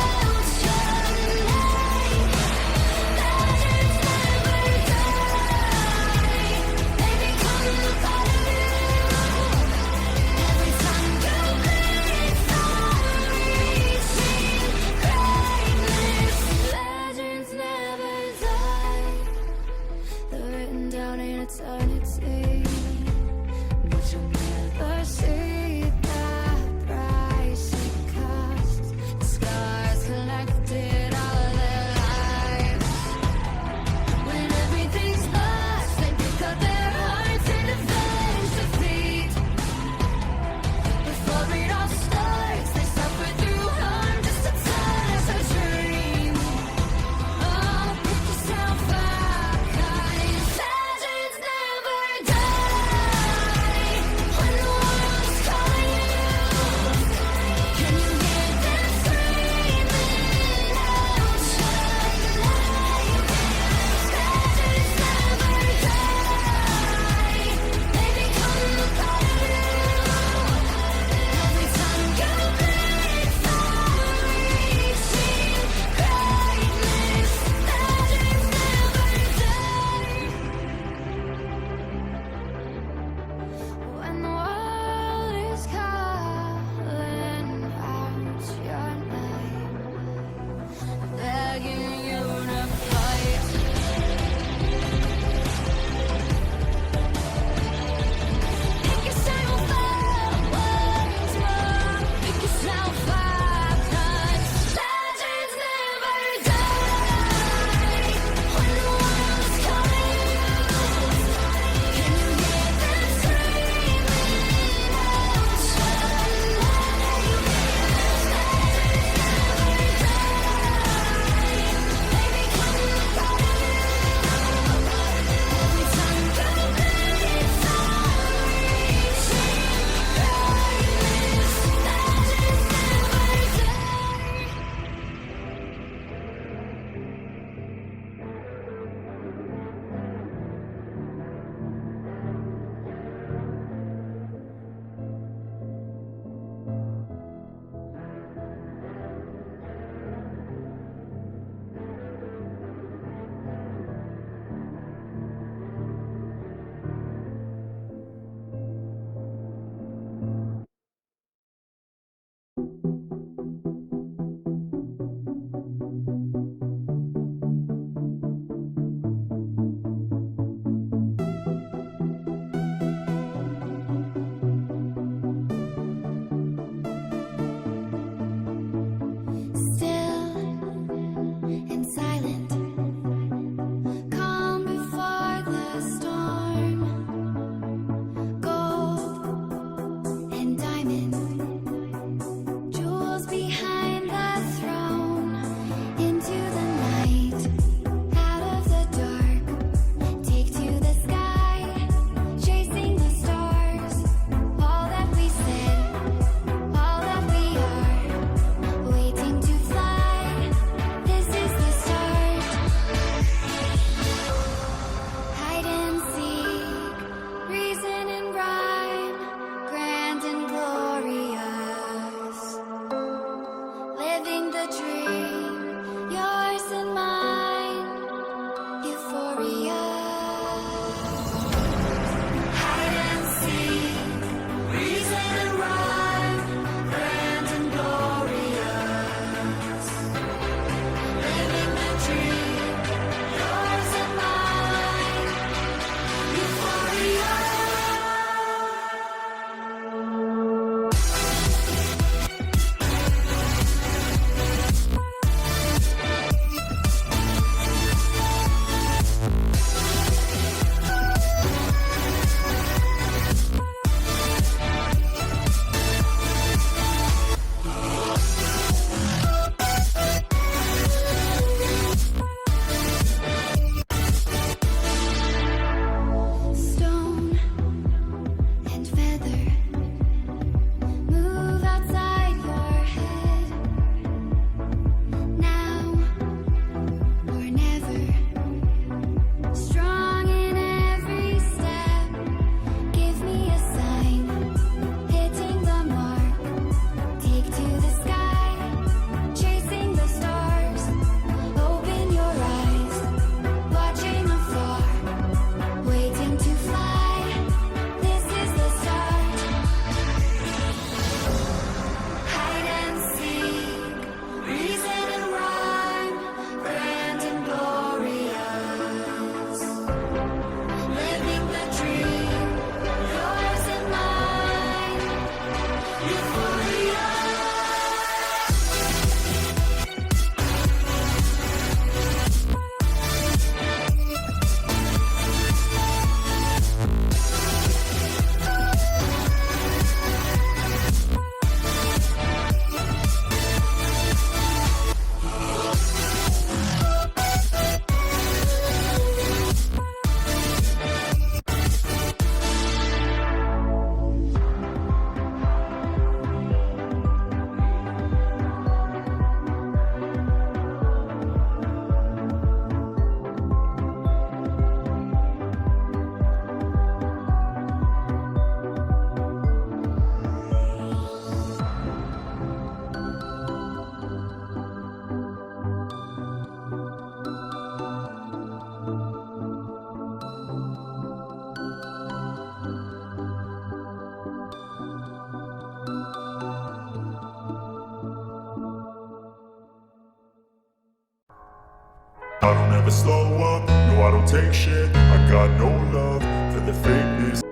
never slow up. No, I don't take shit. I got no love for the fakeness.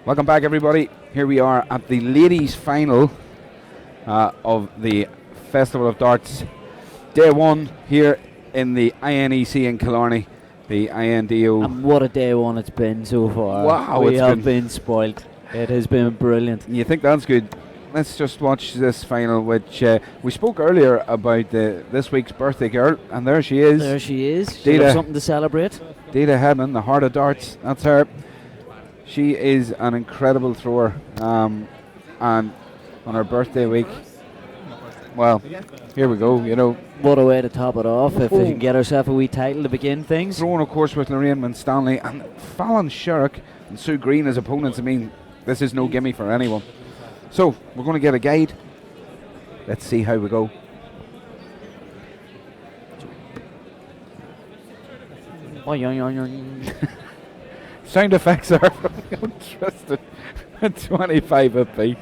Welcome back, everybody. Here we are at the ladies' final of the Festival of Darts. Day 1 here in the INEC in Killarney, the INDO. And what a day 1 it's been so far. Wow, we it's have been spoilt. It has been brilliant. You think that's good? Let's just watch this final, which we spoke earlier about this week's birthday girl, and there she is. There she is. She'll have something to celebrate. Dita Hedman, the heart of darts. That's her. She is an incredible thrower, and on her birthday week, well, here we go. You know, what a way to top it off if we can get herself a wee title to begin things. Throwing, of course, with Lorraine Winstanley and Fallon Sherrick and Sue Green as opponents. I mean, this is no gimme for anyone. So we're going to get a guide. Let's see how we go. Sound effects are interesting at 25 apiece.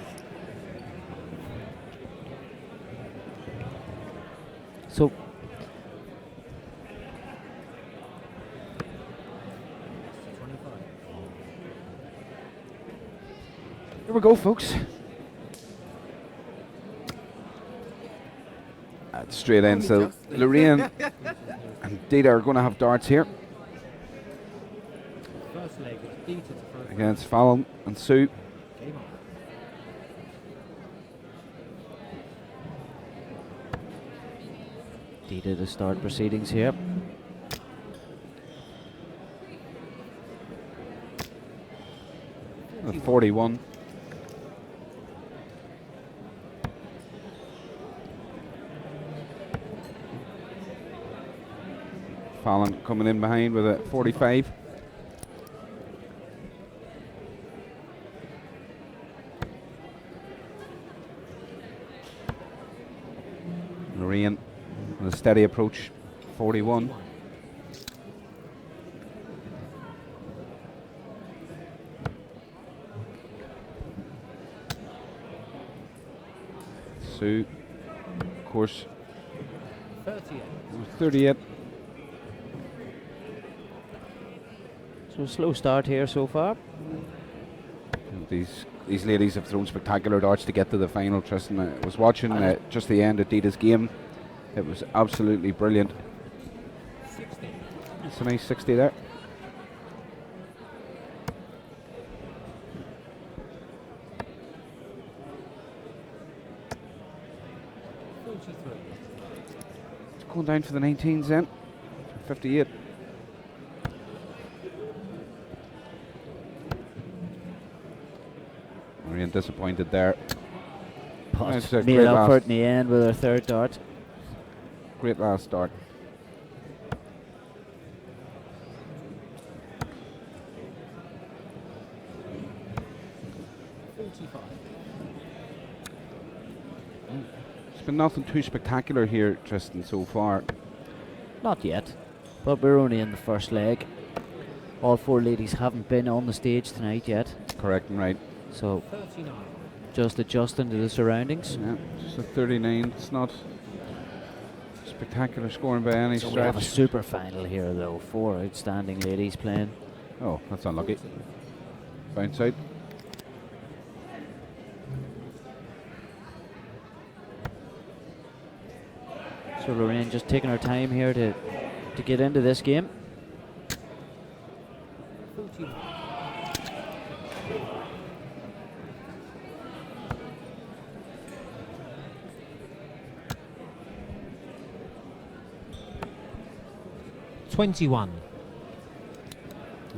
So here we go, folks. Straight in, so Lorraine and Dita are going to have darts here against Fallon and Sue. Dita to start proceedings here. At 41. Fallon coming in behind with a 45. Lorraine with a steady approach, 41. Sue, of course, 38. So a slow start here so far. These ladies have thrown spectacular darts to get to the final, Tristan. I was watching just the end of Dita's game. It was absolutely brilliant. It's a nice 60 there. It's going down for the 19s then. 58. Marianne disappointed there. But made up for it in the end with her third dart. Great last start. It's been nothing too spectacular here, Tristan, so far. Not yet, but we're only in the first leg. All 4 ladies haven't been on the stage tonight yet. Correct and right. So, just adjusting to the surroundings. Yeah, just a 39. It's not spectacular scoring by any so stretch. We have a super final here, though. 4 outstanding ladies playing. Oh, that's unlucky. Bounce out. So Lorraine just taking her time here to get into this game. $21.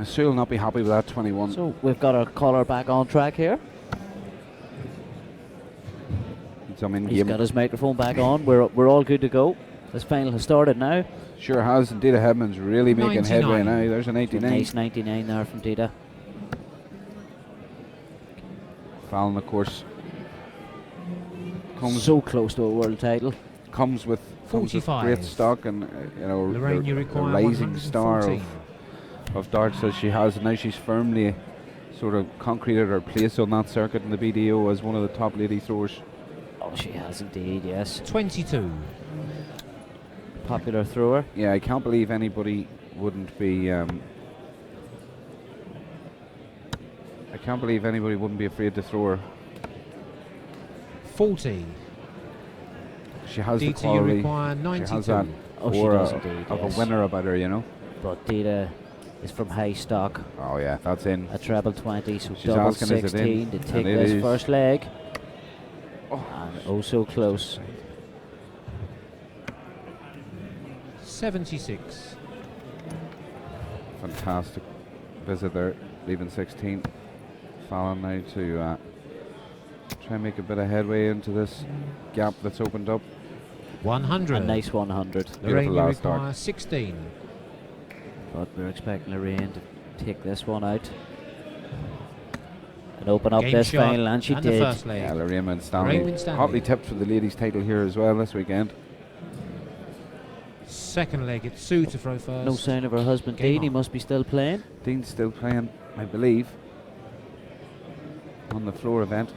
Sue will not be happy with that 21. So we've got our caller back on track here. He's got his microphone back on. We're all good to go. This final has started now. Sure has. And Dita Hedman's really making headway now. There's an 89. Nice 99 there from Dita. Fallon, of course, comes so close to a world title. Comes with 45. Great stock and you know, Lorraine, you a require rising star of darts as she has. And now she's firmly sort of concreted her place on that circuit in the BDO as one of the top lady throwers. Oh, she has indeed, yes. 22. Popular thrower. Yeah, I can't believe anybody wouldn't be I can't believe anybody wouldn't be afraid to throw her. 40. She has the DT quality. require She 92. has that Oh, she aura does indeed, of yes. a winner about her, you know. But Dita is from high stock. Oh yeah, that's in. A treble 20, so She's double asking, is it in? 16 to take And it this is. first leg. Oh, And oh so close. 76. fantastic visit there, leaving 16. Fallon now to try and make a bit of headway into this gap that's opened up. 100. A nice 100. Lorraine, you last require start. 16. But we're expecting Lorraine to take this one out and open up Game this shot final, and she and the did. first leg. Yeah, Lorraine Lorraine Stanley, Winstanley. hotly tipped for the ladies' title here as well this weekend. Second leg, it's Sue to throw first. No sign of her husband Game Dean. He on. must be still playing. Dean's still playing, I believe, on the floor event,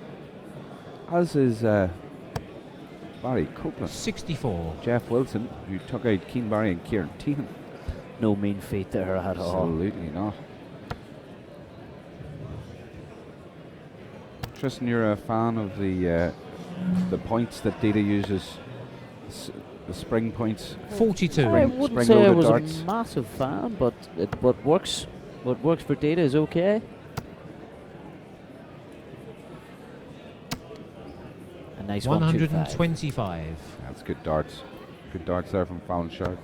as is Barry Copeland, 64. Jeff Wilson, who took out Keen Barry and Kieran Tehan. No mean feat there at all. Absolutely not. Tristan, you're a fan of the points that Dita uses, the spring points. 42. I wouldn't Spring say I loaded was darts. a massive fan, but what works for Data is okay. A nice 125. 125. That's good darts. Good darts there from Fallon Shark.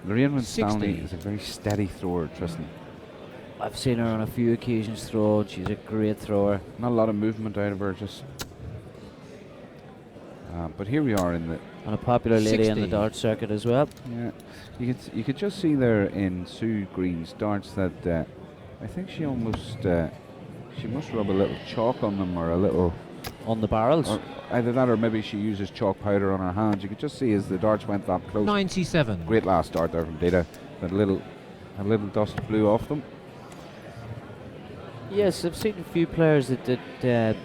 Lorraine Winstanley 60. is a very steady thrower, Tristan. I've seen her on a few occasions throw. She's a great thrower. Not a lot of movement out of her, just. But here we are in the. And a popular lady in the 60. dart circuit as well. Yeah, you could just see there in Sue Green's darts that I think she almost she must rub a little chalk on them or a little. On the barrels. Or either that or maybe she uses chalk powder on her hands. You could just see as the darts went that close. 97. Great last dart there from Data. That a little dust flew off them. Yes, I've seen a few players that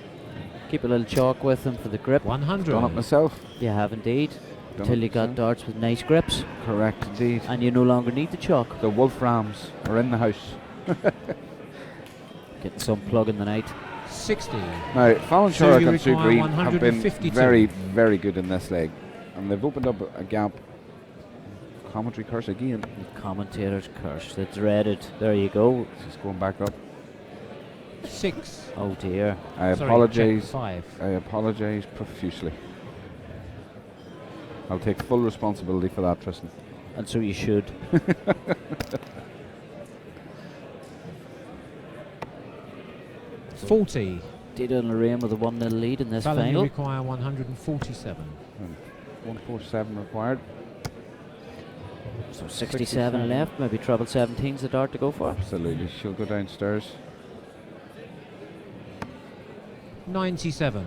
keep a little chalk with them for the grip. 100. Done it myself. You have indeed. Done Until it you got myself. darts with nice grips, Correct indeed. and you no longer need the chalk. The Wolframs are in the house. Getting some plug in the night. 60. Now, Fallon Sue, Shark you and Sue require Green have been 152. very, very good in this leg. And they've opened up a gap. Commentary curse again. The commentator's curse. The dreaded. There you go. She's going back up. 6. Oh dear. I Sorry, apologise. check 5. I apologise profusely. I'll take full responsibility for that, Tristan. And so you should. So 40. Dita and Lorraine with a 1-0 lead in this Fallon, you final. require 147. 147 required. So 67 left. Maybe treble 17's the dart to go for. Absolutely. She'll go downstairs. 97.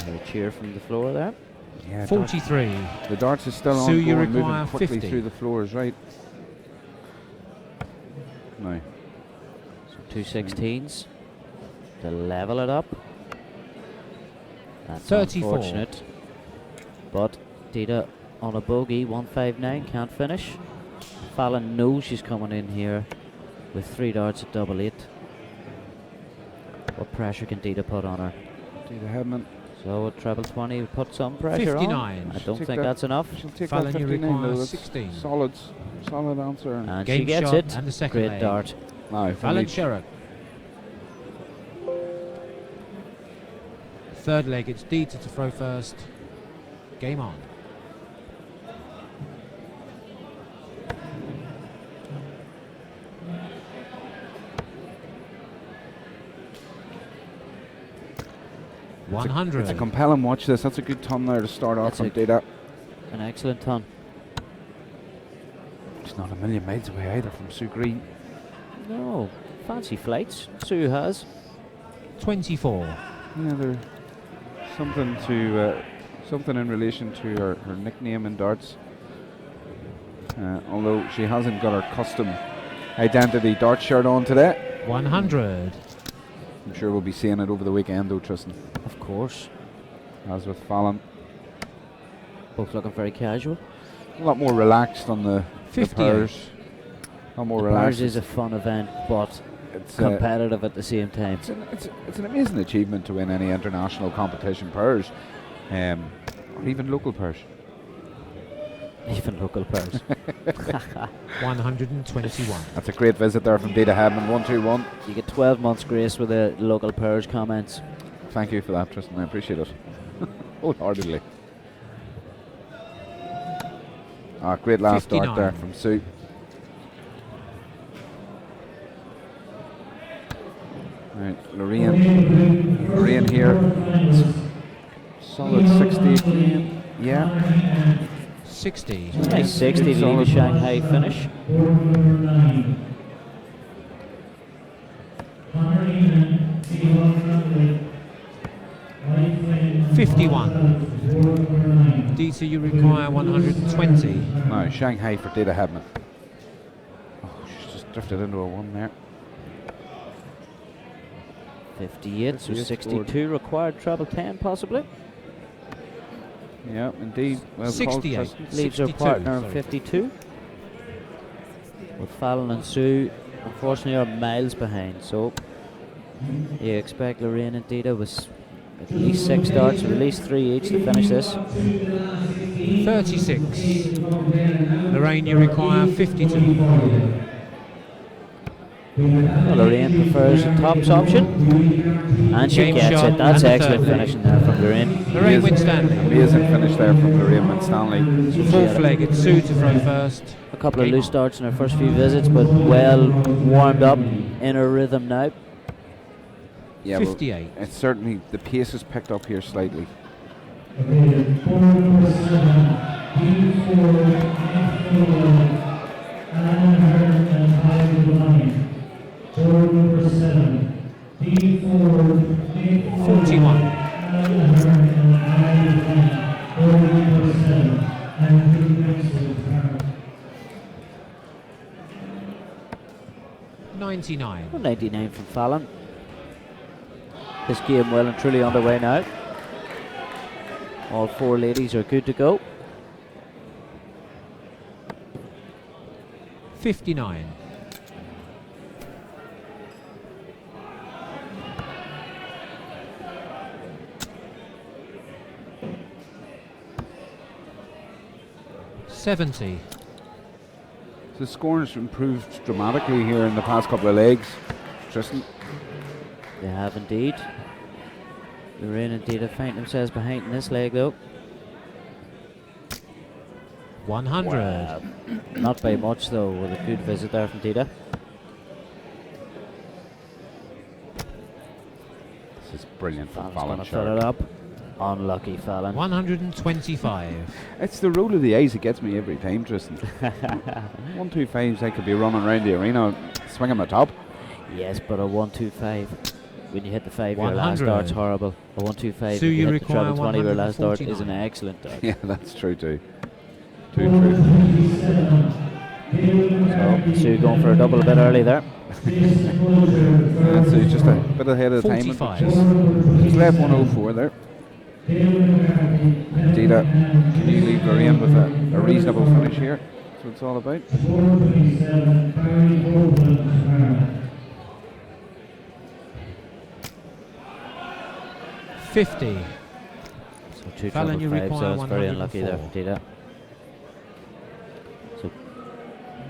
And a cheer from the floor there. Yeah, 43. the darts is still Sue, on, you going, require moving quickly 50. through the floors, right? Now, So 2 16s to level it up. That's 34. unfortunate. But Dita on a bogey, 159, can't finish. Fallon knows she's coming in here with 3 darts at double 8. What pressure can Dita put on her? Dita Hedman. So a treble 20 would put some pressure 59. on. I don't Take think that. that's enough. She'll take Fallon, that you 59 require though. That's 16. solid answer. And Game she gets shot it. and the second Great leg. dart. Now, Fallon Sherrock. Third leg, it's Dita to throw first. Game on. it's 100. a compelling watch this. That's a good ton there to start off That's from a- Dita. An excellent ton. It's not a million miles away either from Sue Green. No, fancy flights. Sue has. 24. Yeah, there's something in relation to her nickname in darts. Although she hasn't got her custom identity dart shirt on today. 100. I'm sure we'll be seeing it over the weekend, though, Tristan. Of course. As with Fallon. Both looking very casual. A lot more relaxed on the 58. pairs. A lot more The relaxed. Pairs is a fun event, but It's competitive at the same time. it's an amazing achievement to win any international competition pairs, or even local pairs. Even local pairs. 121. That's a great visit there from Dita Hedman, 121. You get 12 months grace with the local pairs comments. Thank you for that, Tristan. I appreciate it wholeheartedly. Great last start 59. there from Sue. Right, Lorraine here. Solid 60. Yeah. 60. Nice 60 to leave a Shanghai finish. 51. Dita, you require 120. No, Shanghai for Dita Hedman. Oh, she's just drifted into a 1 there. 58, so 58 62 required, treble 10 possibly. Yeah, indeed. Well called, 68. Tristan. Leaves her 62, partner on sorry. 52. With Fallon and Sue, unfortunately, are miles behind. So you expect Lorraine and Dita with at least 6 starts, or at least 3 each to finish this. 36. Lorraine, you require 52. Well, Lorraine prefers the tops option, and she Game gets shot it. That's and a excellent third finishing there from Lorraine. Lorraine Winstanley. Amazing finish there from Lorraine Winstanley. Fourth leg, it's Sue to throw first. A couple of Game loose on. starts in her first few visits, but well warmed up in her rhythm now. Yeah, well, 58. it's certainly the pace has picked up here slightly. Number 7, D4, 41. and 99. 99 from Fallon. This game well and truly underway now. All 4 ladies are good to go. 59. $70. The score's improved dramatically here in the past couple of legs, Tristan. They have indeed. Lorraine and Dita find themselves behind in this leg though. 100. Not by much though, with a good visit there from Dita. This is brilliant from Fallon's Fallon. going to fill it up. Unlucky Fallon. 125. It's the roll of the eyes that gets me every time, Tristan. 125s, I could be running around the arena, swinging my top. Yes, but a 125 when you hit the 5 your last 100. dart's horrible. A 125 So when you you hit the require treble 20 your last dart is 149. an excellent dart. Yeah, that's true too. Too true. So Sue going for a double a bit early there. Yeah, so he's just a bit ahead of the time. 45. She's left 104 there. Dita, can you leave Lorraine with a reasonable finish here? That's what it's all about. 50. So 2 Fallon, you treble 5, so require it's very unlucky there 104. for Dita. So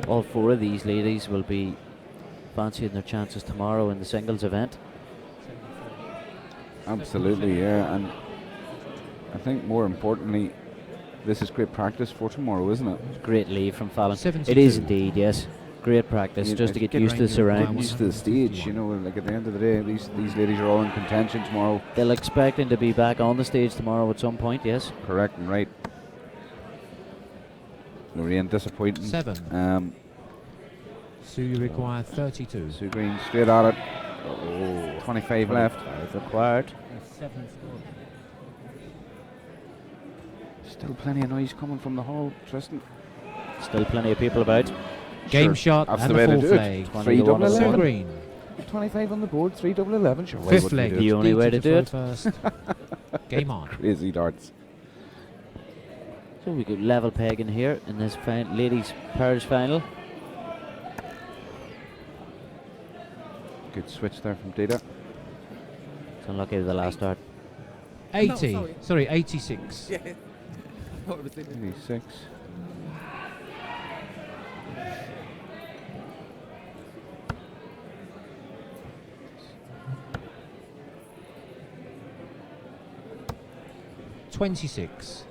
all 4 of these ladies will be fancying their chances tomorrow in the singles event. Absolutely, yeah. And I think more importantly, this is great practice for tomorrow, isn't it? Great lead from Fallon. 72. It is indeed, yes. Great practice, just to get used to the surroundings. Used to the stage, you know. Like at the end of the day, these ladies are all in contention tomorrow. They'll expecting to be back on the stage tomorrow at some point, yes. Correct and right. Lorraine disappointing. 7. Sue, you require 32. Sue Green straight at it. 25 left. 5 required. Still plenty of noise coming from the hall, Tristan. Still plenty of people about. Game Sure, shot that's and the way the to fourth do it. leg. 20 Three to double 1 Sue 11. Green. 25 on the board, 3 double 11. Sure, why Fifth wouldn't leg. we The do only way to do throw it. First. Game on. Crazy darts. So we got level pegging here in this ladies' pairs final. Good switch there from Data. It's unlucky with the last dart. 80. sorry. Sorry, 86. Yeah. What was it? 86. $26.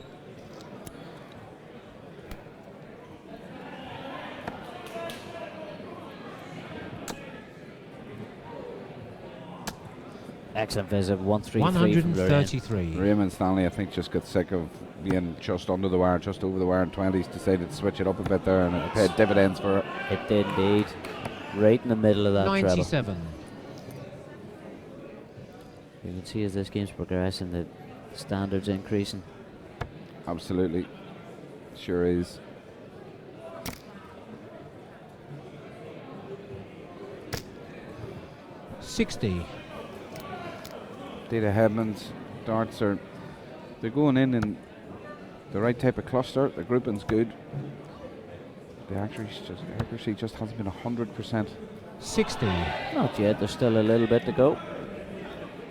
Excellent visit, 133 from Lorraine. 133. Raymond Stanley, I think, just got sick of being just under the wire, just over the wire in 20s. Decided to switch it up a bit there, and it paid dividends for it. It did indeed. Right in the middle of that treble. 97. You can see as this game's progressing, the standards increasing. Absolutely. Sure is. $60. Data Headman's darts they're going in the right type of cluster. The grouping's good. The accuracy just hasn't been 100%. 60. Not yet, there's still a little bit to go.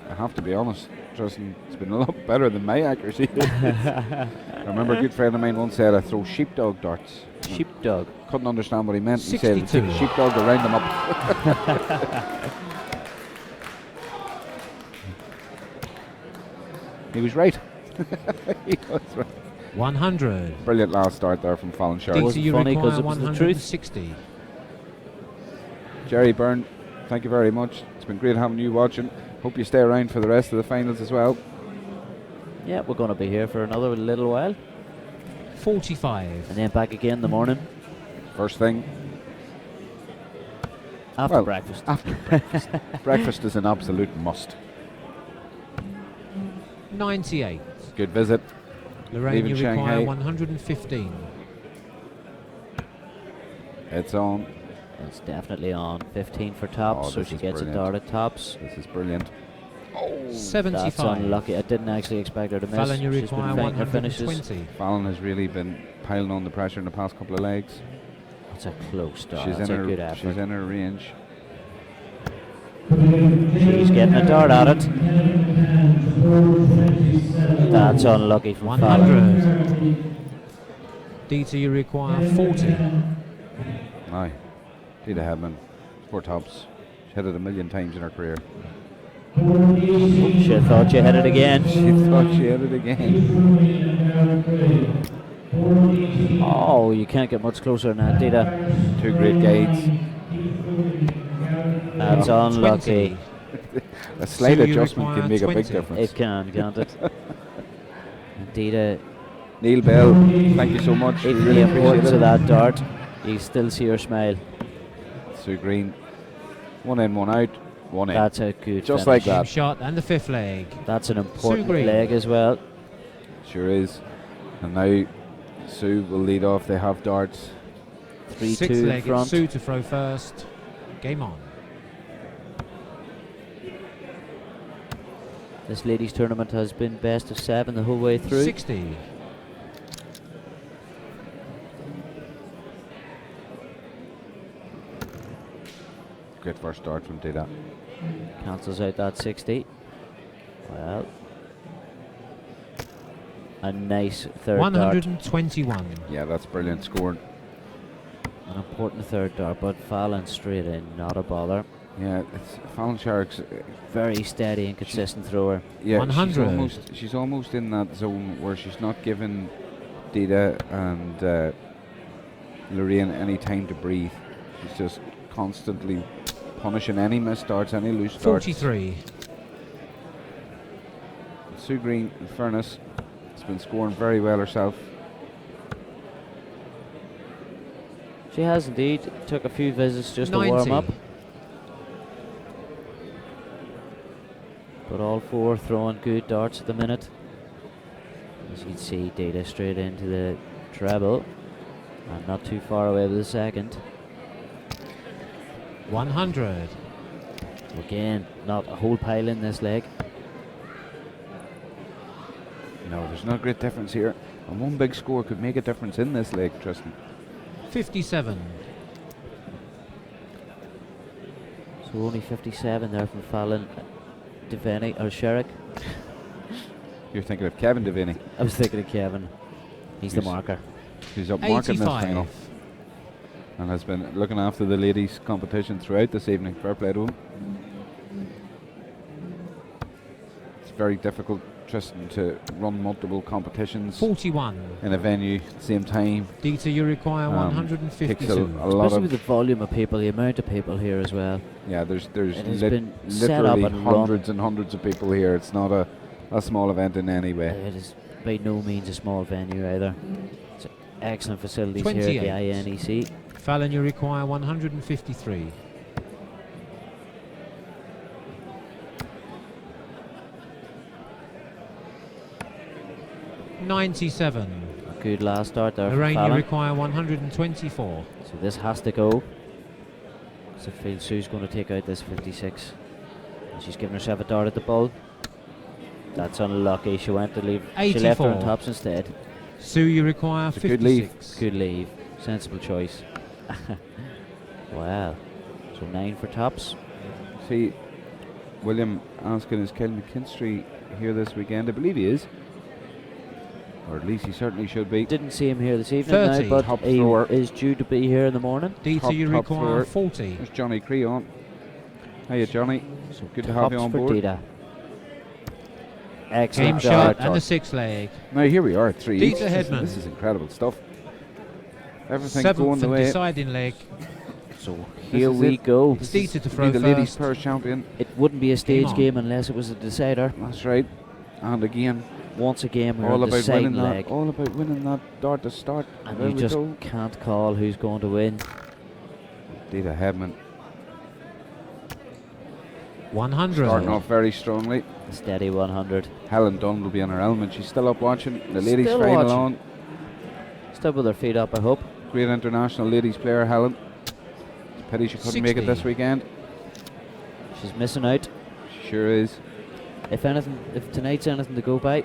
I have to be honest, Justin, it's been a lot better than my accuracy. I remember a good friend of mine once said I throw sheepdog darts. Sheepdog. Couldn't understand what he meant. He said 62. take a sheepdog to round them up. He was right. He was right. 100. Brilliant last start there from Fallon Sharp. wasn't DTU funny require 'cause it was the truth. 160. Jerry Byrne, thank you very much. It's been great having you watching. Hope you stay around for the rest of the finals as well. Yeah, we're going to be here for another little while. 45. And then back again in the morning First thing, after well, breakfast. after breakfast. Breakfast is an absolute must. 98. Good visit. Lorraine, Leaving you Shanghai. require 115. It's on. It's definitely on. 15 for tops, Oh, so this she is gets brilliant. a dart at tops. This is brilliant. That's 75. unlucky. I didn't actually expect her to miss. Fallon, you She's been require finding her finishes. 120. Fallon has really been piling on the pressure in the past couple of legs. That's a close start. She's That's in a her. good effort. She's in her range. She's getting a dart at it. That's unlucky from Fallon. 100. DT, you require 40. Aye. Dita Hedman, 4 tops. She hit it 1,000,000 times in her career. She thought she hit it again. She thought she hit it again. Oh, you can't get much closer than that, Dita. 2 great guides. That's unlucky. A slight So you adjustment require can make a big 20. difference. It can, can't it? And Dita, Neil Bell, thank you so much. even Really the importance appreciate of it. that dart, you still see her smile. Sue Green, 1 in, 1 out, 1 in. That's a good Just finish. like Game that. shot and the 5th leg. That's an important Green. leg as well. Sure is. And now Sue will lead off. They have darts. 3-2 6th in leg, it's front. Sue to throw first. Game on. This ladies' tournament has been best of 7 the whole way through. 60. Great first start from Dita. Cancels out that 60. Well, a nice third dart. 121. Yeah, that's brilliant scoring. An important third dart, but Fallon straight in, not a bother. Yeah, it's Fallon Sharks. Very steady and consistent thrower. Yeah, 100. she's almost in that zone where she's not giving Dita and Lorraine any time to breathe. She's just constantly punishing any missed darts, any loose darts. 43. Sue Green, in fairness, has been scoring very well herself. She has indeed. Took a few visits just 90. to warm up. But all 4 throwing good darts at the minute. As you can see, Data straight into the treble. And not too far away with the second. 100. So again, not a whole pile in this leg. No, there's not a great difference here. And one big score could make a difference in this leg, Tristan. 57. So only 57 there from Fallon, Devaney, or Sherrick. You're thinking of Kevin Devaney. I was thinking of Kevin. He's the marker. He's up marking this 85. final. And has been looking after the ladies' competition throughout this evening. Fair play to him. It's very difficult, Tristan, to run multiple competitions 41. in a venue at the same time. Dita, you require Takes 152. a lot Especially of with the volume of people, the amount of people here as well. yeah. There's It has been set up literally and run. hundreds and hundreds of people here. It's not a small event in any way. It is by no means a small venue either. It's excellent facilities here 28. at the INEC. Fallon, you require 153. $97. Good last start there from Lorraine, you Fallon. require 124. So this has to go. So Phil Sue's going to take out this 56. And she's giving herself a dart at the ball. That's unlucky. She went to leave. She left her on 84. tops instead. Sue, you require It's a good leave. 56. Good leave. Sensible choice. Wow. So 9 for tops. See, William asking, is Kel McKinstry here this weekend? I believe he is. Or at least he certainly should be. Didn't see him here this evening 30. now, but Top he floor. is due to be here in the morning. Dita, you top require floor. 40. There's Johnny Creon. Hiya, Johnny. So Good to have you tops on for board. Dita. Game Excellent shot dart. and the 6 leg. Now here we are at 3 Dita each. Hedman. This is incredible stuff. Everything 7th going the and way. deciding leg. So here is we it. go. It's Dita to Be throw the ladies' first. purse champion. It wouldn't be a stage on. game unless it was a decider. That's right. And again, Once again, we're all on the about deciding winning leg. that. All about winning that dart to start. And There you we just go. can't call who's going to win. Dita Hedman 100. starting off very strongly. A steady 100. Helen Dunn will be on her element. She's still up watching the ladies' Still final watching. on. Still with her feet up, I hope. Great international ladies player, Helen. It's a pity she couldn't make it 60. this weekend. She's missing out. She sure is. If tonight's anything to go by,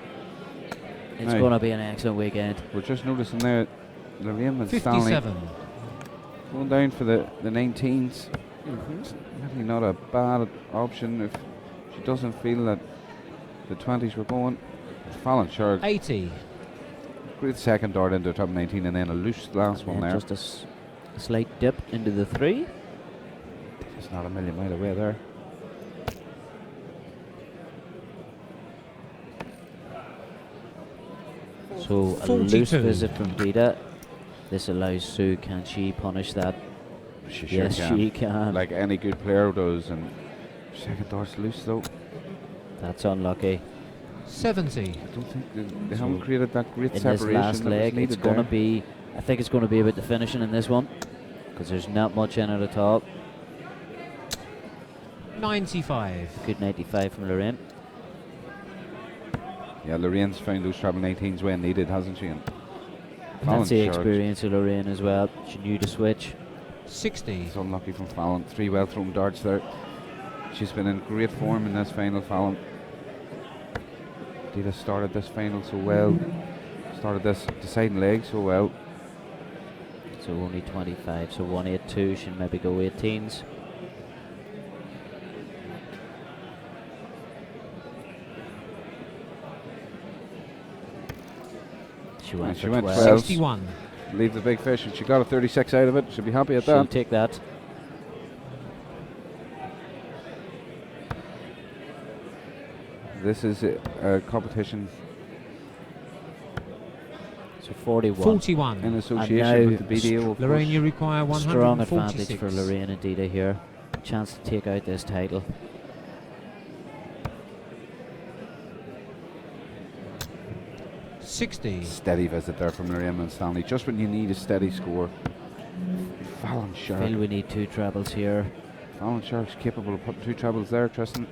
it's Aye. going to be an excellent weekend. We're just noticing there, Lorraine and Stanley 57. going down for the 19s. It's really not a bad option if she doesn't feel that the 20s were going. Fallon Sherg, 80. great second dart into top 19 and then a loose last one And there. just a slight dip into the 3. It's not a million mile away there. So a loose 42. visit from Dita. This allows Sue. Can she punish that? She sure Yes, can. she can. Like any good player does. And second dart's loose though. That's unlucky. 70. I don't think they haven't created that great In this separation last that was leg, needed it's going to there. be. I think it's going to be about the finishing in this one, because there's not much in it at all. 95. Good 95 from Lorraine. Yeah, Lorraine's found those treble 19s when needed, hasn't she? And Fallon That's the Sherg, experience of Lorraine as well. She knew to switch. 60. It's unlucky from Fallon. 3 well thrown darts there. She's been in great form in this final, Fallon. Dita started this final so well. Started this deciding leg so well. So only 25. So 182. She'll maybe go 18s. She went She for went 12. 12. 61. Leave the big fish, and she got a 36 out of it. She'll be happy at She'll that. take that. This is a competition So 41. 41. in now association with the BDO. of Lorraine, course. you require Strong 146. advantage for Lorraine and Dita here. Chance to take out this title. Steady visit there from Lorraine and Stanley. Just when you need a steady score. Fallon Feel Sherg. we need 2 trebles here. Fallon Sherg's capable of putting 2 trebles there, Tristan.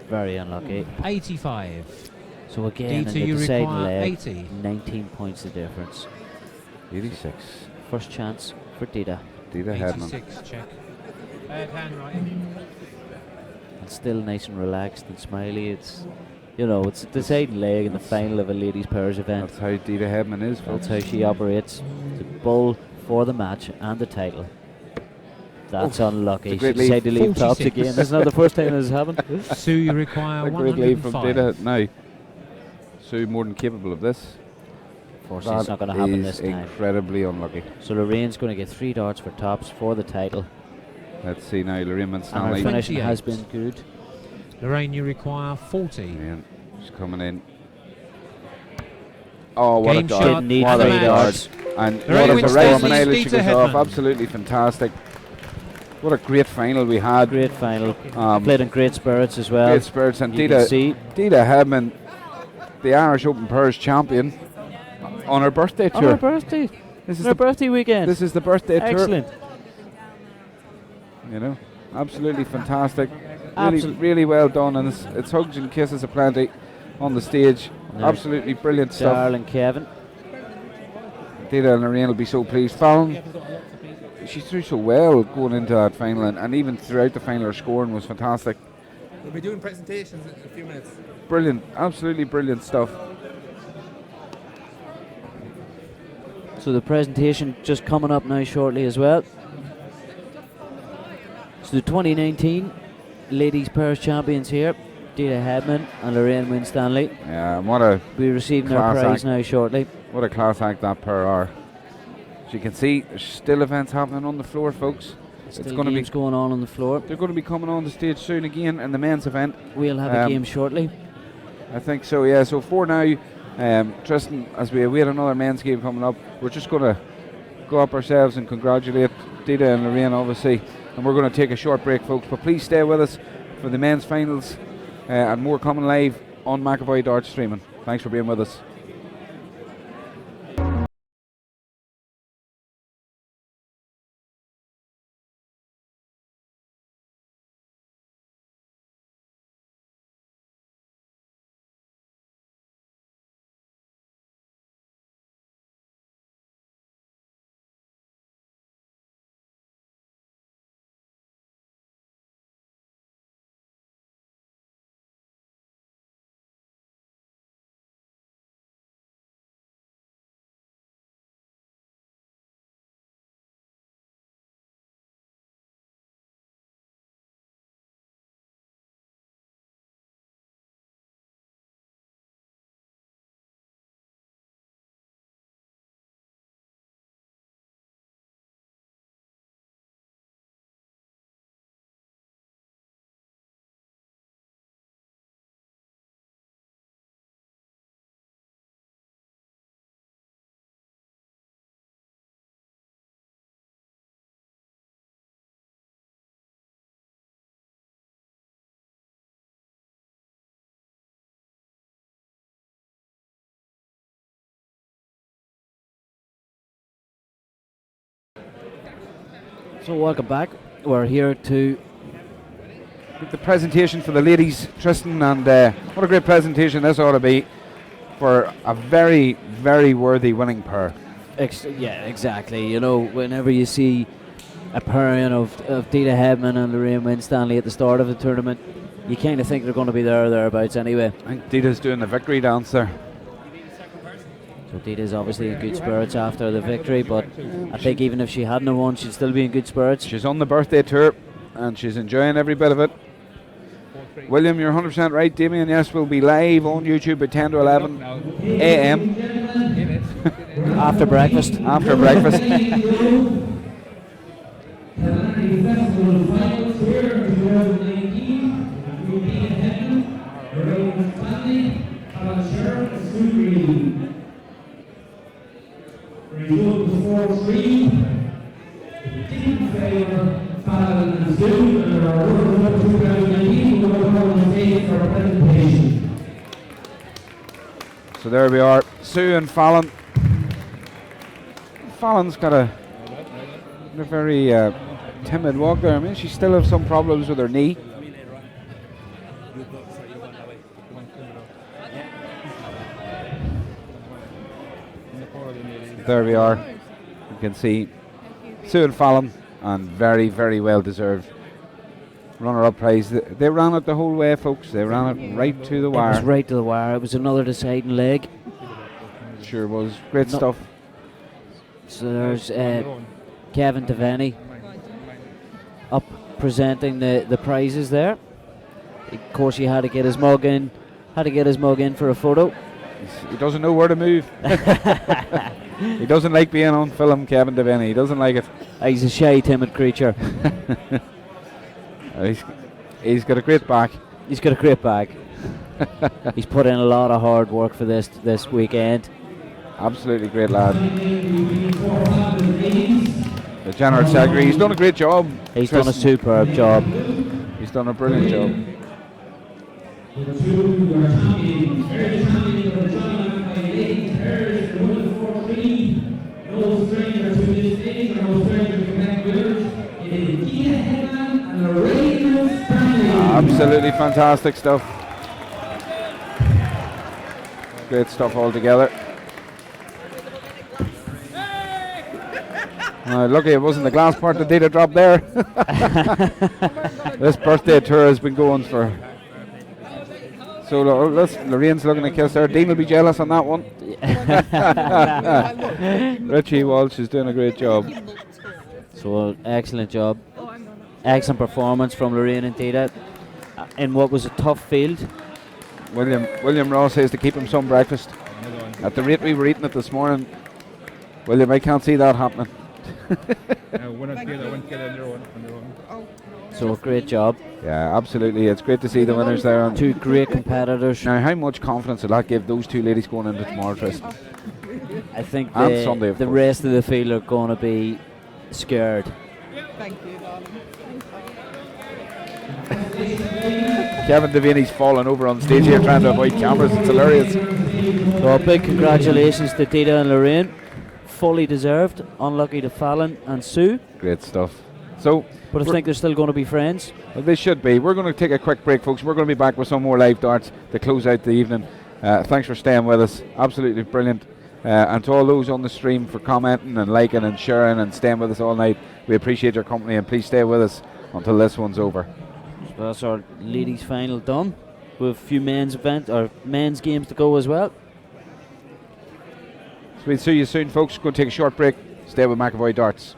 Very unlucky. 85. So again, Dita, in the you deciding require leg, 80. 19 points the difference. 86. First chance for Dita. Dita Hedman. 86, check. Bad handwriting. and still nice and relaxed and smiley. It's, it's a deciding leg in the final of a ladies' pairs event. That's how Dita Hedman is. That's how she operates. The bull for the match and the title. That's unlucky. She decided to leave tops again. This is not the first time this has happened. Sue, you require A great lead from 105. Dita. Now, Sue more than capable of this. Unfortunately, it's not going to happen this time. Incredibly unlucky. So Lorraine's going to get 3 darts for tops for the title. Let's see now, Lorraine And her Stanley. finishing has been good. Lorraine, you require 40. Brilliant. She's coming in. Oh, what Game a dart. shot. Didn't need What a 3 dart. darts. And Lorraine what a wins right Stanley, mileage she Dita goes off. Hedman. Absolutely fantastic. What a great final we had. Great final. Um, Played in great spirits as well. Great spirits. And You can see Dita Hedman, the Irish Open Pairs champion, on her birthday on tour. her birthday. This is Her the birthday weekend. This is the birthday tour. Excellent. Absolutely fantastic. Absolute- Really well done, and it's hugs and kisses aplenty on the stage. No. Absolutely brilliant stuff. Darling Kevin. Dita and Lorraine will be so pleased. Fallon, she threw so well going into that final, and even throughout the final, her scoring was fantastic. We'll be doing presentations in a few minutes. Brilliant, absolutely brilliant stuff. So the presentation just coming up now shortly as well. So the 2019 Ladies Pairs Champions here, Dita Hedman and Lorraine Winstanley. Yeah, and what a We'll be receiving their class prize act. now shortly. What a class act that pair are. As you can see, there's still events happening on the floor, folks. Still It's going to be games going on the floor. They're going to be coming on the stage soon again in the men's event. We'll have a game shortly. I think so, yeah. So for now, Tristan, as we await another men's game coming up, we're just going to go up ourselves and congratulate Dita and Lorraine, obviously. And we're going to take a short break, folks. But please stay with us for the men's finals and more coming live on McAvoy Darts streaming. Thanks for being with us. So welcome back. We're here to The presentation for the ladies, Tristan, and what a great presentation this ought to be for a very, very worthy winning pair. yeah, exactly. You know, whenever you see a pairing of Dita Hedman and Lorraine Winstanley at the start of the tournament, you kind of think they're going to be there or thereabouts anyway. I think Dita's doing the victory dance there. So Dita's obviously in good spirits after the victory, but I think even if she hadn't won, she'd still be in good spirits. She's on the birthday tour and she's enjoying every bit of it. William, you're 100% right. Damien, yes, will be live on YouTube at 10 to 11 a.m. After breakfast. After breakfast. So there we are, Sue and Fallon. Fallon's got a very timid walk there. I mean, she still has some problems with her knee. There we are. You can see Sue and Fallon, and very, very well deserved. runner-up prize. They ran it the whole way, folks. They ran it right to the It wire. was right to the wire. It was another deciding leg. Sure was. Great No- stuff. So there's Kevin Devaney up presenting the prizes there. Of course, he had to get his mug in. Had to get his mug in for a photo. He doesn't know where to move. He doesn't like being on film, Kevin Devaney. He doesn't like it. He's a shy, timid creature. He's got a great back. He's got a great bag. He's put in a lot of hard work for this weekend. Absolutely great lad. The General Secretary, he's done a great job. He's done a superb job. He's done a brilliant job. Absolutely fantastic stuff. Great stuff altogether. Lucky it wasn't the glass part that did a drop there. This birthday tour has been going for. So Lorraine's looking to kiss her. Dean will be jealous on that one. Richie Walsh is doing a great job. So excellent job. Excellent performance from Lorraine and Dita in what was a tough field. William Ross says to keep him some breakfast. At the rate we were eating it this morning, William, I can't see that happening. So a great job. Yeah, absolutely. It's great to see the winners there. Two great competitors. Now, how much confidence will that give those two ladies going into tomorrow, Tristan? I think And Sunday, of the course. rest of the field are going to be scared. Thank you, darling. Kevin Devaney's falling over on stage here trying to avoid cameras. It's hilarious. So a big congratulations to Dita and Lorraine. Fully deserved. Unlucky to Fallon and Sue. Great stuff. So, but I think they're still going to be friends. Well, they should be. We're going to take a quick break, folks. We're going to be back with some more live darts to close out the evening. Thanks for staying with us. Absolutely brilliant. And to all those on the stream for commenting and liking and sharing and staying with us all night, we appreciate your company, and please stay with us until this one's over. So that's our ladies' final done. With a few men's games to go as well. So we'll see you soon, folks. Going to take a short break. Stay with McAvoy Darts.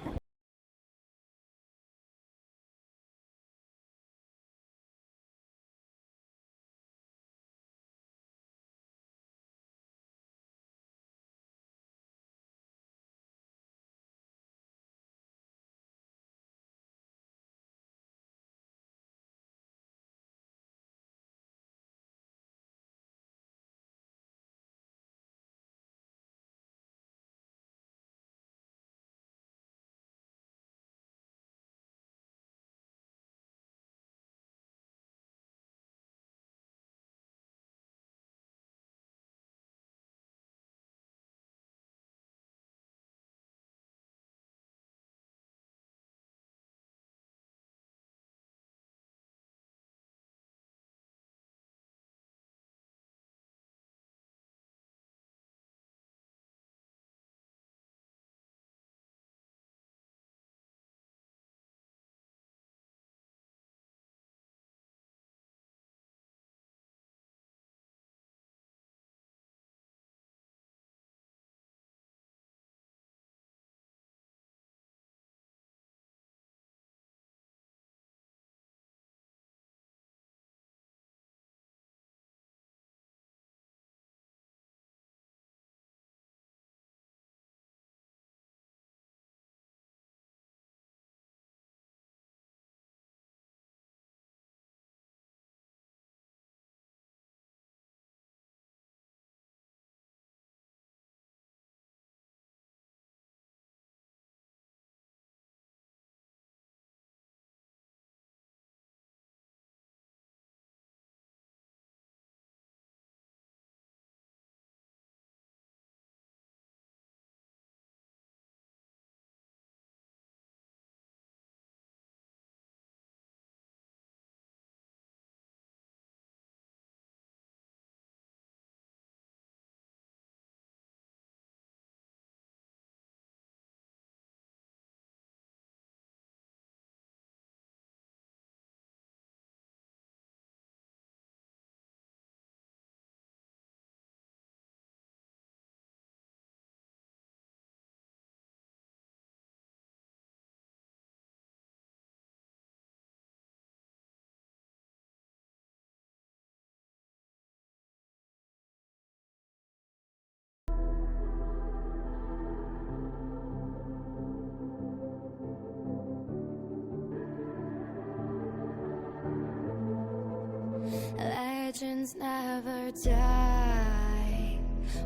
Legends never die.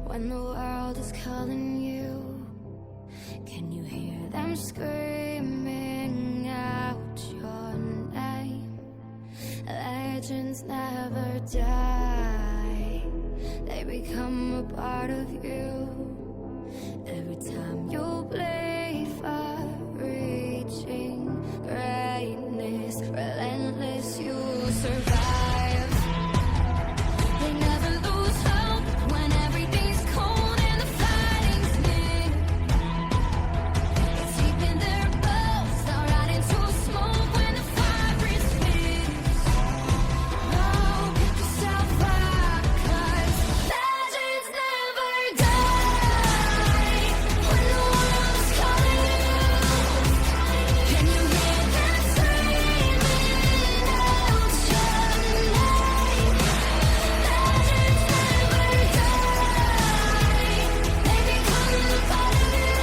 When the world is calling you, can you hear them screaming out your name? Legends never die. They become a part of you. Every time you play for reaching greatness, relentless, you survive. They never lose hope when everything's cold and the fighting's near. It's deep in their bones, they'll rot into smoke when the fire is fierce. Oh, pick yourself up, 'cause legends never die. When the world's calling you, can you hear them screaming out your name? Legends never die. They become a part of you.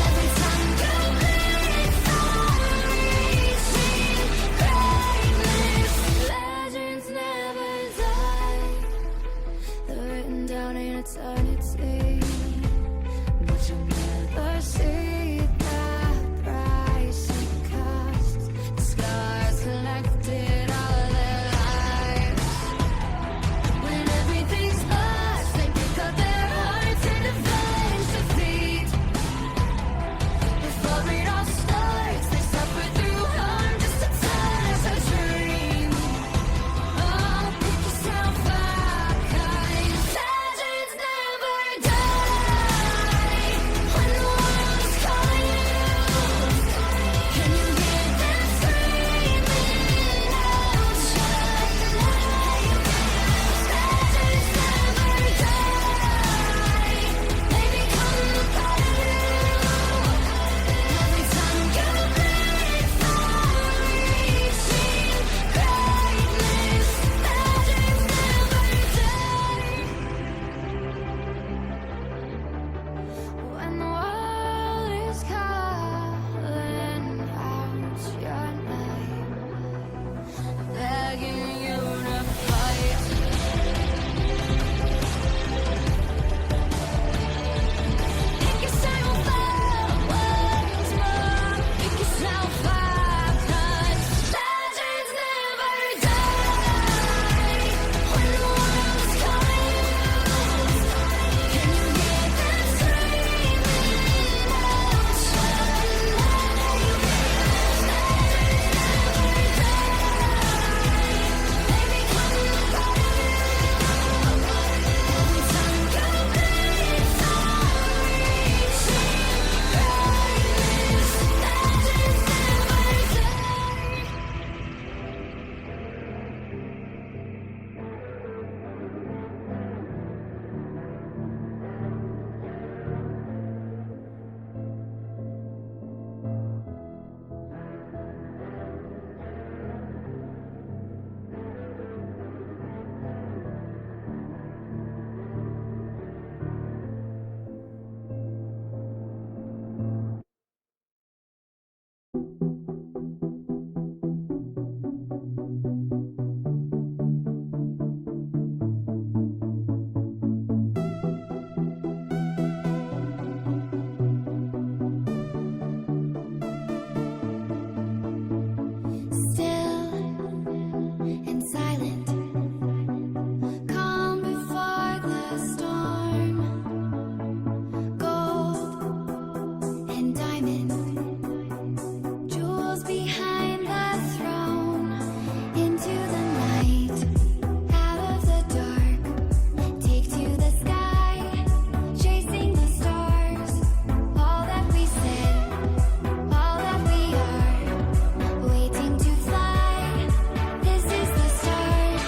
Every time you bleed for reaching greatness, legends never die. They're written down in eternity, but you'll never see the price it costs. The scars collected all their lives. When everything's lost, they pick up their hearts and avenge defeat. Before it all starts, they suffer through harm just to tell us a dream. Oh, pick yourself up, 'cause legends never die. When the world's calling you, can you hear them screaming out your name? Legends never die. They become a part of you. Every time you bleed for reaching greatness, legends never die. When the world is calling out your name, begging you to fight. Pick yourself up once more. Pick yourself up, 'cause legends never die. When the world's calling you, can you hear them screaming out your name? Legends never die. They become a part of you. Every time you bleed for reaching greatness, legends never die. Still and silent, calm before the storm. Gold and diamond, jewels behind the throne. Into the night, out of the dark, take to the sky, chasing the stars. All that we said, all that we are, waiting to fly. This is the start.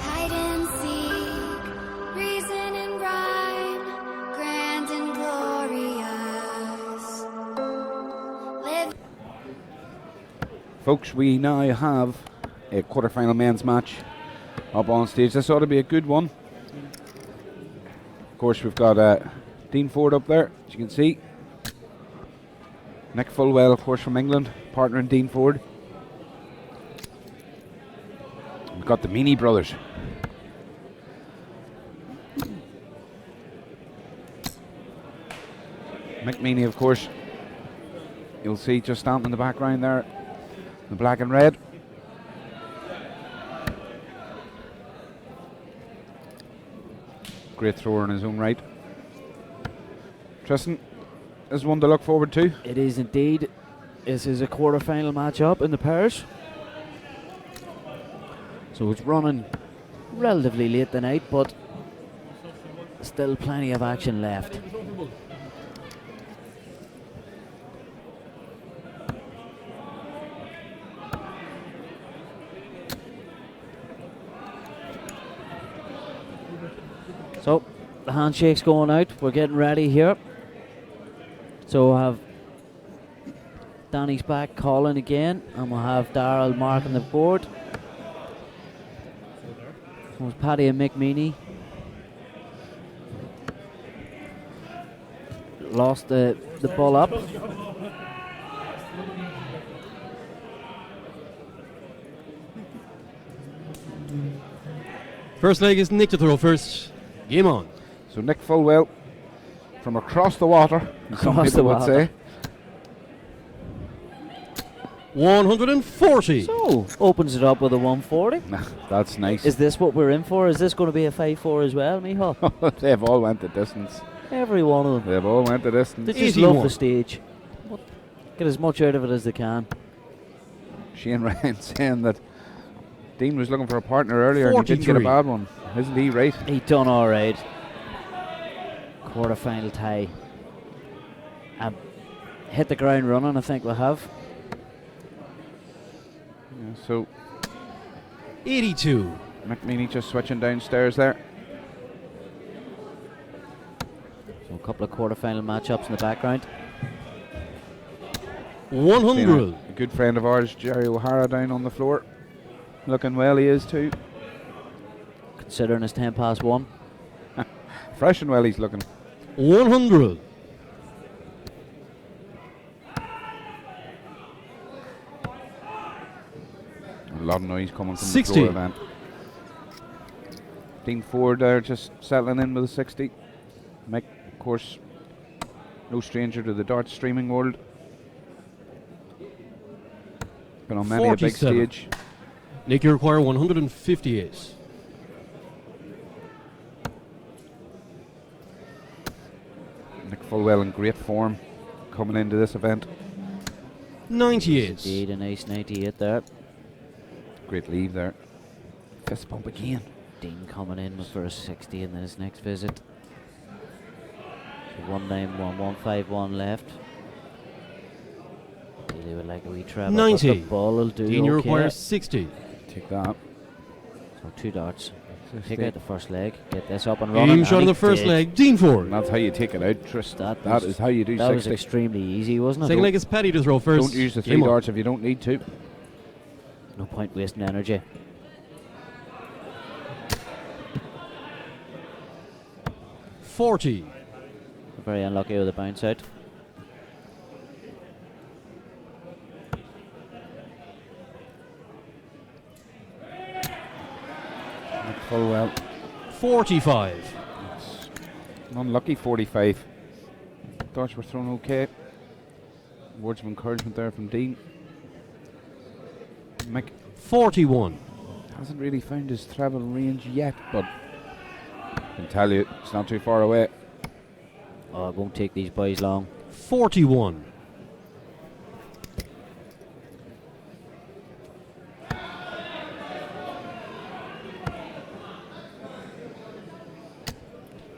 Hide and seek, reason and rhyme, grand and glorious. Live. Folks, we now have a quarter-final men's match up on stage. This ought to be a good one. Of course, we've got Dean Ford up there, as you can see. Nick Fulwell, of course, from England, partner in Dean Ford. We've got the Meany brothers. Mick Meany, of course, you'll see just standing in the background there, the black and red. Great thrower in his own right. Tristan, this is one to look forward to. It is indeed. This is a quarter-final match-up in the pairs. So it's running relatively late tonight, but still plenty of action left. So the handshake's going out. We're getting ready here. So we'll have Danny's back calling again, and we'll have Darryl marking the board. So it's Paddy and Mick Meany. Lost the ball up. First leg is Nick to throw first. Game on. So Nick Fulwell from across the water, some Across people the would water. say. 140. So opens it up with a 140. That's nice. Is this what we're in for? Is this going to be a 5-4 as well, Michal? They've all went the distance. Every one of them. They've all went the distance. They just 81. love the stage. Get as much out of it as they can. Shane Ryan saying that Dean was looking for a partner earlier and he didn't get a 43. bad one. Isn't he right? He done all right. Quarter-final tie. Hit the ground running, I think we'll have. Yeah, so 82. McMeany just switching downstairs there. So a couple of quarter-final matchups in the background. 100. A good friend of ours, Jerry O'Hara, down on the floor. Looking well, he is too. Considering it's 10 past 1. Fresh and well, he's looking. 100. A lot of noise coming from 60. the floor event. Dean Ford there just settling in with a 60. Mick, of course, no stranger to the darts streaming world. Been on many a big 47. stage. Nick, you require 158. Nick Fulwell in great form coming into this event. 98. Indeed, a nice 98 there. Great leave there. Fist bump again. Dean coming in for a 60 in his next visit. So 191, 151 left. Really would like a wee travel. 90. The ball will do. Dean, you okay. require 60. Take that. So 2 darts. 60. Take out the first leg. Get this up and running. Game shot and of he the first did. leg. Dean Ford. And that's how you take it out, Tristan. That That was- is how you do That was 60. extremely easy, wasn't it? Second leg is Paddy to throw first. Don't use the 3 Game on. darts if you don't need to. No point wasting energy. 40. Very unlucky with the bounce out. Nick Fulwell. 45. An unlucky 45. Darts were thrown okay. Words of encouragement there from Dean. Mick 41. hasn't really found his travel range yet, but I can tell you it's not too far away. Oh, it won't take these boys long. 41.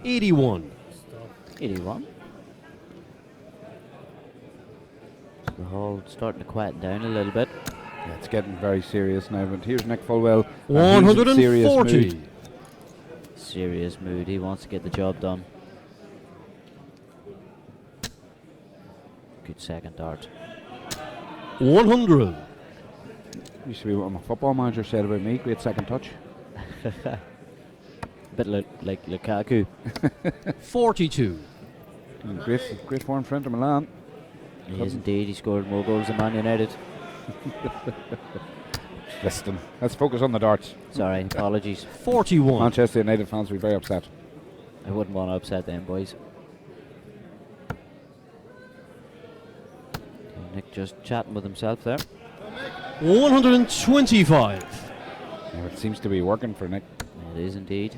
'81. 81. So the hall starting to quieten down a little bit. Yeah, it's getting very serious now, but here's Nick Fulwell. and he's in serious 140. mood. Serious mood. He wants to get the job done. Good second dart. 100. Used to be what my football manager said about me. Great second touch. Bit like Lukaku. 42. And great form for Inter Milan. He is indeed. He scored more goals than Man United. Listen, let's focus on the darts. Sorry, apologies. 41. Manchester United fans will be very upset. I wouldn't want to upset them, boys. Nick just chatting with himself there. 125. Yeah, it seems to be working for Nick. It is indeed.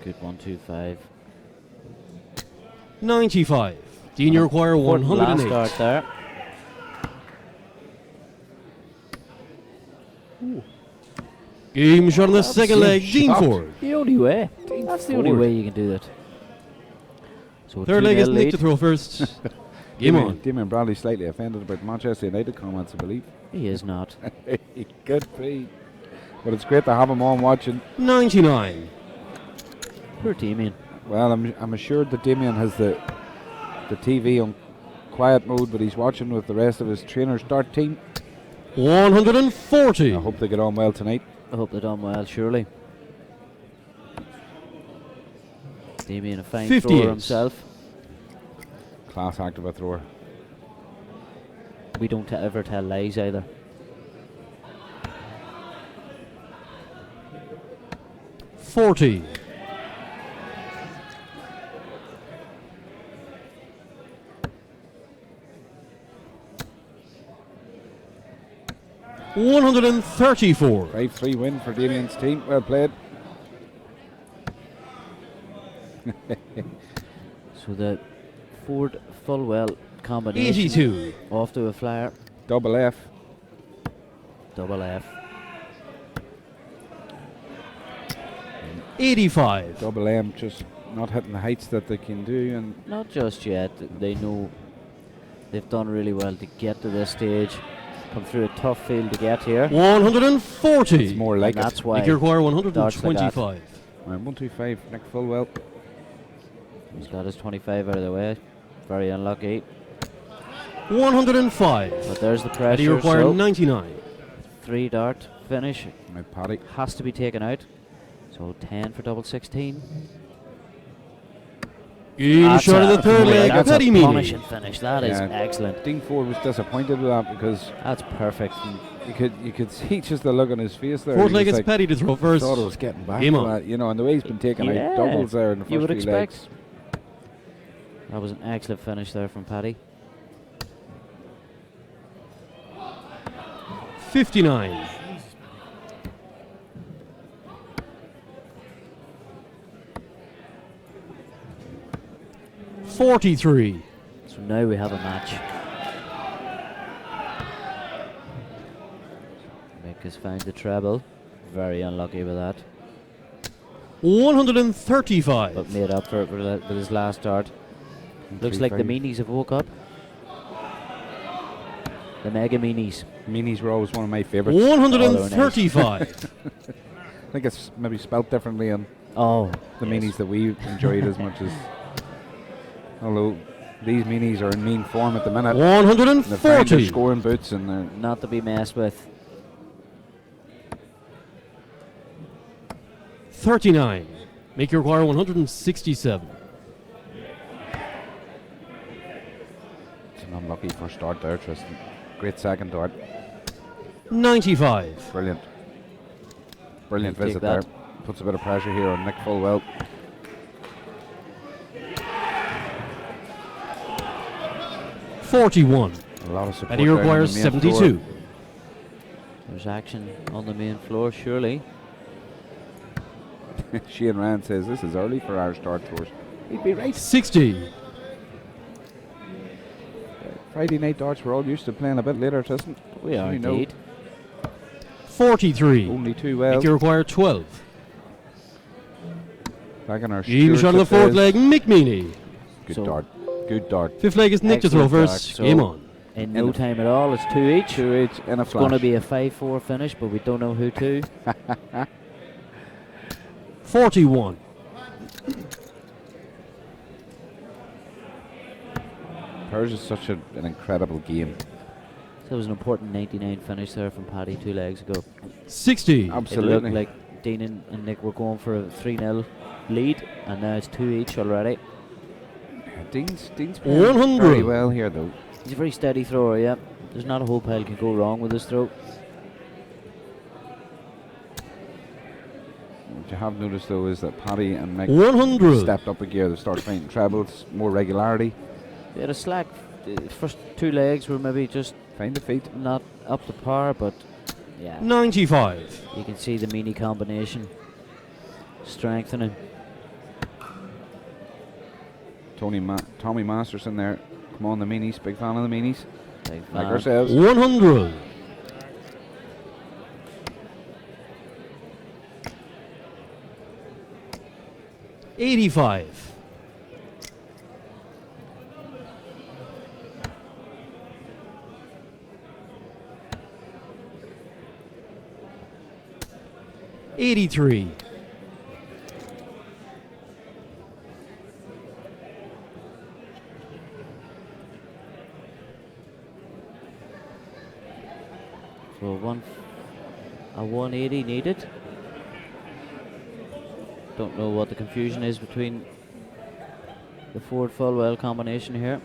Good 125. 95. Dean, you require Last 108. start there. Game shot on the second leg. Dean Ford. The only way. That's the only way you can do that. So Third leg is 2-0 Nick lead. to throw first. Game on. Damien Bradley slightly offended about Manchester United comments, I believe. He is not. He could be. But it's great to have him on watching. 99. Poor Damien. Well, I'm assured that Damien has the TV on quiet mode, but he's watching with the rest of his trainers' dart team. 140. I hope they get on well tonight. I hope they're done well, surely. Damien, a fine 50 thrower is. himself. Class act of a thrower. We don't ever tell lies either. 40. $134. 5-3 win for Damien's team. Well played. So the Ford Fulwell combination 82. off to a flyer. Double F. Double F. 85. Double M just not hitting the heights that they can do. And Not just yet. They know they've done really well to get to this stage. Come through a tough field to get here. 140. it's more like And it. that's why Nick, you require darts like that. 125. 125, Nick Fulwell. He's got his 25 out of the way. Very unlucky. 105. But there's the And pressure. you require So 99. 3 dart finish. My Paddy. Has to be taken out. So 10 for double 16. Game That's shot of a- the third leg. That's Petty a Meany. punishing finish. That is Yeah. excellent. Dean Ford was disappointed with that because That's perfect. you could see just the look on his face there. Fourth He leg was is like, Petty to throw first. thought it was getting back Game to on. that, you know, and the way he's been taking Yeah. out doubles there in the You first would few expect. legs. That was an excellent finish there from Paddy. 59. $43. So now we have a match. Mick has found the treble. Very unlucky with that. 135. But made up for it with his last dart. Looks like the meanies have woke up. The mega meanies. Meanies were always one of my favourites. 135. I think it's maybe spelt differently on Oh, the yes. meanies that we enjoyed as much as. Although these meanies are in mean form at the minute. They find their 140. scoring boots and they're Not to be messed with. 39. Make your require 167. it's an unlucky first dart there, Tristan. Great second dart. 95. Brilliant. Brilliant Take visit that. there. Puts a bit of pressure here on Nick Fulwell. $41. A lot of support. And he down on the requires main 72. There's action on the main floor, surely. floor. Shane Rand says this is early for Irish dart throws. He'd be right. 60. Friday night darts we're all used to playing a bit later, Tristan. We are You know. indeed. 43. Only too well. Make you require 12. Back on our Game shot on the fourth leg, Mick Meany. Good So- dart. Good dart. Fifth leg is Nick to throw Excellent first. dart. So Game on. In no time at all, it's 2 each. 2 each in a It's going to flash. be a 5-4 finish, but we don't know who to. 41. Hers is such an incredible game. So it was an important 99 finish there from Paddy 2 legs ago. 60. It Absolutely. looked like Dean and Nick were going for a 3-0 lead, and now it's 2 each already. Dean's playing 100. very well here though. He's a very steady thrower, yeah. There's not a whole pile can go wrong with this throw. What you have noticed though is that Paddy and Mick 100. stepped up a gear. They started finding trebles, more regularity. They had a slack. The first two legs were maybe just Find the feet. not up to par, but yeah, 95. you can see the mini combination strengthening. Tommy Masterson there. Come on, the minis. Big fan of the minis. Big Like fan. ourselves. 100. 85. 83. 180 needed. Don't know what the confusion is between the Ford Fulwell combination here.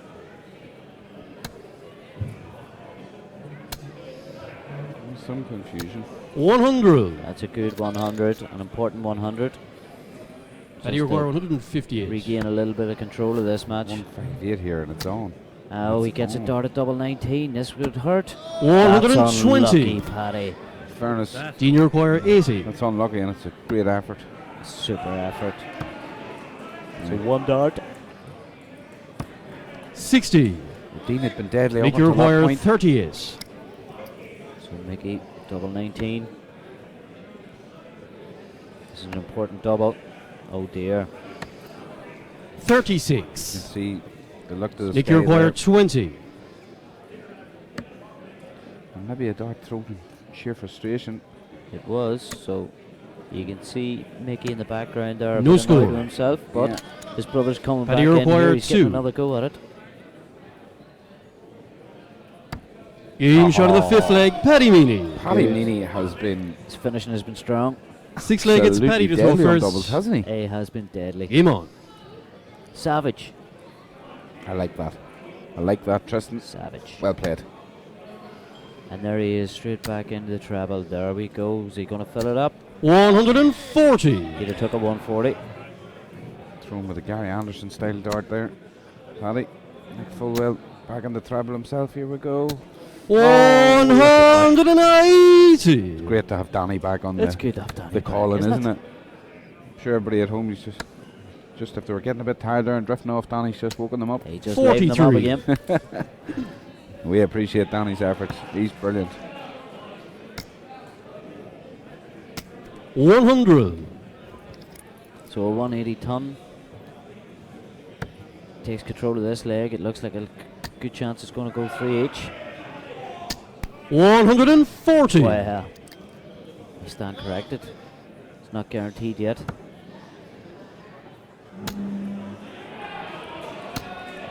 Some confusion. 100. That's a good 100, an important 100. And you require 158. Regain a little bit of control of this match. 158 here and it's on. Oh, he gets a dart at double 19. This would hurt. 120. That's unlucky, Paddy. Fairness. Dean, you require 80. That's unlucky and it's a great effort. Super effort. So one dart. 60. Dean had been deadly Make up you until that require point. 38. So Mickey, double 19. This is an important double. Oh dear. 36. You see the look to the Make sky you require there. 20. And maybe a dart thrown in sheer frustration. It was, so you can see Mickey in the background there. a No bit annoyed score. with himself, but his brother's coming Paddy back in required here. He's getting 2. another go at it. Game shot of the fifth leg, Paddy Meany. Paddy Meany has been His finishing has been strong. 6 leg, it's Paddy to throw deadly on first. doubles, hasn't he? He has been deadly. Game on. Savage. I like that. I like that, Tristan. Savage. Well played. And there he is, straight back into the treble. There we go. Is he going to fill it up? 140. He'd have took a 140. Thrown with a Gary Anderson style dart there. Paddy. Nick Fulwell back in the treble himself. Here we go. 180. Great to have Danny back on It's good to have Danny the back, calling, isn't isn't it? it? I'm sure everybody at home is just if they were getting a bit tired there and drifting off, Danny's just woken them up. He just livened them up 43. again. We appreciate Danny's efforts. He's brilliant. 100. So a 180 ton. Takes control of this leg. It looks like a good chance it's going to go 3 each. 140. Wow. I stand corrected. It's not guaranteed yet.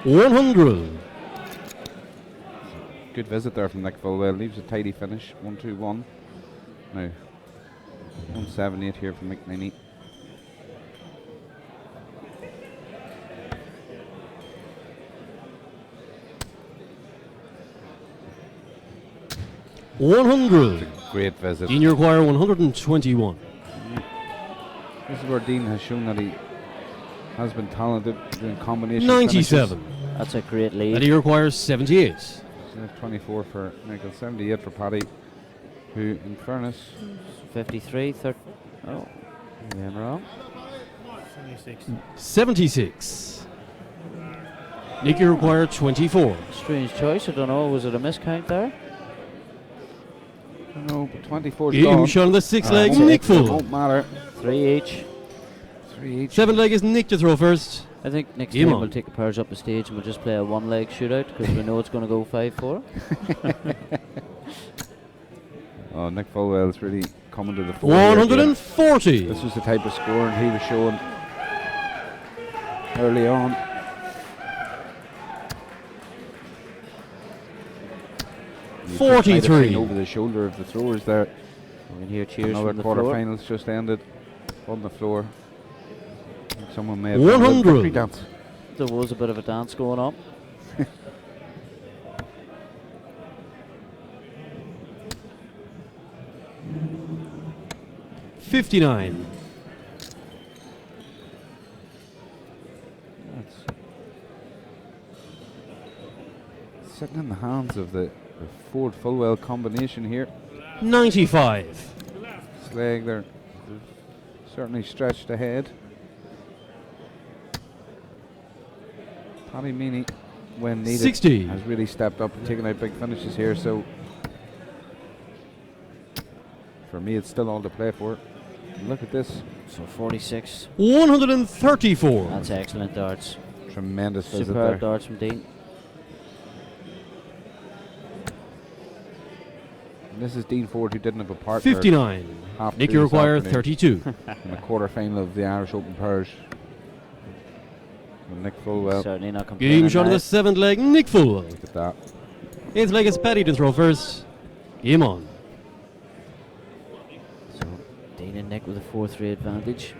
100. Good visit there from Nick Fulwell. Leaves a tidy finish. 1-2-1. Now 178 here from McNeely. Great visit. Dean, you require 121. This is where Dean has shown that he has been talented doing combination 97. That's a great lead. Paddy requires 78. finishes. 24 for Michael, 78 for Paddy, who in fairness 53, 30. Oh, maybe I'm wrong. 76. Nick, you require 24. Strange choice. I don't know. Was it a miscount there? no, but 24 's Game gone. shot on the 6 leg, that's it. Nick It Full. won't matter. 3 each. 3 each. 7 leg is Nick to throw first. I think next Game time on. we'll take the pairs up the stage and we'll just play a one-leg shootout because we know it's going to go 5-4. Oh, Nick Fulwell's really coming to the fore. 140. This was the type of scoring he was showing early on. You just might have 43. seen over the shoulder of the throwers there. We can hear cheers Another from the floor. quarterfinals just ended on the floor. And someone may have 100. done a victory dance. There was a bit of a dance going on. 59. Sitting in the hands of the Ford Fullwell combination here. 95. Slag, they're certainly stretched ahead. Paddy Meany, when needed, 60. has really stepped up and taken out big finishes here. So for me, it's still all to play for. Look at this. So 46. 134. That's excellent darts. Tremendous visit Superb there. darts from Dean. And this is Dean Ford, who didn't have a partner. 59. half Nicky through this require afternoon 32. in the quarter final of the Irish Open Parish. And Nick Fullwell. Certainly not complaining. Game shot of the 7th leg, Nick Fullwell. Look at that. 8th leg is Paddy to throw first. Game on. So Dean and Nick with a 4-3 advantage.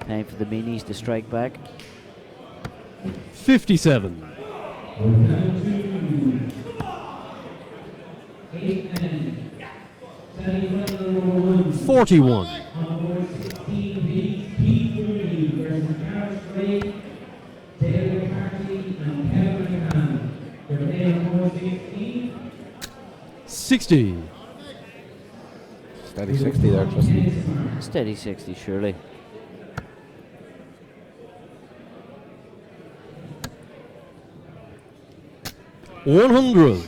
Time for the Meanies to strike back. 57. 41. 60. Steady 60 there, Tristan. Steady 60, surely. 100.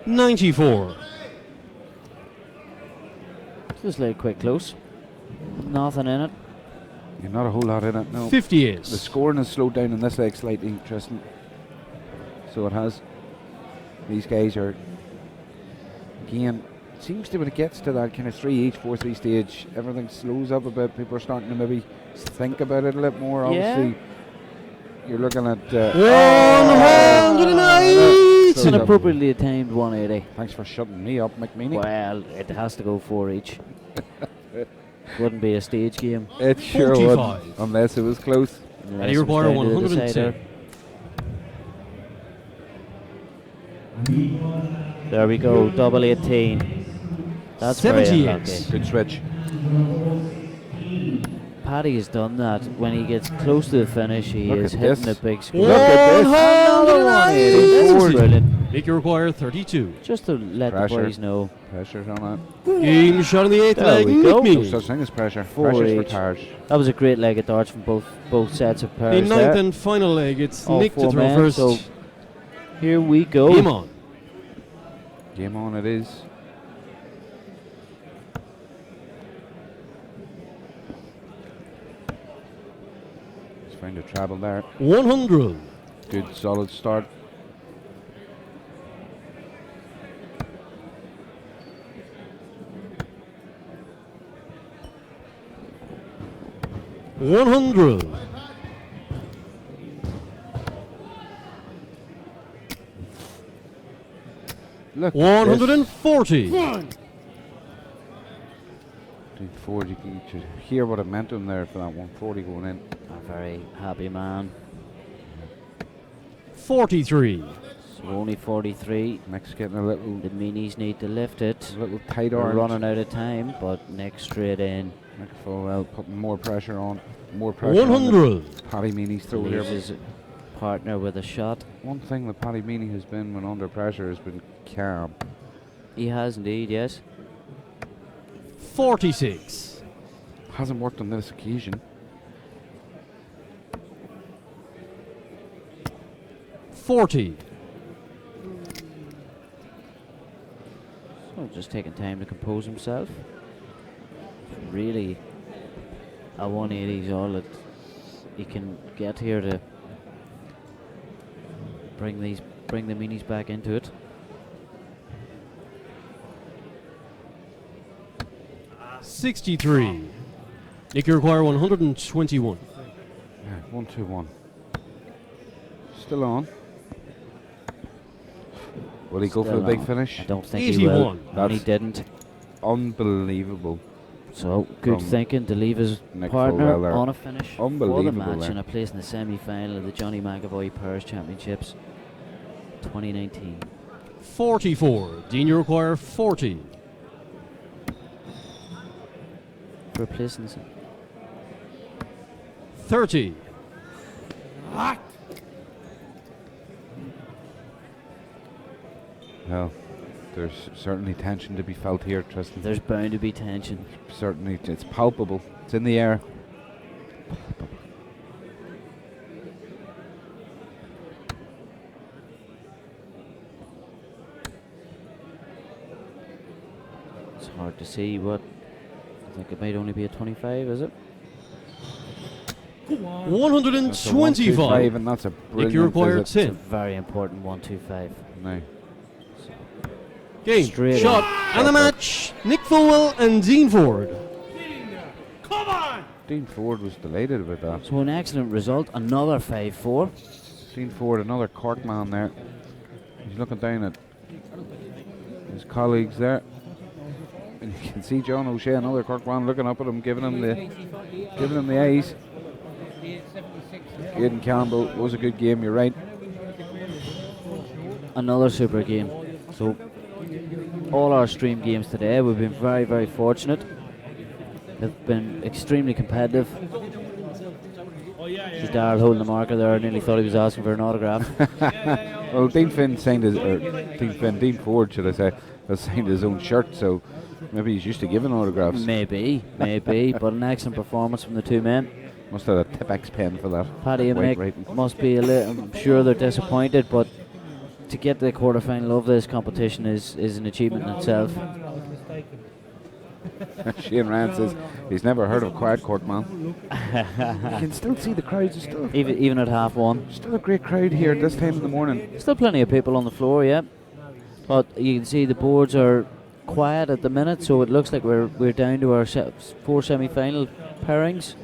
94. Just let it quick close. Nothing in it. Yeah, not a whole lot in it, no. 58. The scoring has slowed down in this leg slightly, Tristan. So it has. These guys are, again, it seems to when it gets to that kind of 3-each, 4-3 stage, everything slows up a bit. People are starting to maybe think about it a little more. Obviously, you're looking at 108. It's an appropriately timed 180. Thanks for shutting me up, McMeany. Well, it has to go 4 each. Wouldn't be a stage game. It sure would, unless it was close. And you require 110. There we go, double 18. That's very 78. unlucky. Good switch. Paddy has done that. When he gets close to the finish, he Look is at hitting this. the big score. Look at this. Another 180. This is brilliant. Make you require 32. Just to let the Pressure. boys know. Pressure's on it. Game shot in the 8th There leg, we go. Nick No Meany. such thing as pressure. 4 Pressure's for each. tires. That was a great leg of darts from both sets of The pairs 9th there. and final leg, it's All Nick to 4 throw men, first. so here we go. Game on. Game on it is. He's found a treble there. 100. Good solid start. $100. Look. 140. Ford, you can hear what it meant to him there for that 140 going in. A very happy man. 43. So only 43. Nick's getting a little, The Meanies need to lift it. tight They're arm. running out of time, but Nick straight in. Nick Fullwell putting more pressure on. More pressure on 100. Paddy Meany's throw here. Leaves his partner with a shot. One thing that Paddy Meany has been when under pressure has been calm. He has indeed, yes. 46. Hasn't worked on this occasion. 40. So just taking time to compose himself. Really, a 180 is all that he can get here to bring the Meanies back into it. $63. Nick, you require 121. Yeah, 1-2-1. Still on. Will he go for Still the big on. finish? I don't think he will. 81. And he didn't. Unbelievable. So good From thinking to leave his Nick partner Fulwell there. on a finish for the Unbelievable match there. and a place in the semi-final of the Johnny McAvoy Pairs Championships 2019. 44. Dean, you require 40. For a place in the 30. Well, there's certainly tension to be felt here, Tristan. There's bound to be tension. Certainly, it's palpable. It's in the air. It's hard to see what. I think it might only be a 25, is it? 125. And that's a Nick, brilliant you require visit. It's a 10. very important 125. No. Game, Straight shot, and the match. Nick Fulwell and Dean Ford. Dean Ford was delighted about that. So an excellent result, another 5-4. Dean Ford, another Cork man there. He's looking down at his colleagues there. And you can see John O'Shea, another Cork man, looking up at him, giving him the eyes. Aidan Campbell, was a good game, you're right. Another super game. So all our stream games today, we've been very, very fortunate. They've been extremely competitive. See Darrell holding the marker there. I nearly thought he was asking for an autograph. Well, Dean Ford, should I say, has signed his own shirt, so maybe he's used to giving autographs. Maybe, but an excellent performance from the two men. Must have a Tipex pen for that. Paddy and White Mick writing. must be a little. I'm sure they're disappointed, but to get to the quarterfinal of this competition is an achievement in itself. Shane Rand says he's never heard of Quiet Court, man. You can still see the crowds. It's still, Even at half one. still a great crowd here at this time in the morning. Still plenty of people on the floor, yeah. But you can see the boards are quiet at the minute, so it looks like we're down to our 4 semi-final pairings.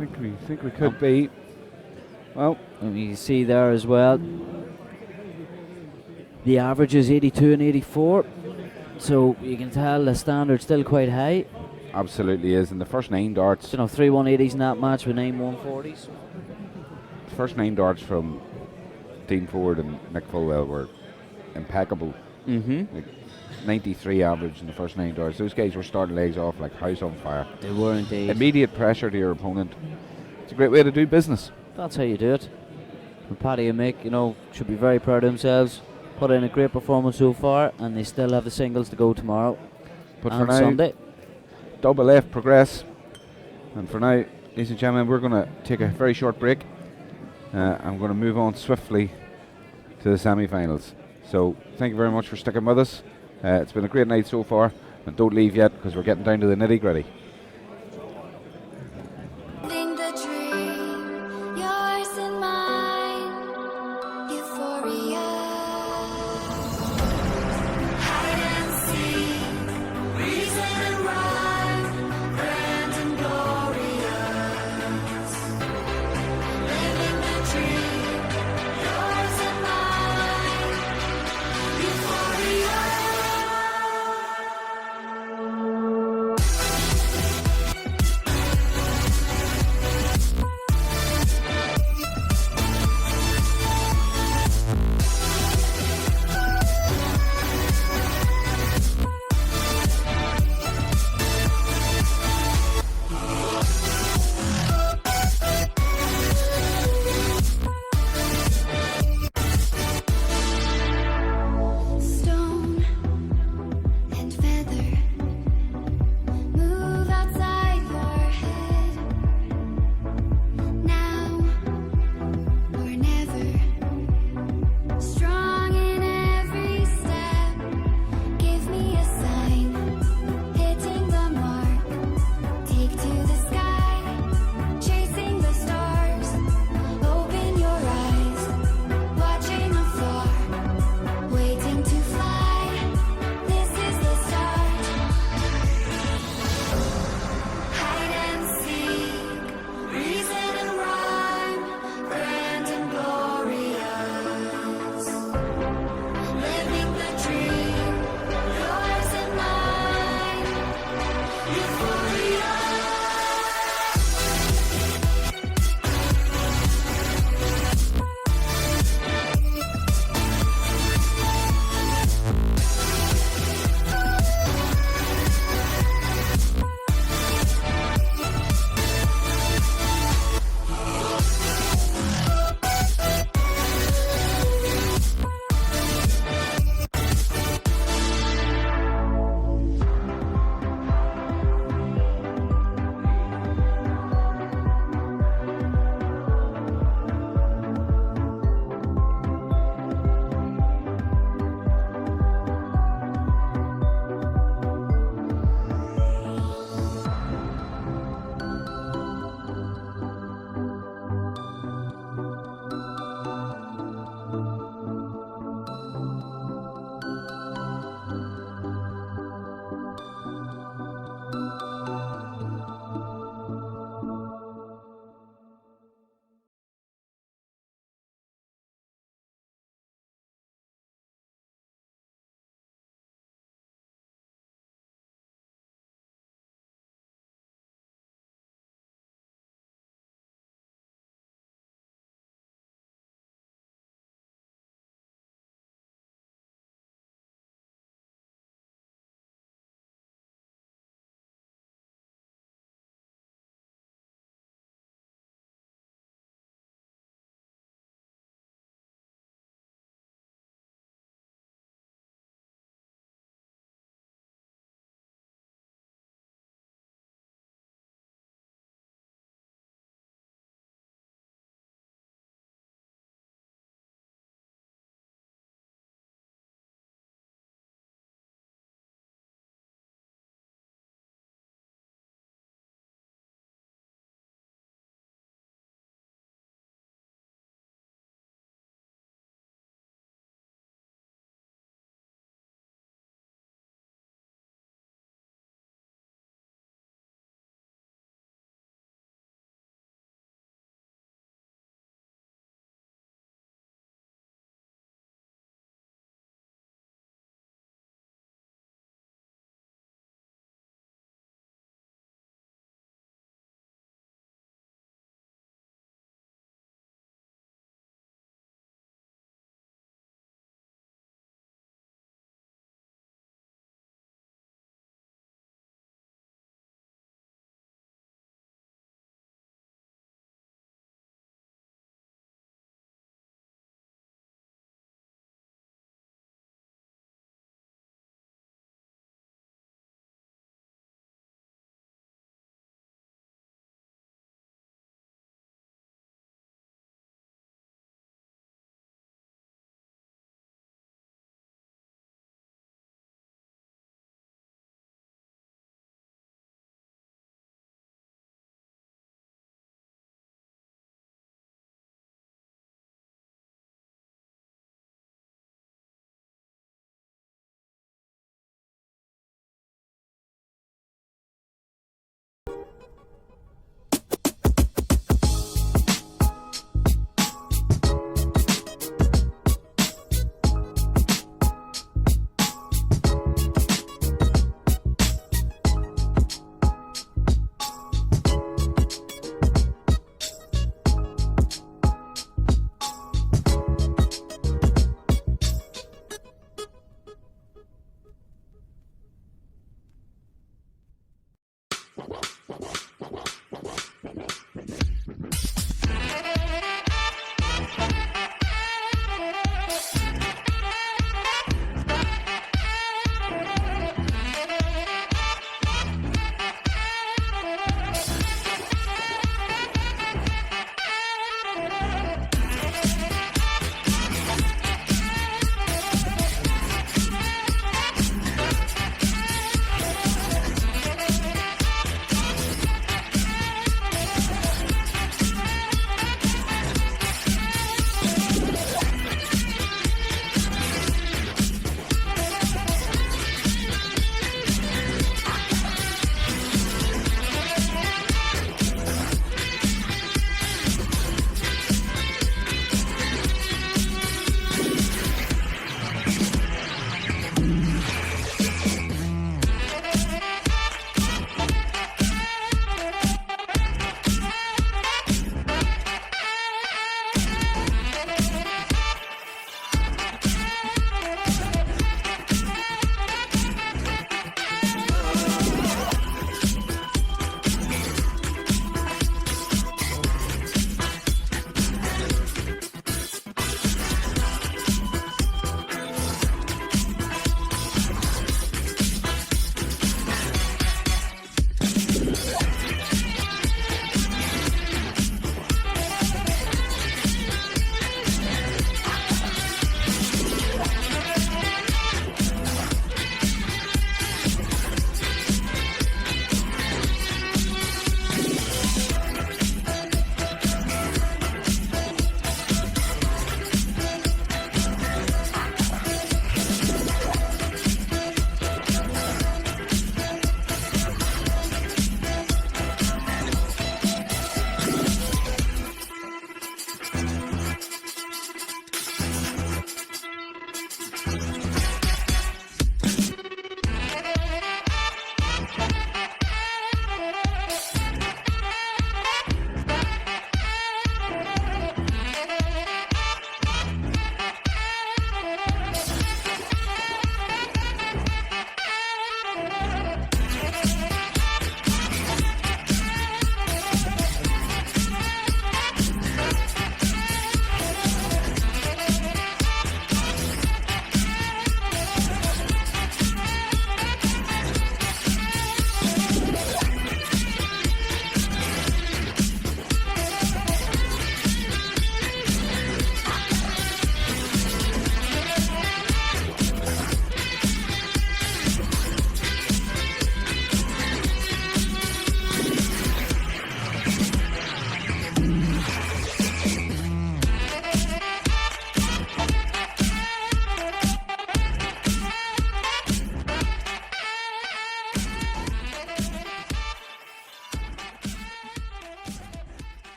I think we could be. Well, and you can see there as well. The average is 82 and 84, so you can tell the standard's still quite high. absolutely is. And the first 9 darts. 3 180s in that match with 9 140s. The first 9 darts from Dean Ford and Nick Fulwell were impeccable. Like 93 average in the first 9 darts. Those guys were starting legs off like house on fire. They were indeed. Immediate pressure to your opponent. It's a great way to do business. That's how you do it. And Paddy and Mick, should be very proud of themselves. Put in a great performance so far, and they still have the singles to go tomorrow But and for now, Sunday. double F progress. And for now, ladies and gentlemen, we're going to take a very short break. I'm going to move on swiftly to the semi-finals. So thank you very much for sticking with us. It's been a great night so far, and don't leave yet because we're getting down to the nitty-gritty. Living the dream, yours and mine, euphoria. Hide and seek, reason and rhyme, grand and glorious. Living the dream, yours and mine, euphoria.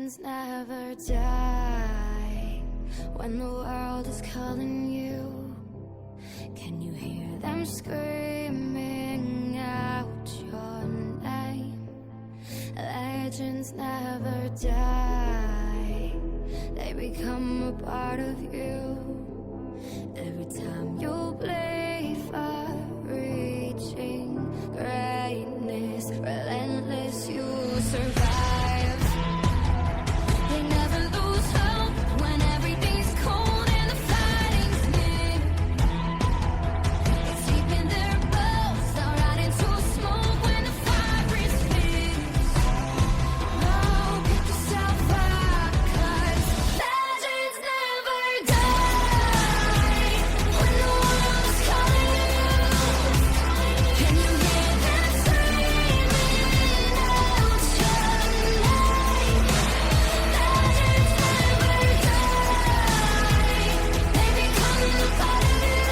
Legends never die when the world is calling you. Can you hear them screaming out your name? Legends never die, they become a part of you. Every time you play for reaching greatness, relentless, you survive. They never lose hope when everything's cold and the fighting's near. It's deep in their bones, they'll ride into smoke when the fire is fierce. Oh, pick yourself up, 'cause legends never die when the world is calling you. Can you hear them screaming out your name? Legends never die, they become a part of you.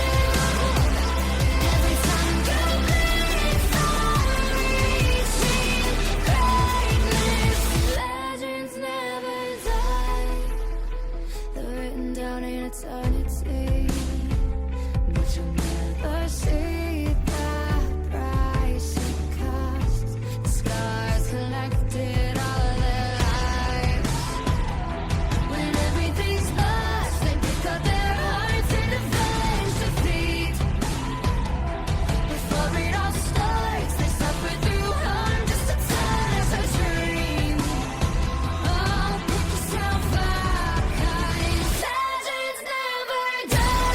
Every time you bleed for reaching greatness, legends never die. They're written down in eternity, but you'll never see the price it costs. The scars collected all their lives. When everything's lost, they pick up their hearts and avenge defeat. Before it all starts, they suffer through harm just to tell us a dream. Oh, pick yourself up, 'cause legends never die.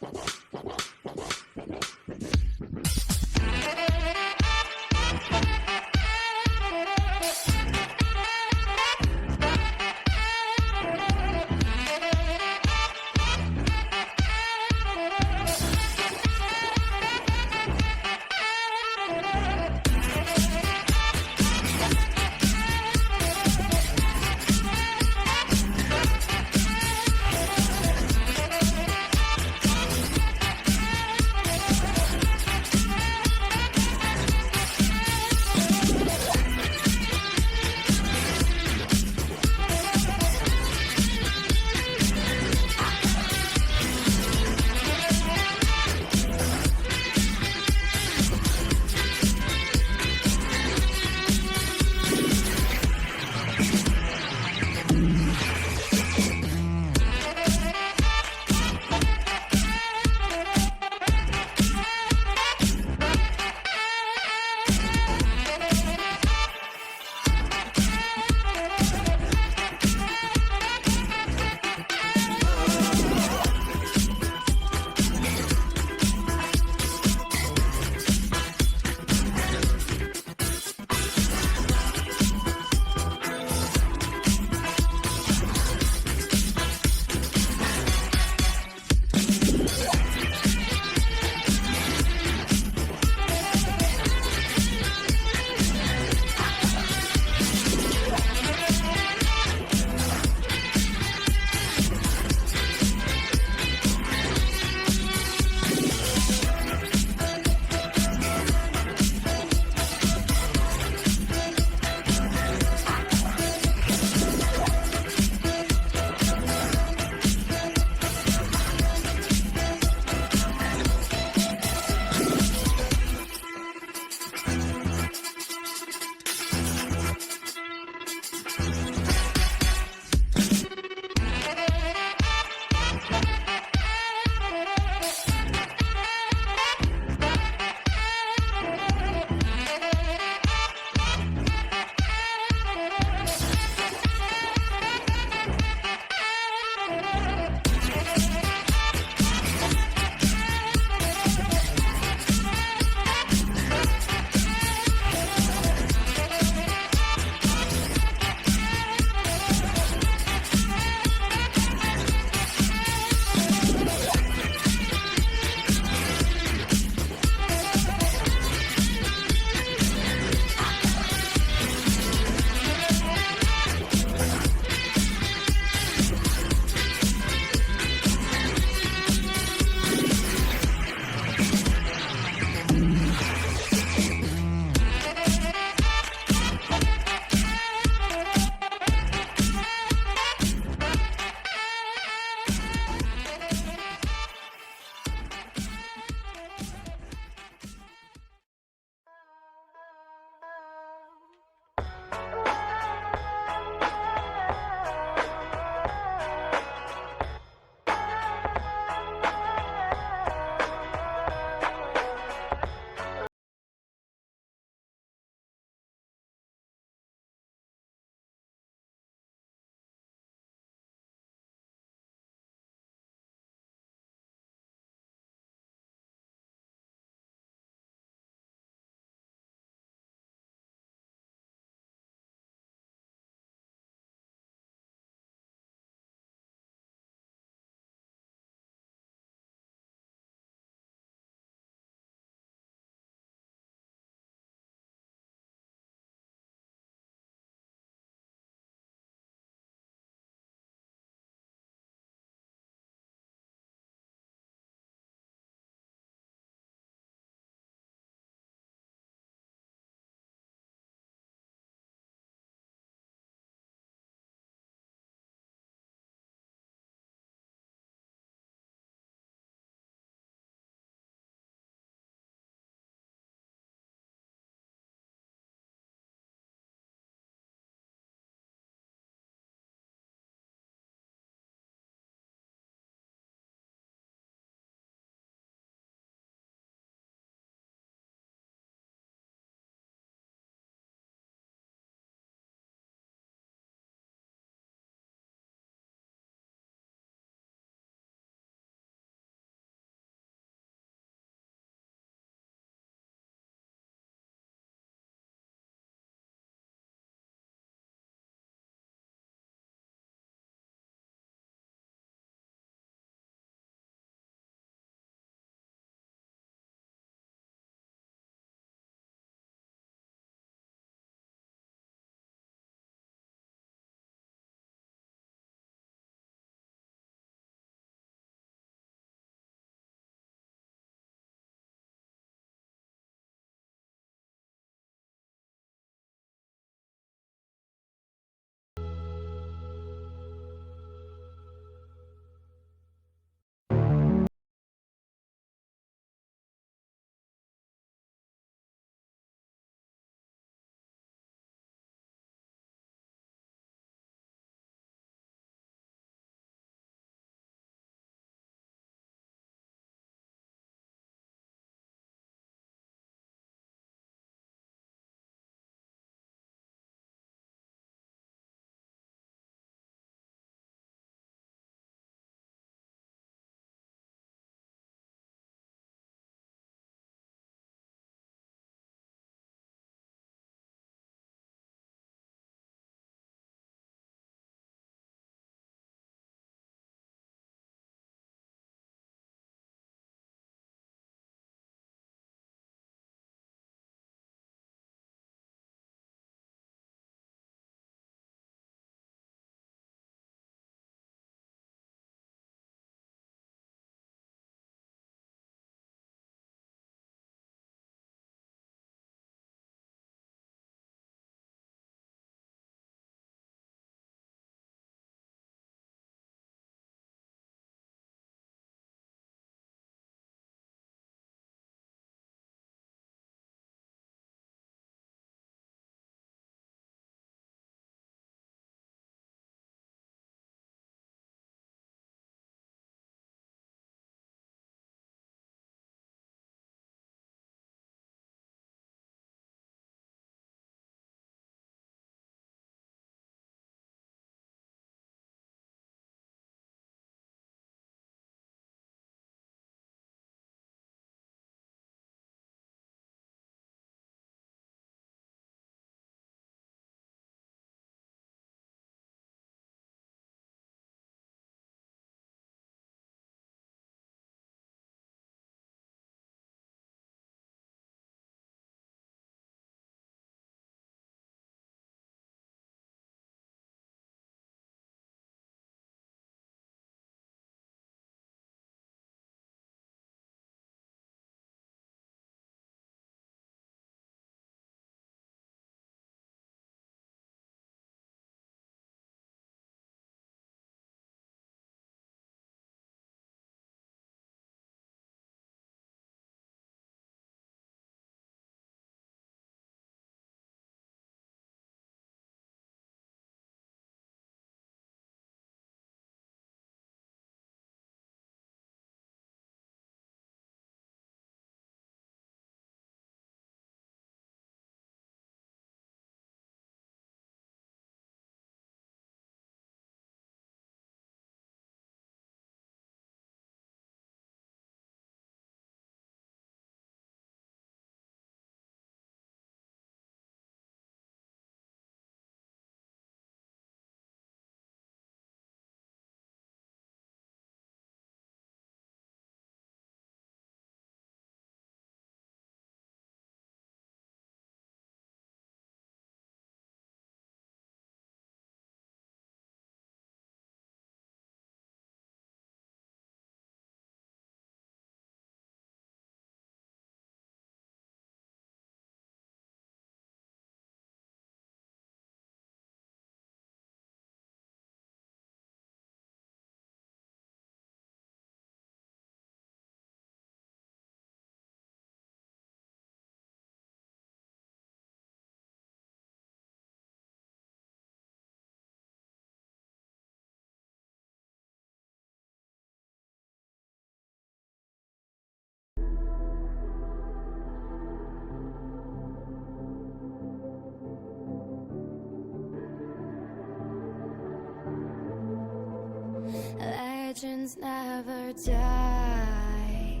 Legends never die.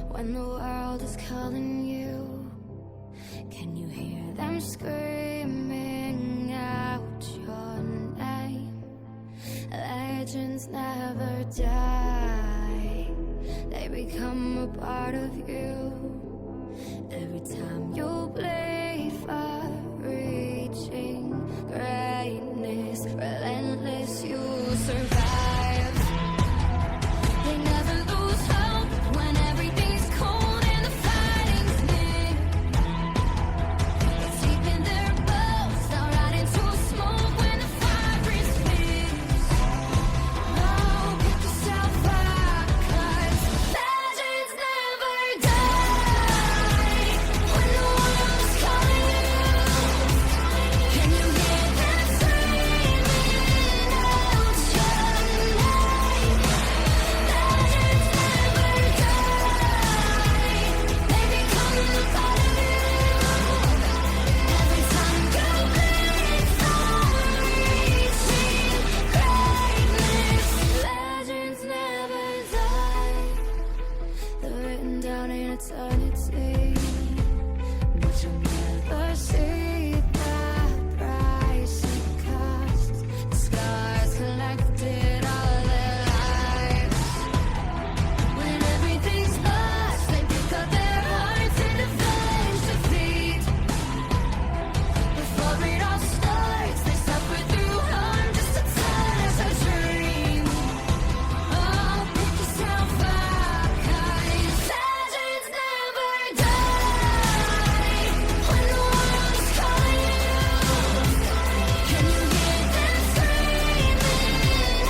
When the world is calling you, can you hear them screaming out your name? Legends never die. They become a part of you. Every time you bleed for reaching greatness, relentless, you survive. They never lose hope when everything's cold and the fighting's near. It's deep in their bones, they'll ride into smoke when the fire is fierce. Oh, pick yourself up, 'cause legends never die. When the world's calling you, can you hear them screaming out your name? Legends never die. They become a part of you. Every time you bleed for reaching greatness, legends never die. They're written down in eternity, but you'll never see the price it costs. The scars collected all their lives. When everything's lost, they pick up their hearts and avenge defeat. Before it all starts, they suffer through harm just to tell us a dream. Oh, pick yourself up, 'cause legends never die. When the world's calling you, can you hear them screaming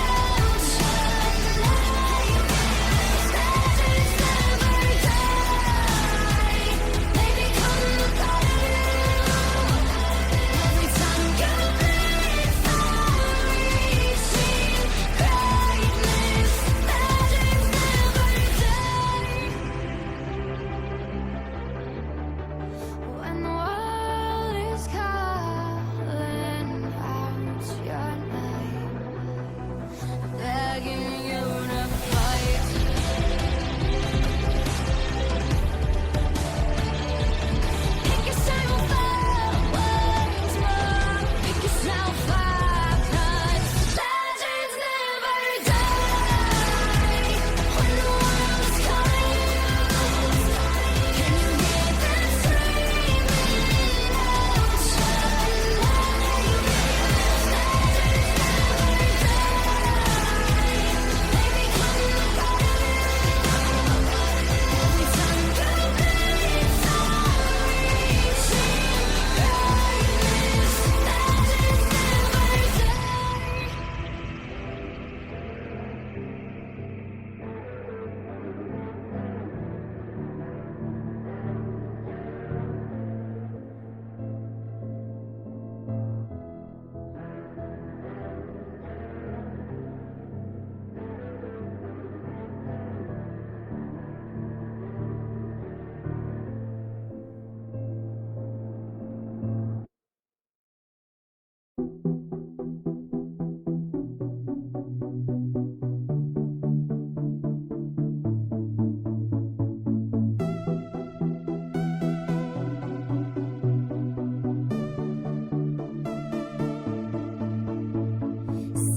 out your name? Legends never die. They become a part of you. Every time you bleed for reaching greatness, legends never die. When the world is calling out your name, begging you to fight. Pick yourself up once more. Pick yourself up, 'cause legends never die. When the world's calling you, can you hear them screaming out your name? Legends never die. They become a part of you. Every time you bleed for reaching greatness, legends never die.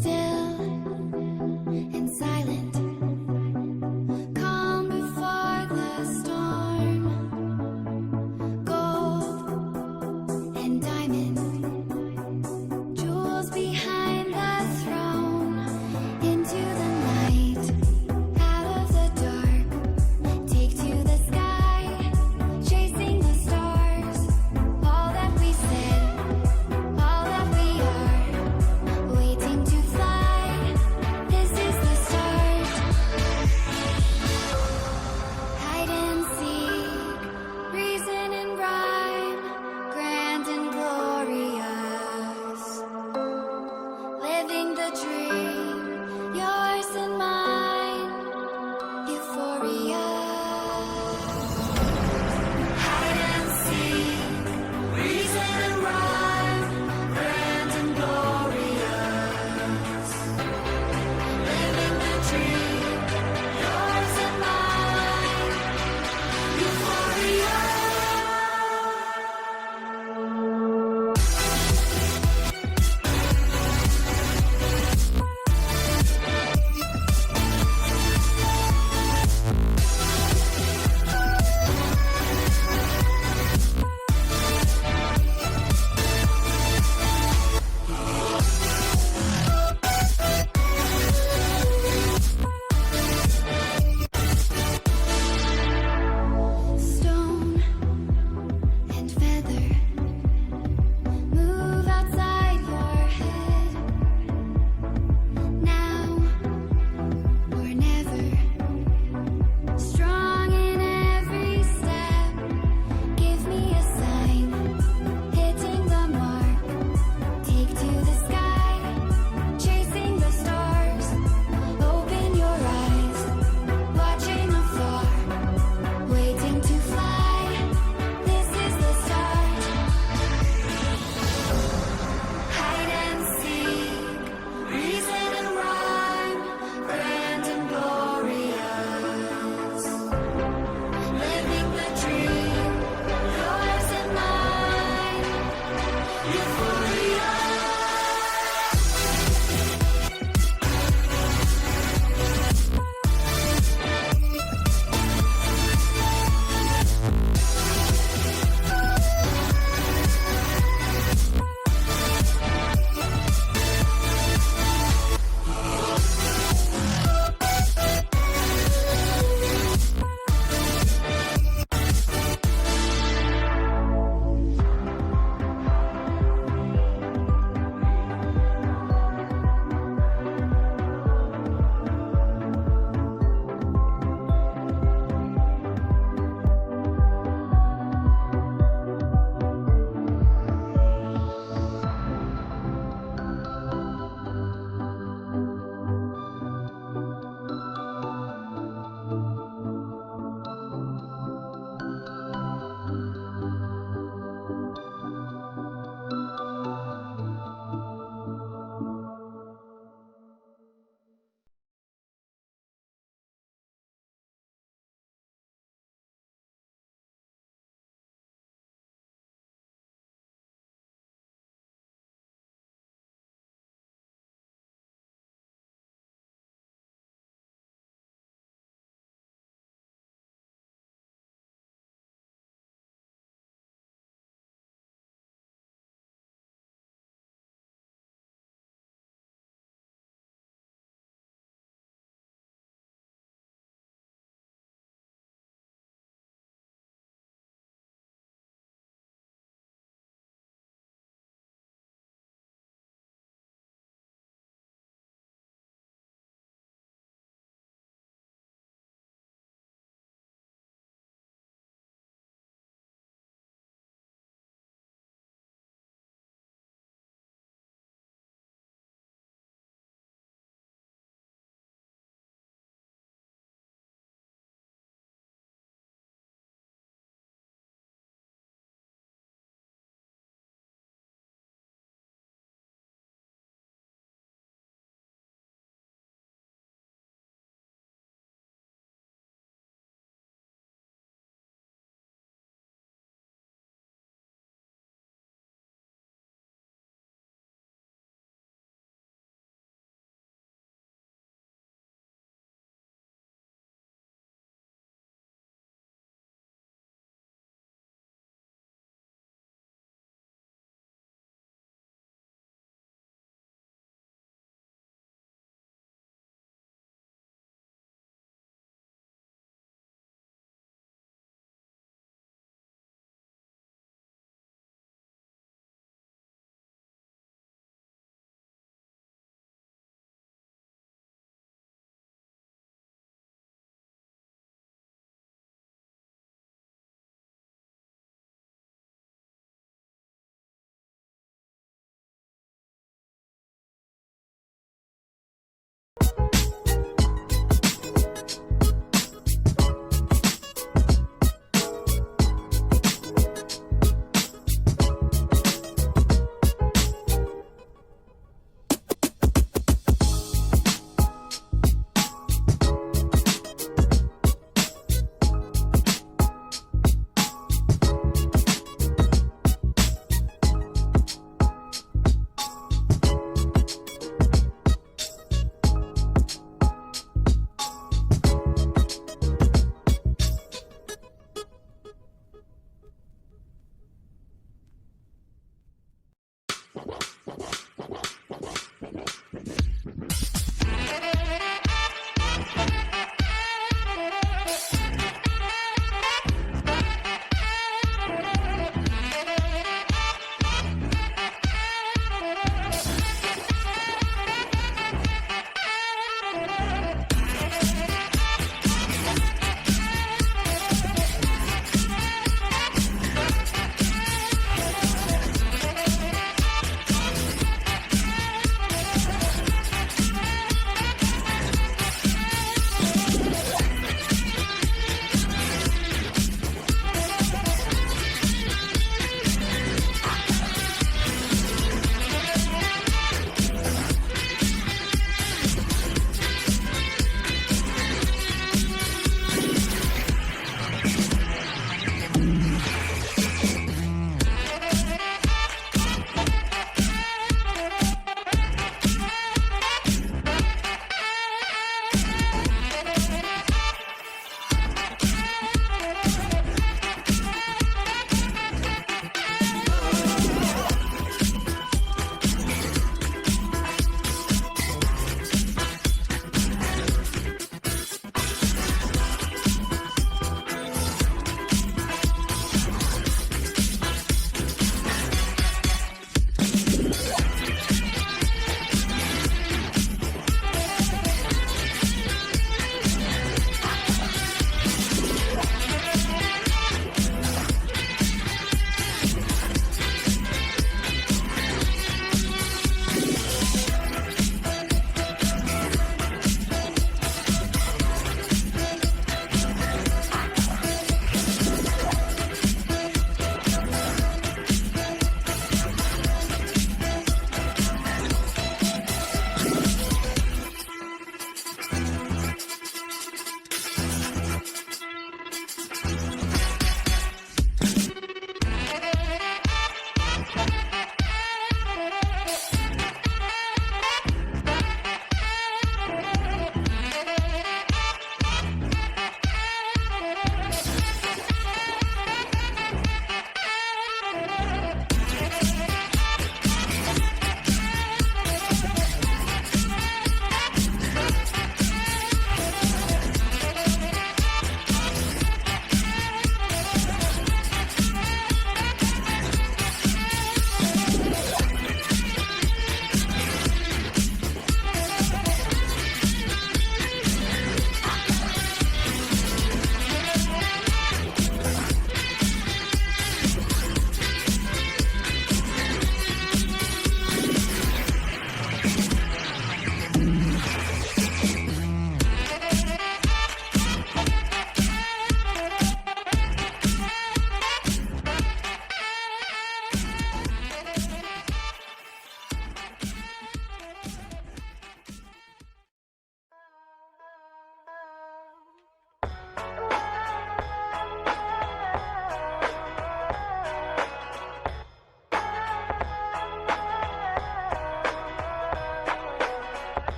Still and silent, calm before the storm. Gold and diamond, jewels behind the throne. Into the night, out of the dark, take to the sky, chasing the stars. All that we said, all that we are, waiting to fly. This is the start. Hide and seek, reason and rhyme, grand and glorious. Living the dream, yours and mine. Euphoria. Hide and seek, reason and rhyme, grand and glorious. Living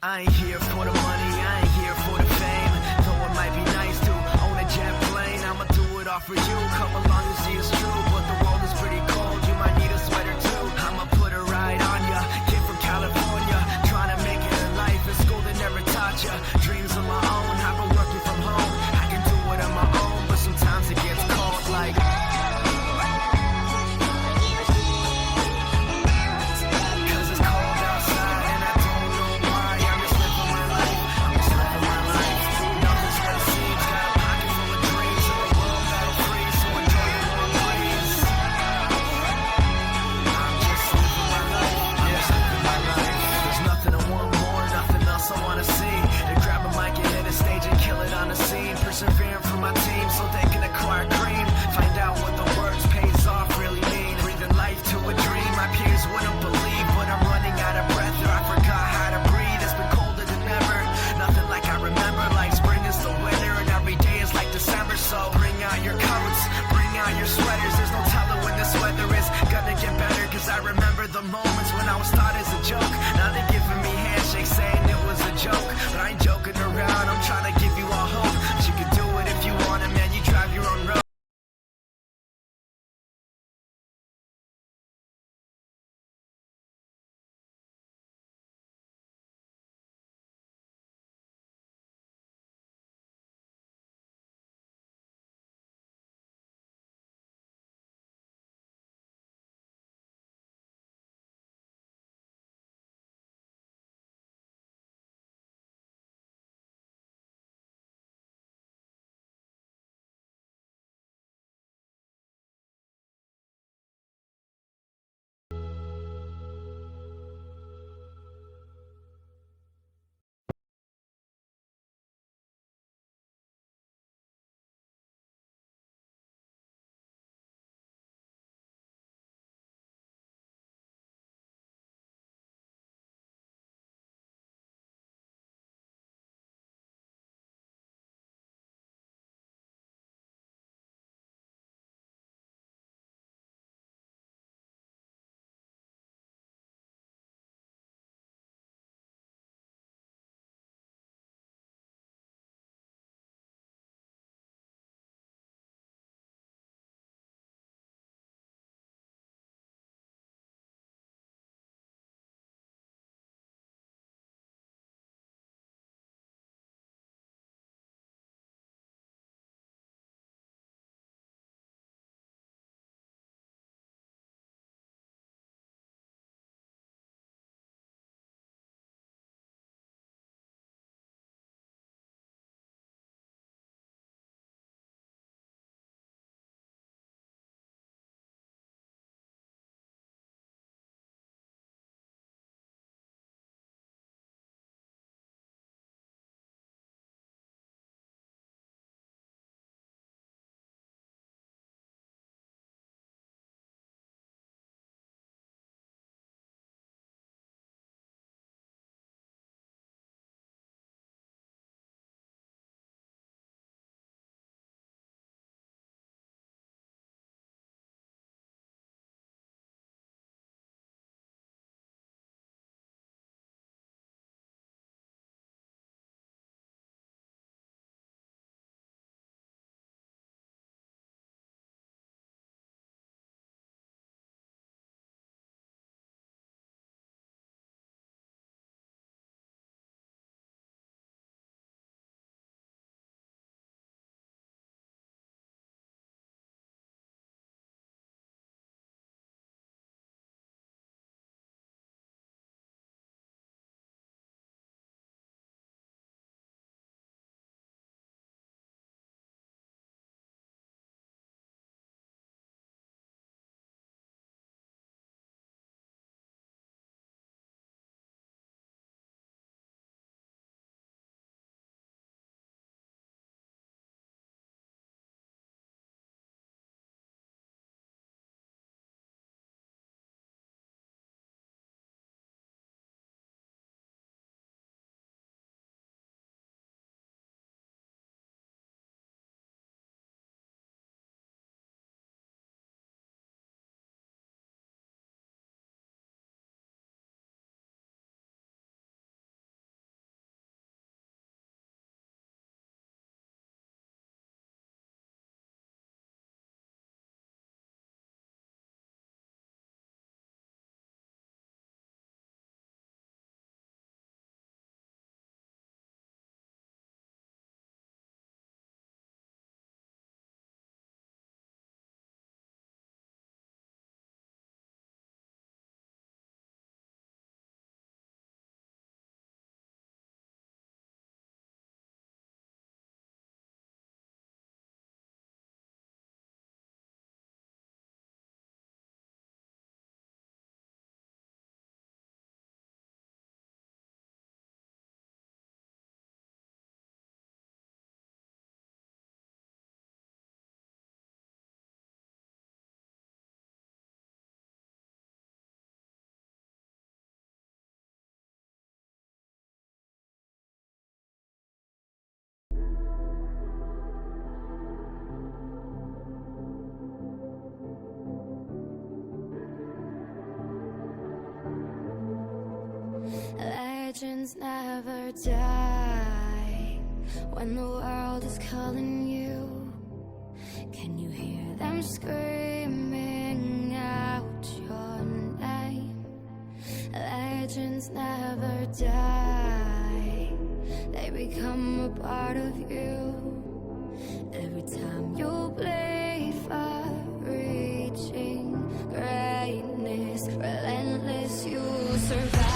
I ain't here for the money, I ain't here for the fame. Though it might be nice to own a jet plane, I'ma do it all for you. Come along and see it's true, but the world is pretty cold. You might need a sweater too. I'ma put a ride on ya. Kid from California, trying to make it in life. In school they never taught ya. Dreams of my own, I've been working from home. I can do it on my own, but sometimes it gets cold like. Persevering for my team so they can acquire cream. Find out what the words pays off really mean. Breathing life to a dream my peers wouldn't believe. But I'm running out of breath or I forgot how to breathe. It's been colder than ever. Nothing like I remember. Like spring is the winter and every day is like December. So bring out your coats, bring out your sweaters. There's no telling when this weather is gonna get better. Cause I remember the moments when I was thought as a joke. Now they're giving me handshakes saying it was a joke. But I ain't joking around, I'm trying to give you all hope. You can do it if you want it, man, you drive your own road. Legends never die. When the world is calling you, can you hear them screaming out your name? Legends never die. They become a part of you. Every time you bleed for reaching greatness, relentless, you survive.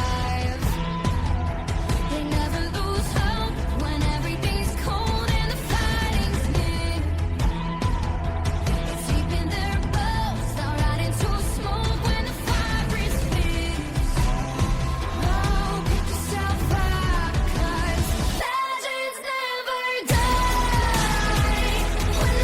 They never lose hope when everything's cold and the fighting's near. It's deep in their bones, they'll ride into smoke when the fire is fierce. Oh, pick yourself up, 'cause legends never die. When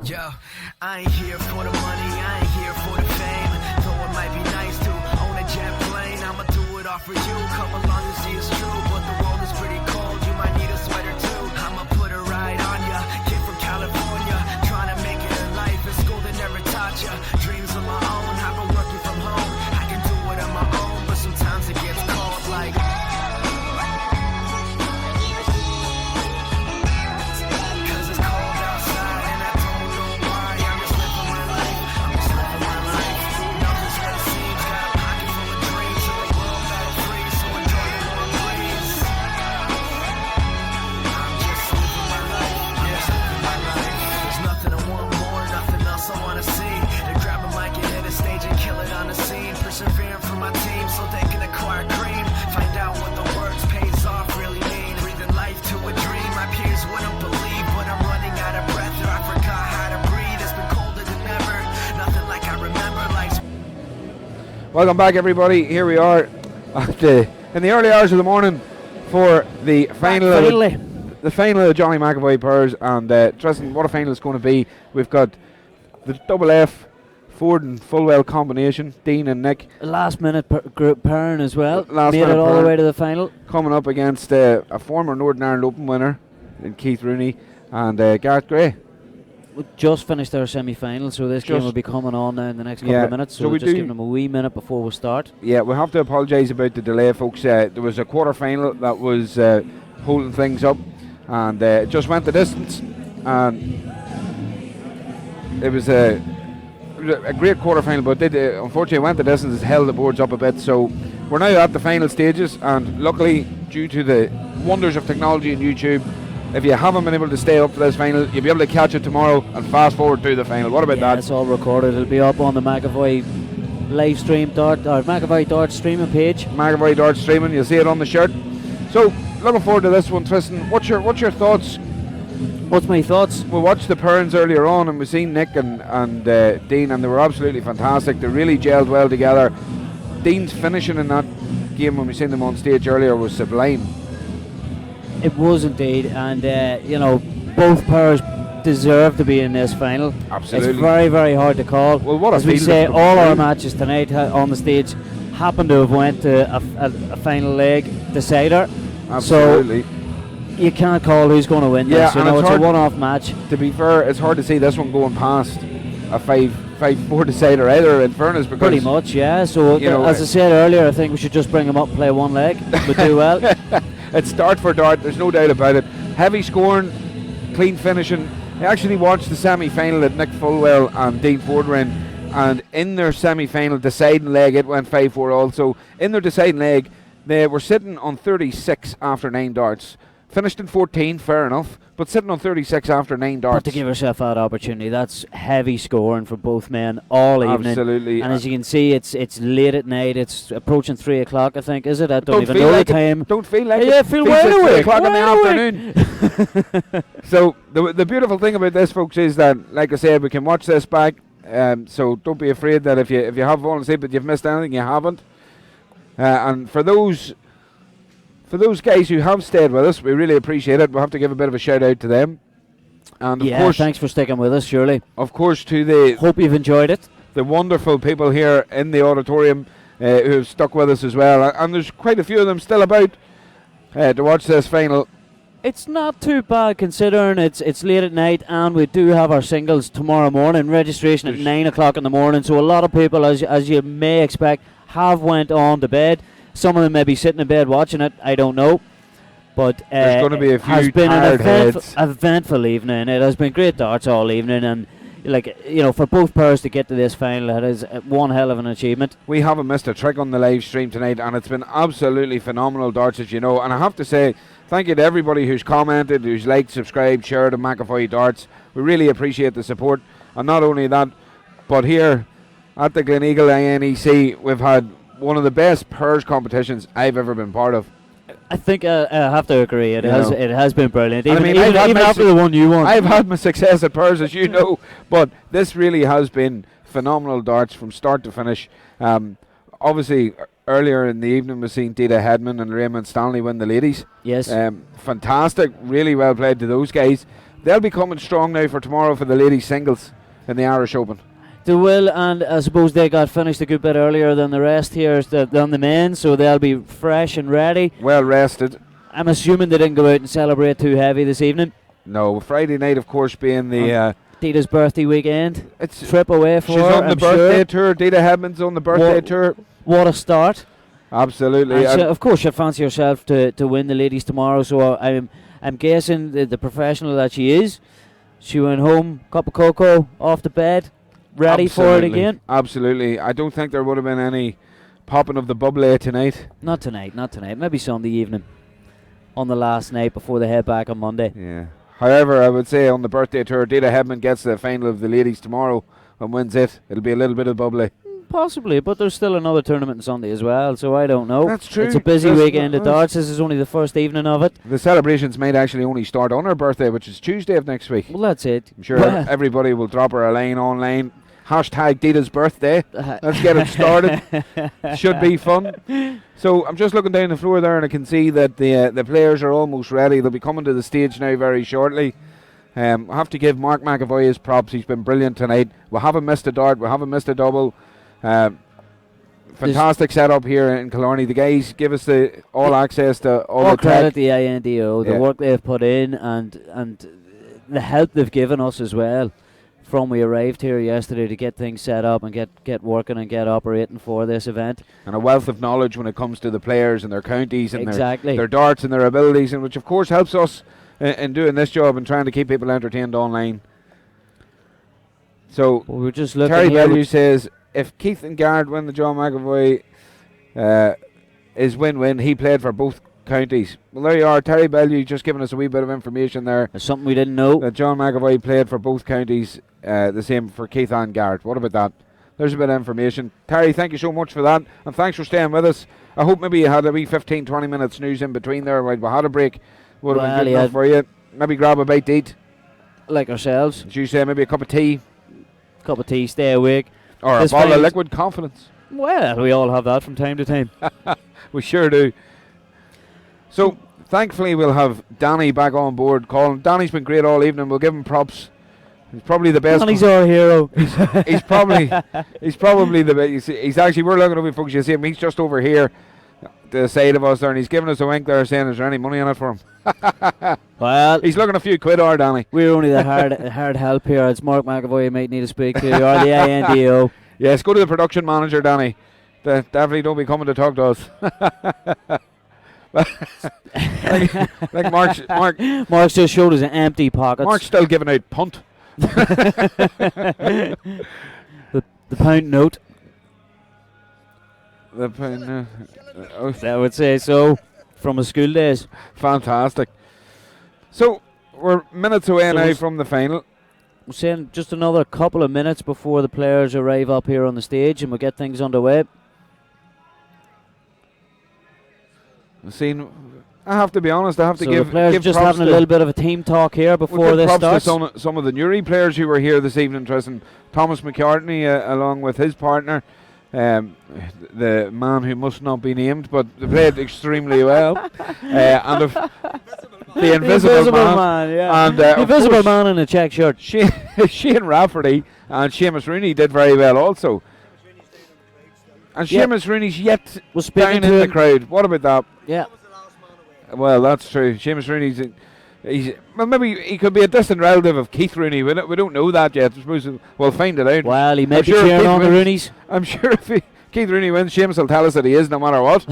Yo, I ain't here for the money, I ain't here for the fame. Though it might be nice to own a jet plane, I'ma do it all for you. Come along and see it's true, but the world is pretty cold. You might need a sweater too. I'ma put a ride on ya, kid from California, trying to make it in life. In school they never taught ya. Dreams of my own, I've been working from home. I can do it on my own, but sometimes it gets cold like. Persevering for my team so they can acquire cream. Find out what the words pays off really mean. Breathing life to a dream my peers wouldn't believe, but I'm running out of breath or I forgot how to breathe. It's been colder than ever, nothing like I remember. Life's Welcome back, everybody. Here we are in the early hours of the morning for the final of Johnny McAvoy Purs. And Tristan, what a final it's going to be. We've got the double F Ford and Fulwell combination, Dean and Nick. Last minute group pairing as well. Last Made minute it all pairing. the way to the final. Coming up against a former Northern Ireland Open winner in Keith Rooney and Gareth Gray. We just finished our semi-final, so this game will be coming on now in the next couple of minutes. So we we're just giving them a wee minute before we start. Yeah, we have to apologise about the delay, folks. There was a quarter-final that was holding things up, and it just went the distance. And it was a great quarter-final, but unfortunately went the distance. It's held the boards up a bit. So we're now at the final stages, and luckily, due to the wonders of technology and YouTube, if you haven't been able to stay up for this final, you'll be able to catch it tomorrow and fast forward through the final. What about that? It's all recorded. It'll be up on the McAvoy live stream McAvoy Dart streaming page. McAvoy Dart streaming. You'll see it on the shirt. So looking forward to this one, Tristan. What's your thoughts? What's my thoughts? We watched the Perns earlier on, and we've seen Nick and Dean, and they were absolutely fantastic. They really gelled well together. Dean's finishing in that game when we seen them on stage earlier was sublime. It was indeed, and both pairs deserve to be in this final. Absolutely. It's very, very hard to call. Well, what as a we field say, of all our field. matches tonight on the stage happen to have went to a final leg decider. Absolutely. So you can't call who's going to win this. and It's a one-off match. To be fair, it's hard to see this one going past a 5-4 decider either, in fairness, because Pretty much, yeah. So as I said earlier, I think we should just bring them up, play one leg. We do well. It's dart for dart, there's no doubt about it. Heavy scoring, clean finishing. I actually watched the semi-final that Nick Fulwell and Dean Ford were in, and in their semi-final deciding leg, it went 5-4 also. In their deciding leg, they were sitting on 36 after 9 darts. Finished in 14, fair enough, but sitting on 36 after 9 darts. But to give yourself that opportunity, that's heavy scoring for both men all evening. Absolutely. And as you can see, it's late at night. It's approaching 3 o'clock, I think, is it? I don't even feel know like the time. Don't feel like Yeah, it. feel Feels wide like 3 awake, o'clock in the wide afternoon. So the beautiful thing about this, folks, is that, like I said, we can watch this back. So don't be afraid that if you have fallen asleep but you've missed anything, you haven't. And for those guys who have stayed with us, we really appreciate it. We'll have to give a bit of a shout out to them. And of course, thanks for sticking with us, Shirley. Of course, to the hope you've enjoyed it. The wonderful people here in the auditorium who have stuck with us as well. And there's quite a few of them still about to watch this final. It's not too bad considering it's late at night, and we do have our singles tomorrow morning. Registration at 9 o'clock in the morning. So a lot of people, as you may expect, have went on to bed. Some of them may be sitting in bed watching it. I don't know. But there's going to be a few has been tired an heads. eventful evening. It has been great darts all evening, and for both pairs to get to this final, it is one hell of an achievement. We haven't missed a trick on the live stream tonight, and it's been absolutely phenomenal darts, as you know. And I have to say, thank you to everybody who's commented, who's liked, subscribed, shared on McAvoy Darts. We really appreciate the support. And not only that, but here at the Gleneagle INEC, we've had one of the best pairs competitions I've ever been part of. I think I have to agree. It has been brilliant. Even after the one you won. I've had my success at pairs, as you know, but this really has been phenomenal darts from start to finish. Obviously, earlier in the evening we've seen Dita Hedman and Raymond Stanley win the ladies. Yes. Fantastic, really well played to those guys. they'll be coming strong now for tomorrow for the ladies singles in the Irish Open. They will, and I suppose they got finished a good bit earlier than the rest here, than the men, so they'll be fresh and ready. Well rested. I'm assuming they didn't go out and celebrate too heavy this evening. No, Friday night, of course, being the Dita's birthday weekend. It's trip away for she's her. on the I'm birthday sure. tour. Dita Hedman's on the birthday tour. What a start! Absolutely. And of course, you'd fancy yourself to win the ladies tomorrow. So I'm guessing the professional that she is, she went home, cup of cocoa, off the bed, ready for it again. Absolutely. I don't think there would have been any popping of the bubbly tonight. Not tonight. Maybe Sunday evening, on the last night before they head back on Monday. Yeah. However, I would say on the birthday tour, Dita Hedman gets the final of the ladies tomorrow and wins it. It'll be a little bit of bubbly. Possibly, but there's still another tournament on Sunday as well, so I don't know. That's true. It's a busy weekend of darts. This is only the first evening of it. The celebrations might actually only start on her birthday, which is Tuesday of next week. Well, that's it. I'm sure everybody will drop her a line online. Hashtag Dita's birthday. Let's get it started. Should be fun. So I'm just looking down the floor there and I can see that the players are almost ready. They'll be coming to the stage now very shortly. I have to give Mark McAvoy his props. He's been brilliant tonight. We haven't missed a dart. We haven't missed a double. Fantastic setup here in Killarney. The guys give us all access to all the credit tech. the INDO, the work they've put in and the help they've given us as well from we arrived here yesterday to get things set up and get working and get operating for this event. And a wealth of knowledge when it comes to the players and their counties and their darts and their abilities, and which of course helps us in doing this job and trying to keep people entertained online. So we're just looking. Terry Bellew says if Keith and Garrett win the John McAvoy is win-win. He played for both counties. Well, there you are. Terry Bellew just giving us a wee bit of information there. There's something we didn't know. That John McAvoy played for both counties, the same for Keith and Garrett. What about that? There's a bit of information. Terry, thank you so much for that, and thanks for staying with us. I hope maybe you had a wee 15-20 minute snooze in between there while we had a break. Would have been good enough for you. Maybe grab a bite to eat. Like ourselves. As you say, maybe a cup of tea. Stay awake. Or a bottle of liquid confidence. Well, we all have that from time to time. We sure do. So, thankfully, we'll have Danny back on board calling. Danny's been great all evening. We'll give him props. He's probably the best. Danny's our hero. He's probably the best. He's actually, we're looking over, folks. You see him. He's just over here, to the side of us there, and he's giving us a wink there, saying, "Is there any money in it for him?" Well, he's looking a few quid, Danny. We're only the hard help here. It's Mark McAvoy you might need to speak to, or the INDO. Yes, go to the production manager, Danny. Definitely don't be coming to talk to us. like Mark's just showed us an empty pockets. Mark's still giving out punt. the pound note. The pound. I would say so. From his school days. Fantastic. So we're minutes away now from the final. We're saying just another couple of minutes before the players arrive up here on the stage, and we'll get things underway. I have to be honest. I have to give the players give just props having a little bit of a team talk here before this starts. To some of the Newry players who were here this evening, Tristan. Thomas McCartney, along with his partner, the man who must not be named, but they played extremely well. And the invisible man, yeah. And the invisible man in a check shirt. Shane Rafferty and Seamus Rooney did very well also. And Seamus Rooney's yet was down in the crowd. What about that? Yeah. Well, that's true. Seamus Rooney's well, maybe he could be a distant relative of Keith Rooney. We don't know that yet. I suppose we'll find it out. Well, he may be cheering on the Rooneys. I'm sure if Keith Rooney wins, Seamus will tell us that he is, no matter what.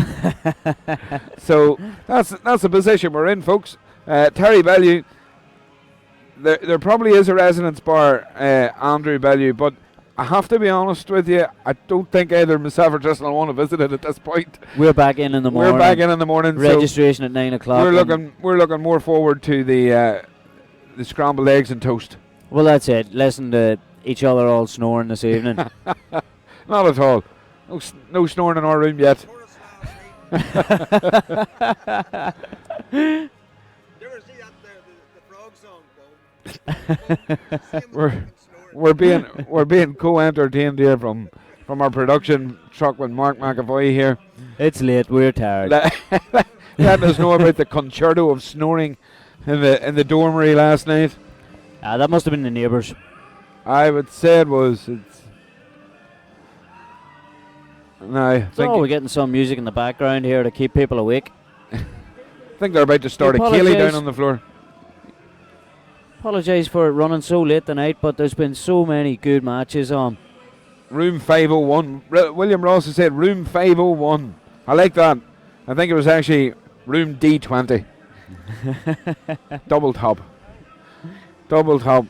So that's the position we're in, folks. Terry Bellew. There probably is a resonance bar, Andrew Bellew, but I have to be honest with you, I don't think either myself or Tristan will want to visit it at this point. We're back in the morning. We're back in the morning. Registration at 9 o'clock. We're looking more forward to the scrambled eggs and toast. Well, that's it. Listen to each other all snoring this evening. Not at all. No snoring in our room yet. We're being co-entertained here from our production truck with Mark McAvoy here. It's late. We're tired. Letting us know about the concerto of snoring in the dormitory last night. That must have been the neighbours. I would say it was. No, So we're getting some music in the background here to keep people awake. I think they're about to start a Keeley down on the floor. Apologise for it running so late tonight, but there's been so many good matches on. Room 501. William Ross has said room 501. I like that. I think it was actually room D20. Double top. Double top.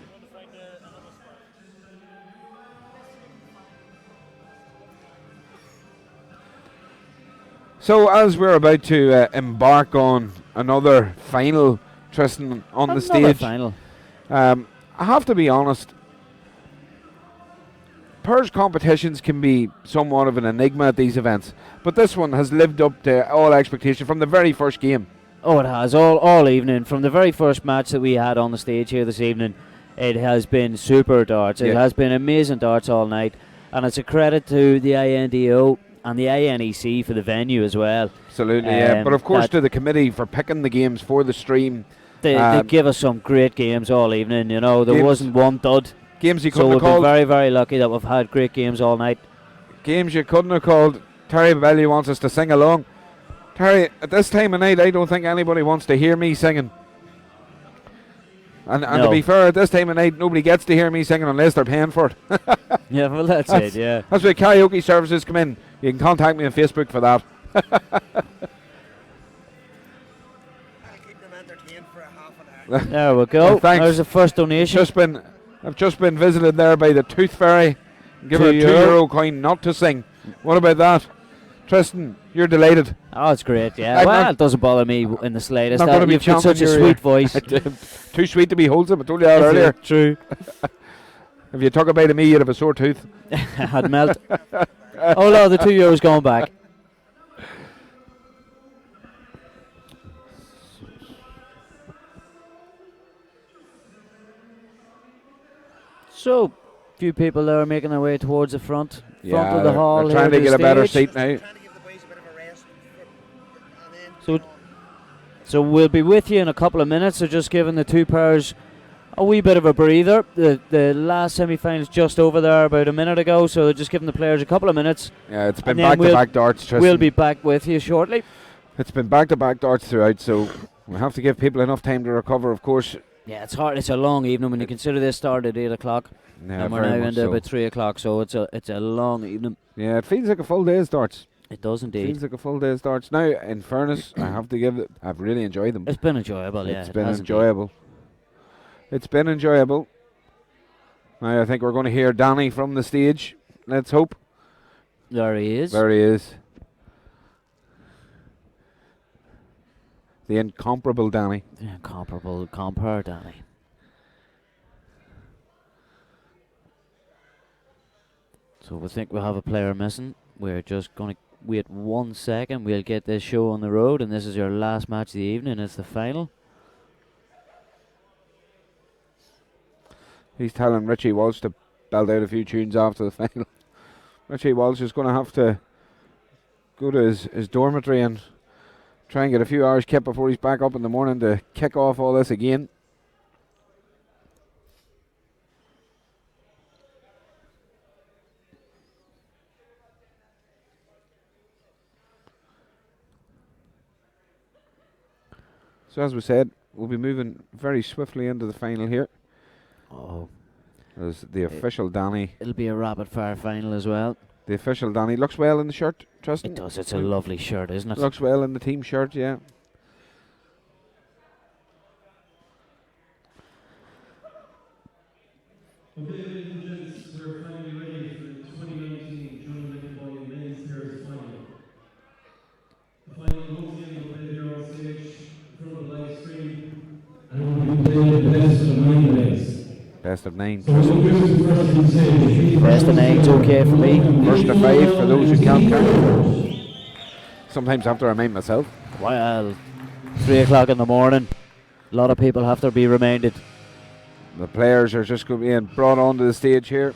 So as we're about to embark on another final, Tristan, on the stage. Final. I have to be honest. Purge competitions can be somewhat of an enigma at these events, but this one has lived up to all expectation from the very first game. Oh, it has all evening. From the very first match that we had on the stage here this evening, it has been super darts. It has been amazing darts all night, and it's a credit to the INDO and the INEC for the venue as well. Absolutely, yeah. But of course to the committee for picking the games for the stream. They give us some great games all evening. You know, there wasn't one dud. Games you couldn't have So called. we've been very, very lucky that we've had great games all night. Games you couldn't have called. Terry Belly wants us to sing along. Terry, at this time of night, I don't think anybody wants to hear me singing. And to be fair, at this time of night, nobody gets to hear me singing unless they're paying for it. Yeah, well, that's it, yeah. That's where karaoke services come in. You can contact me on Facebook for that. There we go. Thanks. There's the first donation. I've just been visited there by the Tooth Fairy. Give her a €2 coin not to sing. What about that? Tristan, you're delighted. Oh, it's great, yeah. Well, it doesn't bother me in the slightest. You've got such a sweet voice. Too sweet to be wholesome. I told you that earlier. True. If you talk about me, you'd have a sore tooth. I'd melt. Oh no, the €2 going back. So, few people there making their way towards the front of the hall. They're trying to get a better seat now. So we'll be with you in a couple of minutes. So just giving the two pairs a wee bit of a breather. The last semi-final's just over there about a minute ago, so they're just giving the players a couple of minutes. Yeah, it's been back-to-back darts, Tristan. We'll be back with you shortly. It's been back-to-back darts throughout, so we have to give people enough time to recover, of course. Yeah, it's hard. It's a long evening when you consider this started at 8 o'clock. Yeah, and we're now into about 3 o'clock, so it's a long evening. Yeah, it feels like a full day's darts. It does indeed. Feels like a full day's darts. Now, in fairness, I have to give it, I've really enjoyed them. It's been enjoyable, yeah. It's been enjoyable. It's been enjoyable. Now, I think we're going to hear Danny from the stage. Let's hope. There he is. There he is. The incomparable Danny. The incomparable compare Danny. So we think we'll have a player missing. We're just going to wait 1 second. We'll get this show on the road, and this is your last match of the evening. It's the final. He's telling Richie Walsh to belt out a few tunes after the final. Richie Walsh is going to have to go to his dormitory and try and get a few hours kept before he's back up in the morning to kick off all this again. So as we said, we'll be moving very swiftly into the final here. Oh. As the official Danny. It'll be a rapid fire final as well. The official Danny looks well in the shirt, Tristan. It does. It's a lovely shirt, isn't it? Looks well in the team shirt, yeah. Okay, ladies and gents, we're finally ready for the 2019 Journal Boy Men's Series Final. The final once again will play here on stage in front of the live stream, and we'll be playing the best of 9 days. Best of 9. So we'll go to the first on stage. Best of 9's okay for me. First of 5 for those who can't count. Sometimes I have to remind myself. Well, 3 o'clock in the morning. A lot of people have to be reminded. The players are just going to be brought onto the stage here.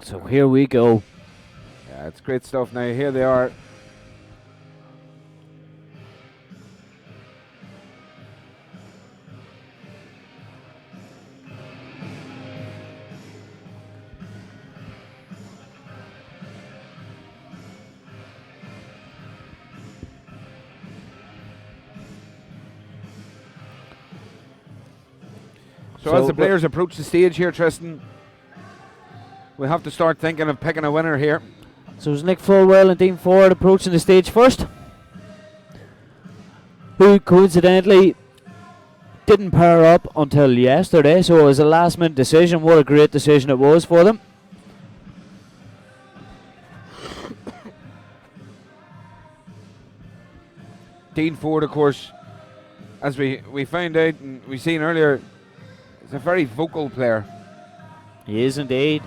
So here we go. Yeah, it's great stuff. Now here they are. So as the players approach the stage here, Tristan, we have to start thinking of picking a winner here. So it's Nick Fulwell and Dean Ford approaching the stage first, who coincidentally didn't pair up until yesterday, so it was a last minute decision. What a great decision it was for them. Dean Ford, of course, as we found out and we seen earlier, is a very vocal player. He is indeed.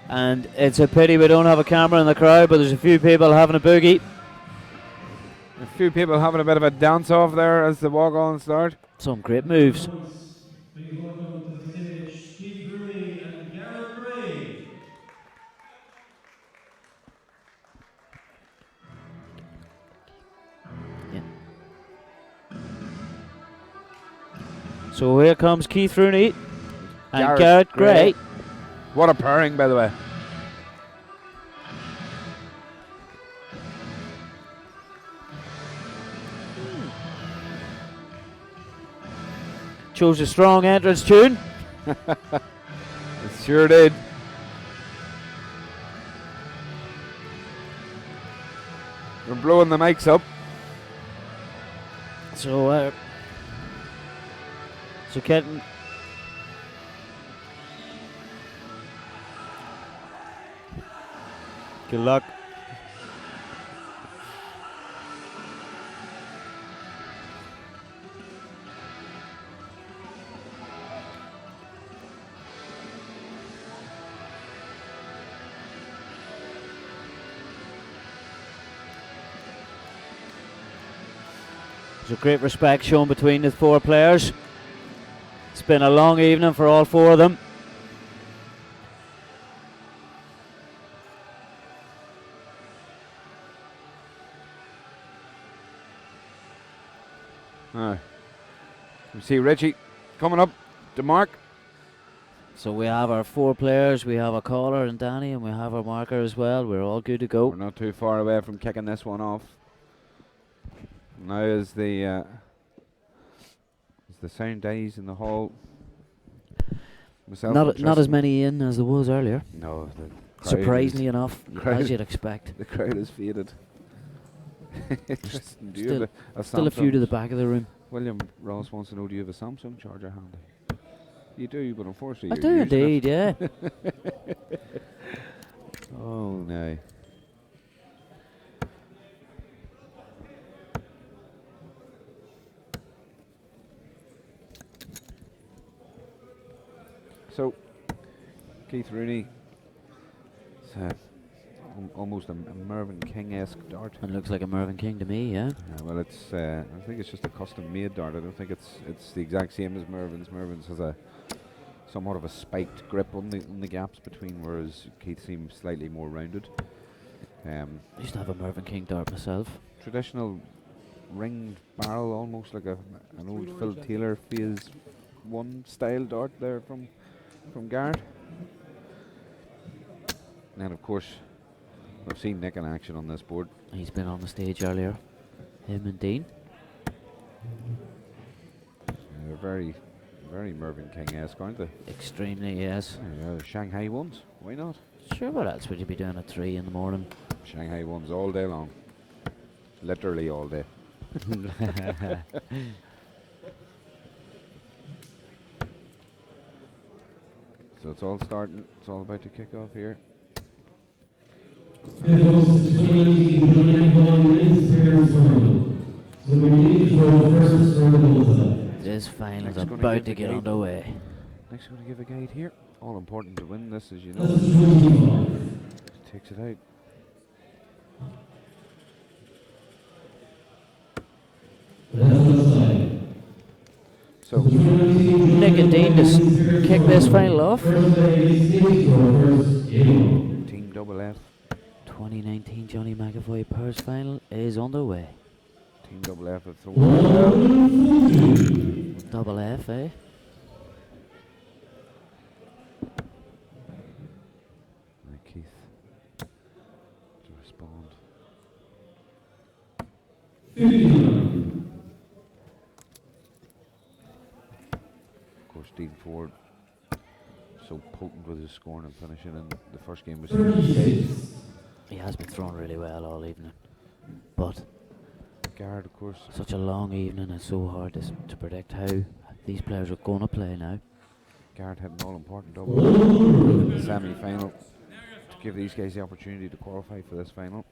And it's a pity we don't have a camera in the crowd, but there's a few people having a boogie. A few people having a bit of a dance off there as the walk-on start. Some great moves. Please welcome to the stage Steve Gurney and Gareth Gray. So here comes Keith Rooney and Gareth Gareth Gray. What a pairing, by the way. Chose a strong entrance tune. It sure did. We're blowing the mics up. So Kenton. Good luck. There's a great respect shown between the four players. It's been a long evening for all four of them. We see Richie coming up to mark. So we have our four players, we have a caller and Danny, and we have our marker as well. We're all good to go. We're not too far away from kicking this one off. Now as the sound dies in the hall. Not as many in as there was earlier. No, surprisingly enough, as you'd expect. The crowd is faded. Tristan, do you have a still a few to the back of the room. William Ross wants to know, do you have a Samsung charger handy? You do, but unfortunately I do indeed, yeah. Oh no. So, Keith Rooney, almost a Mervyn King-esque dart. It looks like a Mervyn King to me, yeah. Well, it's I think it's just a custom-made dart. I don't think it's the exact same as Mervyn's. Mervyn's has a somewhat of a spiked grip on the gaps between, whereas Keith seems slightly more rounded. I used to have a Mervyn King dart myself. Traditional ringed barrel, almost like an old Phil Taylor Phase 1 style dart there from Garrett. And of course, I've seen Nick in action on this board. He's been on the stage earlier. Him and Dean. Very, very Mervyn King-esque, aren't they? Extremely, yes. Shanghai ones. Why not? Sure, what else would you be doing at 3 in the morning? Shanghai ones all day long. Literally all day. So it's all starting. It's all about to kick off here. This final is about to get underway. Next, going to give a guide here. All important to win this, as you know. Takes it out. So Nick and Dean just kick this final off. Team Double F. 2019 Johnny McAvoy Purse final is underway. Team Double F have thrown. Double F, eh? Keith to respond. Ford so potent with his scoring and finishing in the first game was Gage. He has been thrown really well all evening, but Garrett, of course. such a long evening, it's so hard to predict how these players are going to play now. Garrett had an all-important double in the semi-final to give these guys the opportunity to qualify for this final.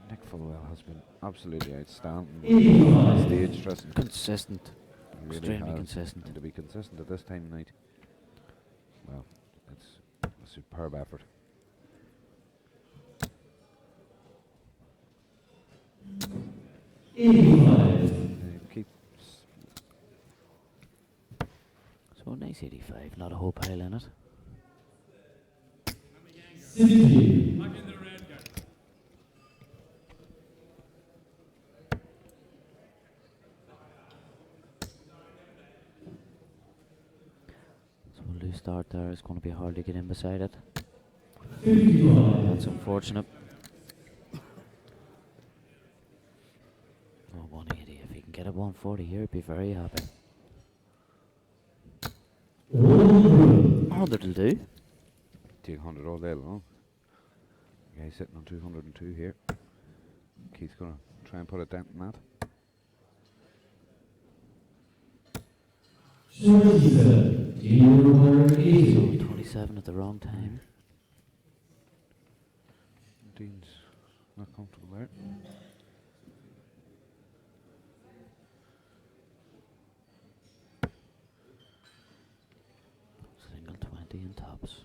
Nick Fullwell has been absolutely outstanding on the stage, Tristan. Consistent, He really extremely has. consistent. And to be consistent at this time of night, well, it's a superb effort. So nice 85, not a whole pile in it. So a loose start there, it's going to be hard to get in beside it. That's unfortunate. Oh, 180, if he can get a 140 here, he'd be very happy. 100 will do. Take 100 all day long. Guy's sitting on 202 here. Keith's going to try and put a dent in that. 27 at the wrong time. Dean's not comfortable there. Single 20 in tops.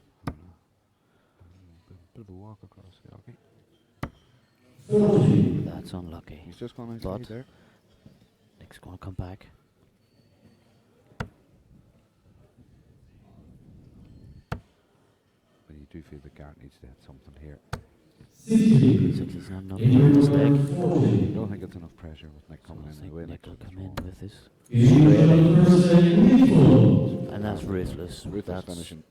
Bit of a walk across the hockey. That's unlucky. He's just gone But outside there. Nick's going to come back. But you do feel that Garrett needs to hit something here. 60's not enough for a mistake. I don't think it's enough pressure with Nick coming in the way Nick will Nick come in wrong. with his Straight and that's ruthless. Ruthless That's finishing.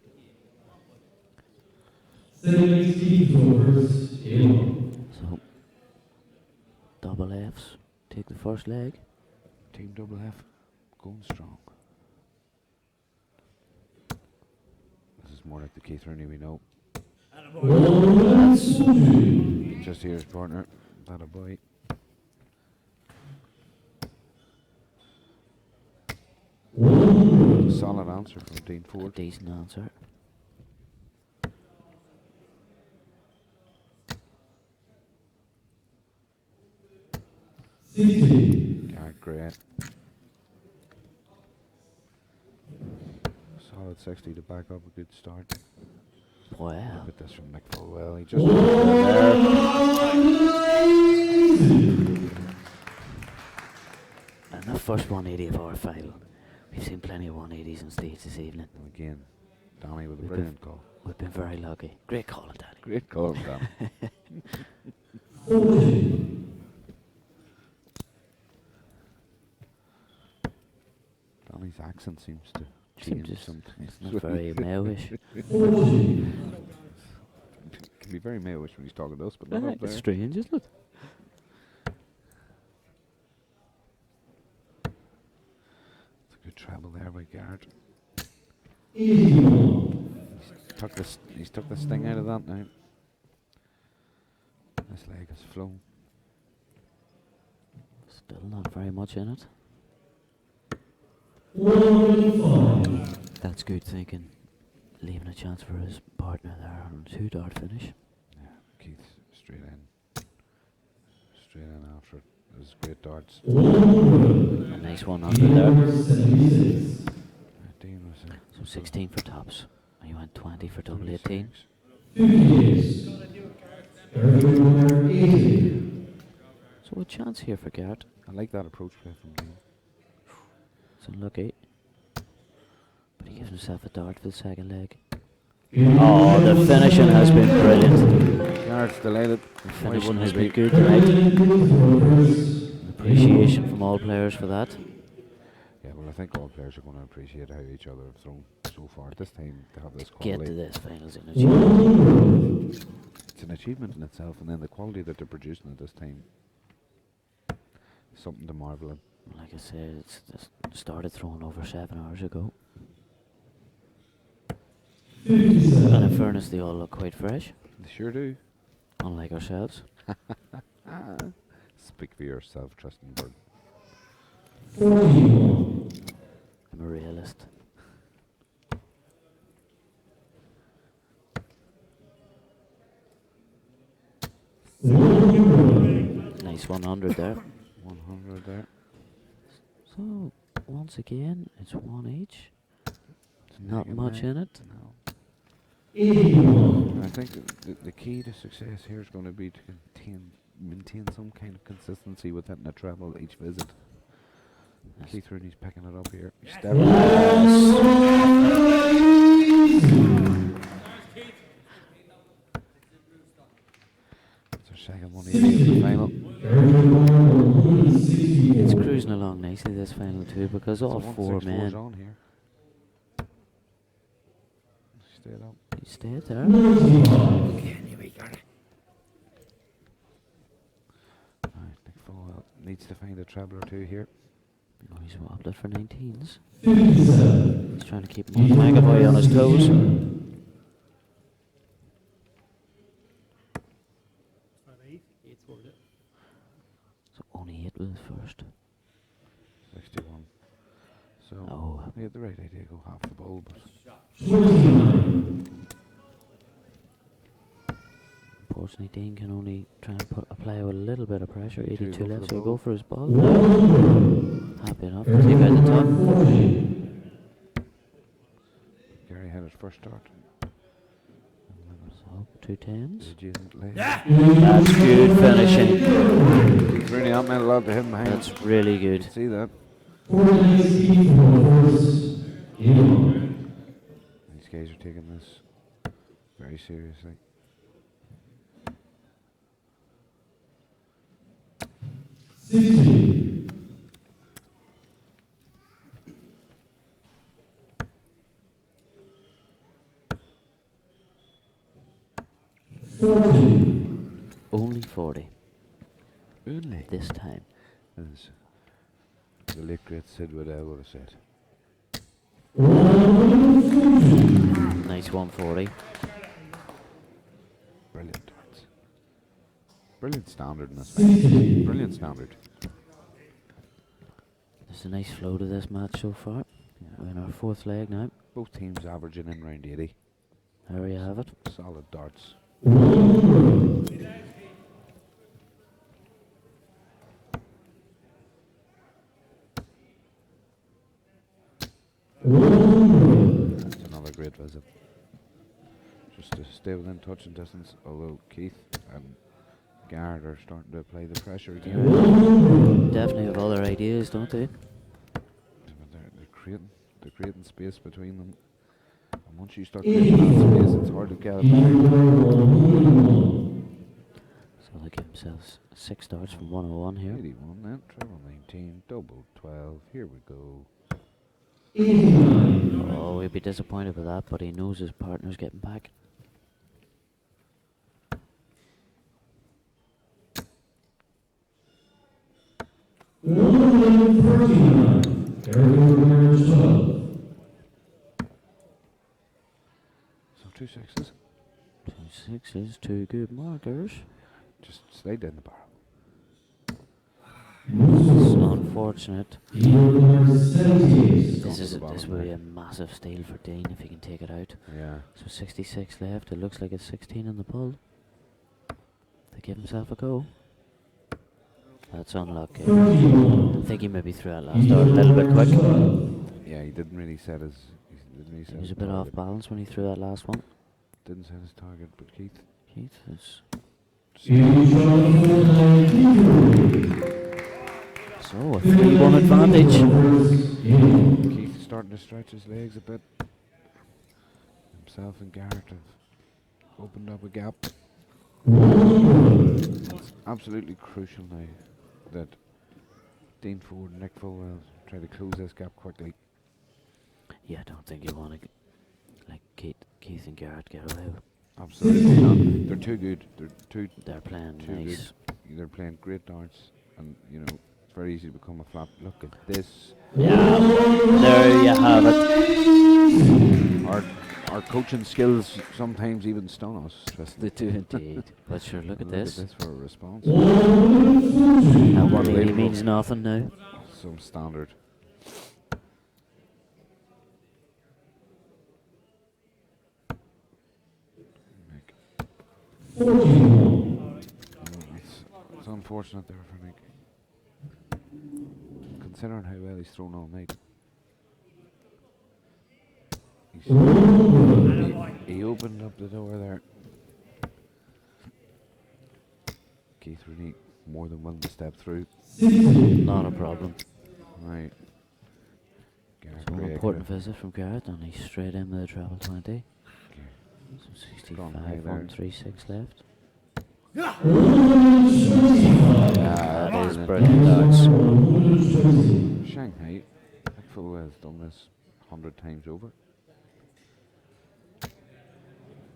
so double Fs. Take the first leg. Team double F going strong. This is more like the Keith Rooney we know. Just here's partner. That a boy. Solid answer from Dean A Ford. decent answer. Garrett great. Solid 60 to back up a good start. Wow. Look at this from Nick Fullwell. He just And the first 180 of our final. We've seen plenty of 180s on stage this evening. again. Danny with a We've brilliant call. We've been very lucky. Great call, Danny. Great call, Dan. Danny's accent seems to change sometimes. It's not very Mayo-ish. Can be very Mayo-ish when he's talking to us, but not up there. It's strange, isn't it? It's a good treble there by Garrett. 81. He's took the sting out of that now. This leg has flown. Still not very much in it. 105. That's good thinking. Leaving a chance for his partner there on a 2-dart finish. Yeah, Keith straight in. Straight in after it. It was great darts. 100. A nice one under there. 76. Dean was So 16 for tops. And you went 20 for double 18. 58. Everywhere 80. So a chance here for Garrett. I like that approach play from Dean. It's unlucky. But he gives himself a dart for the second leg. Oh, the finishing has been brilliant. Garrett's delighted. The finishing has been good. good tonight. Appreciation from all players for that. Yeah, well, I think all players are going to appreciate how each other have thrown so far at this time to have this Get quality. to this finals in achievement. It's an achievement in itself, and then the quality that they're producing at this time is something to marvel at. Like I said, it's just started throwing over 7 hours ago. And in fairness, they all look quite fresh. They sure do. Unlike ourselves. Speak for yourself, Tristan Bird. I'm a realist. Nice 100 there. 100 there. So, once again, it's one each. Not much in it. No. I think the key to success here is going to be to maintain some kind of consistency with hitting a treble each visit. Keith Rooney's picking it up here. It's our second 180 in the final. It's cruising along nicely this final too, because all So 4 men. on here. Stayed up. You stayed there. Alright, Nick Folwell needs to find a treble or two here. Oh, he's whopped it for 19s. He's trying to keep McAvoy on his toes. So only 8 was first. 61. So we had the right idea to go half the ball, but unfortunately Dean can only try and apply with a little bit of pressure. 82 go left, for so the go for his ball. Happy enough to take out the top. Gary had his first start. So 2 10s. That's good finishing. Rooney, that meant a lot to him behind. That's really good. See that? These guys are taking this very seriously. Only 40. Only this time. As the late great Sid would have said. Nice 140. Brilliant darts. Brilliant standard in this match. Brilliant standard. There's a nice flow to this match so far. We're in our 4th leg now. Both teams averaging in round 80. There you have it. Solid darts. That's another great visit. Just to stay within touch and distance, although Keith and Garrett are starting to apply the pressure again. Definitely have other ideas, don't they? They're creating space between them. And once you start creating that space, it's hard to get it back. So they give themselves 6 darts from 101 here. 81 then, treble 19, double 12, here we go. Oh, he'd be disappointed with that, but he knows his partner's getting back. So 2 6s. 2 6s, 2 good markers. Just slide down the barrel. It's unfortunate. This will be a massive steal for Dean if he can take it out. Yeah. So 66 left. It looks like it's 16 in the pull. They give himself a go. That's unlucky. I think he maybe threw that last dart a little bit quick. Yeah, he didn't really set his. He was a bit off balance when he threw that last one. Didn't set his target, but Keith is. So a 3-1 advantage. Keith starting to stretch his legs a bit. Himself and Garrett have opened up a gap. It's absolutely crucial now that Dean Ford and Nick Folwell try to close this gap quickly. Yeah, I don't think you want to like Keith and Garrett get away with. Absolutely not. They're too good. They're playing too nice. good. They're playing great darts, and you know, very easy to become a flap. Look at this. Yeah, there you have it. Our coaching skills sometimes even stun us. They do indeed. But sure, look at this. Look at this for a response. That 180 means nothing now. Some standard. It's unfortunate there for Nick. Considering how well he's thrown all night. He opened up the door there. Keith Rooney more than willing to step through. Not a problem. Right. It's an important visit from Garrett, and he's straight in with the treble 20. So 65, 136 left. That is brilliant, darts. Shanghai, Full has done this 100 times over.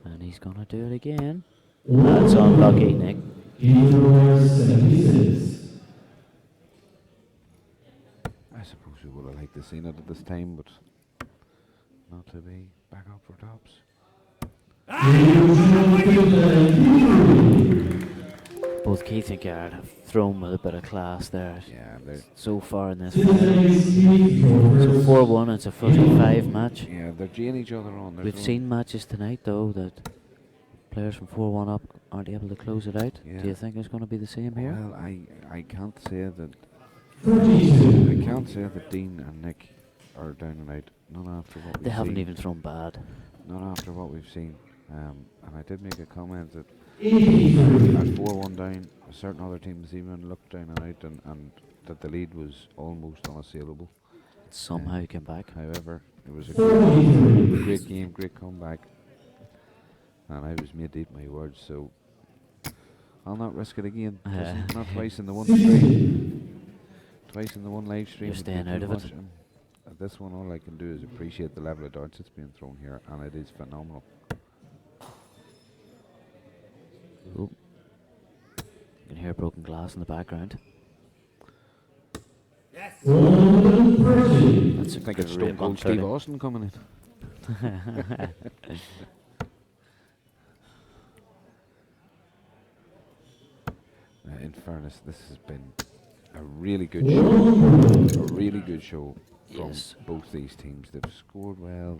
And he's going to do it again. That's unlucky, Nick. I suppose we would have liked to seen it at this time, but not to be. Back up for tops. Both Keith and Garrett have thrown with a bit of class there. Yeah, they're so far in this final. So 4-1, it's a first of 5 match. Yeah, they're geeing each other on. We've seen matches tonight though that players from 4-1 up aren't able to close it out. Yeah. Do you think it's going to be the same here? Well, I can't say that. I can't say that Dean and Nick are down and out. Not after what we've They haven't seen. even thrown bad. Not after what we've seen. And I did make a comment that at 4-1 down, a certain other teams even looked down and out, and that the lead was almost unassailable. Somehow came back. However, it was a great game, great comeback, and I was made to eat my words, so I'll not risk it again. Not twice in the one stream, twice in the one live stream. You're staying out of it. At this one, all I can do is appreciate the level of darts that's being thrown here, and it is phenomenal. Oh. You can hear broken glass in the background. Yes. That's a I think good it's Stone Cold Steve Austin coming in. In fairness, this has been a really good show. A really good show from both these teams. They've scored well.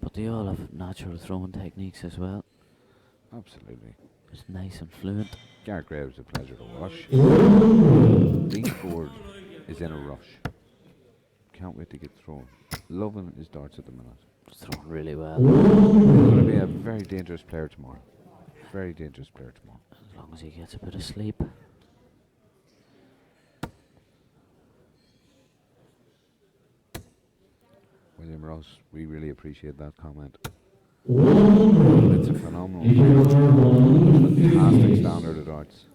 But they all have natural throwing techniques as well. Absolutely. It's nice and fluent. Garrett Graves a pleasure to watch. Dean Ford is in a rush. Can't wait to get thrown. Loving his darts at the minute. Thrown really well. Going to be a very dangerous player tomorrow. Very dangerous player tomorrow. As long as he gets a bit of sleep. William Ross, we really appreciate that comment. It's a phenomenal, fantastic standard of darts.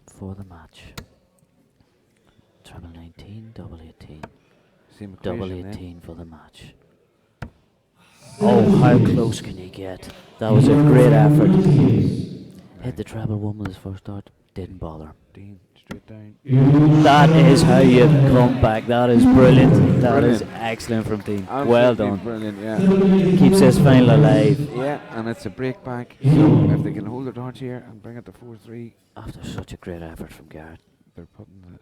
For the match. Treble 19, double 18. Same Double equation, 18 for the match. Oh, how close can you get? That was a great effort. Hit the treble one with his first dart. Didn't bother. Dean, straight down. That is how you come back. That is brilliant. That is excellent from Dean. Well done. Brilliant, yeah. Keeps this final alive. Yeah, and it's a break back. So if they can hold their darts here and bring it to 4-3. After such a great effort from Garrett. They're putting the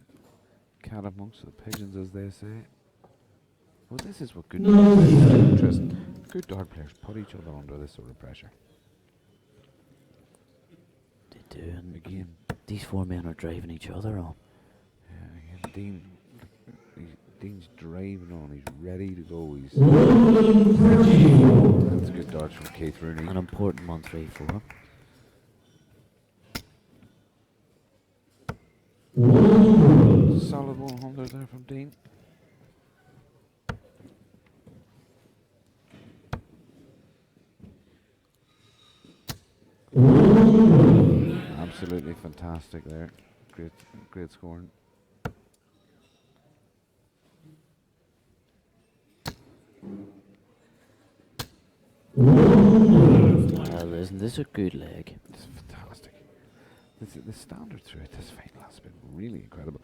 cat amongst the pigeons, as they say. Well, this is what good dart players do. Interesting. Good dart players put each other under this sort of pressure. They do. And again, these four men are driving each other on. Yeah, again, Dean's driving on. He's ready to go. He's that's good darts from Keith Rooney. An important 1-3-4. Solid 100 there from Dean. Absolutely fantastic there. Great scoring. Well, isn't this a good leg? It's fantastic. The standard through it, this final has been really incredible.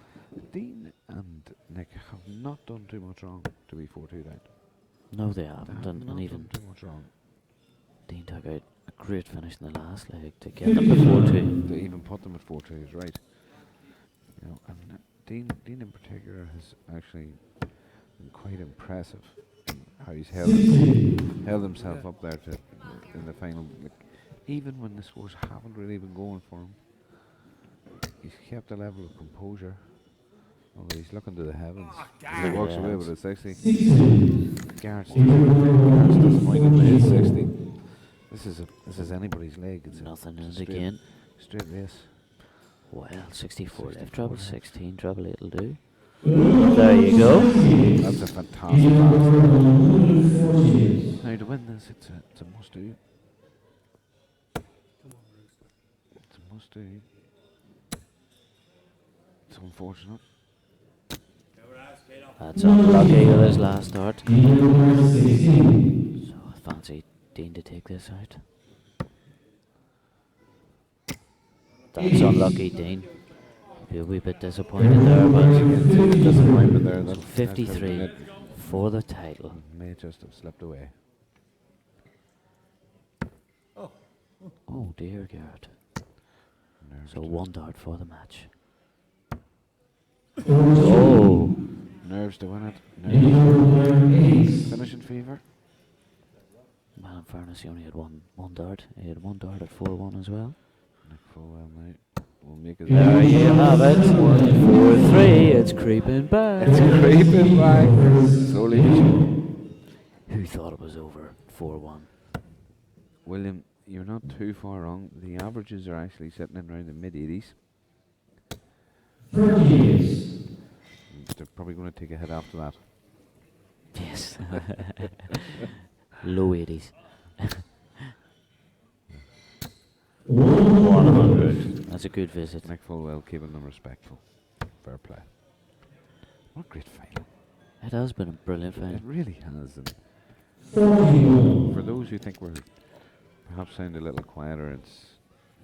Dean and Nick have not done too much wrong to be 4-2 down. No, they They haven't, have and not even done too much wrong. Dean took out a great finish in the last leg to get them to 4-2. To even put them at 4-2 is right. You know, and Dean in particular has actually been quite impressive in how he's held himself up there to in the final. Like, even when the scores haven't really been going for him, he's kept a level of composure. Although he's looking to the heavens. He walks away with a 60. Garrett's disappointed by his 60. This is anybody's leg. It's Nothing in it straight, again. straight race. Well, 64 left 64 treble, left. 16 treble 8 will do. There you go. That's a fantastic pass. Now to win this, it's a must do. It's a must do. It's unfortunate. That's unlucky with his last start. So I fancy Dean to take this out. That's unlucky, Dean. Be a wee bit disappointed there, but Disappointment there. so 53 for the title. May just have slipped away. Oh dear God. Nerves So to- one dart for the match. Oh, nerves to win it. Nerves. Finishing fever. well, in fairness, he only had one dart. He had one dart at 4-1 as well. Nick Folwell now will make it. There you have it. 4-3. It's creeping back. It's creeping back. Slowly. Who thought it was over? 4-1. William, you're not too far wrong. The averages are actually sitting in around the mid-80s. They're probably going to take a hit after that. Yes. Low 80s. 100. That's a good visit. Nick Folwell keeping them respectful. Fair play. What a great final. It has been a brilliant It final. really has. And for those who think we're perhaps sound a little quieter, it's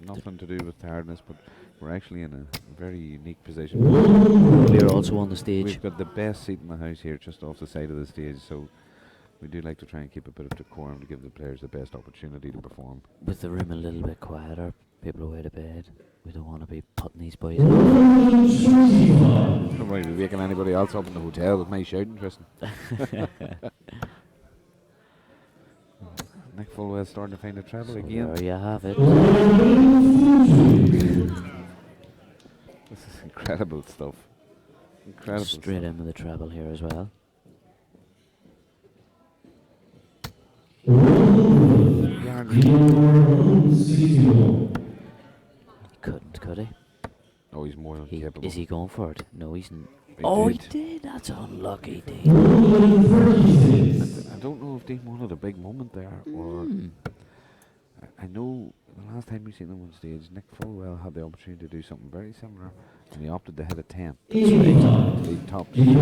nothing to do with tiredness, but we're actually in a very unique position. We're also on the stage. We've got the best seat in the house here, just off the side of the stage, so we do like to try and keep a bit of decorum to give the players the best opportunity to perform. With the room a little bit quieter, people away to bed. We don't want to be putting these boys out. Don't worry, we're waking anybody else up in the hotel with my shouting, Tristan. Nick Folwell starting to find a treble So again. there you have it. This is incredible stuff. Incredible Straight stuff. in with the treble here as well. Couldn't, could he? Oh, he's more than capable. Is he going for it? No, he's not. He Oh, did. he did. That's unlucky, Dean. I don't know if Dean wanted a big moment there, or I know the last time we seen him on stage, Nick Folwell had the opportunity to do something very similar, and he opted to hit a 10. That's right. Lead tops. You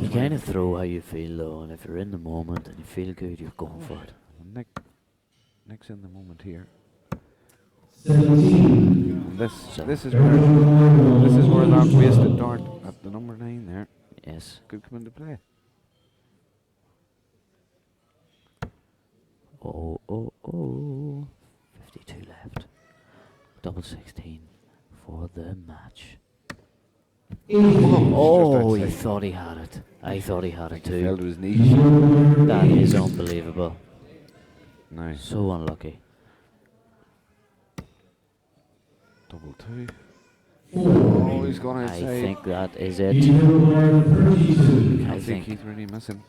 kind of throw how you feel though, and if you're in the moment and you feel good, you're going for it. Nick's in the moment here. 17. And this is where that wasted dart at the number 9 there Yes. could come into play. Oh. 52 left. Double 16 for the match. Oh, he thought he had it. I thought he had it He fell to too. his knees. That is unbelievable. Nice. So unlucky. Double 2. Oh, he's gone outside. I think that is it. I Can't see think. Keith really missing.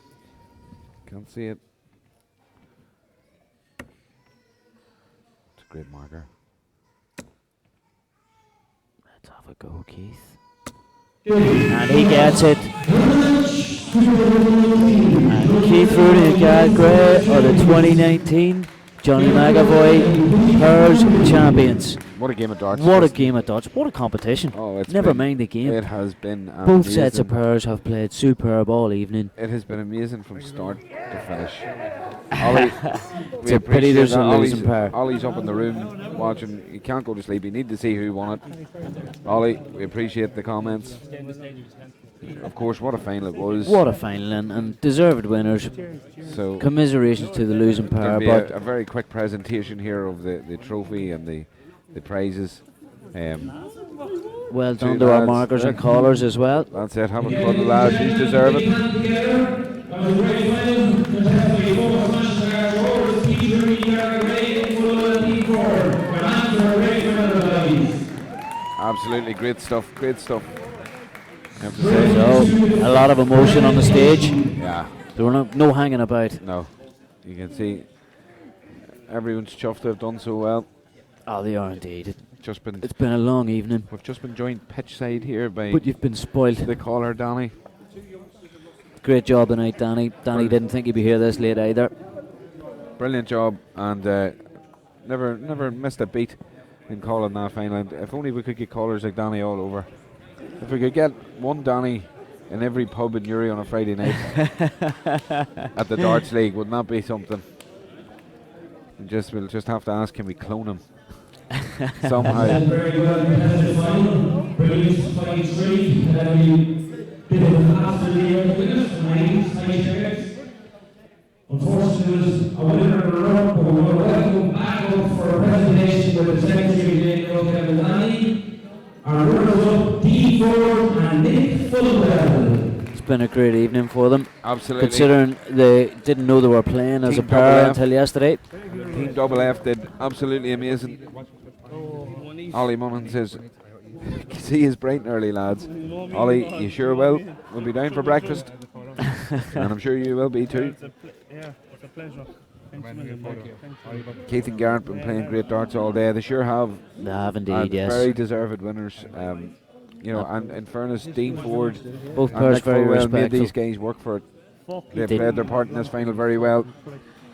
Can't see it. It's a great marker. Let's have a go, Keith. And he gets it. And Keith Rooney got Gray are the 2019 Johnny McAvoy Pairs champions. What a game of darts. What a game of darts. What a competition. Oh, it's Never been- mind the game. It has been Both sets of amazing. pairs have played superb all evening. It has been amazing from start to finish. Ollie, It's a pity there's a losing pair. Ollie's up in the room watching. He can't go to sleep. You need to see who won it. Ollie, we appreciate the comments. Of course, what a final it was. What a final, and deserved winners. So Commiserations to the losing pair, there'll be but a very quick presentation here of the trophy and the prizes. well two done to our lads. markers and callers as well. That's it. Have a fun, the lads. These deserve it. Absolutely great stuff. Great stuff. I have to say. So, a lot of emotion on the stage. Yeah. There were no hanging about. No. You can see everyone's chuffed to have done so well. Oh, they are indeed. Just been. It's been a long evening. We've just been joined pitch side here by But you've been spoilt. the caller, Danny. Great job tonight, Danny. Danny didn't think he'd be here this late either. Brilliant job, and never missed a beat in calling that final. And if only we could get callers like Danny all over. If we could get one Danny in every pub in Uri on a Friday night at the Darts League, wouldn't that be something? We'll just have to ask, can we clone him somehow? Very well contested final. Brilliant 23. Bit of an absolutely earthquake. 90 seconds. Unfortunately, there's a winner in a row, but we're going to welcome back up for a presentation with the Secretary of Gleneagle, Kevin Lanny. Our runners up, D Ford and Nick Fullwell. It's been a great evening for them. Absolutely. Considering they didn't know they were playing as a Team pair Double F. until yesterday. Team Double F did absolutely amazing. Ollie Munnan says, see his bright and early, lads. Ollie, you sure will? We'll be down for breakfast. And I'm sure you will be too. Yeah, it's a pleasure. Thanks a million, Mike. Thank you. Keith and Garrett been playing great darts all day. They sure have. They have indeed, And yes. very deserved winners. And in fairness, Dean Ford Both and pairs Nick very Fullwell made respectful. these guys work for it. They Did. played their part in this final very well.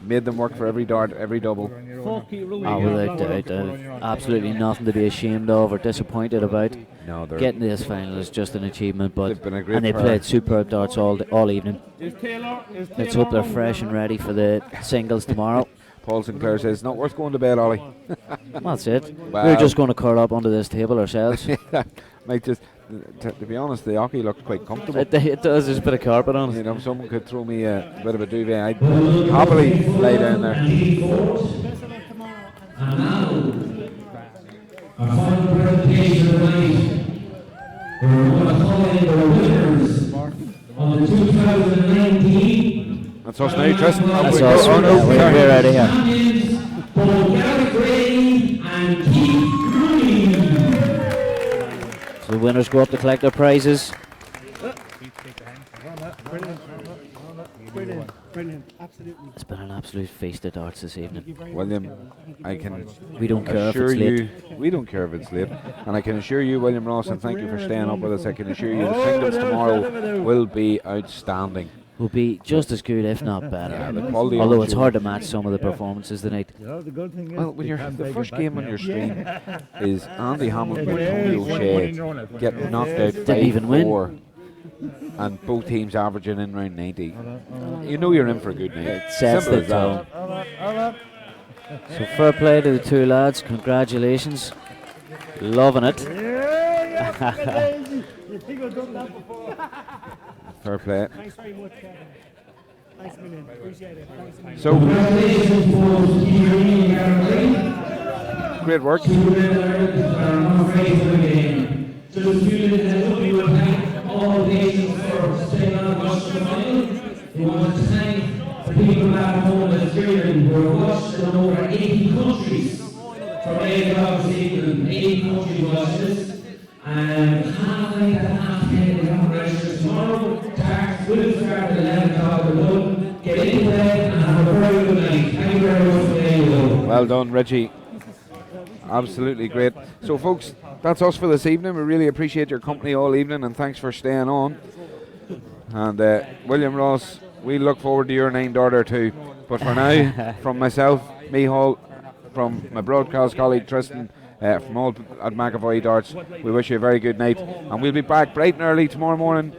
Made them work for every dart, every double. Oh, without doubt. Absolutely nothing to be ashamed of or disappointed about. No, they're Getting to this final is just an achievement, but They've been a great and they pair. played superb darts all evening. Let's hope they're fresh and ready for the singles tomorrow. Paul Sinclair says, not worth going to bed, Ollie. That's it. Wow. We're just going to curl up onto this table ourselves. Mate, to be honest, the hockey looked quite comfortable. It does. There's a bit of carpet on You it. know, if someone could throw me a bit of a duvet, I'd happily lay down there. And now, our final presentation of the night. We're going to call in the winners of the 2019 That's us now, Tristan. That's Oh, us. oh, no, We're sorry. out of here. champions, Paul Gary Gray and Keith Green. So the winners go up to collect their prizes. Brilliant, brilliant, absolutely. It's been an absolute feast of darts this evening. William, I can We don't care if assure it's you, late. we don't care if it's late, and I can assure you, William Ross, and thank you for staying up with us. I can assure you the singles tomorrow will be outstanding. Will be just as good, if not better. Yeah, the quality Although of it's the hard to match some of the performances tonight. Well, when you're the first game on your stream is Andy Hamilton and Tony O'Shea get knocked out Didn't even win. 5-4, and both teams averaging in around 90. You know you're in for a good night. It sets Simple the as that. tone. So fair play to the two lads. Congratulations. Loving it. Fair play. Thanks very much, Kevin. Thanks a million. Appreciate it. Thanks a million. So, Congratulations to Keith Green and Gary Gray. great work. Two winners are not ready for the game. So the students and we will thank all the nations for staying on and watching the final. We want to thank the people back home that's cheering who are watched in over 80 countries. From 8 o'clock this evening, 80 countries watching this. And half 9 to half 10 is on register tomorrow. Tax will start at 11 o'clock at 1. Get into bed and have a very good night. Thank you very much for today. Well done, Reggie. Absolutely great. So, folks, that's us for this evening. We really appreciate your company all evening, and thanks for staying on. And William Ross, we look forward to your named order too. But for now, from myself, Mihal, from my broadcast colleague Tristan, from all at McAvoy Darts, we wish you a very good night, and we'll be back bright and early tomorrow morning,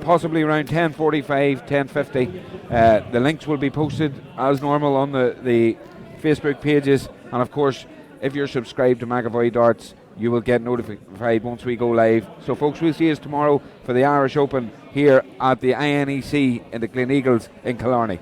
possibly around 10:45, 10:50. The links will be posted as normal on the Facebook pages, and of course, if you're subscribed to McAvoy Darts, you will get notified once we go live. So folks, we'll see us tomorrow for the Irish Open here at the INEC in the Gleneagles in Killarney.